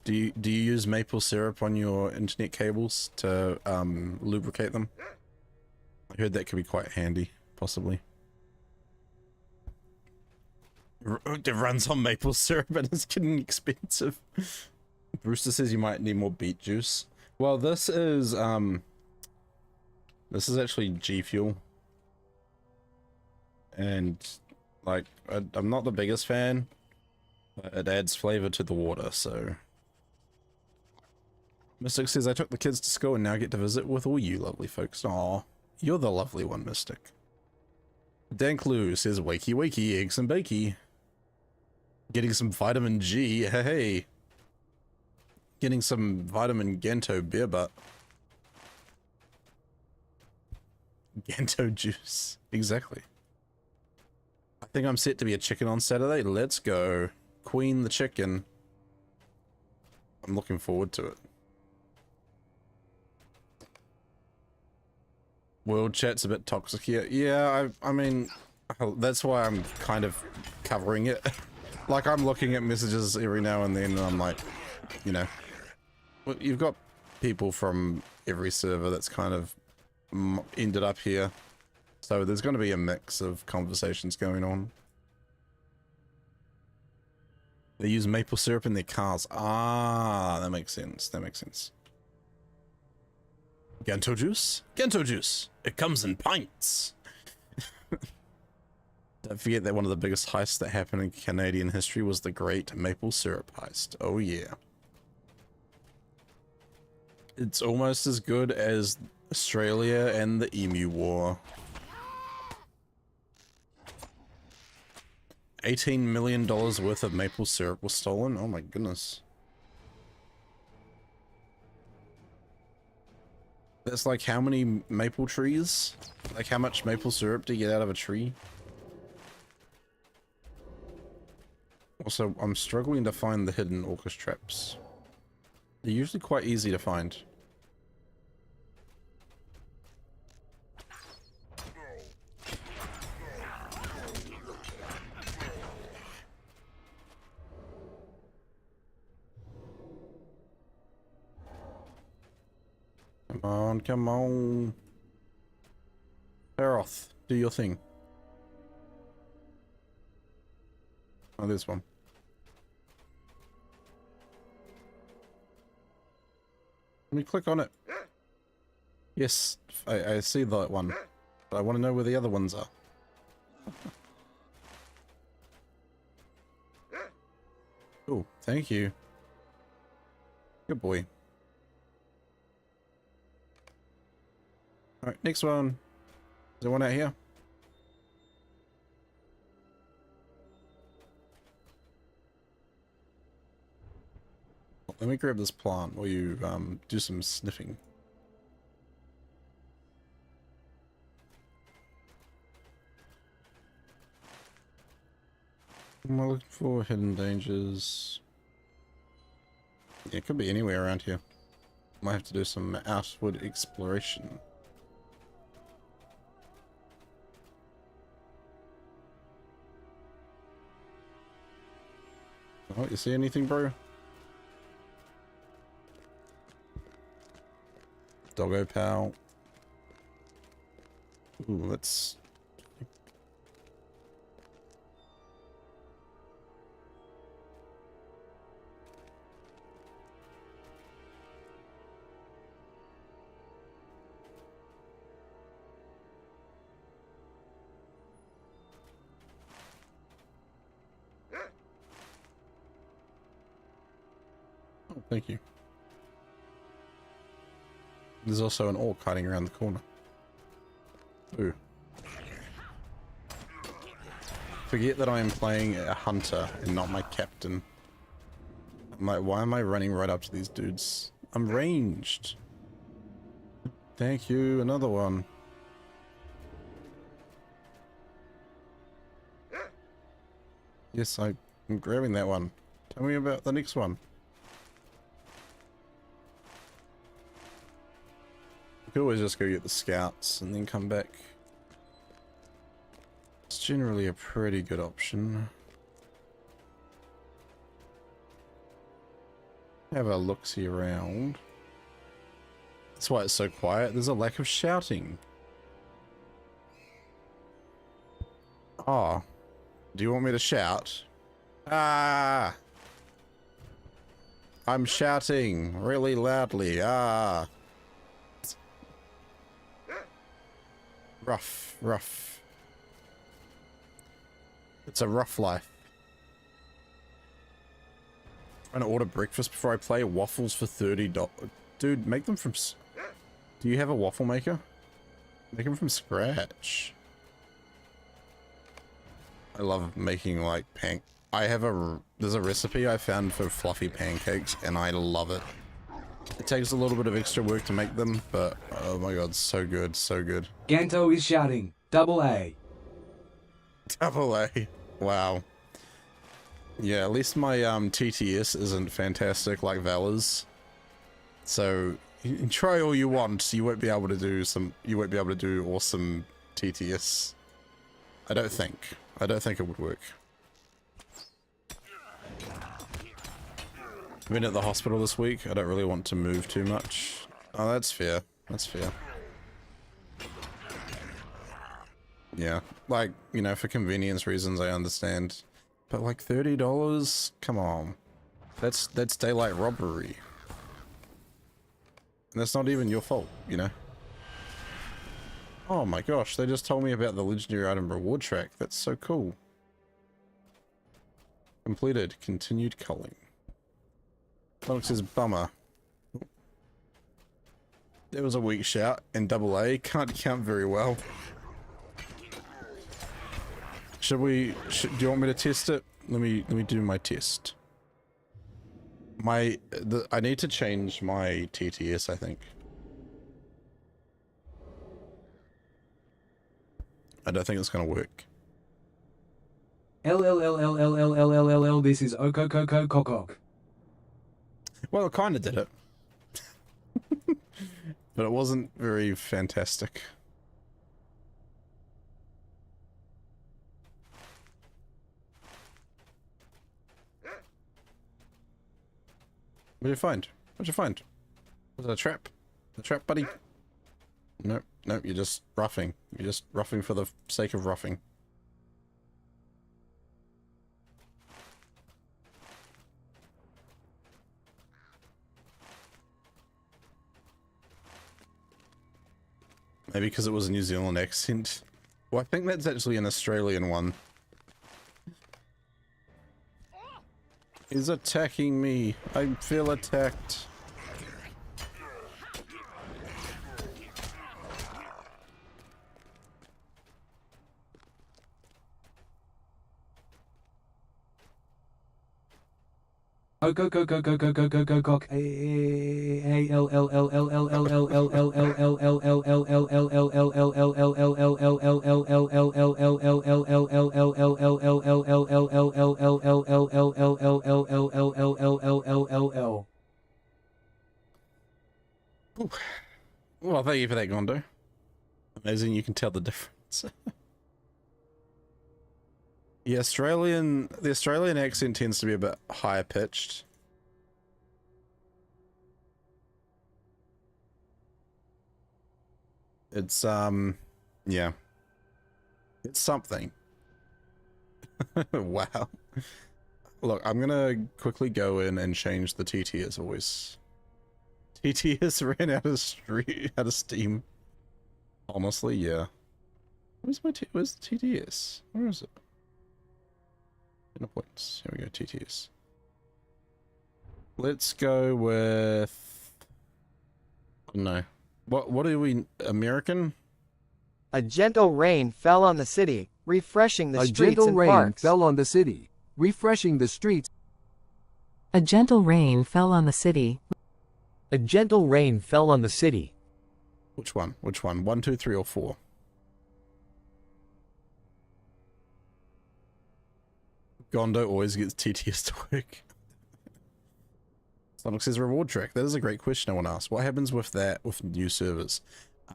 Do you use maple syrup on your internet cables to lubricate them? I heard that could be quite handy, possibly. It runs on maple syrup and it's getting expensive. Brewster says you might need more beet juice. Well, this is actually G Fuel. And like I'm not the biggest fan, but it adds flavor to the water, so. Mystic says I took the kids to school and now get to visit with all you lovely folks. Aw, you're the lovely one, Mystic. Danklu says wakey wakey, eggs and bakey. Getting some vitamin G, hey. Getting some vitamin Ganto beer butt. Ganto juice, exactly. I think I'm set to be a chicken on Saturday. Let's go. Queen the chicken. I'm looking forward to it. World chat's a bit toxic here. Yeah, I mean, that's why I'm kind of covering it. Like, I'm looking at messages every now and then, and I'm like, you know, well, you've got people from every server that's kind of ended up here. So there's going to be a mix of conversations going on. They use maple syrup in their cars. Ah, that makes sense. That makes sense. Ganto juice? Ganto juice. It comes in pints. Don't forget that one of the biggest heists that happened in Canadian history was the Great Maple Syrup Heist. Oh yeah. It's almost as good as Australia and the Emu War. $18 million worth of maple syrup was stolen. Oh my goodness. That's like how many maple trees? Like how much maple syrup do you get out of a tree? Also, I'm struggling to find the hidden orcish traps. They're usually quite easy to find. Come on, come on. Aeroth, do your thing. Oh, this one. Let me click on it. Yes, I see that one. But I want to know where the other ones are. Oh, thank you. Good boy. Alright, next one. Is there one out here? Let me grab this plant while you do some sniffing. Am I looking for hidden dangers? Yeah, it could be anywhere around here. Might have to do some outward exploration. Oh, you see anything, bro? Doggo pal. Ooh, let's... Oh, thank you. There's also an orc hiding around the corner. Ooh. Forget that I am playing a hunter and not my captain. I'm like, why am I running right up to these dudes? I'm ranged. Thank you, another one. Yes, I'm grabbing that one. Tell me about the next one. You could always just go get the scouts and then come back. It's generally a pretty good option. Have a look-see around. That's why it's so quiet. There's a lack of shouting. Oh. Do you want me to shout? Ah! I'm shouting really loudly. Ah! Rough, rough. It's a rough life. Trying to order breakfast before I play. Waffles for $30. Dude, make them from... Do you have a waffle maker? Make them from scratch. I love making like there's a recipe I found for fluffy pancakes and I love it. It takes a little bit of extra work to make them, but oh my god, so good, so good. Ganto is shouting, double A. Double A. Wow. Yeah, at least my TTS isn't fantastic like Valor's. So you can try all you want, you won't be able to do awesome TTS. I don't think it would work. I've been at the hospital this week. I don't really want to move too much. Oh, that's fair. That's fair. Yeah, like, you know, for convenience reasons, I understand. But like $30? Come on. That's daylight robbery. And that's not even your fault, you know? Oh my gosh, they just told me about the legendary item reward track. That's so cool. Completed. Continued culling. Alex says bummer. There was a weak shout and double A. Can't count very well. Do you want me to test it? Let me do my test. I need to change my TTS, I think. I don't think it's gonna work. LLLLLLLLLL, this is Okokokokokok. Well, it kind of did it. But it wasn't very fantastic. What'd you find? What'd you find? Was it a trap? A trap, buddy? Nope, nope, you're just roughing. You're just roughing for the sake of roughing. Maybe because it was a New Zealand accent. Well, I think that's actually an Australian one. He's attacking me. I feel attacked. Cock. A L L L L L L L L L L L L L L L L. Well, thank you for that, Gondo. Amazing, you can tell the difference. The Australian accent tends to be a bit higher pitched. It's yeah. It's something. Wow. Look, I'm gonna quickly go in and change the TTS voice. TTS ran out of steam. Honestly, yeah. Where's the TTS? Where is it? No points. Here we go, TTS. Let's go with... No. What are we... American? A gentle rain fell on the city, refreshing the A streets gentle and rain parks. fell on the city, refreshing the streets. A gentle rain fell on the city. A gentle rain fell on the city. Which one? Which one? 1, 2, 3, or 4? Gondo always gets TTS to work. Sonic says reward track. That is a great question I want to ask. What happens with that with new servers?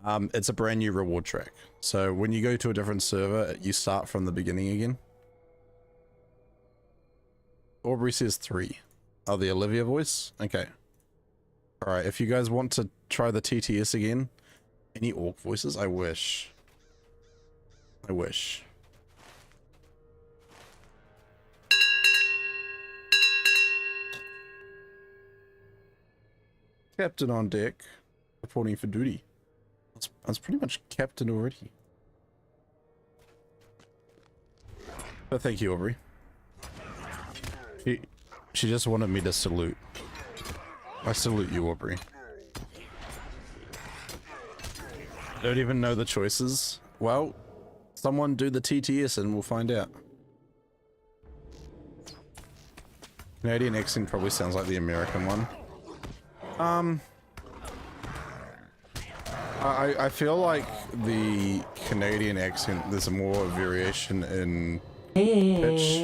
It's a brand new reward track. So when you go to a different server, you start from the beginning again. Aubrey says 3. Oh, the Olivia voice? Okay. Alright, if you guys want to try the TTS again, any orc voices? I wish. I wish. Captain on deck, reporting for duty. I was pretty much captain already. But thank you, Aubrey. She just wanted me to salute. I salute you, Aubrey. Don't even know the choices. Well, someone do the TTS and we'll find out. Canadian accent probably sounds like the American one. I feel like the Canadian accent, there's more variation in pitch.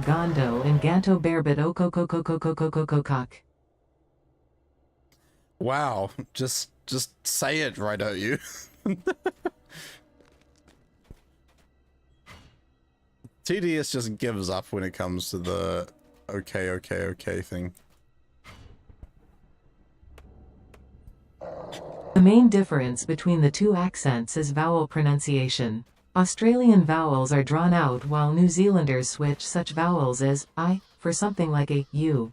Gondo and Ganto Bearbit Cock. Wow, just say it, right, don't you? TDS just gives up when it comes to the okay thing. The main difference between the two accents is vowel pronunciation. Australian vowels are drawn out while New Zealanders switch such vowels as I for something like a U.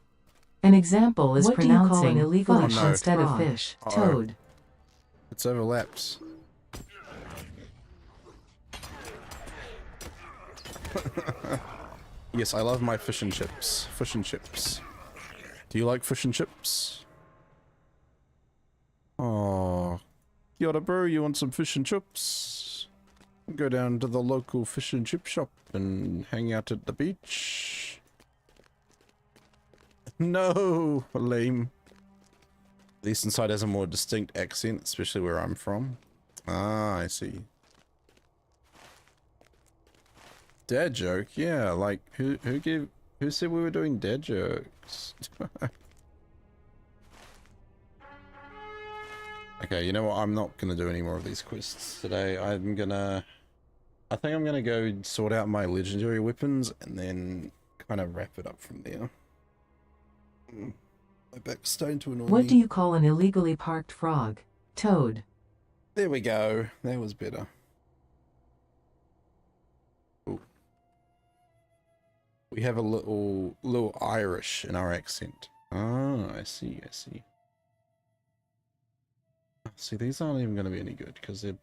An example is pronouncing illegally no. instead of fish, toad. It's overlapped. Yes, I love my fish and chips. Fish and chips. Do you like fish and chips? Oh, Yoda bro, you want some fish and chips? Go down to the local fish and chip shop and hang out at the beach. No, lame. The eastern side has a more distinct accent, especially where I'm from. Ah, I see. Dad joke? Yeah, like who said we were doing dad jokes? Okay, you know what? I'm not gonna do any more of these quests today. I think I'm gonna go sort out my legendary weapons and then kind of wrap it up from there. My back's starting to annoy me. What do you call an illegally parked frog? Toad. There we go. That was better. Ooh. We have a little Irish in our accent. Oh, I see. See, these aren't even going to be any good because they're...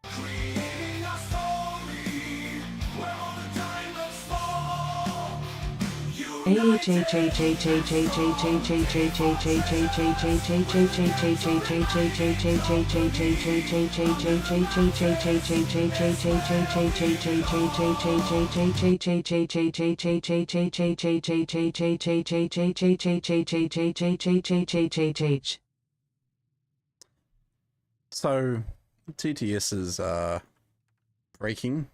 Creating a story where all the diamonds fall. You So, TTS is breaking.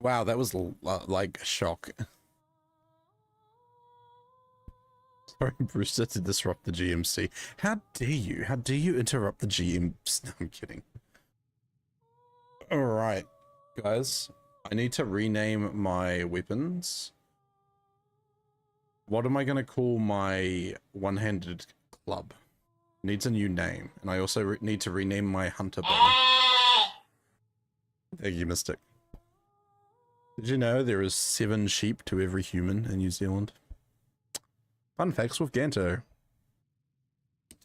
Wow, that was like a shock. Sorry, Brewster, to disrupt the GMC. How dare you? How dare you interrupt the GMC? No, I'm kidding. Alright, guys. I need to rename my weapons. What am I going to call my one-handed club? Needs a new name. And I also need to rename my hunter bow. Thank you, Mystic. Did you know there is 7 sheep to every human in New Zealand? Fun facts with Ganto.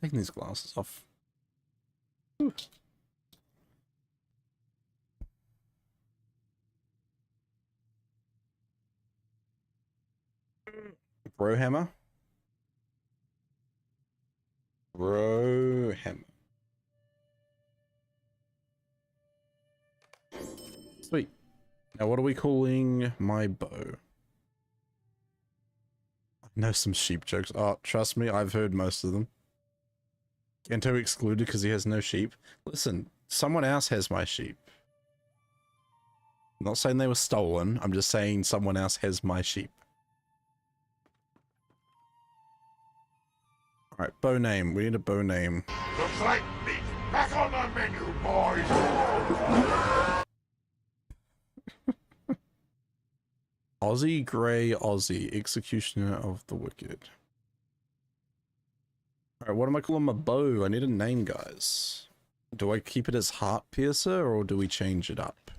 Taking these glasses off. Ooh. Brohammer. Brohammer. Sweet. Now what are we calling my bow? I know some sheep jokes. Oh, trust me, I've heard most of them. Ganto excluded because he has no sheep. Listen, someone else has my sheep. I'm not saying they were stolen, I'm just saying someone else has my sheep. Alright, bow name. We need a bow name. Looks like meat back on the menu, boys. Aussie Grey Aussie, Executioner of the Wicked. Alright, what am I calling my bow? I need a name, guys. Do I keep it as Heart Piercer or do we change it up?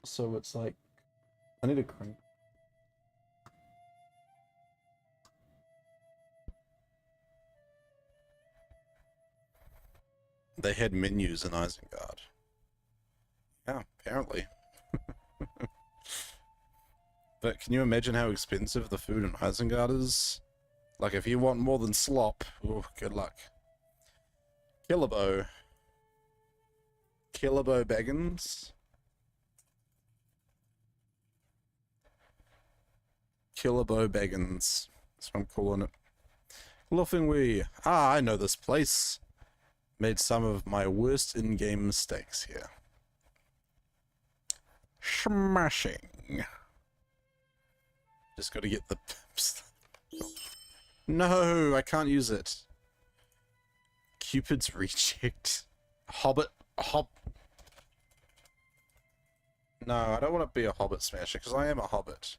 So it's like, I need a crank. They had menus in Isengard. Yeah, apparently. But can you imagine how expensive the food in Isengard is? Like, if you want more than slop, oh, good luck. Killabo. Killabo Baggins. Killabo Baggins. That's what I'm calling it. Luffingwee. Ah, I know this place. Made some of my worst in-game mistakes here. Smashing. Just gotta get the... No, I can't use it. Cupid's Reject. Hobbit. No, I don't want to be a Hobbit smasher, because I am a Hobbit.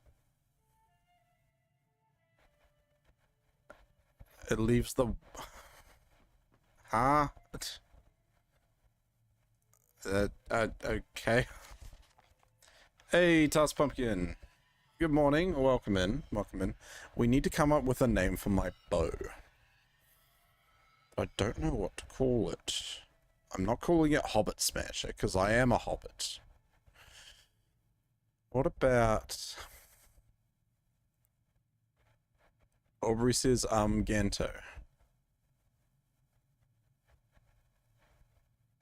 It leaves the... Huh? Okay. Hey, Toss Pumpkin. Good morning. Welcome in. Welcome in. We need to come up with a name for my bow. I don't know what to call it. I'm not calling it Hobbit Smasher, because I am a Hobbit. What about... Aubrey says, Ganto.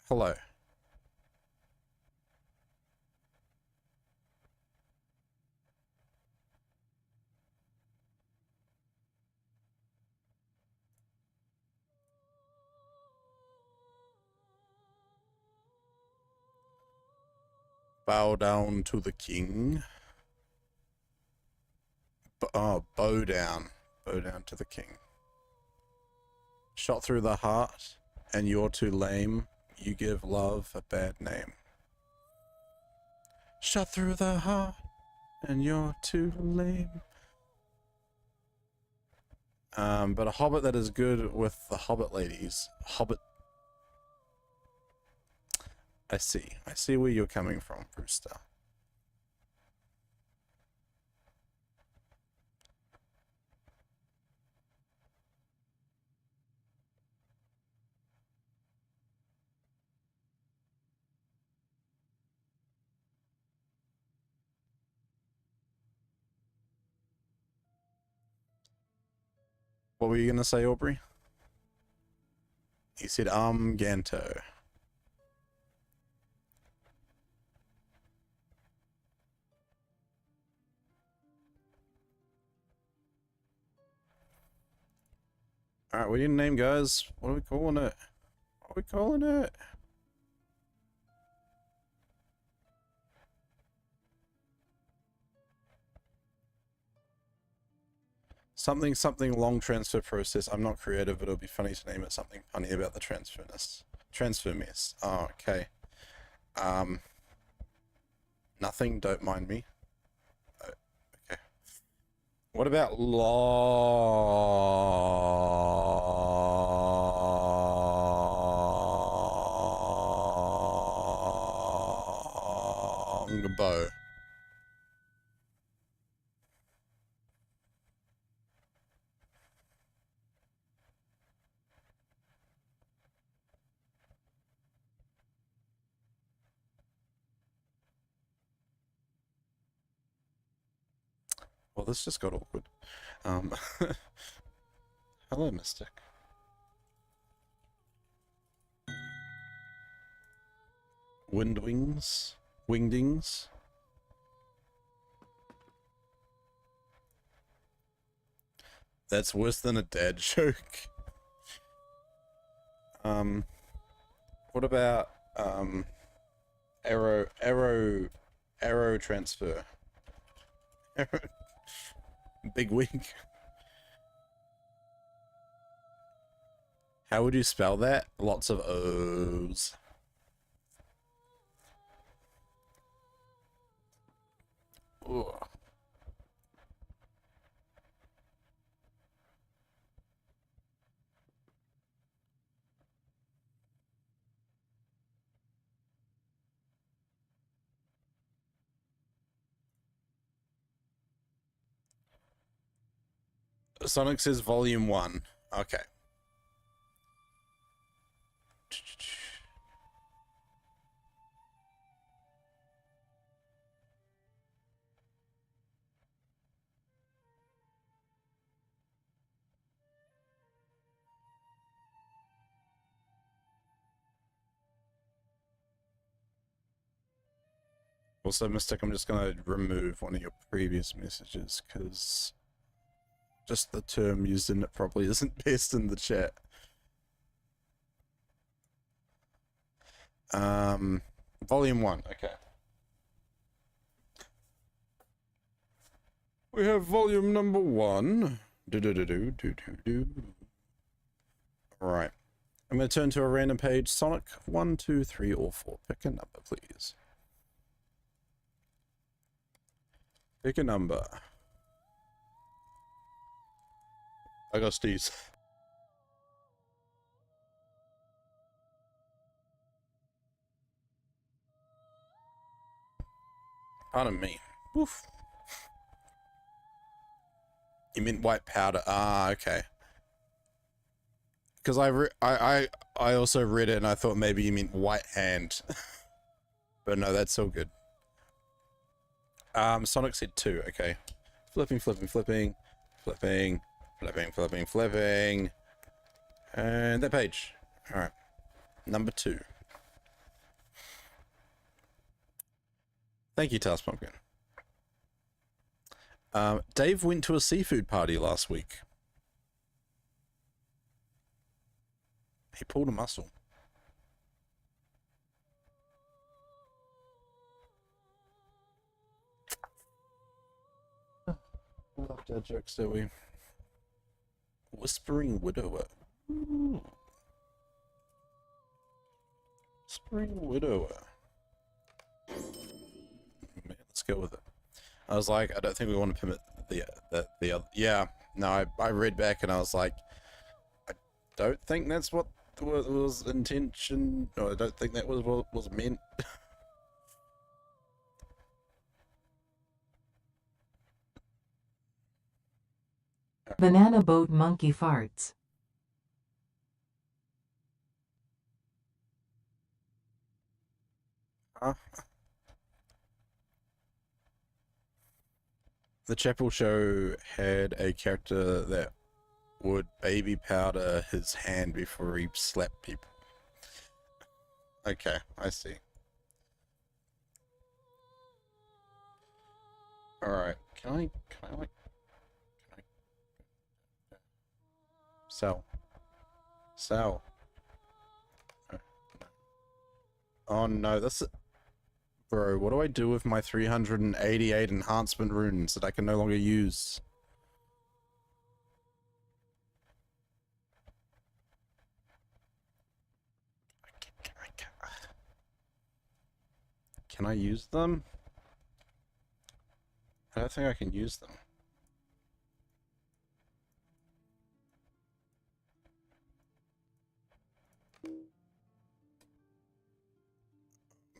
Hello. Bow down to the king. Bow down. Bow down to the king. Shot through the heart, and you're too lame. You give love a bad name. Shot through the heart, and you're too lame. But a hobbit that is good with the hobbit ladies. Hobbit. I see where you're coming from, Brewster. What were you gonna say, Aubrey? He said, Ganto. Alright, what do you name, guys? What are we calling it? What are we calling it? Something long transfer process. I'm not creative, but it'll be funny to name it something funny about the transfer mess. Oh, okay. Nothing, don't mind me. Okay. What about longbow? Well, this just got awkward. Hello, Mystic. Wingdings? That's worse than a dad joke. What about arrow transfer? Big wig. How would you spell that? Lots of O's. Ugh. Sonic says volume 1. Okay. Also, Mystic, I'm just going to remove one of your previous messages because just the term used in it probably isn't best in the chat. Volume 1, okay. We have volume number 1. Alright. I'm going to turn to a random page. Sonic 1, 2, 3, or 4. Pick a number, please. Pick a number. I got Steve's. Pardon me. Woof. You meant white powder. Ah, okay. Because I also read it and I thought maybe you meant white hand. But no, that's all good. Sonic said 2, okay. Flipping. And that page. Alright. Number 2. Thank you, Task Pumpkin. Dave went to a seafood party last week. He pulled a muscle. We loved our jokes, don't we? Whispering Widower. Ooh. Whispering Widower. Man, let's go with it. I was like, I don't think we want to permit the other. Yeah, no, I read back and I was like, I don't think that's what was intention. No, I don't think that was what was meant. Banana boat monkey farts. Huh? The Chapel Show had a character that would baby powder his hand before he slapped people. Okay, I see. Alright, can I sell? Sell. No, no. Oh no, this is... Bro, what do I do with my 388 enhancement runes that I can no longer use? Can I use them? I don't think I can use them.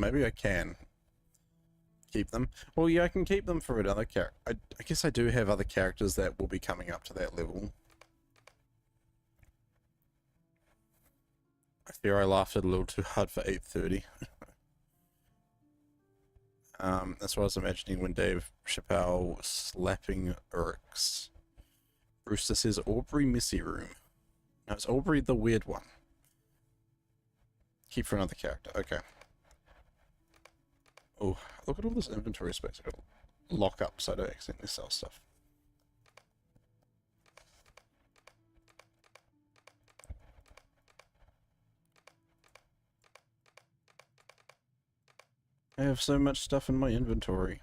Maybe I can keep them. Well, yeah, I can keep them for another character. I guess I do have other characters that will be coming up to that level. I fear I laughed a little too hard for 8:30. That's what I was imagining when Dave Chappelle was slapping Urix. Brewster says Aubrey Missy Room. No, it's Aubrey the weird one. Keep for another character. Okay. Oh, look at all this inventory space. I gotta lock up so I don't accidentally sell stuff. I have so much stuff in my inventory,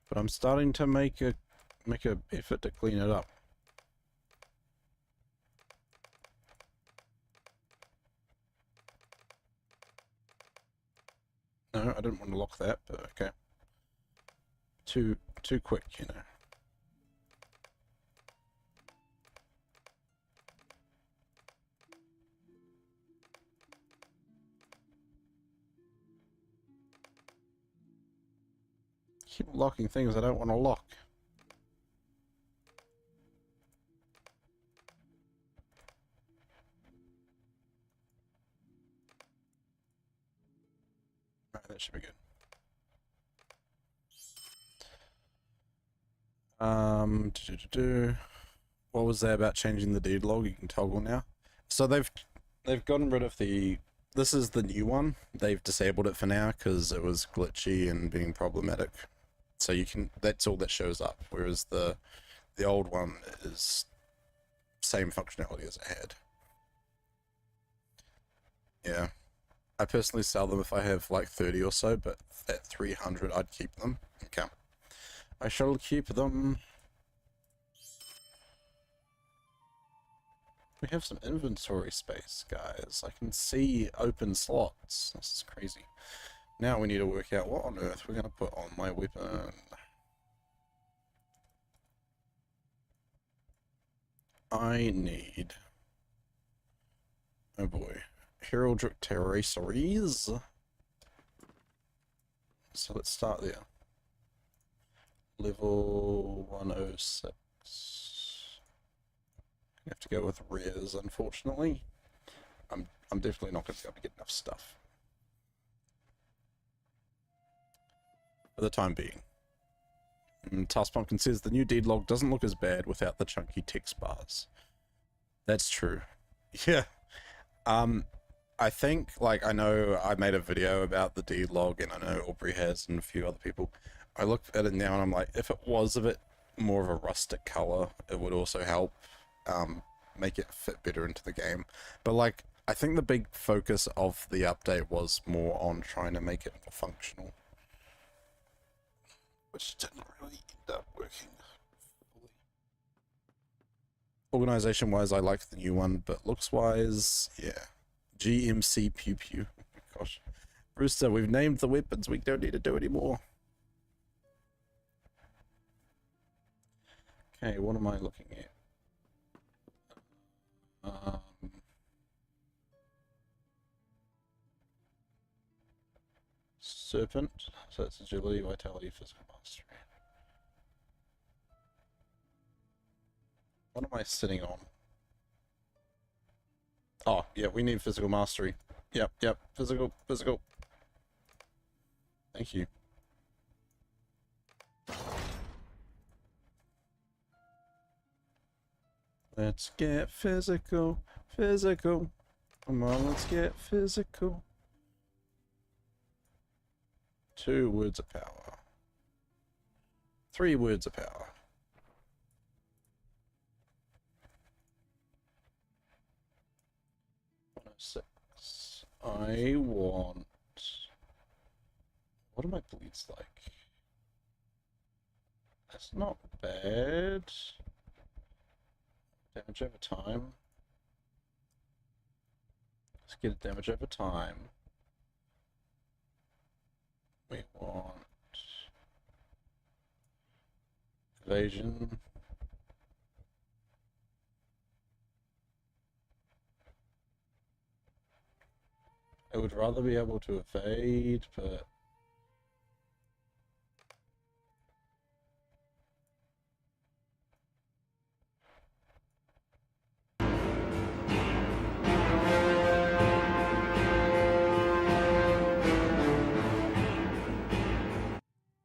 but I'm starting to make a effort to clean it up. No, I didn't want to lock that, but okay. Too quick, you know. Keep locking things I don't want to lock. Right, that should be good. What was that about changing the deed log? You can toggle now. So they've gotten rid of the... This is the new one. They've disabled it for now because it was glitchy and being problematic. So you can... That's all that shows up. Whereas the old one is same functionality as it had. Yeah. I personally sell them if I have like 30 or so, but at 300 I'd keep them. Okay. I shall keep them. We have some inventory space, guys. I can see open slots. This is crazy. Now we need to work out what on earth we're going to put on my weapon. I need... Oh boy. Heraldric Terraceries. So let's start there. Level 106. I have to go with rares, unfortunately. I'm definitely not going to be able to get enough stuff. For the time being. Task Pumpkin says the new deed log doesn't look as bad without the chunky text bars. That's true. Yeah. I think, like, I know I made a video about the deed log, and I know Aubrey has, and a few other people. I look at it now and I'm like, if it was a bit more of a rustic color, it would also help make it fit better into the game. But like, I think the big focus of the update was more on trying to make it more functional, which didn't really end up working fully. Organization wise, I like the new one, but looks wise, yeah. GMC Pew Pew. Gosh. Rooster, we've named the weapons, we don't need to do any more. Okay, what am I looking at? Serpent, so it's agility, vitality, physical mastery. What am I sitting on? Oh, yeah, we need physical mastery. Yep, physical. Thank you. Let's get physical, physical. Come on, let's get physical. 2 words of power. 3 words of power. 106. I want... What are my bleeds like? That's not bad. Damage over time. Let's get a damage over time. We want evasion. I would rather be able to evade, but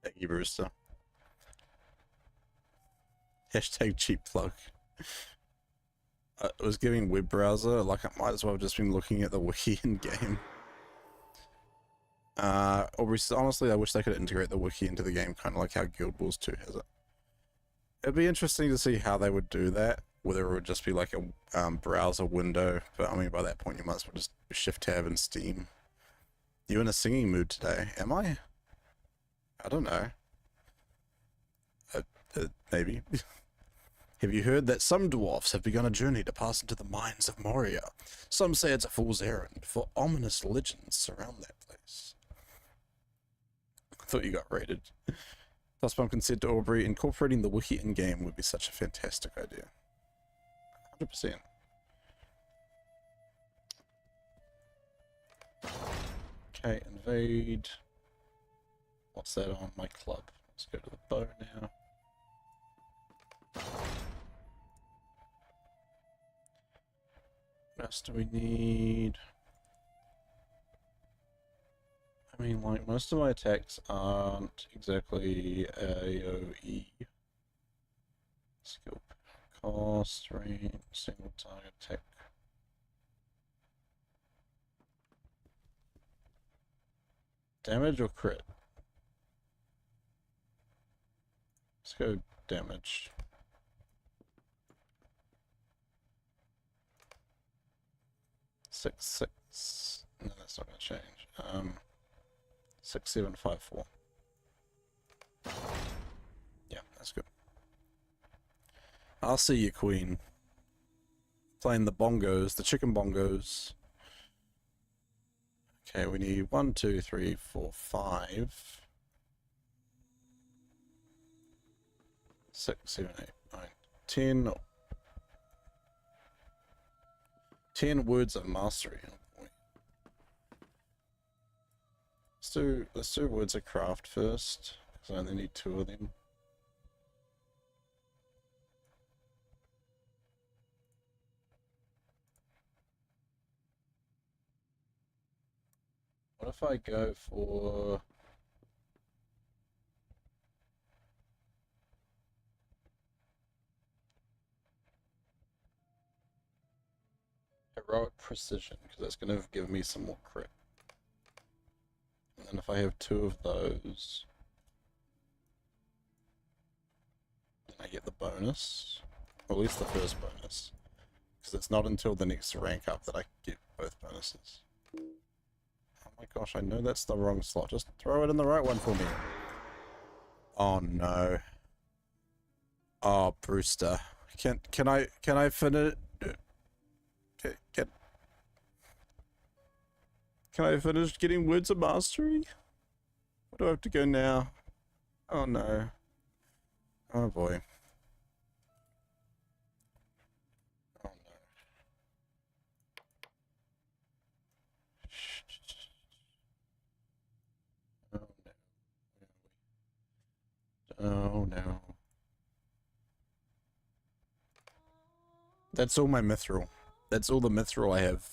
thank you, Brewster. Hashtag cheap plug. I was giving web browser, like I might as well have just been looking at the wiki in game. Honestly, I wish they could integrate the wiki into the game, kind of like how Guild Wars 2 has it. It'd be interesting to see how they would do that, whether it would just be like a browser window, but I mean, by that point you might as well just shift tab in Steam. You in a singing mood today? Am I? I don't know. Maybe. Have you heard that some dwarfs have begun a journey to pass into the mines of Moria? Some say it's a fool's errand, for ominous legends surround that place. I thought you got raided. Thus Pumpkin said to Aubrey, incorporating the wiki in-game would be such a fantastic idea. 100%. Okay, invade. What's that on my club? Let's go to the bow now. What else do we need? I mean, like, most of my attacks aren't exactly AoE. Skill cost, range, single target attack. Damage or crit? Let's go damage. 6-6. No, that's not going to change. 6-7-5-4. Yeah, that's good. I'll see you, Queen. Playing the bongos, the chicken bongos. Okay, we need 1, 2, 3, 4, 5. 6, 7, 8, 9, 10. 10 words of mastery. Oh boy. Let's do words of craft first, because I only need 2 of them. What if I go for... heroic precision, because that's going to give me some more crit. And then if I have 2 of those, then I get the bonus, or at least the first bonus, because it's not until the next rank up that I get both bonuses. Oh my gosh, I know that's the wrong slot. Just throw it in the right one for me. Oh no. Oh, Brewster. Can I finish? Can I finish getting words of mastery? Where do I have to go now? Oh no. Oh boy. Oh no. Oh no. Oh no. That's all my mithril. That's all the mithril I have.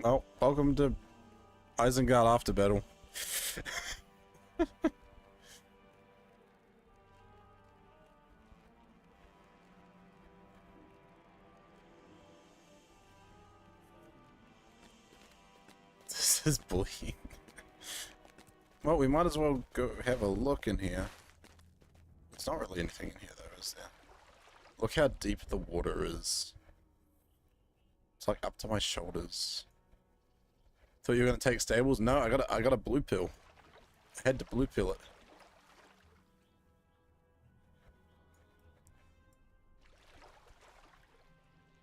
Oh, welcome to Isengard after battle. This is bullying. Well, we might as well go have a look in here. There's not really anything in here though, is there? Look how deep the water is. It's like up to my shoulders. Thought you were gonna take stables? No, I got a blue pill. I had to blue pill it.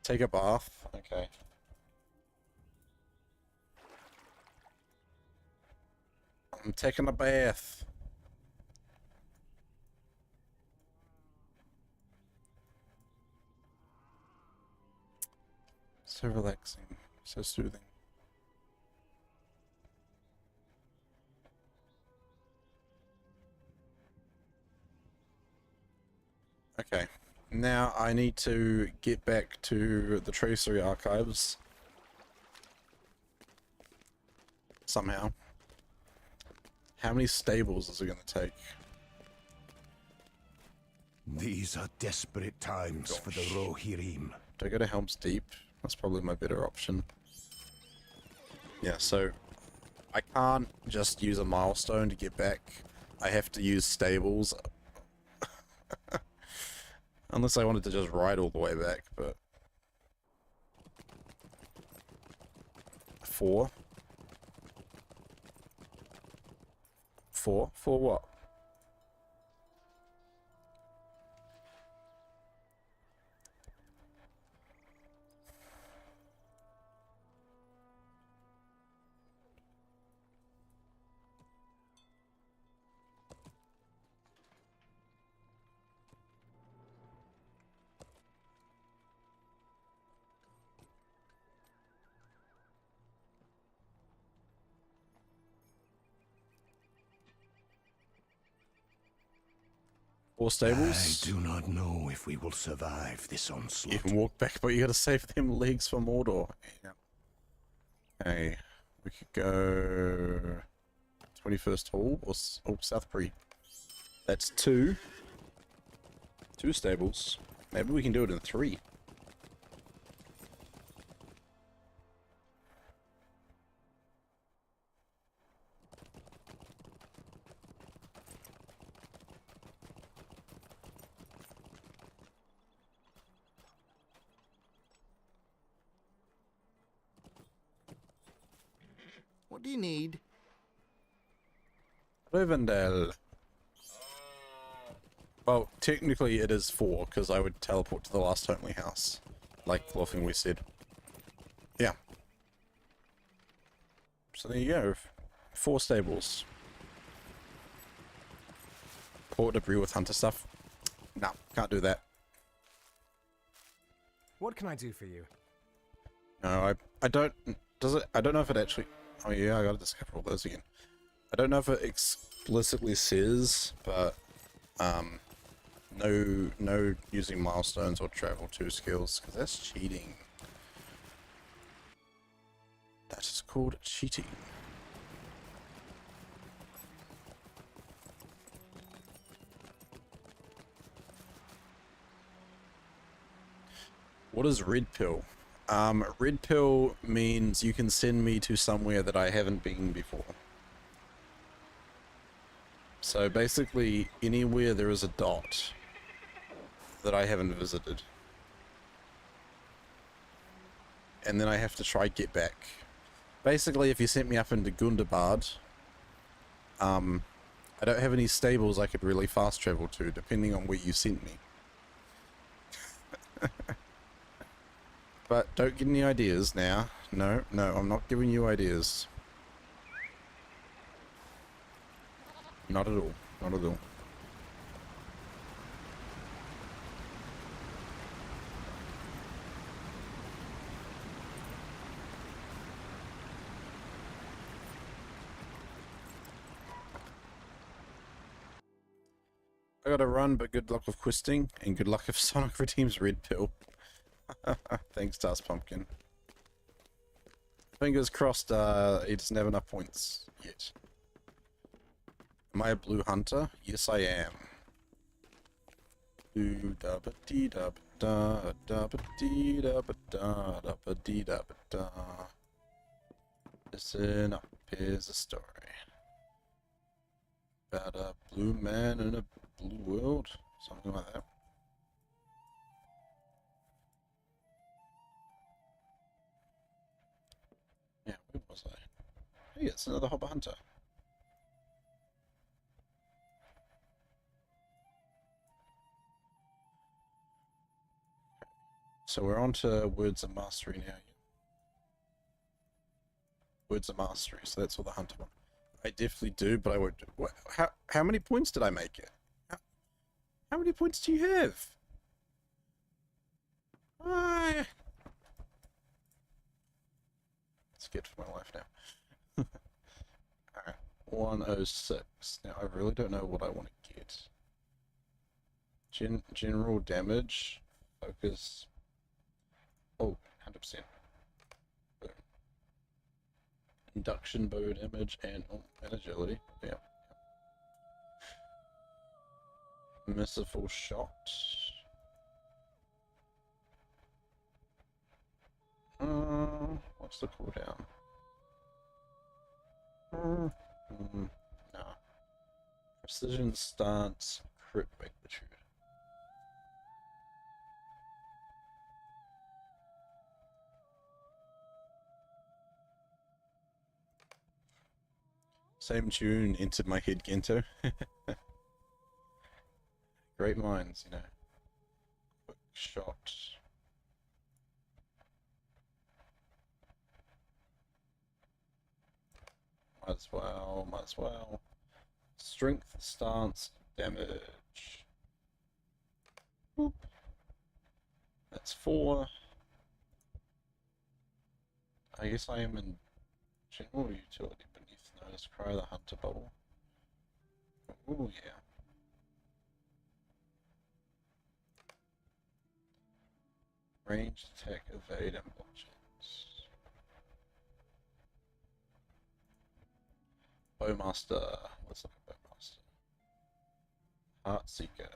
Take a bath? Okay. I'm taking a bath. So relaxing, so soothing. Okay, now I need to get back to the Tracery archives. Somehow. How many stables is it going to take? These are desperate times for the Rohirrim. Do I go to Helm's Deep? That's probably my better option. Yeah, so I can't just use a milestone to get back. I have to use stables. Unless I wanted to just ride all the way back, but... 4? 4? For what? Four stables? I do not know if we will survive this onslaught. You can walk back, but you gotta save them legs for Mordor. Yeah. Okay, we could go 21st Hall or Southbury. That's 2. 2 stables. Maybe we can do it in 3. What do you need? Rivendell. Well, technically it is 4, because I would teleport to the last homely house. Like the thing we said. Yeah. So there you go. 4 stables. Port debris with hunter stuff. No, can't do that. What can I do for you? No, I don't... Does it... I don't know if it actually... Oh yeah, I gotta discover all those again. I don't know if it explicitly says, but... No using milestones or travel 2 skills, because that's cheating. That is called cheating. What is red pill? Red pill means you can send me to somewhere that I haven't been before. So basically, anywhere there is a dot that I haven't visited. And then I have to try get back. Basically, if you sent me up into Gundabad, I don't have any stables I could really fast travel to, depending on where you sent me. But don't get any ideas now. No, I'm not giving you ideas. Not at all. Not at all. I gotta run, but good luck with questing, and good luck if Sonic redeems red pill. Thanks, Task Pumpkin. Fingers crossed, he doesn't have enough points yet. Am I a blue hunter? Yes, I am. Do da ba dee da ba da ba dee da ba da dee da ba da. Listen up, here's a story about a blue man in a blue world, something like that. Yeah, where was I? Hey, it's another hopper hunter. So we're on to Words of Mastery now. Words of Mastery, so that's all the hunter one. I definitely do, but I won't do. What, how many points did I make it? How many points do you have? Scared for my life now. Alright, 106. Now I really don't know what I want to get. General damage, focus. Oh, 100%. Boom. Induction bow damage and agility. Yeah. Merciful shot. What's the cooldown? No. Precision stance, crit magnitude. Same tune entered my head, Gento. Great minds, you know. Quick shot. Might as well, might as well. Strength, stance, damage. Boop. That's 4. I guess I am in general utility beneath notice cry, the hunter bubble. Ooh, yeah. Range, attack, evade, and bludgeons. Bowmaster. Let's look at Bowmaster. Heartseeker.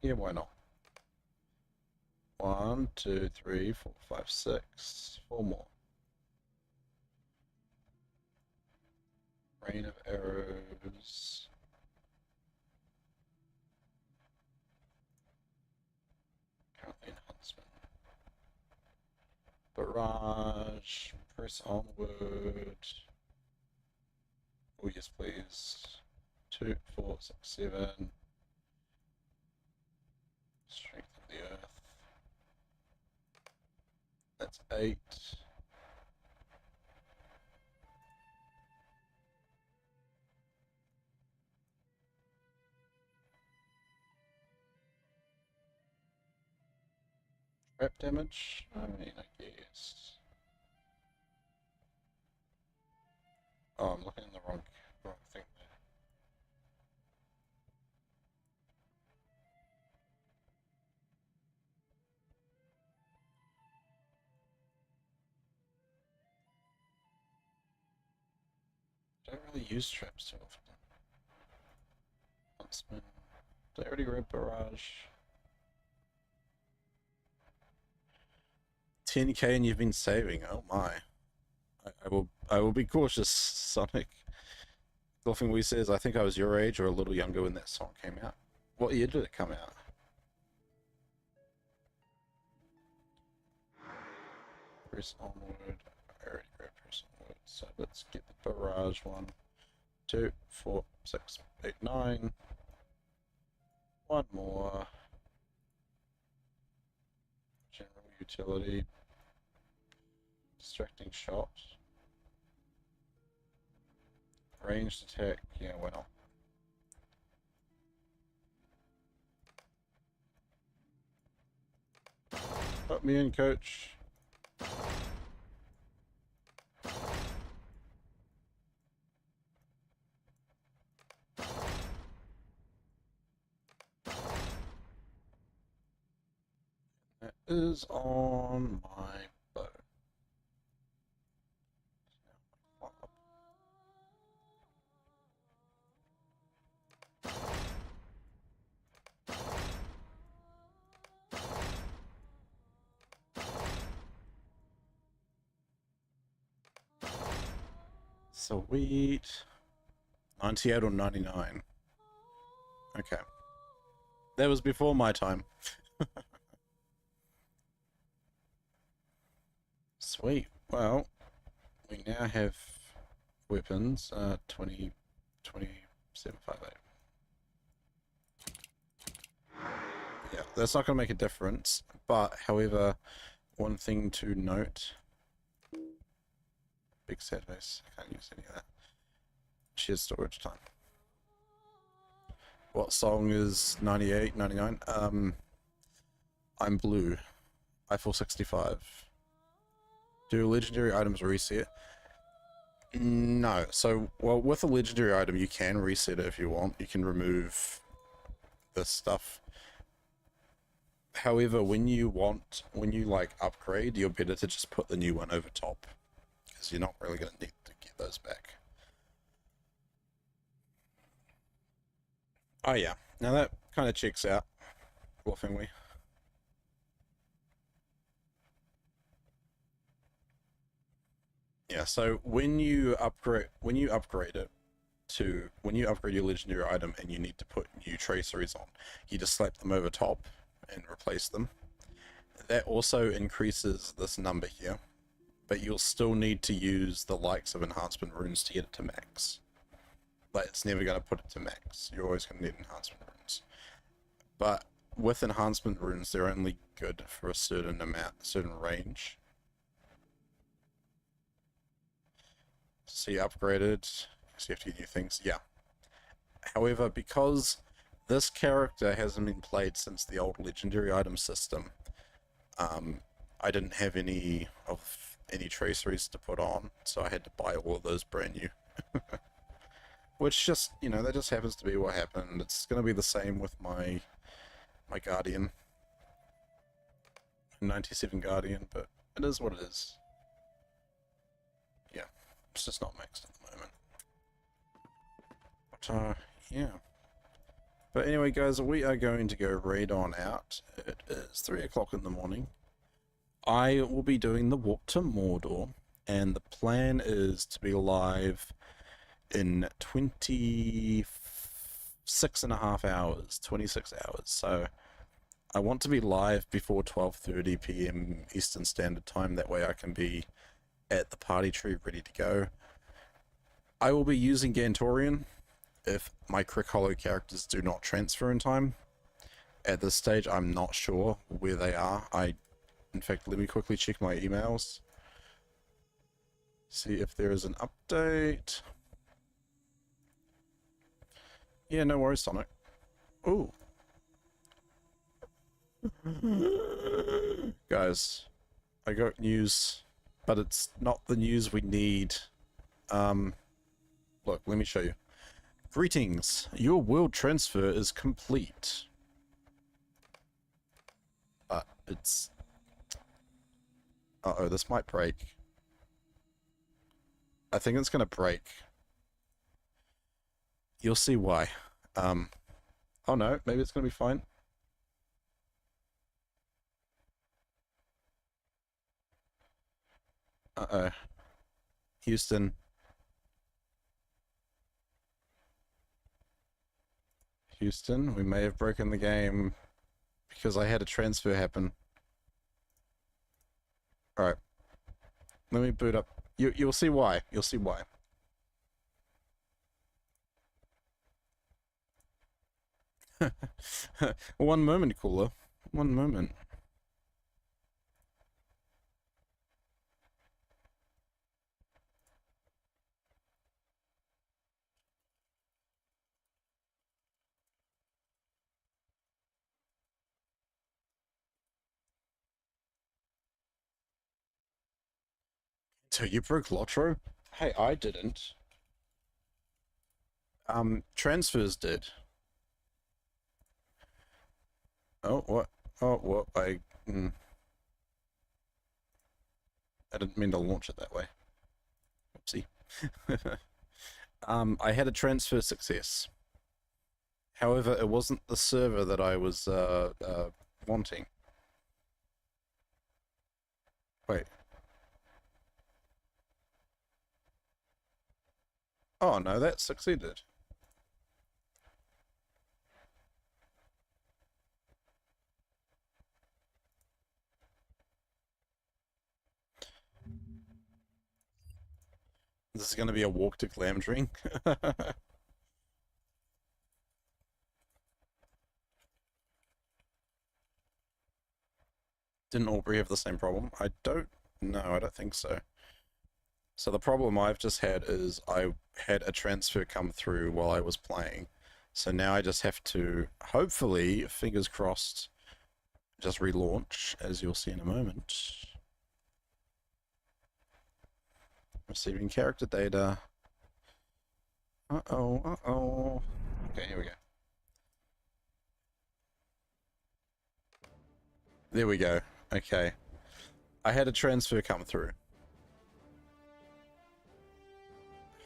Yeah, why not? 1, 2, 3, 4, 5, 6. 4 more. Rain of arrows. Currently in Huntsman. Barrage. Press onward. Oh yes, please. 2, 4, 6, 7. Strength of the earth. That's 8. Trap damage? I mean, I guess. Oh, I'm looking in the wrong thing there. Don't really use traps too often. Huntsman. Did I already read Barrage? 10k and you've been saving. Oh my. I will be cautious, Sonic. Golfing says, I think I was your age or a little younger when that song came out. What year did it come out? Press onward. I already grabbed press onward. So let's get the barrage one. 2, 4, 6, 8, 9. One more. General utility. Distracting shot. Ranged attack. Yeah, why not? Put me in, coach. That is on my bow. Sweet. 98 or 99. Okay. That was before my time. Sweet. Well, we now have weapons. 20, 2758. Yeah, that's not going to make a difference. But, however, one thing to note. Big sad face. I can't use any of that. Shared storage time. What song is 98, 99? I'm blue. Eiffel 65. Do legendary items reset? No. So, well, with a legendary item, you can reset it if you want. You can remove this stuff. However, when you like upgrade, you're better to just put the new one over top, because you're not really going to need to get those back. Oh yeah, now that kind of checks out, bluffingly. Yeah, so when you upgrade your legendary item and you need to put new traceries on, you just slap them over top and replace them. That also increases this number here, but you'll still need to use the likes of enhancement runes to get it to max. Like, it's never going to put it to max. You're always going to need enhancement runes. But with enhancement runes, they're only good for a certain range. So you upgraded, so you have to get new things, yeah. However, because this character hasn't been played since the old legendary item system, I didn't have any traceries to put on, so I had to buy all of those brand new. Which just, you know, that just happens to be what happened. It's going to be the same with my Guardian. 97 Guardian, but it is what it is. Yeah, it's just not maxed at the moment. But, yeah. But anyway, guys, we are going to go raid on out. It is 3 o'clock in the morning. I will be doing the walk to Mordor, and the plan is to be live in 26.5 hours, 26 hours. So I want to be live before 12:30 p.m. Eastern Standard Time. That way I can be at the party tree ready to go. I will be using Gantoran if my Crick Hollow characters do not transfer in time. At this stage, I'm not sure where they are. In fact, let me quickly check my emails. See if there is an update. Yeah, no worries, Sonic. Ooh. Guys, I got news, but it's not the news we need. Look, let me show you. Greetings, your world transfer is complete. But it's... Uh-oh, this might break. I think it's gonna break. You'll see why. Oh no, maybe it's gonna be fine. Uh-oh. Houston. Houston, we may have broken the game because I had a transfer happen. Alright. Let me boot up. You'll see why. You'll see why. One moment, cooler. One moment. So you broke LOTRO? Hey, I didn't. Transfers did. Oh, what? Oh, what? I didn't mean to launch it that way. Oopsie. I had a transfer success. However, it wasn't the server that I was wanting. Wait. Oh no, that succeeded. This is going to be a walk to Glamdring. Didn't Aubrey have the same problem? I don't know, I don't think so. So the problem I've just had is I had a transfer come through while I was playing. So now I just have to, hopefully, fingers crossed, just relaunch, as you'll see in a moment. Receiving character data. Uh-oh, uh-oh. Okay, here we go. There we go. Okay. I had a transfer come through.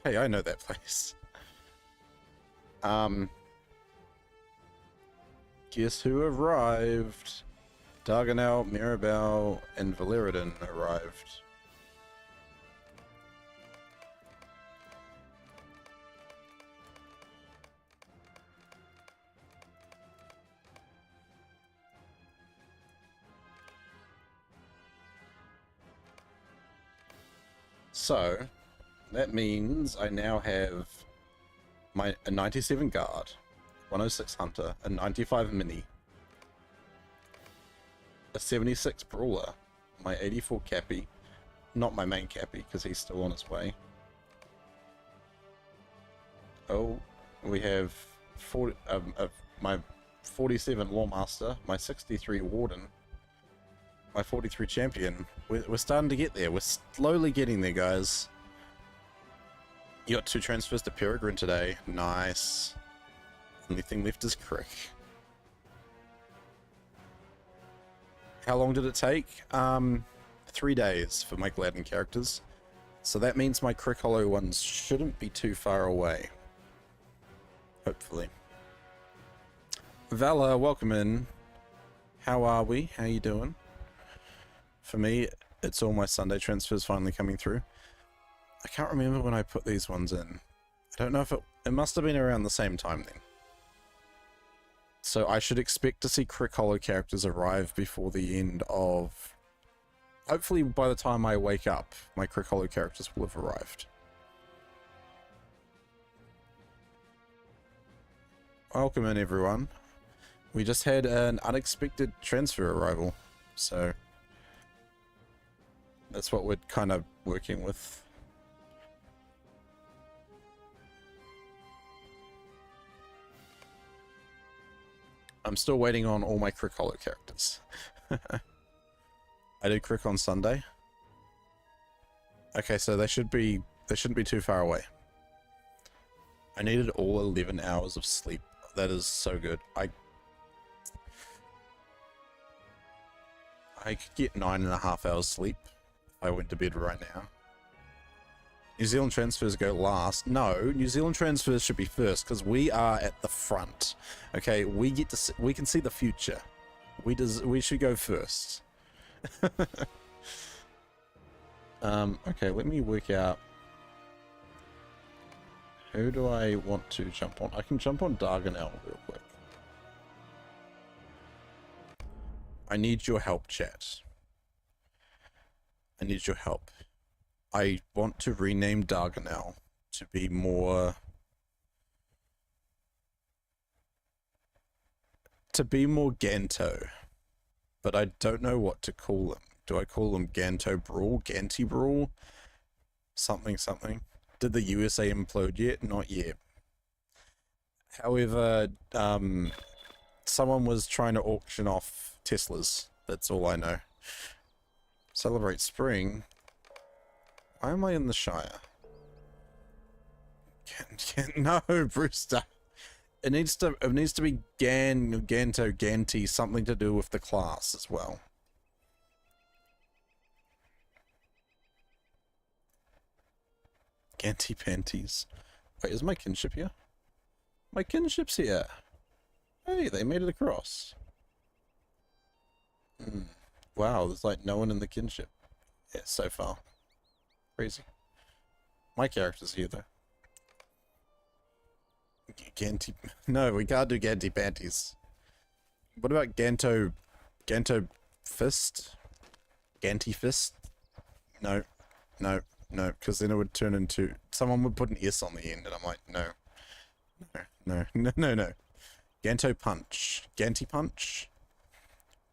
Hey, I know that place. Guess who arrived? Darganel, Mirabelle, and Valeridan arrived. So, that means I now have a 97 guard, 106 hunter, a 95 mini, a 76 brawler, my 84 cappy, not my main cappy because he's still on his way. Oh, we have 40, my 47 lawmaster, my 63 warden, my 43 champion. We're starting to get there. We're slowly getting there, guys. You got 2 transfers to Peregrine today. Nice. Only thing left is Crick. How long did it take? 3 days for my Gladden characters. So that means my Crick Hollow ones shouldn't be too far away. Hopefully. Vala, welcome in. How are we? How you doing? For me, it's all my Sunday transfers finally coming through. I can't remember when I put these ones in. I don't know if it must have been around the same time then. So I should expect to see Crick Hollow characters arrive before the end of... Hopefully by the time I wake up, my Crick Hollow characters will have arrived. Welcome in, everyone. We just had an unexpected transfer arrival, so... That's what we're kind of working with. I'm still waiting on all my Crick Hollow characters. I did Crick on Sunday. Okay, so they shouldn't be too far away. I needed all 11 hours of sleep. That is so good. I could get 9.5 hours sleep if I went to bed right now. New Zealand transfers go last. No, New Zealand transfers should be first because we are at the front. Okay, we can see the future. We should go first. Okay, let me work out. Who do I want to jump on? I can jump on Darganel real quick. I need your help, chat. I need your help. I want to rename Darganel to be more... Ganto. But I don't know what to call him. Do I call him Ganto Brawl? Ganty Brawl? Something, something. Did the USA implode yet? Not yet. However, someone was trying to auction off Teslas. That's all I know. Celebrate spring. Why am I in the Shire? No, Brewster. It needs to be Ganto, Ganty, something to do with the class as well. Ganty panties. Wait, is my kinship here? My kinship's here. Hey, they made it across. Wow, there's like no one in the kinship. Yeah, so far. Crazy. My character's here though. Ganty. No, we can't do Ganty panties. What about Ganto fist? Ganty fist? No, no, no, because then it would turn into someone would put an S on the end, and I'm like, no, no, no, no, no. Ganto punch, Ganty punch.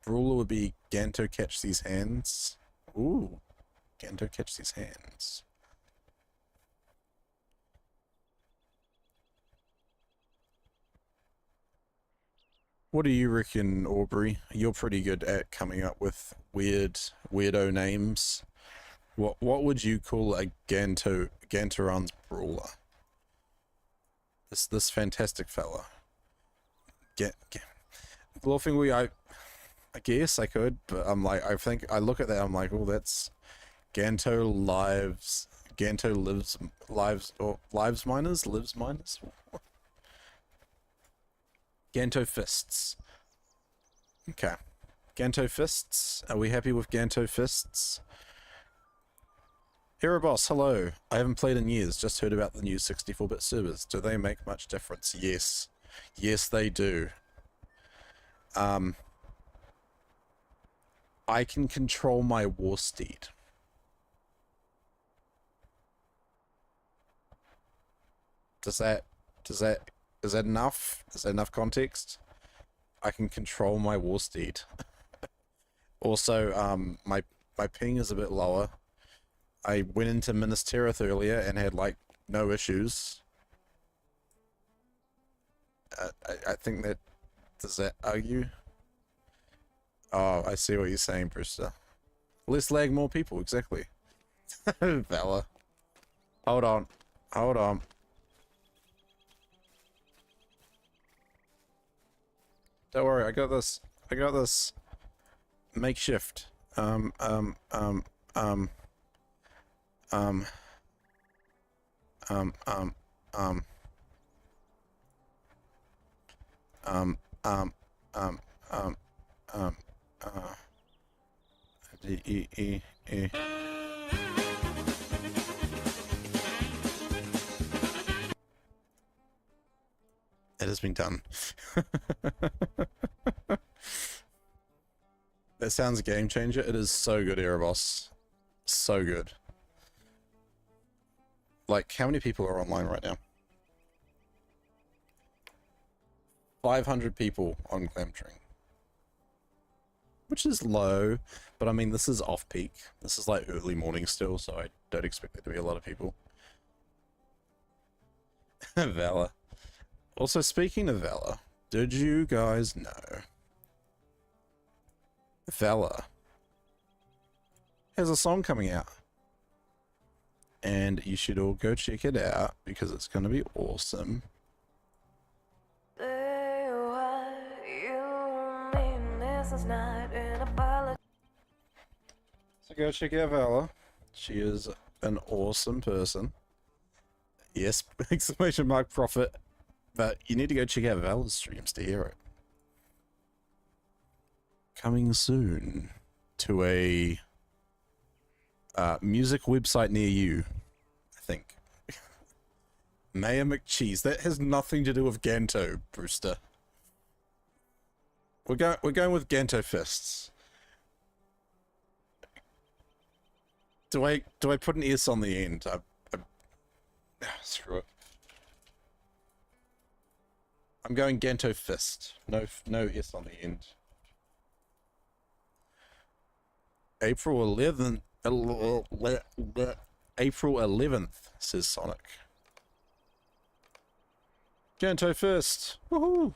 Brawler would be Ganto catch these hands. Ooh, Ganto catch these hands. What do you reckon, Aubrey? You're pretty good at coming up with weirdo names. What would you call a Gantoran's brawler? This fantastic fella. Glorfingly, I guess I could, but I'm like, I think I look at that, I'm like, oh, that's Ganto lives miners. Ganto fists. Okay. Ganto fists. Are we happy with Ganto fists? Erebos, hello. I haven't played in years, just heard about the new 64-bit servers. Do they make much difference? Yes. Yes, they do. I can control my war steed. Is that enough? Is that enough context? I can control my war steed. Also, my ping is a bit lower. I went into Minas Tirith earlier and had like no issues. I think that does that argue? Oh, I see what you're saying, Brewster. Less lag, more people, exactly. Valor. Hold on. Hold on. Don't worry, I got this. I got this. Makeshift. It has been done. That sounds a game changer. It is so good, Erebos. So good. Like, how many people are online right now? 500 people on Glamdring. Which is low, but I mean, this is off-peak. This is like early morning still, so I don't expect there to be a lot of people. Valor. Also, speaking of Valor, did you guys know Valor has a song coming out? And you should all go check it out because it's going to be awesome. So go check out Valor. She is an awesome person. Yes, exclamation mark profit. But you need to go check out Valor's streams to hear it. Coming soon to a music website near you, I think. Mayor McCheese. That has nothing to do with Ganto, Brewster. We're going with Ganto fists. Do I put an S on the end? Screw it. I'm going Ganto fist. No S on the end. April 11th. April 11th, says Sonic. Ganto fist. Woohoo!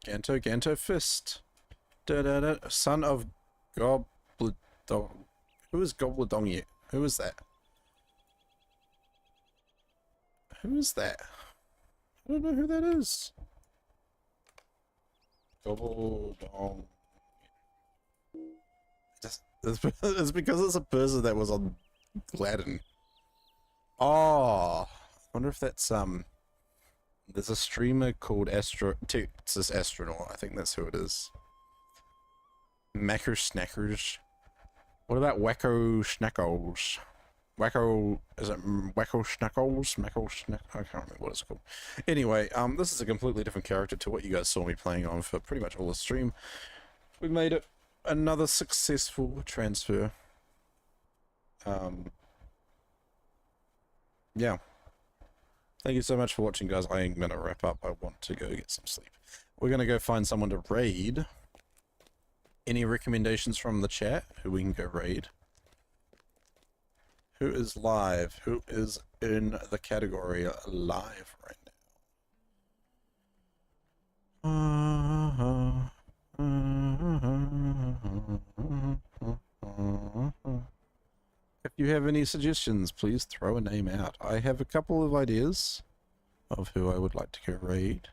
Ganto fist. Son of Gobledong. Who is Gobledong yet? Who is that? Who is that? I don't know who that is. Gobledong. It's because it's a person that was on Gladden. Oh, I wonder if that's there's a streamer called Texas Astronaut. I think that's who it is. Macro Snackers. What about Wacko Schnackles? Wacko, is it Wacko Schnackles? Macko Snack, I can't remember what it's called. Anyway, this is a completely different character to what you guys saw me playing on for pretty much all the stream. We made it another successful transfer. Yeah. Thank you so much for watching, guys. I am going to wrap up. I want to go get some sleep. We're going to go find someone to raid. Any recommendations from the chat who we can go raid? Who is live? Who is in the category live right now? If you have any suggestions, please throw a name out. I have a couple of ideas of who I would like to go raid.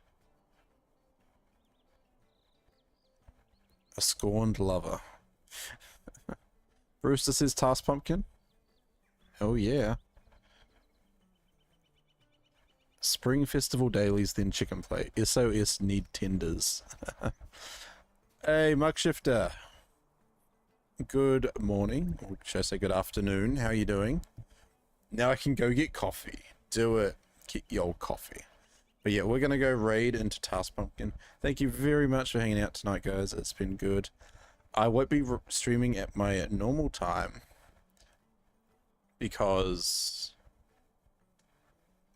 A scorned lover. Brewster says Task Pumpkin. Oh yeah. Spring Festival dailies, then chicken plate. SOS need tenders. Hey, Muckshifter. Good morning, or should I say good afternoon? How are you doing? Now I can go get coffee. Do it. Get your old coffee. But yeah, we're going to go raid into Task Pumpkin. Thank you very much for hanging out tonight, guys. It's been good. I won't be streaming at my normal time because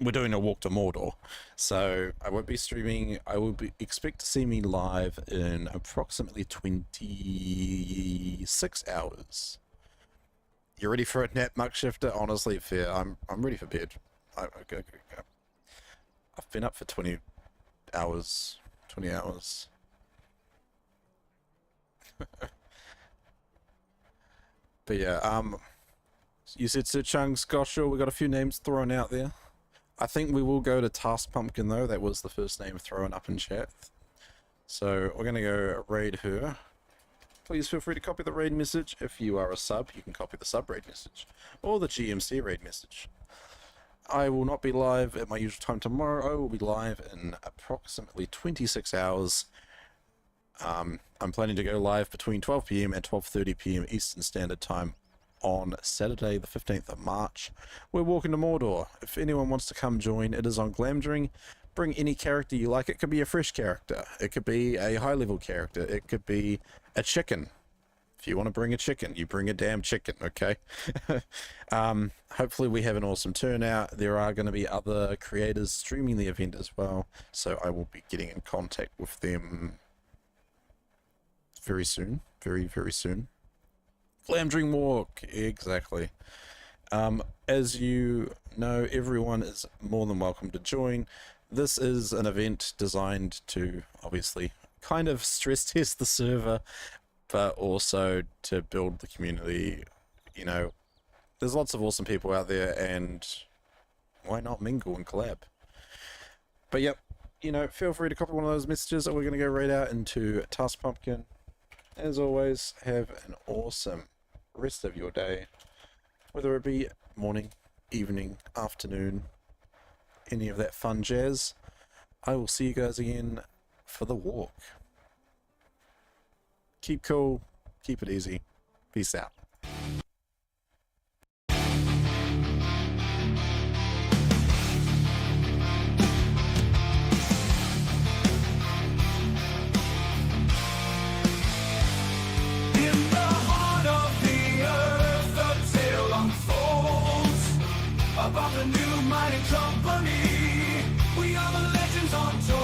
we're doing a walk to Mordor. So I won't be streaming. I will expect to see me live in approximately 26 hours. You ready for a nap, Muckshifter? Honestly, fair. I'm ready for bed. Okay. I've been up for 20 hours. 20 hours. But yeah, you said Sir Chung's, gosh, sure, we got a few names thrown out there. I think we will go to Task Pumpkin though. That was the first name thrown up in chat. So we're gonna go raid her. Please feel free to copy the raid message. If you are a sub, you can copy the sub raid message or the GMC raid message. I will not be live at my usual time tomorrow. I will be live in approximately 26 hours. I'm planning to go live between 12 PM and 12:30 PM Eastern Standard Time on Saturday the 15th of March. We're walking to Mordor. If anyone wants to come join, it is on Glamdring. Bring any character you like. It could be a fresh character. It could be a high level character. It could be a chicken. If you want to bring a chicken, you bring a damn chicken, okay? Hopefully we have an awesome turnout. There are going to be other creators streaming the event as well, so I will be getting in contact with them very soon. Very, very soon. Glamdring Walk, exactly. As you know, everyone is more than welcome to join. This is an event designed to, obviously, kind of stress test the server, but also to build the community. You know, there's lots of awesome people out there, and why not mingle and collab? But yep, you know, feel free to copy one of those messages that we're going to go right out into Task Pumpkin. As always, have an awesome rest of your day, whether it be morning, evening, afternoon, any of that fun jazz. I will see you guys again for the walk. Keep cool, keep it easy. Peace out. About the new mining company, we are the legends on tour.